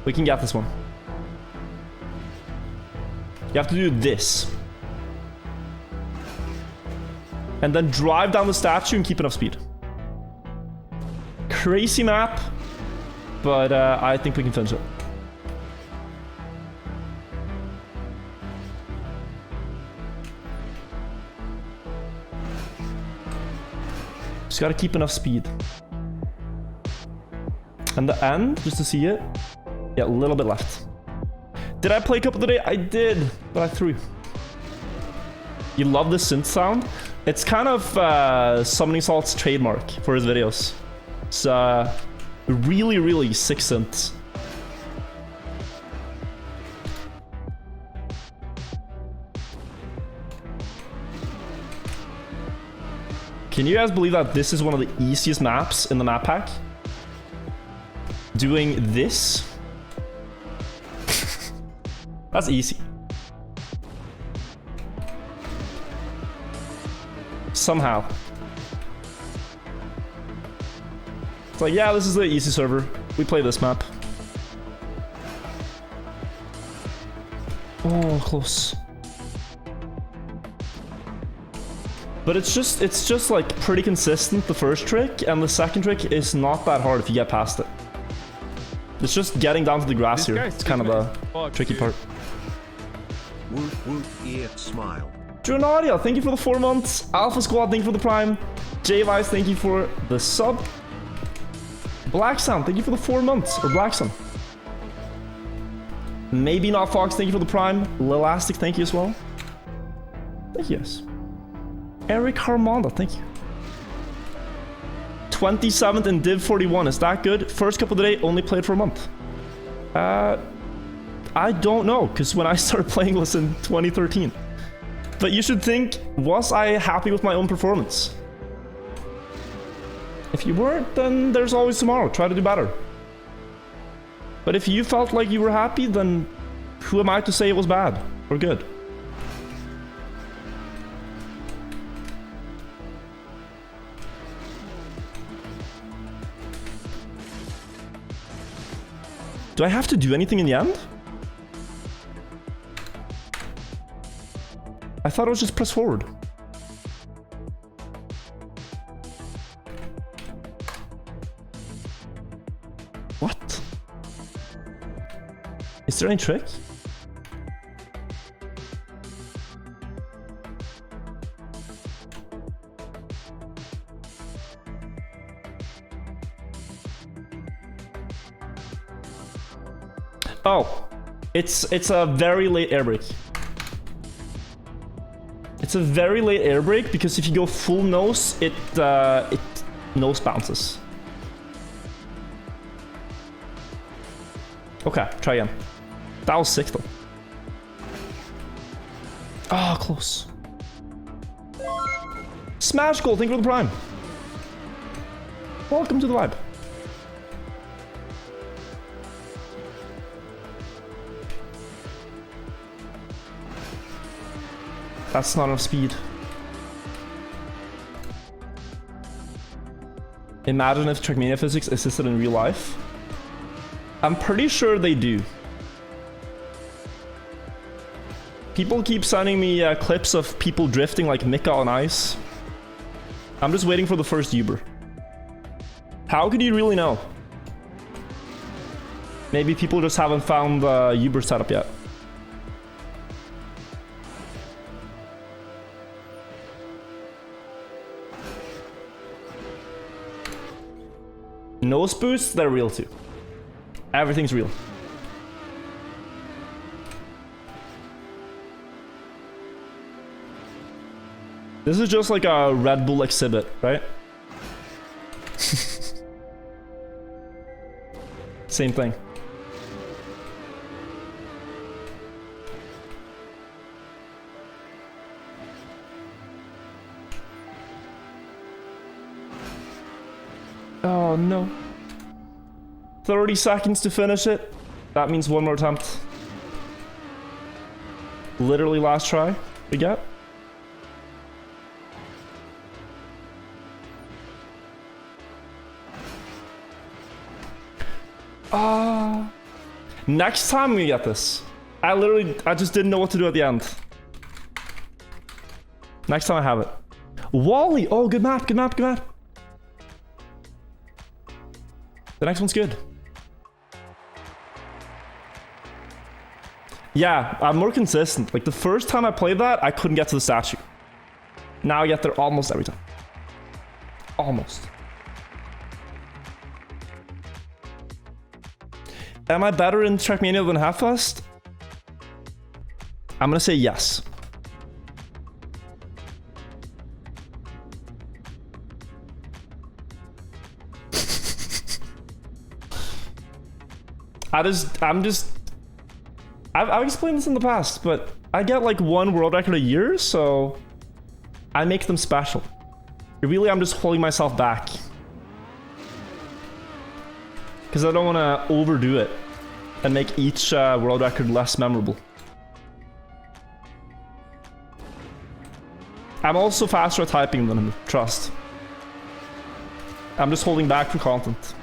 We can get this one. You have to do this. And then drive down the statue and keep enough speed. Crazy map. But I think we can finish it. Just gotta keep enough speed. And the end, just to see it. Yeah, a little bit left. Did I play Cup of the Day? I did, but I threw. You love the synth sound? It's kind of Summoning Salt's trademark for his videos. It's really, really sick synths. Can you guys believe that this is one of the easiest maps in the map pack? Doing this? That's easy. Somehow. It's like, yeah, this is the easy server. We play this map. Oh, close. But it's just like pretty consistent, the first trick, and the second trick is not that hard if you get past it. It's just getting down to the grass here. It's kind of the tricky part. Woof woof, ear smile. Dronadia, thank you for the 4 months. Alpha Squad, thank you for the Prime. J-Vice, thank you for the sub. Black Sound, thank you for the 4 months. Or Black Sun. Maybe Not Fox, thank you for the Prime. Lilastic, thank you as well. Thank you guys. Eric Harmonda, thank you. 27th in Div 41, is that good? First Cup of the Day, only played for a month. I don't know, because when I started playing was in 2013. But you should think, was I happy with my own performance? If you weren't, then there's always tomorrow. Try to do better. But if you felt like you were happy, then who am I to say it was bad or good? Do I have to do anything in the end? I thought it was just press forward. What? Is there any trick? Oh, it's a very late air brake. It's a very late air brake because if you go full nose, it nose bounces. Okay, try again. That was sick though. Ah, close. Smash goal, thank you for the prime. Welcome to the vibe. That's not enough speed. Imagine if Trackmania physics existed in real life. I'm pretty sure they do. People keep sending me clips of people drifting like Mika on ice. I'm just waiting for the first Uber. How could you really know? Maybe people just haven't found the Uber setup yet. Nose boosts, they're real too. Everything's real. This is just like a Red Bull exhibit, right? Same thing. Oh no. 30 seconds to finish it. That means one more attempt. Literally last try we get. Next time we get this. I just didn't know what to do at the end. Next time I have it. Wally! Oh, good map, good map, good map. The next one's good. Yeah, I'm more consistent. Like the first time I played that, I couldn't get to the statue. Now I get there almost every time. Almost. Am I better in Trackmania than Half-Fast? I'm gonna say yes. I've explained this in the past, but I get like one world record a year, so I make them special. Really, I'm just holding myself back. Because I don't want to overdo it and make each world record less memorable. I'm also faster at typing than him, trust. I'm just holding back for content.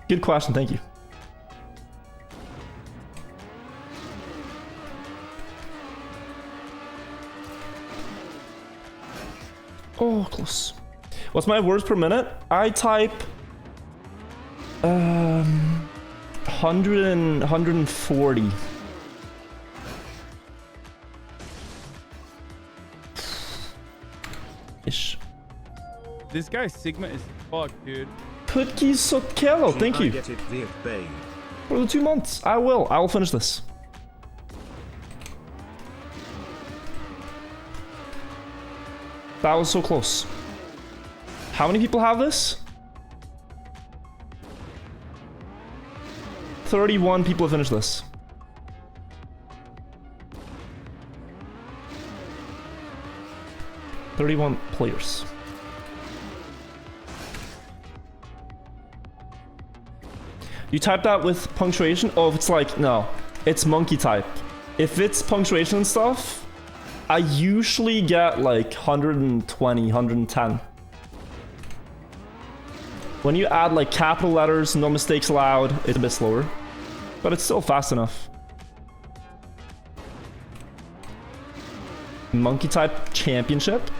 Good question, thank you. Oh, close. What's my words per minute? I type 140. Ish. This guy's Sigma is fucked, dude. Putki Sotkello, thank you. Get it, babe. For the 2 months. I will finish this. That was so close. How many people have this? 31 people have finished this. "31 players. You type that with punctuation? Oh, if it's like, no, it's monkey type. If it's punctuation and stuff, I usually get like 120, 110. When you add like capital letters, no mistakes allowed, it's a bit slower, but it's still fast enough. Monkey type championship?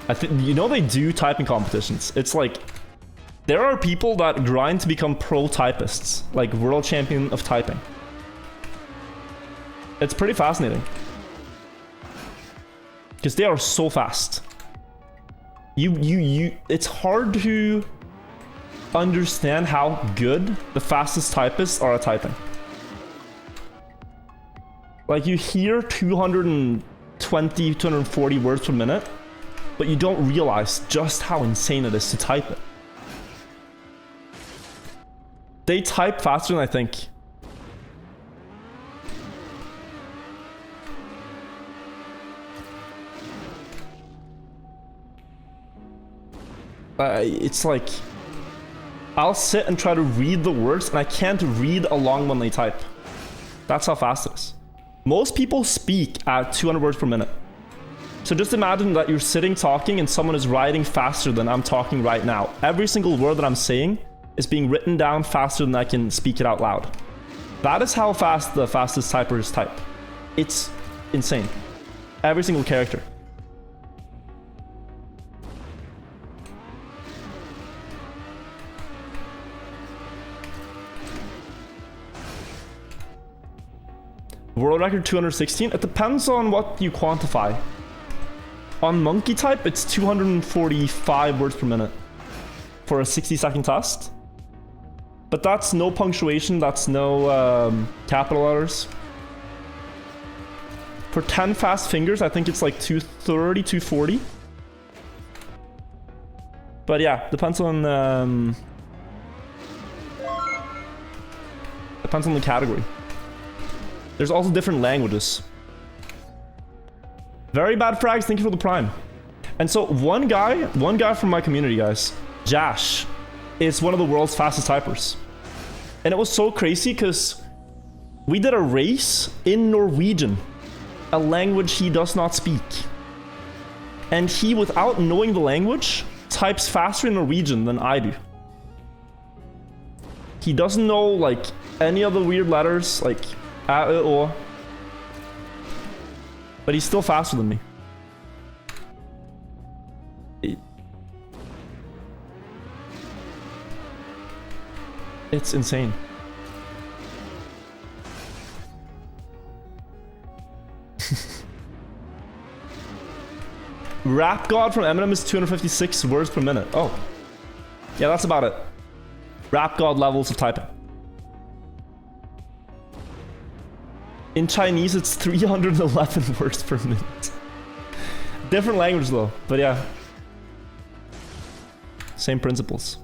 I think, you know, they do typing competitions. It's like, there are people that grind to become pro typists, like world champion of typing. It's pretty fascinating. Because they are so fast. It's hard to understand how good the fastest typists are at typing. Like you hear 220, 240 words per minute, but you don't realize just how insane it is to type it. They type faster than I think. It's like, I'll sit and try to read the words, and I can't read along when they type. That's how fast it is. Most people speak at 200 words per minute. So just imagine that you're sitting talking and someone is writing faster than I'm talking right now. Every single word that I'm saying is being written down faster than I can speak it out loud. That is how fast the fastest typers type. It's insane. Every single character. World record 216. It depends on what you quantify. On monkey type, it's 245 words per minute for a 60-second test. But that's no punctuation, that's no capital letters. For 10 fast fingers, I think it's like 230, 240. But yeah, depends on the category. There's also different languages. Very bad frags, thank you for the prime. And so one guy from my community, guys, Jash, is one of the world's fastest typers. And it was so crazy because we did a race in Norwegian, a language he does not speak. And he, without knowing the language, types faster in Norwegian than I do. He doesn't know like any of the weird letters, like A, O. But he's still faster than me. It's insane. Rap God from Eminem is 256 words per minute. Oh. Yeah, that's about it. Rap God levels of typing. In Chinese, it's 311 words per minute. Different language though, but yeah. Same principles.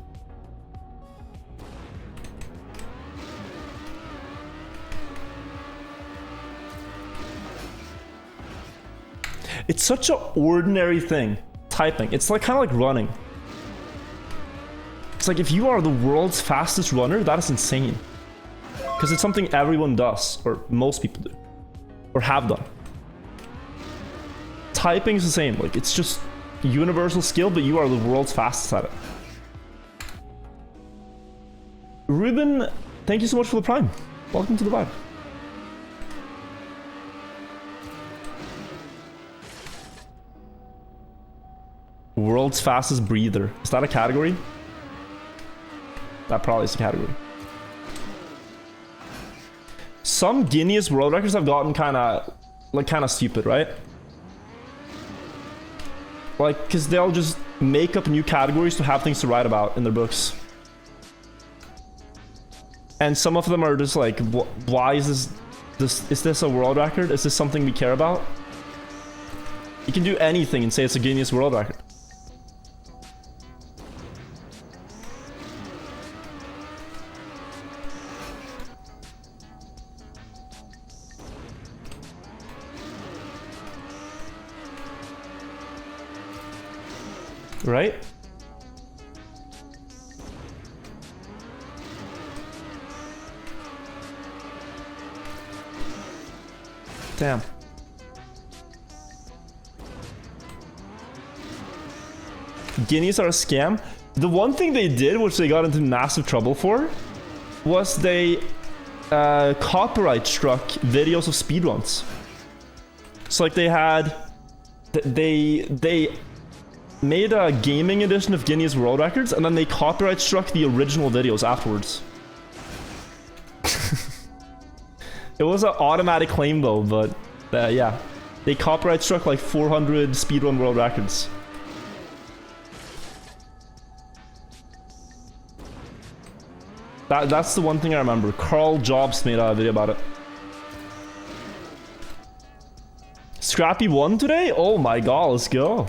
It's such an ordinary thing, typing. It's like kind of like running. It's like if you are the world's fastest runner, that is insane. Because it's something everyone does, or most people do, or have done. Typing is the same. Like it's just universal skill, but you are the world's fastest at it. Ruben, thank you so much for the prime. Welcome to the vibe. World's fastest breather. Is that a category? That probably is a category. Some Guinness world records have gotten kind of stupid, right? Like, because they'll just make up new categories to have things to write about in their books. And some of them are just like, why is this a world record? Is this something we care about? You can do anything and say it's a Guinness world record. Right? Damn. Guineas are a scam. The one thing they did, which they got into massive trouble for, was they copyright struck videos of speedruns. So like they had, they made a gaming edition of Guinness World Records, and then they copyright struck the original videos afterwards. It was an automatic claim though, but yeah. They copyright struck like 400 speedrun world records. That's the one thing I remember. Carl Jobs made a video about it. Scrappy won today? Oh my god, let's go.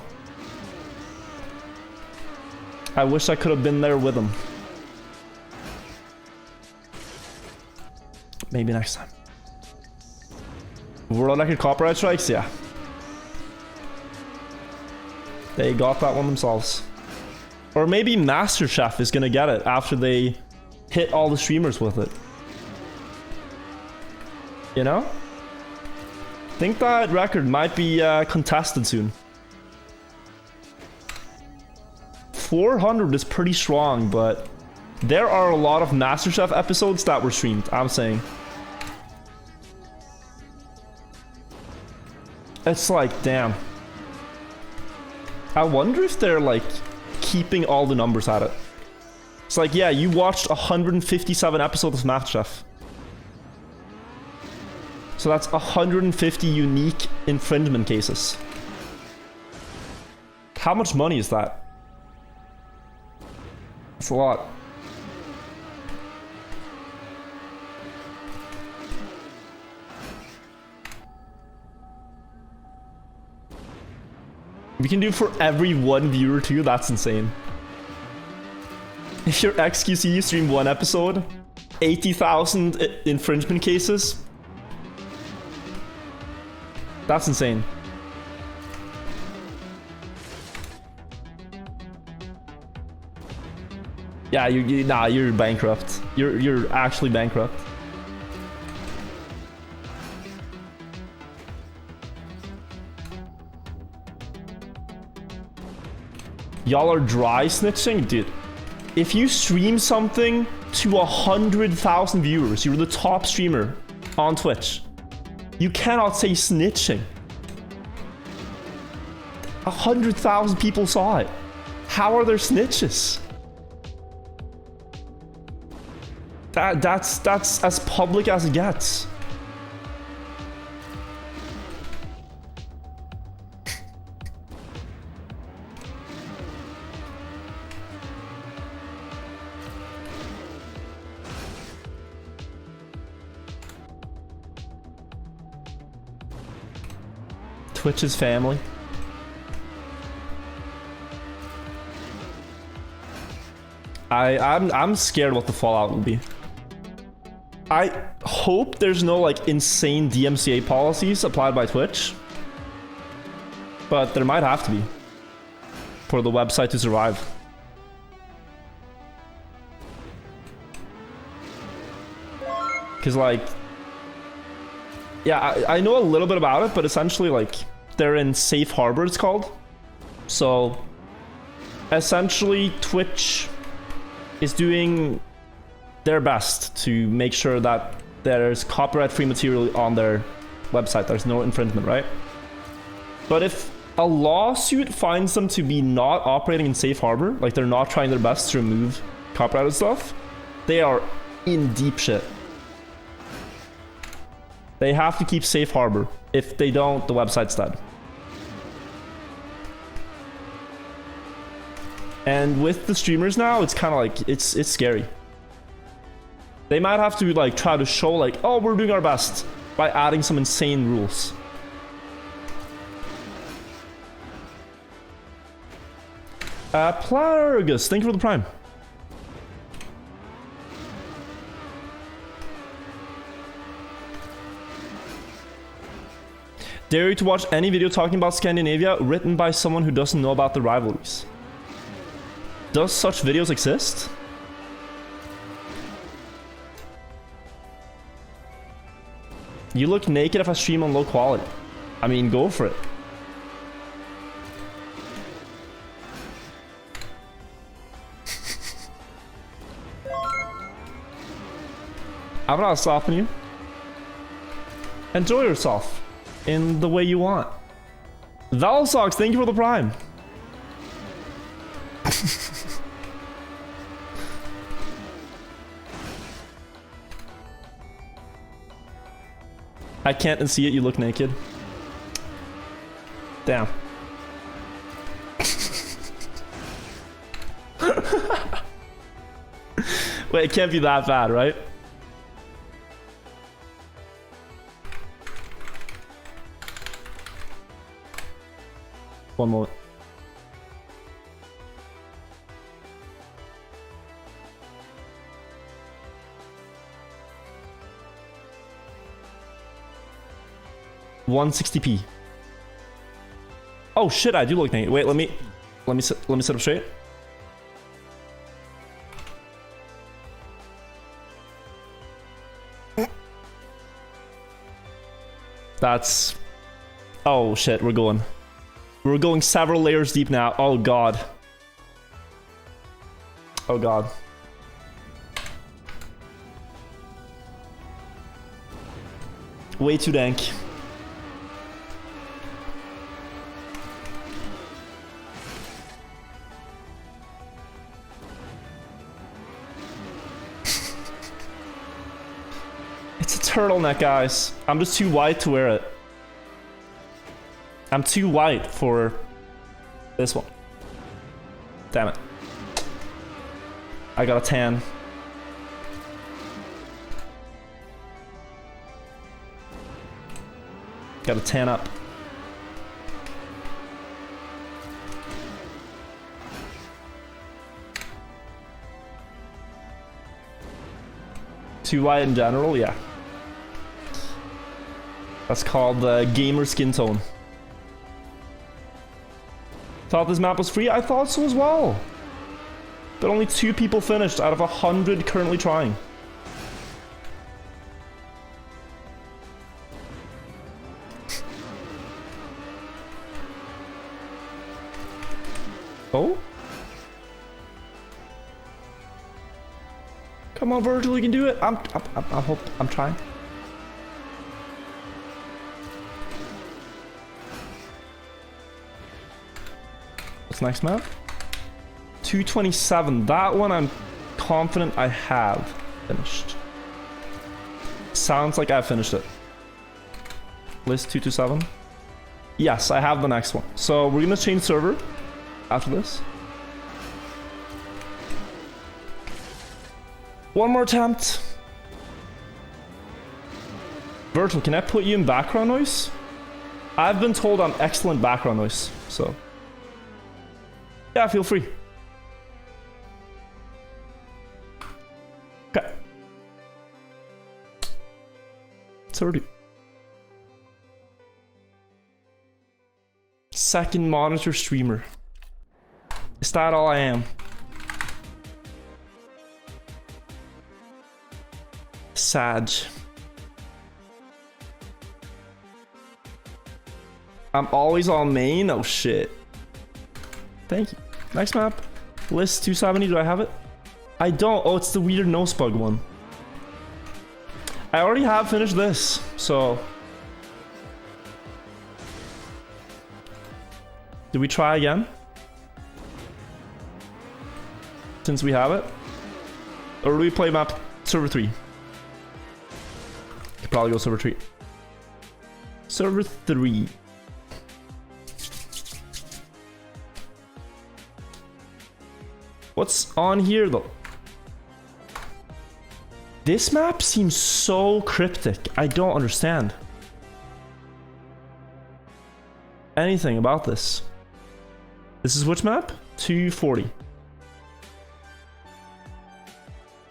I wish I could have been there with him. Maybe next time. World record copyright strikes? Yeah. They got that one themselves. Or maybe MasterChef is gonna get it after they hit all the streamers with it. You know? I think that record might be contested soon. 400 is pretty strong, but there are a lot of MasterChef episodes that were streamed, I'm saying. It's like, damn. I wonder if they're like keeping all the numbers at it. It's like, yeah, you watched 157 episodes of MasterChef. So that's 150 unique infringement cases. How much money is that? That's a lot. We can do for every one viewer too, that's insane. If your XQC stream one episode, 80,000 infringement cases. That's insane. Yeah, nah, you're bankrupt. You're actually bankrupt. Y'all are dry snitching? Dude, if you stream something to 100,000 viewers, you're the top streamer on Twitch, you cannot say snitching. 100,000 people saw it. How are there snitches? That's as public as it gets. Twitch's family. I'm scared what the fallout will be. I hope there's no like insane DMCA policies applied by Twitch, but there might have to be for the website to survive. Because like, yeah, I know a little bit about it, but essentially like they're in safe harbor, it's called. So essentially Twitch is doing their best to make sure that there's copyright-free material on their website. There's no infringement, right? But if a lawsuit finds them to be not operating in safe harbor, like they're not trying their best to remove copyrighted stuff, they are in deep shit. They have to keep safe harbor. If they don't, the website's dead. And with the streamers now, it's kind of like, it's scary. They might have to like try to show like, oh, we're doing our best by adding some insane rules. Plagus, thank you for the prime. Dare you to watch any video talking about Scandinavia written by someone who doesn't know about the rivalries? Does such videos exist? You look naked if I stream on low quality. I mean, go for it. I'm not stopping you. Enjoy yourself in the way you want. Valsox, thank you for the prime. I can't unsee it, you look naked. Damn. Wait, it can't be that bad, right? One moment. 160p. Oh shit, I do look naked. Wait, let me sit up straight. That's... Oh shit, we're going several layers deep now. Oh god. Oh god. Way too dank. It's a turtleneck, guys. I'm just too white to wear it. I'm too white for this one. Damn it. I got a tan. Got a tan up. Too white in general, yeah. That's called the gamer skin tone. Thought this map was free? I thought so as well. But only 2 people finished out of 100 currently trying. Oh? Come on, Virtual, you can do it. I'm trying. What's next map? 227. That one I'm confident I have finished. Sounds like I finished it. List 227. Yes, I have the next one. So we're gonna change server after this. One more attempt. Virtual, can I put you in background noise? I've been told I'm excellent background noise, so yeah, feel free. Okay. 30. Second monitor streamer. Is that all I am? Sad. I'm always on main? Oh shit. Thank you. Next map. List 270, do I have it? I don't. Oh, it's the weird nose bug one. I already have finished this, so... Do we try again? Since we have it? Or do we play map server 3? Could probably go server 3. Server 3. What's on here though? This map seems so cryptic. I don't understand anything about this. This is which map? 240.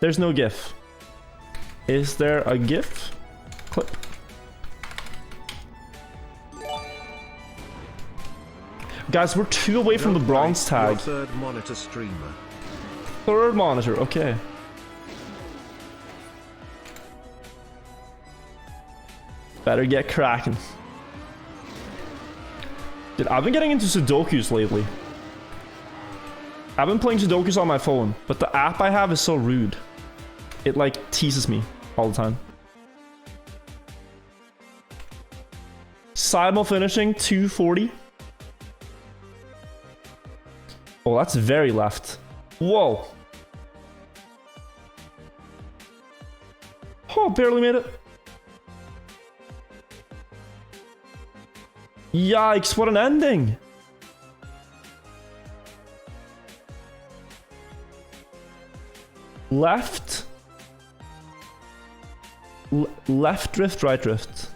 There's no GIF. Is there a GIF? Clip. Guys, we're 2 away from the bronze tag. Third monitor streamer. Third monitor, okay. Better get cracking. Dude, I've been getting into Sudokus lately. I've been playing Sudokus on my phone, but the app I have is so rude. It like teases me all the time. Sidemo finishing 240. Oh, that's very left. Whoa. Oh, barely made it. Yikes, what an ending. Left. Left drift, right drift.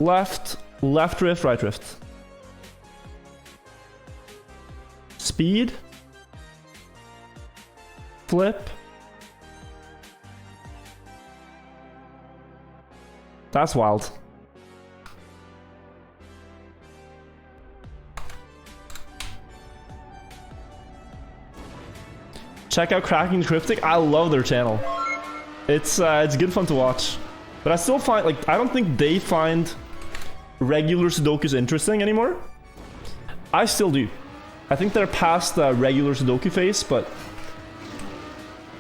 Left, left drift, right drift. Speed. Flip. That's wild. Check out Cracking Cryptic. I love their channel. It's good fun to watch. But I still find, like, I don't think they find regular Sudokus interesting anymore. I still do. I think they're past the regular Sudoku phase, but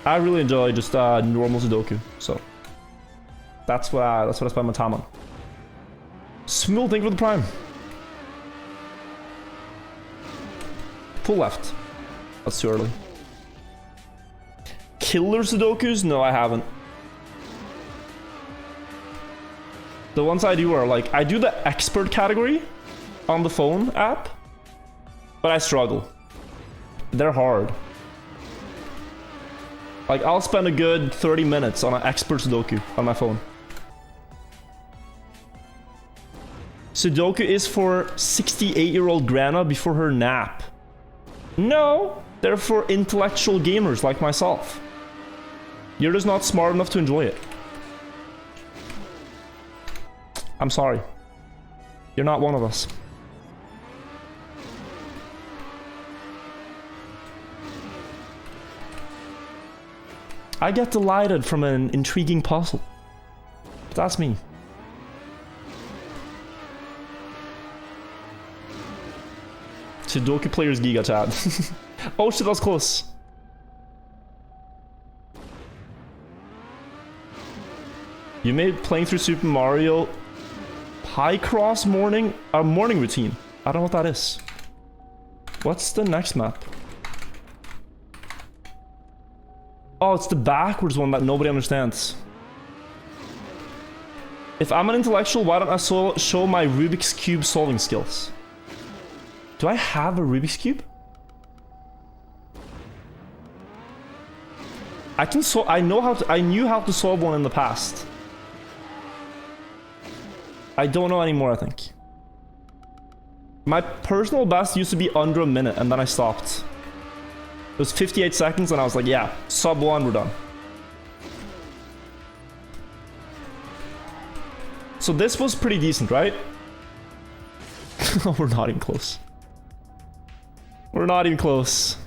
I really enjoy just normal Sudoku. So that's what I spend my time on. Smooth, thank you for the prime. Full left. That's too early. Killer Sudokus? No, I haven't. The ones I do are like, I do the expert category on the phone app, but I struggle. They're hard. Like, I'll spend a good 30 minutes on an expert Sudoku on my phone. Sudoku is for 68-year-old grandma before her nap. No, they're for intellectual gamers like myself. You're just not smart enough to enjoy it. I'm sorry. You're not one of us. I get delighted from an intriguing puzzle. That's me. Sudoku players Giga chat. Oh shit, that was close. You made playing through Super Mario Picross morning routine. I don't know what that is. What's the next map? Oh, it's the backwards one that nobody understands. If I'm an intellectual, why don't I show my Rubik's Cube solving skills? Do I have a Rubik's Cube? I can solve. I knew how to solve one in the past. I don't know anymore, I think. My personal best used to be under a minute, and then I stopped. It was 58 seconds, and I was like, yeah, sub 1, we're done. So this was pretty decent, right? We're not even close. We're not even close.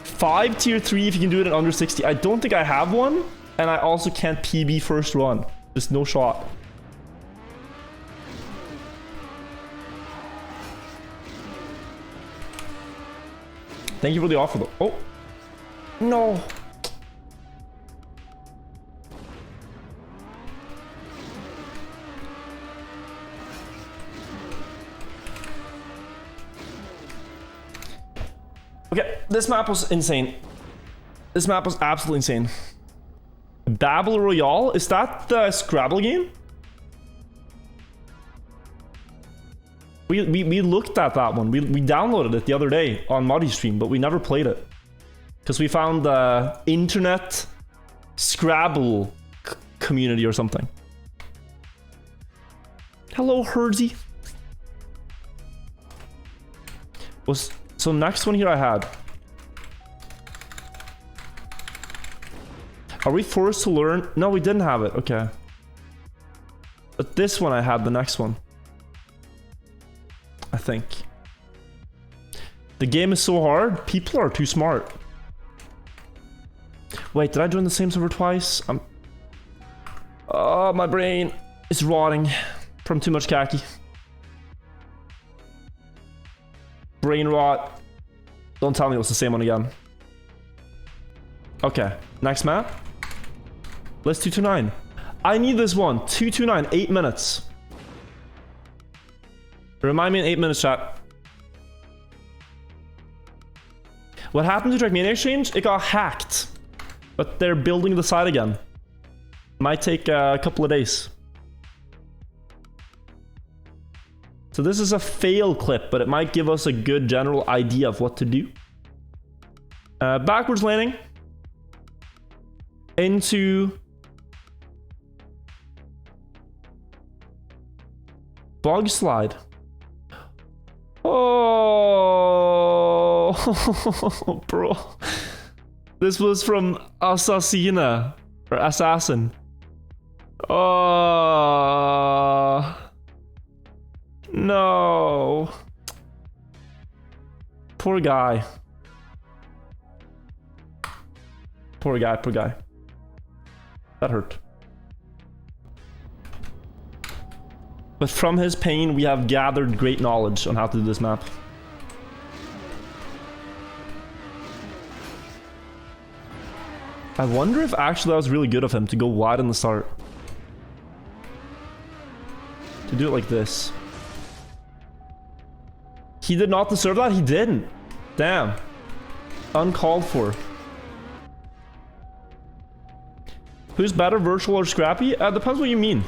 5 tier 3 if you can do it in under 60. I don't think I have one. And I also can't PB first run. Just no shot. Thank you for the offer though. Oh. No. Okay, this map was insane. This map was absolutely insane. Battle Royale? Is that the Scrabble game? We looked at that one. We downloaded it the other day on Muddy Stream, but we never played it. Because we found the internet Scrabble community or something. Hello, Herdsy. So next one here I had. Are we forced to learn? No, we didn't have it. Okay. But this one I had, the next one. I think. The game is so hard. People are too smart. Wait, did I join the same server twice? Oh, my brain is rotting from too much Kacky. Brain rot. Don't tell me it was the same one again. Okay, next map. Let's 229. I need this one. 229, 8 minutes. Remind me in 8 minutes, chat. What happened to Trackmania Exchange? It got hacked. But they're building the site again. Might take a couple of days. So this is a fail clip, but it might give us a good general idea of what to do. Backwards landing. Into... Bug slide. Oh, bro. This was from Assassina. Or assassin. Oh. No. Poor guy. Poor guy, poor guy. That hurt. But from his pain, we have gathered great knowledge on how to do this map. I wonder if actually that was really good of him to go wide in the start. To do it like this. He did not deserve that? He didn't. Damn. Uncalled for. Who's better, Virtual or Scrappy? Depends what you mean.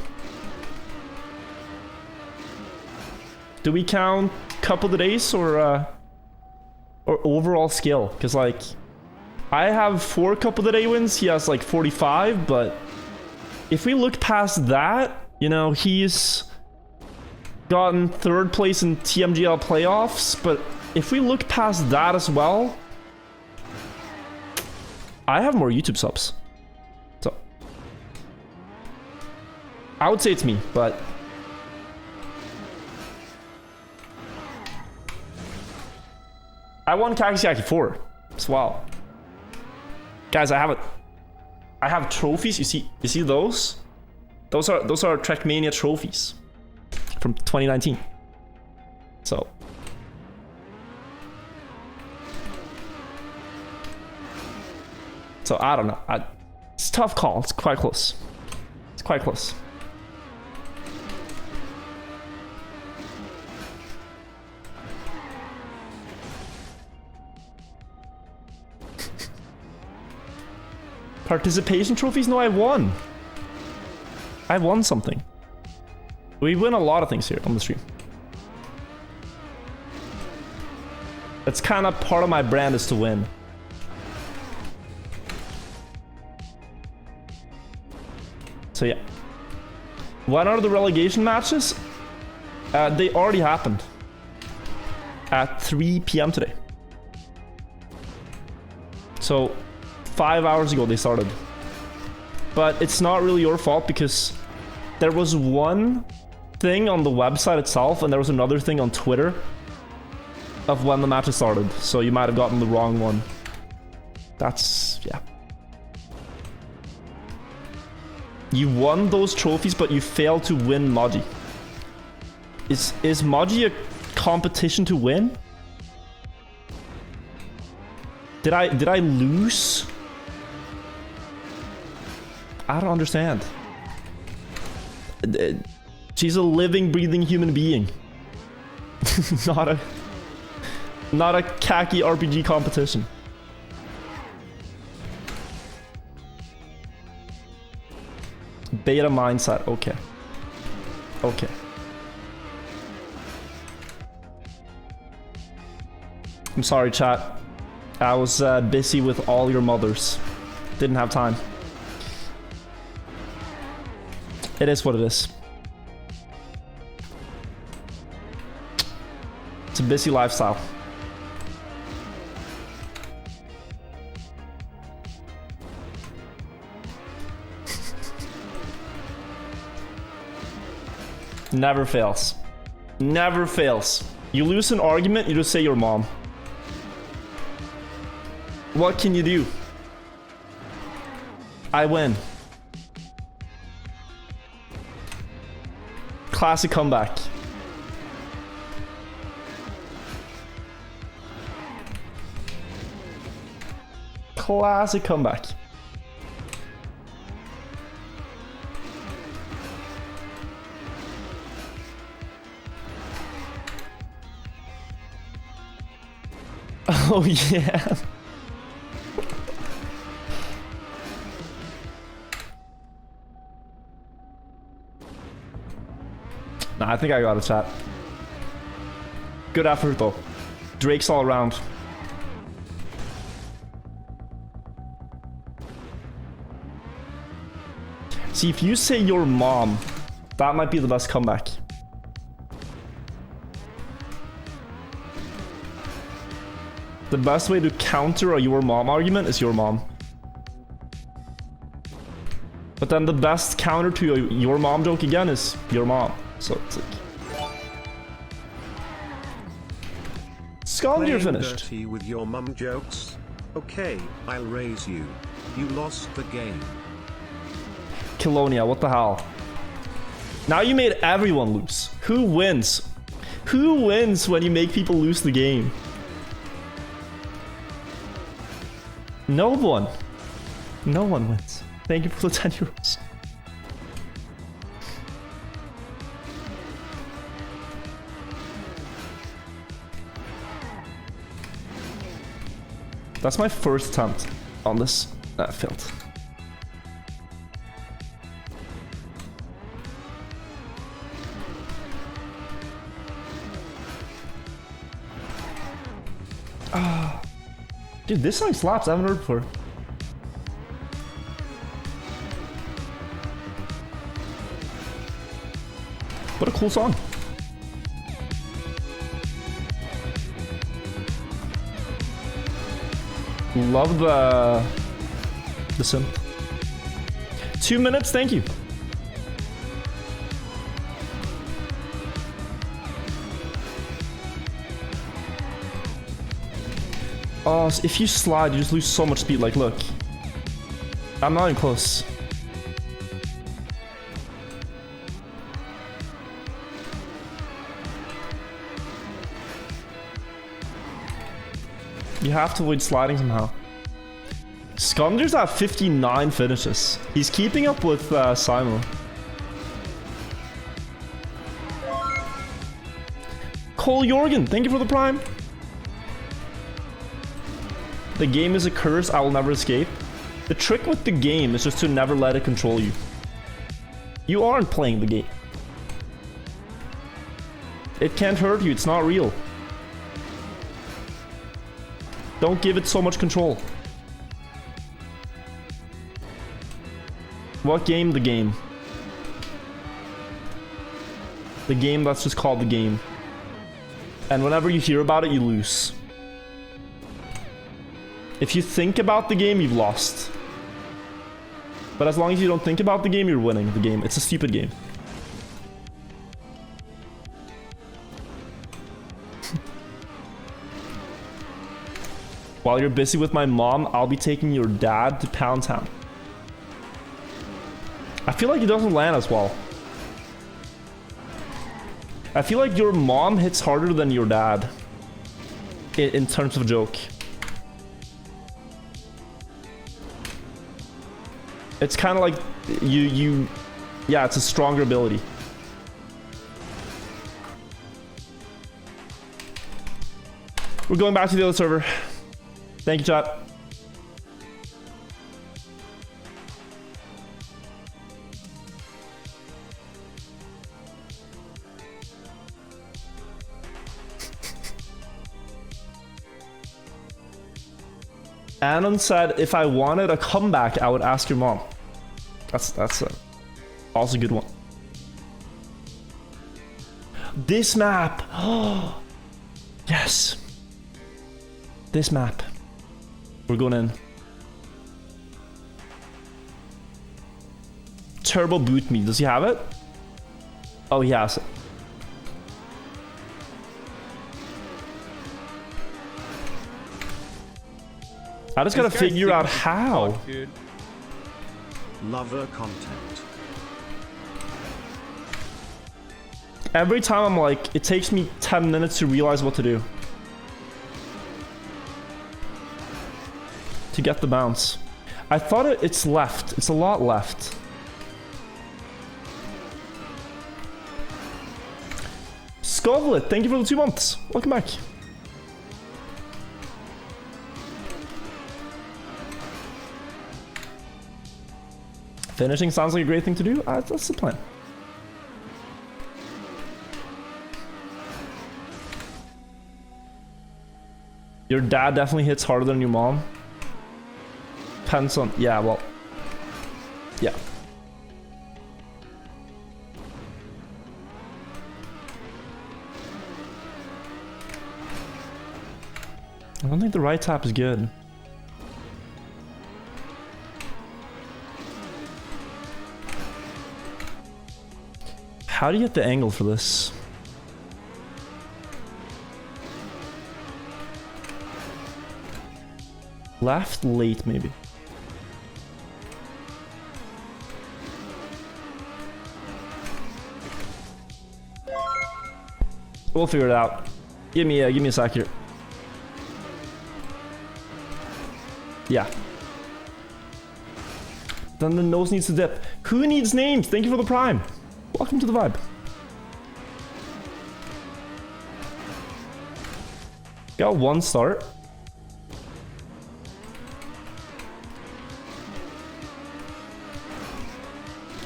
Do we count couple of days or overall skill? Because like, I have 4 couple of day wins. He has like 45, but if we look past that, you know, he's gotten 3rd place in TMGL playoffs. But if we look past that as well, I have more YouTube subs. So I would say it's me, but I won Kacky 4 as well. Guys, I have trophies. You see those? Those are Trackmania trophies from 2019. So I don't know. It's a tough call. It's quite close. It's quite close. Participation trophies? No, I won. I won something. We win a lot of things here on the stream. That's kind of part of my brand, is to win. So yeah. When are the relegation matches? They already happened. At 3 PM today. So 5 hours ago they started. But it's not really your fault, because there was one thing on the website itself and there was another thing on Twitter of when the matches started. So you might have gotten the wrong one. That's, yeah. You won those trophies, but you failed to win Moji. Is Moji a competition to win? Did I lose? I don't understand. She's a living, breathing human being. not a Kacky RPG competition. Beta mindset. Okay. Okay. I'm sorry, chat. I was busy with all your mothers. Didn't have time. It is what it is. It's a busy lifestyle. Never fails. Never fails. You lose an argument, you just say your mom. What can you do? I win. Classic comeback. Classic comeback. Oh yeah. Nah, I think I got a chat. Good effort though. Drake's all around. See, if you say your mom, that might be the best comeback. The best way to counter a your mom argument is your mom. then the best counter to your mom joke again is your mom. So it's like... Scum, you're Playing finished. dirty with your mum jokes? Okay, I'll raise you. You lost the game. Kilonia, what the hell? Now you made everyone lose. Who wins? Who wins when you make people lose the game? No one. No one wins. Thank you for the 10 euros. That's my first attempt on this. That failed. Ah, dude, this song slaps. I haven't heard it before. What a cool song. Love the synth. 2 minutes, thank you. Oh, so if you slide, you just lose so much speed. Like, look. I'm not even close. You have to avoid sliding somehow. Skunder's at 59 finishes. He's keeping up with Simon. Cole Jorgen, thank you for the prime. The game is a curse I will never escape. The trick with the game is just to never let it control you. You aren't playing the game. It can't hurt you, it's not real. Don't give it so much control. What game? The game. The game that's just called the game. And whenever you hear about it, you lose. If you think about the game, you've lost. But as long as you don't think about the game, you're winning the game. It's a stupid game. While you're busy with my mom, I'll be taking your dad to Pound Town. I feel like it doesn't land as well. I feel like your mom hits harder than your dad. In terms of joke. It's kind of like yeah, it's a stronger ability. We're going back to the other server. Thank you, chat. Anon said, if I wanted a comeback, I would ask your mom. That's also a good one. This map. Oh, yes. This map. We're going in. Turbo boot me. Does he have it? Oh, he has it. I just gotta figure out how. Dude. Lover content. Every time I'm like, it takes me 10 minutes to realize what to do. To get the bounce. I thought it's left. It's a lot left. Skovlet, thank you for the 2 months. Welcome back. Finishing sounds like a great thing to do. That's the plan. Your dad definitely hits harder than your mom. Depends on... Yeah, well... Yeah. I don't think the right tap is good. How do you get the angle for this? Left, late, maybe. We'll figure it out. Give me a sec here. Yeah. Then the nose needs to dip. Who needs names? Thank you for the prime. Welcome to the vibe. Got one start.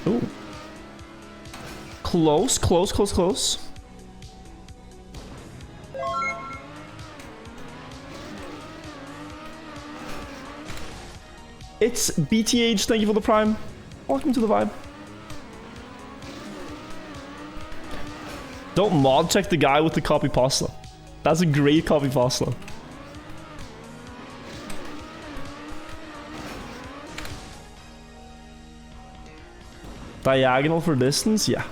Ooh. Close, close, close, close. It's BTH, thank you for the prime. Welcome to the vibe. Don't mod check the guy with the copy pasta. That's a great copy pasta. Diagonal for distance, yeah.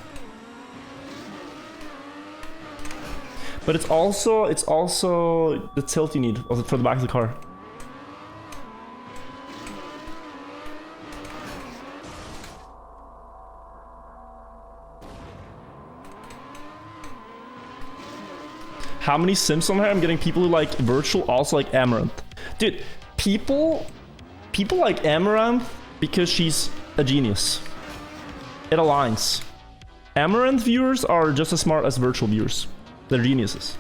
But it's also the tilt you need for the back of the car. How many Sims on here? I'm getting people who like Virtual, also like Amaranth. Dude, people like Amaranth because she's a genius. It aligns. Amaranth viewers are just as smart as Virtual viewers. They're geniuses.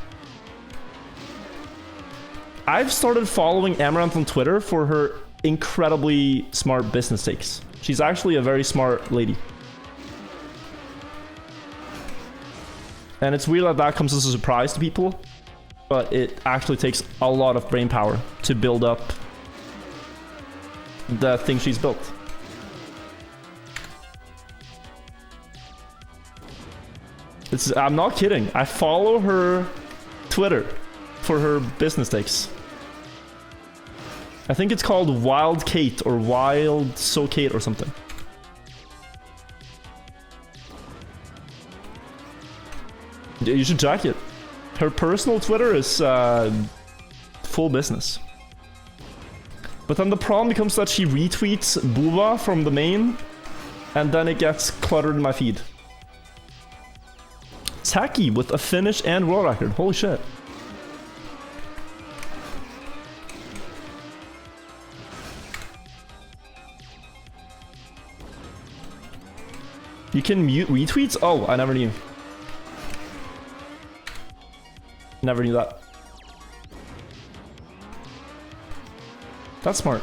I've started following Amaranth on Twitter for her incredibly smart business takes. She's actually a very smart lady. And it's weird that that comes as a surprise to people, but it actually takes a lot of brain power to build up the thing she's built. I'm not kidding. I follow her Twitter for her business takes. I think it's called Wild Kate or Wild So Kate or something. You should check it. Her personal Twitter is full business. But then the problem becomes that she retweets Buva from the main, and then it gets cluttered in my feed. Kacky with a finish and world record. Holy shit. You can mute retweets? Oh, I never knew. Never knew that. That's smart.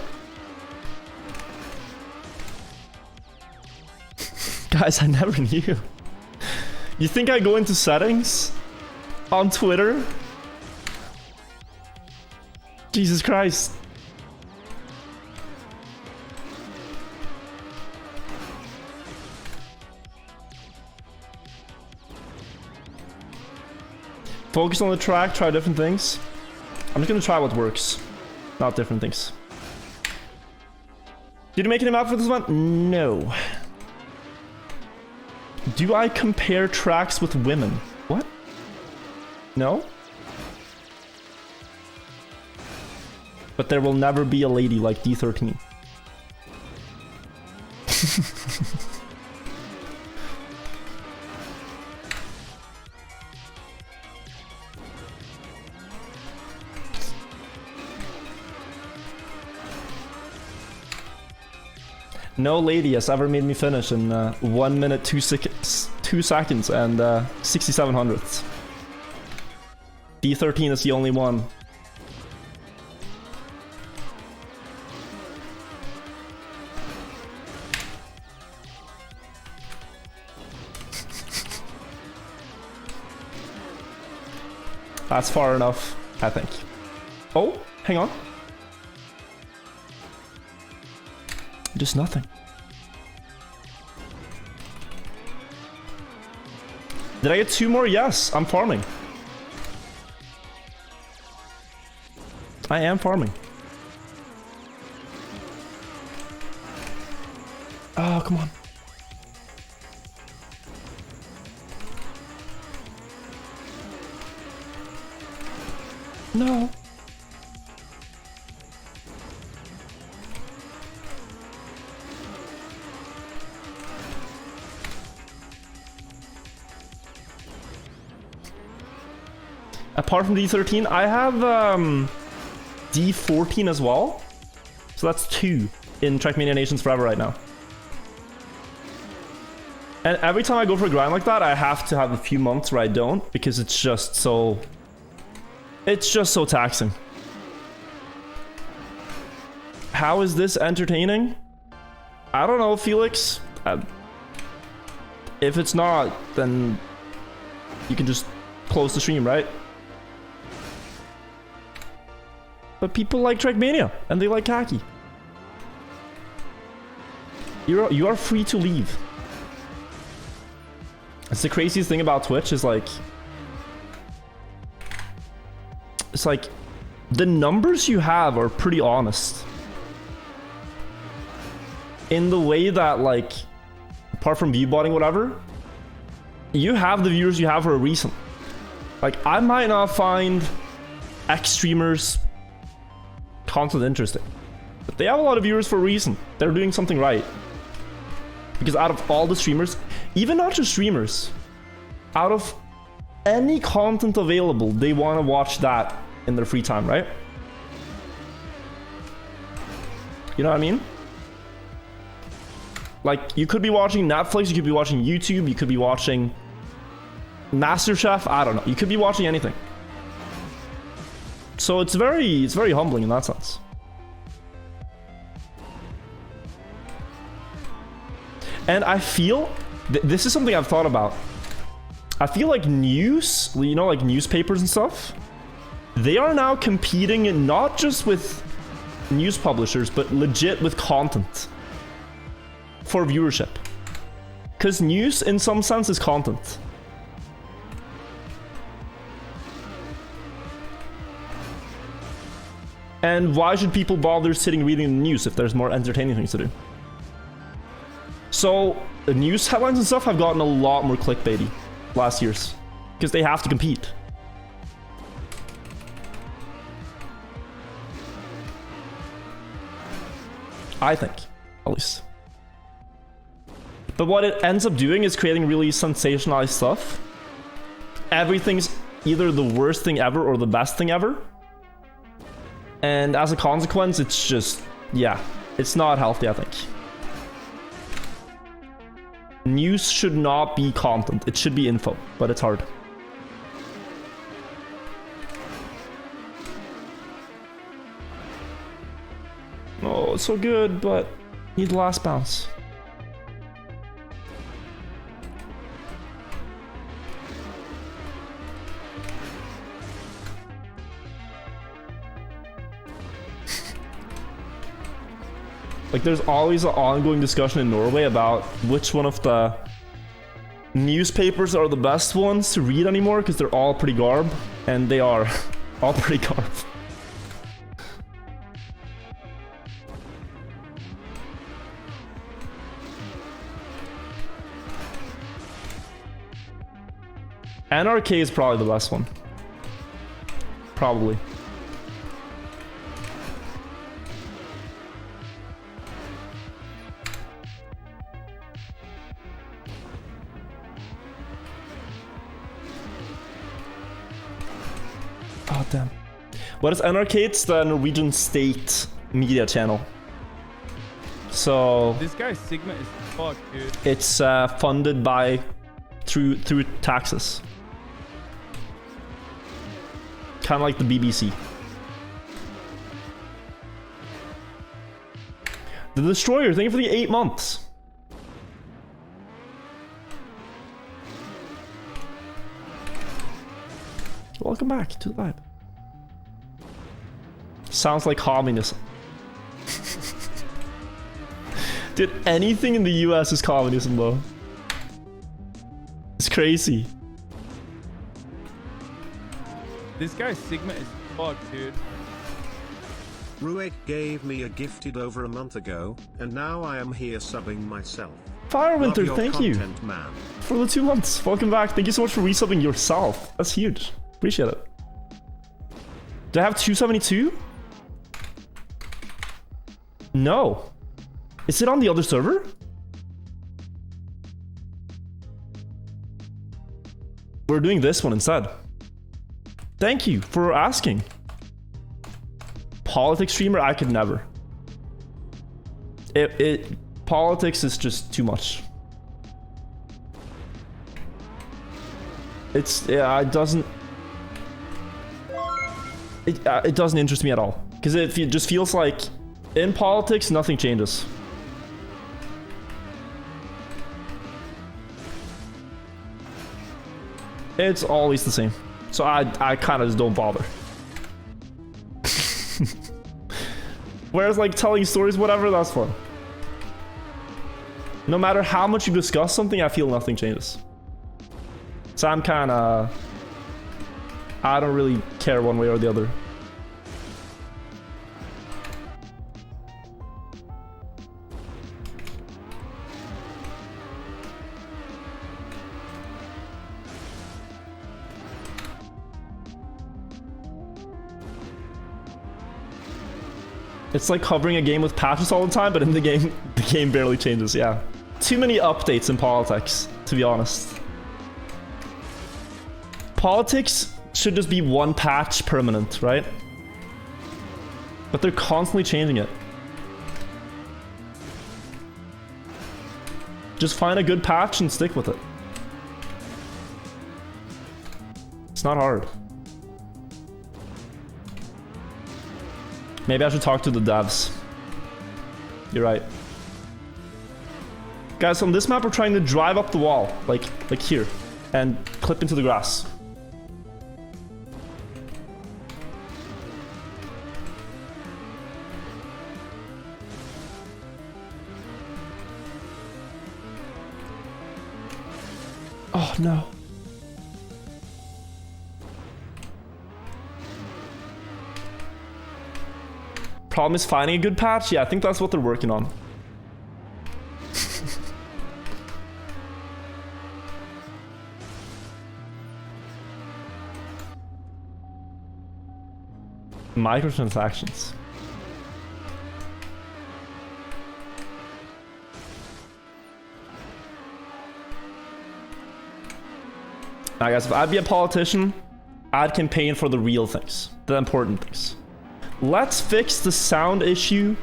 Guys, I never knew. You think I go into settings on Twitter? Jesus Christ. Focus on the track, try different things. I'm just gonna try what works, not different things. Did you make any map for this one? No. Do I compare tracks with women? What? No? But there will never be a lady like D13. No lady has ever made me finish in 1 minute 2 seconds and 67 hundredths. D13 is the only one. That's far enough, I think. Oh, hang on. Just nothing. Did I get 2 more? Yes, I'm farming. I am farming. Oh, come on. No. Apart from D13, I have D14 as well. So that's 2 in Trackmania Nations Forever right now. And every time I go for a grind like that, I have to have a few months where I don't, because it's just so... It's just so taxing. How is this entertaining? I don't know, Felix. If it's not, then you can just close the stream, right? But people like Trackmania, and they like Kacky. You are free to leave. It's the craziest thing about Twitch is like... It's like... The numbers you have are pretty honest. In the way that, like... Apart from viewbotting, whatever... You have the viewers you have for a reason. Like, I might not find... X streamers... content interesting. But they have a lot of viewers for a reason. They're doing something right. Because out of all the streamers... Even not just streamers, out of any content available, they want to watch that in their free time, right? You know what I mean? Like, you could be watching Netflix, you could be watching YouTube, you could be watching MasterChef, I don't know. You could be watching anything. So it's very humbling in that sense. And I feel... This is something I've thought about. I feel like news, you know, like newspapers and stuff, they are now competing not just with news publishers, but legit with content for viewership. Because news, in some sense, is content. And why should people bother sitting reading the news if there's more entertaining things to do? So, the news headlines and stuff have gotten a lot more clickbaity last year's. Because they have to compete. I think, at least. But what it ends up doing is creating really sensationalized stuff. Everything's either the worst thing ever or the best thing ever. And as a consequence, it's just, yeah, it's not healthy, I think. News should not be content. It should be info, but it's hard. Oh, it's so good, but need the last bounce. Like, there's always an ongoing discussion in Norway about which one of the newspapers are the best ones to read anymore, because they're all pretty garb, and they are all pretty garb. NRK is probably the best one. Probably. Oh, damn. What is NRK? It's the Norwegian state media channel. So... This guy Sigma is fucked, dude. It's funded by... through taxes. Kind of like the BBC. The Destroyer, thank you for the 8 months. Welcome back to the vibe. Sounds like communism. Dude, anything in the US is communism, though. It's crazy. This guy Sigma is fucked, dude. Ruek gave me a gifted over a month ago, and now I am here subbing myself. Firewinter, thank you man. for the 2 months. Welcome back. Thank you so much for resubbing yourself. That's huge. Appreciate it. Do I have 272? No. Is it on the other server? We're doing this one instead. Thank you for asking. Politics streamer, I could never. Politics is just too much. Yeah, it doesn't interest me at all, because it just feels like in politics nothing changes. It's always the same, so I kind of just don't bother. Whereas like telling stories, whatever, that's fun. No matter how much you discuss something, I feel nothing changes. So I'm kind of... I don't really care one way or the other. It's like covering a game with patches all the time, but in the game barely changes, yeah. Too many updates in politics, to be honest. Politics should just be one patch permanent, right? But they're constantly changing it. Just find a good patch and stick with it. It's not hard. Maybe I should talk to the devs. You're right. Guys, on this map we're trying to drive up the wall, like here, and clip into the grass. Oh no. Problem is finding a good patch? Yeah, I think that's what they're working on. Microtransactions. Now guys, if I'd be a politician, I'd campaign for the real things, the important things. Let's fix the sound issue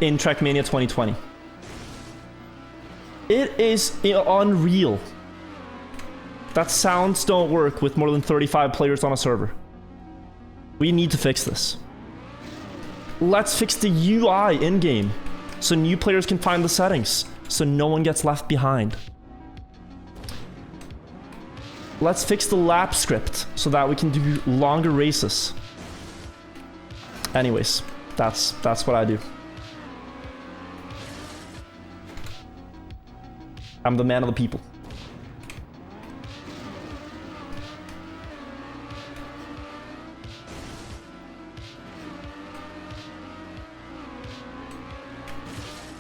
in Trackmania 2020. It is unreal that sounds don't work with more than 35 players on a server. We need to fix this. Let's fix the UI in-game so new players can find the settings, so no one gets left behind. Let's fix the lap script so that we can do longer races. Anyways, that's what I do. I'm the man of the people.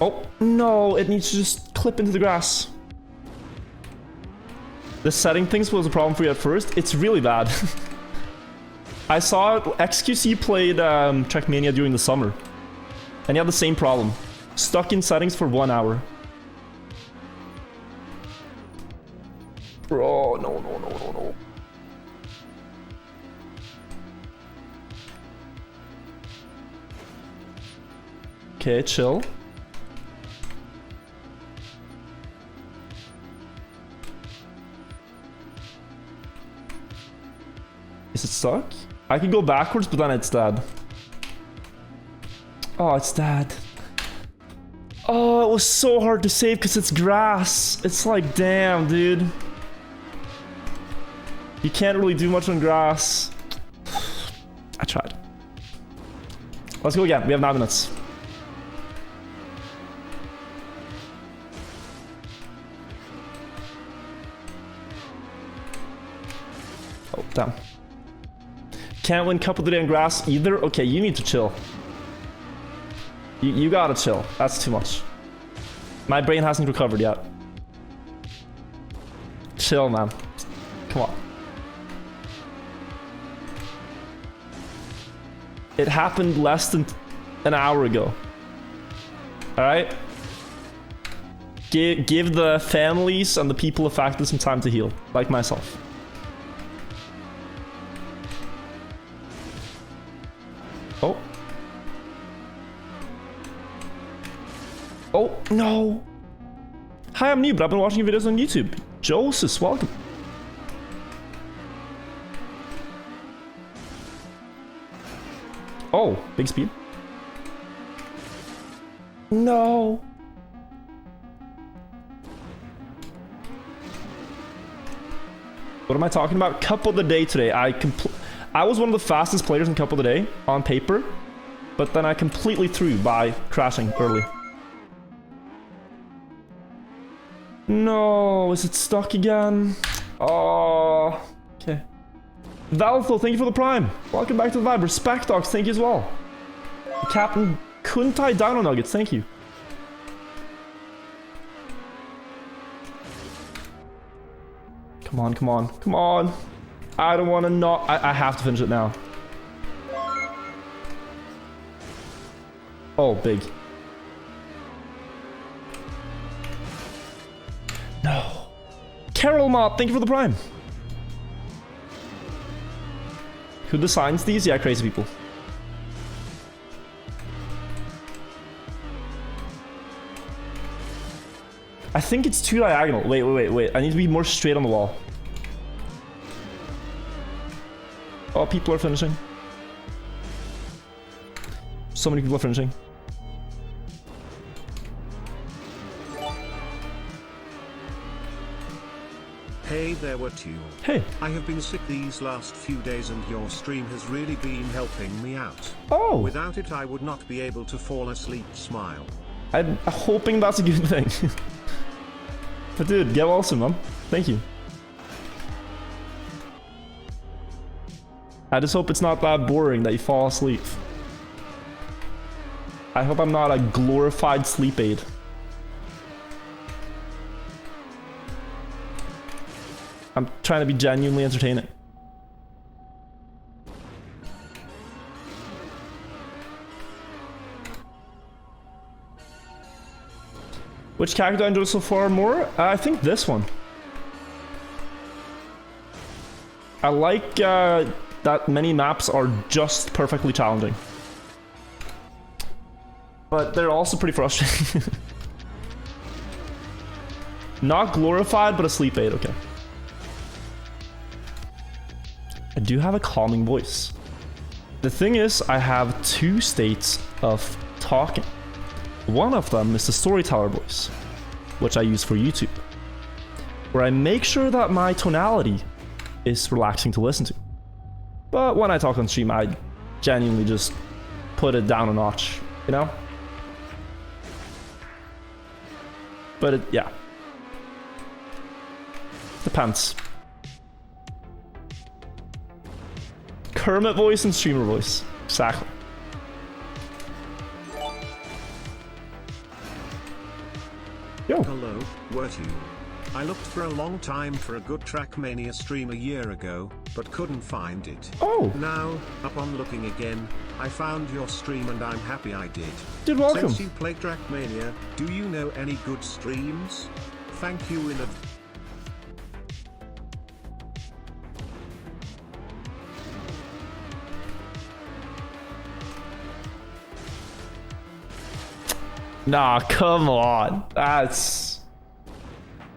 Oh, no, it needs to just clip into the grass. The setting things was a problem for you at first. It's really bad. I saw XQC played Trackmania during the summer, and he had the same problem. Stuck in settings for 1 hour. Bro, no. Okay, chill. Is it stuck? I could go backwards, but then it's dead. Oh, it's dead. Oh, it was so hard to save because it's grass. It's like, damn, dude. You can't really do much on grass. I tried. Let's go again. We have 9 minutes. Oh, damn. Can't win Cup of the Day on grass either? Okay, you need to chill. You gotta chill. That's too much. My brain hasn't recovered yet. Chill, man. Come on. It happened less than an hour ago. Alright? Give the families and the people affected some time to heal, like myself. Oh. Oh, no. Hi, I'm new, but I've been watching your videos on YouTube. Joseph, welcome. Oh, big speed. No. What am I talking about? Cup of the day today. I was one of the fastest players in Cup of the day on paper, but then I completely threw by crashing early. No, is it stuck again? Oh, okay. Valtho, thank you for the prime. Welcome back to the vibe. Respect dogs, thank you as well. Captain Kuntai Dino Nuggets, thank you. Come on, come on, come on. I don't want to not. I have to finish it now. Oh, big. No. Carol Mott, thank you for the prime. Who designs these? Yeah, crazy people. I think it's too diagonal. Wait. I need to be more straight on the wall. Oh, people are finishing. So many people are finishing. Hey there, Wirtual. Hey. I have been sick these last few days and your stream has really been helping me out. Oh. Without it, I would not be able to fall asleep. Smile. I'm hoping that's a good thing. But dude, get well soon, man. Thank you. I just hope it's not that boring that you fall asleep. I hope I'm not a glorified sleep aid. I'm trying to be genuinely entertaining. Which character do I enjoy so far more? I think this one. I like that many maps are just perfectly challenging. But they're also pretty frustrating. Not glorified, but a sleep aid, okay. I do have a calming voice. The thing is, I have two states of talking. One of them is the storyteller voice, which I use for YouTube, where I make sure that my tonality is relaxing to listen to. But when I talk on stream, I genuinely just put it down a notch, you know? But it, yeah. Depends. Kermit voice and streamer voice. Exactly. Yo. Hello, Wirtual. I looked for a long time for a good Trackmania stream a year ago, but couldn't find it. Oh. Now, upon looking again, I found your stream and I'm happy I did. Dude, welcome. Since you play Trackmania, do you know any good streams? Thank you in advance. Nah, come on. That's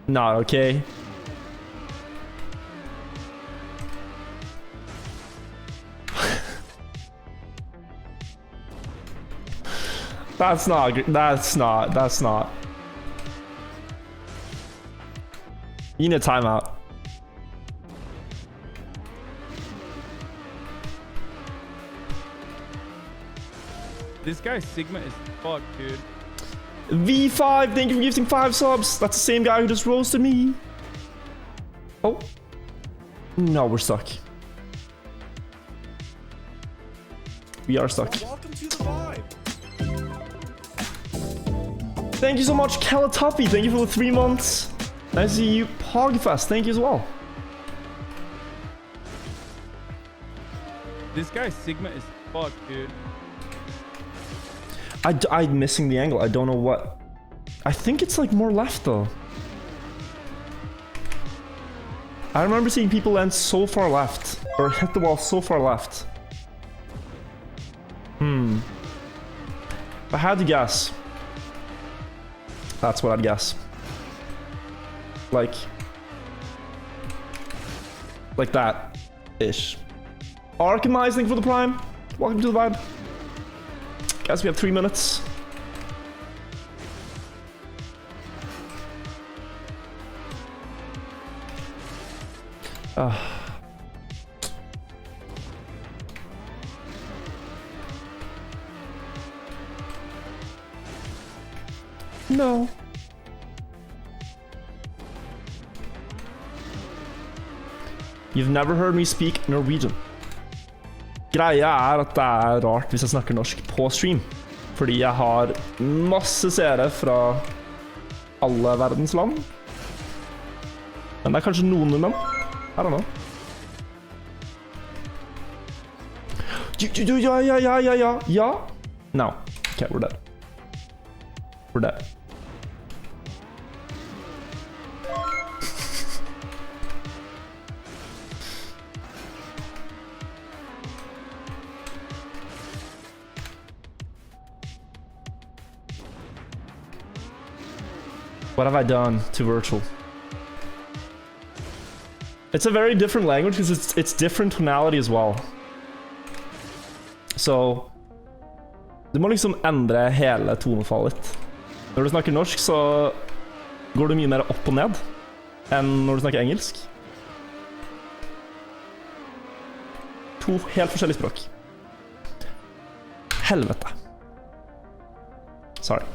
not okay. That's not. You need a timeout. This guy Sigma is fucked, dude. V5, thank you for gifting 5 subs. That's the same guy who just roasted me. Oh. No, we're stuck. We are stuck. Welcome to the vibe. Thank you so much, Kelatuffy. Thank you for the 3 months. Nice to see you. Pogfest, thank you as well. This guy Sigma is fuck, dude. I'm missing the angle. I don't know what. I think it's like more left though. I remember seeing people land so far left, or hit the wall so far left. If I had to guess, that's what I'd guess. Like that ish. Archimizing for the prime. Welcome to the vibe. Guys, we have 3 minutes. No. You've never heard me speak Norwegian. Greia at det rart hvis jeg snakker norsk på stream. Fordi jeg har masse seere fra alle verdens land. Men det kanskje noen nordmenn. I don't know. Ja. No. Okay, we're dead. We're dead. What have I done to Wirtual? It's a very different language because it's different tonality as well. Så du må liksom endre hele tonefallet. Når du snakker norsk så går du mye mer opp og ned enn når du snakker engelsk. To helt forskjellige språk. Helvete. Sorry.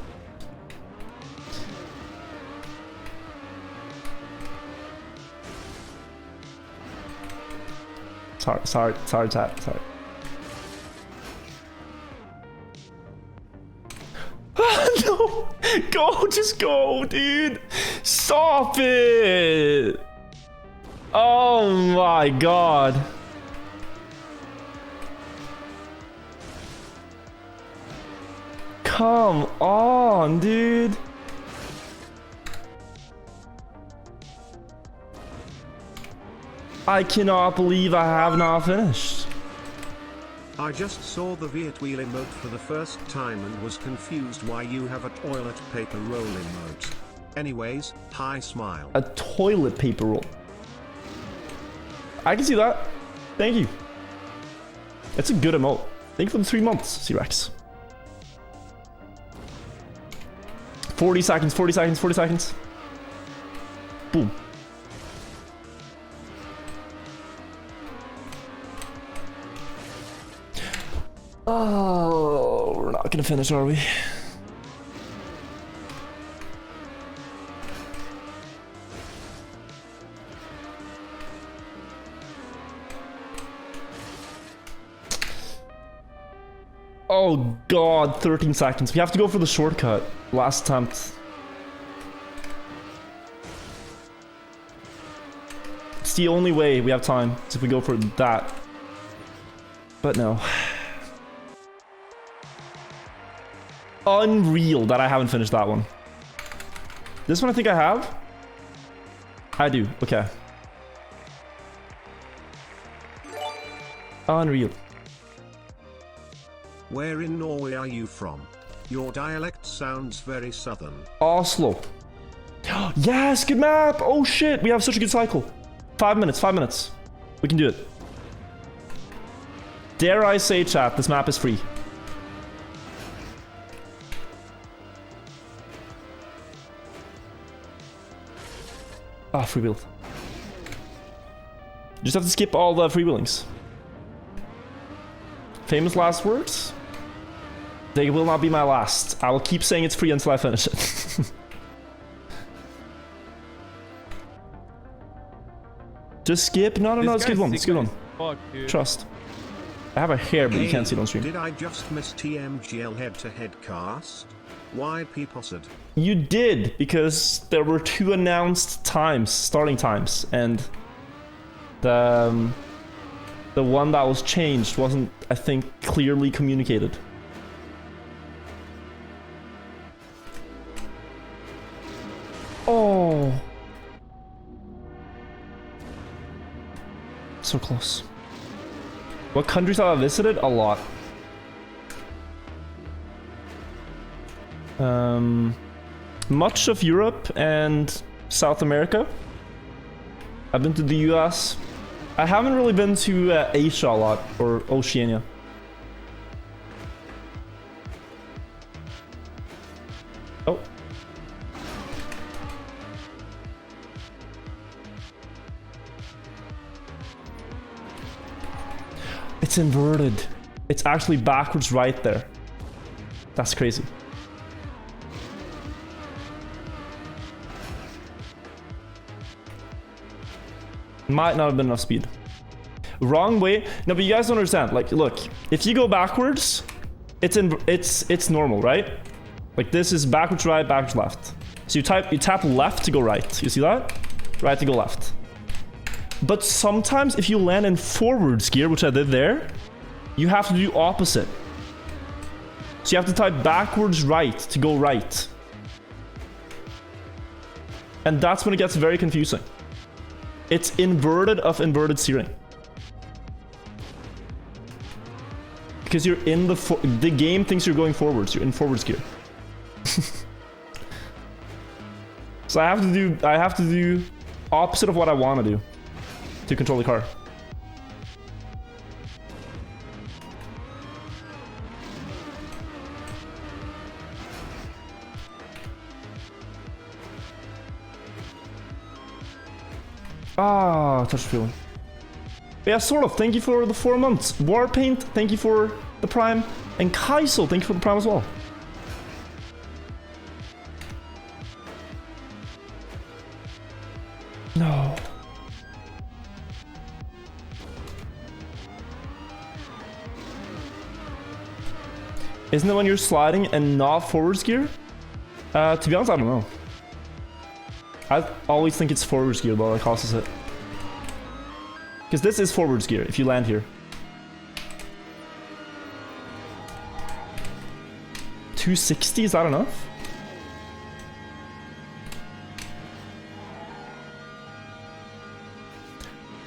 Sorry, chat. Sorry. No! Go! Just go, dude! Stop it! Oh my god. Come on, dude. I cannot believe I have not finished. I just saw the Wirtual emote for the first time and was confused why you have a toilet paper roll emote. Anyways, hi smile. A toilet paper roll. I can see that. Thank you. It's a good emote. Thank you for the 3 months, C-Rex. 40 seconds, 40 seconds, 40 seconds. Boom. Oh, we're not gonna finish, are we? Oh god, 13 seconds. We have to go for the shortcut. Last attempt. It's the only way we have time, is if we go for that. But no. Unreal that I haven't finished that one. This one I think I have. I do, okay. Unreal. Where in Norway are you from? Your dialect sounds very southern. Oslo. Yes, good map! Oh shit, we have such a good cycle. 5 minutes, 5 minutes. We can do it. Dare I say, chat, this map is free. Ah, freewheeled. Just have to skip all the freewheelings. Famous last words? They will not be my last. I will keep saying it's free until I finish it. Just skip? No, it's good one. It's good one. Fuck, Trust. I have a hair, but you can't see it on stream. Did I just miss TMGL head-to-head cast? Why P-posted? You did, because there were 2 announced times, starting times, and the the one that was changed wasn't, I think, clearly communicated. Oh. So close. What countries have I visited? A lot. Much of Europe and South America. I've been to the US. I haven't really been to Asia a lot, or Oceania. Oh. It's inverted. It's actually backwards right there. That's crazy. Might not have been enough speed. Wrong way. No, but you guys don't understand. Like, look, if you go backwards, it's normal, right? Like this is backwards right, backwards left. So you tap left to go right. You see that? Right to go left. But sometimes if you land in forwards gear, which I did there, you have to do opposite. So you have to type backwards right to go right. And that's when it gets very confusing. It's inverted of inverted steering. Because you're in the game thinks you're going forwards. You're in forwards gear. So I have to do opposite of what I want to do to control the car. Ah, touch feeling. Yeah, sort of. Thank you for the 4 months. Warpaint, thank you for the Prime. And Kaisel, thank you for the Prime as well. No. Isn't it when you're sliding and not forwards gear? To be honest, I don't know. I always think it's forwards gear though that causes it. Because this is forwards gear if you land here. 260, is that enough?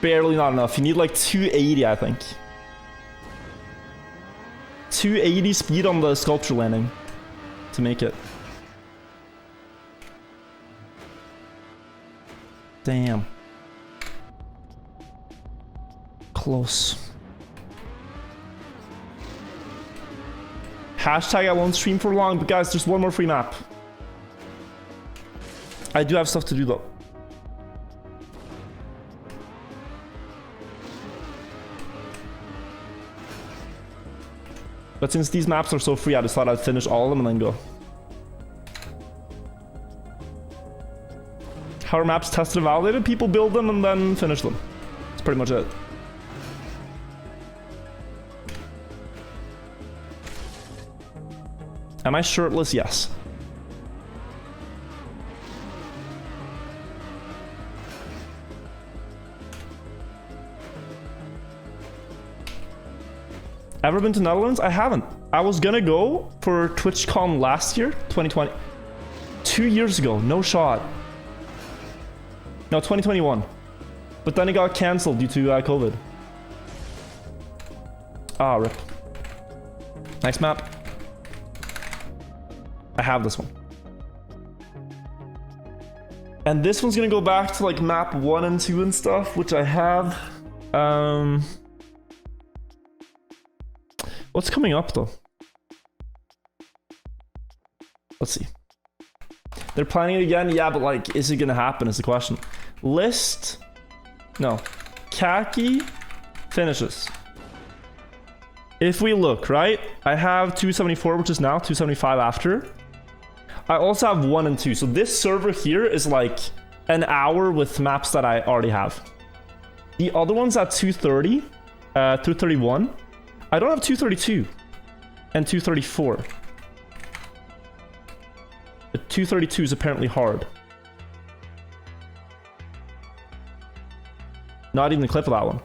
Barely not enough. You need like 280, I think. 280 speed on the sculpture landing to make it. Damn. Close. Hashtag I won't stream for long, but guys, there's one more free map. I do have stuff to do though. But since these maps are so free, I just thought I'd finish all of them and then go. How are maps tested and validated? People build them and then finish them. That's pretty much it. Am I shirtless? Yes. Ever been to Netherlands? I haven't. I was gonna go for TwitchCon last year, 2020. 2 years ago, no shot. No, 2021. But then it got cancelled due to COVID. Ah, rip. Nice map. I have this one. And this one's gonna go back to like map 1 and 2 and stuff, which I have. What's coming up though? Let's see. They're planning it again? Yeah, but like, is it gonna happen is the question. List. No. Kacky finishes. If we look, right? I have 274, which is now 275 after. I also have 1 and 2. So this server here is like an hour with maps that I already have. The other one's at 230, 231. I don't have 232 and 234. But 232 is apparently hard. Not even the clip of that one.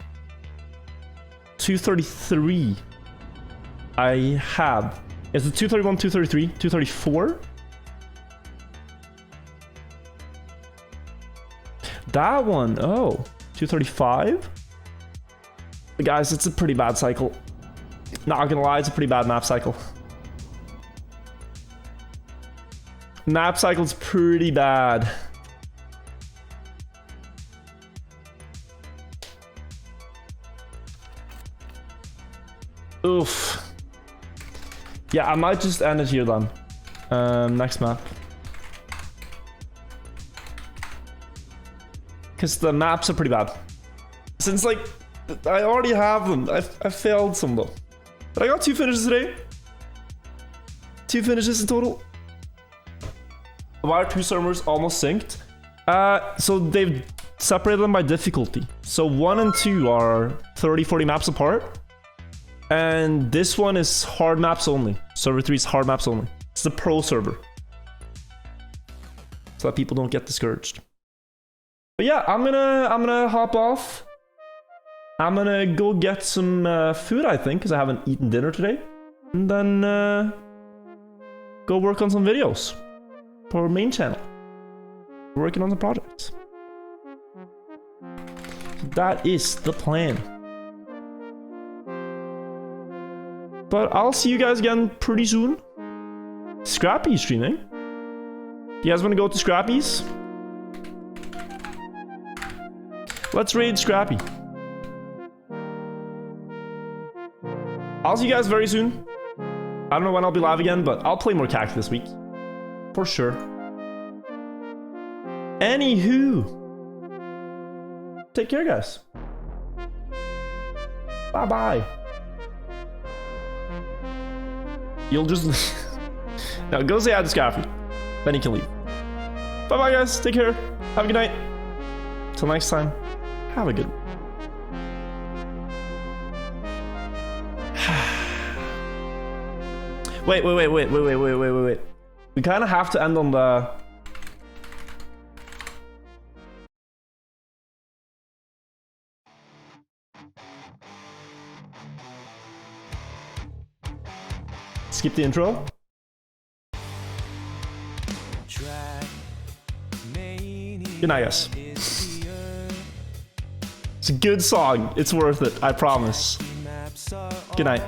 233. I have. Is it 231, 233, 234? That one, oh, 235? But guys, it's a pretty bad cycle. Not gonna lie, it's a pretty bad map cycle. Map cycle's pretty bad. Oof. Yeah, I might just end it here then. Next map. Because the maps are pretty bad. Since, like, I already have them. I failed some, though. But I got 2 finishes today. 2 finishes in total. Why are 2 servers almost synced? So they've separated them by difficulty. So 1 and 2 are 30-40 maps apart. And this one is hard maps only. Server 3 is hard maps only. It's the pro server. So that people don't get discouraged. But yeah, I'm gonna hop off. I'm gonna go get some food, I think, because I haven't eaten dinner today. And then go work on some videos for our main channel. We're working on the projects. That is the plan. But I'll see you guys again pretty soon. Scrappy's streaming. You guys want to go to Scrappy's? Let's raid Scrappy. I'll see you guys very soon. I don't know when I'll be live again, but I'll play more Kacky this week. For sure. Anywho. Take care, guys. Bye-bye. You'll just... Now, go say hi to Scrappy. Then you can leave. Bye-bye, guys. Take care. Have a good night. Till next time. Have a good one. Wait. We kind of have to end on the... Skip the intro. Good night, guys. It's a good song. It's worth it. I promise. Good night.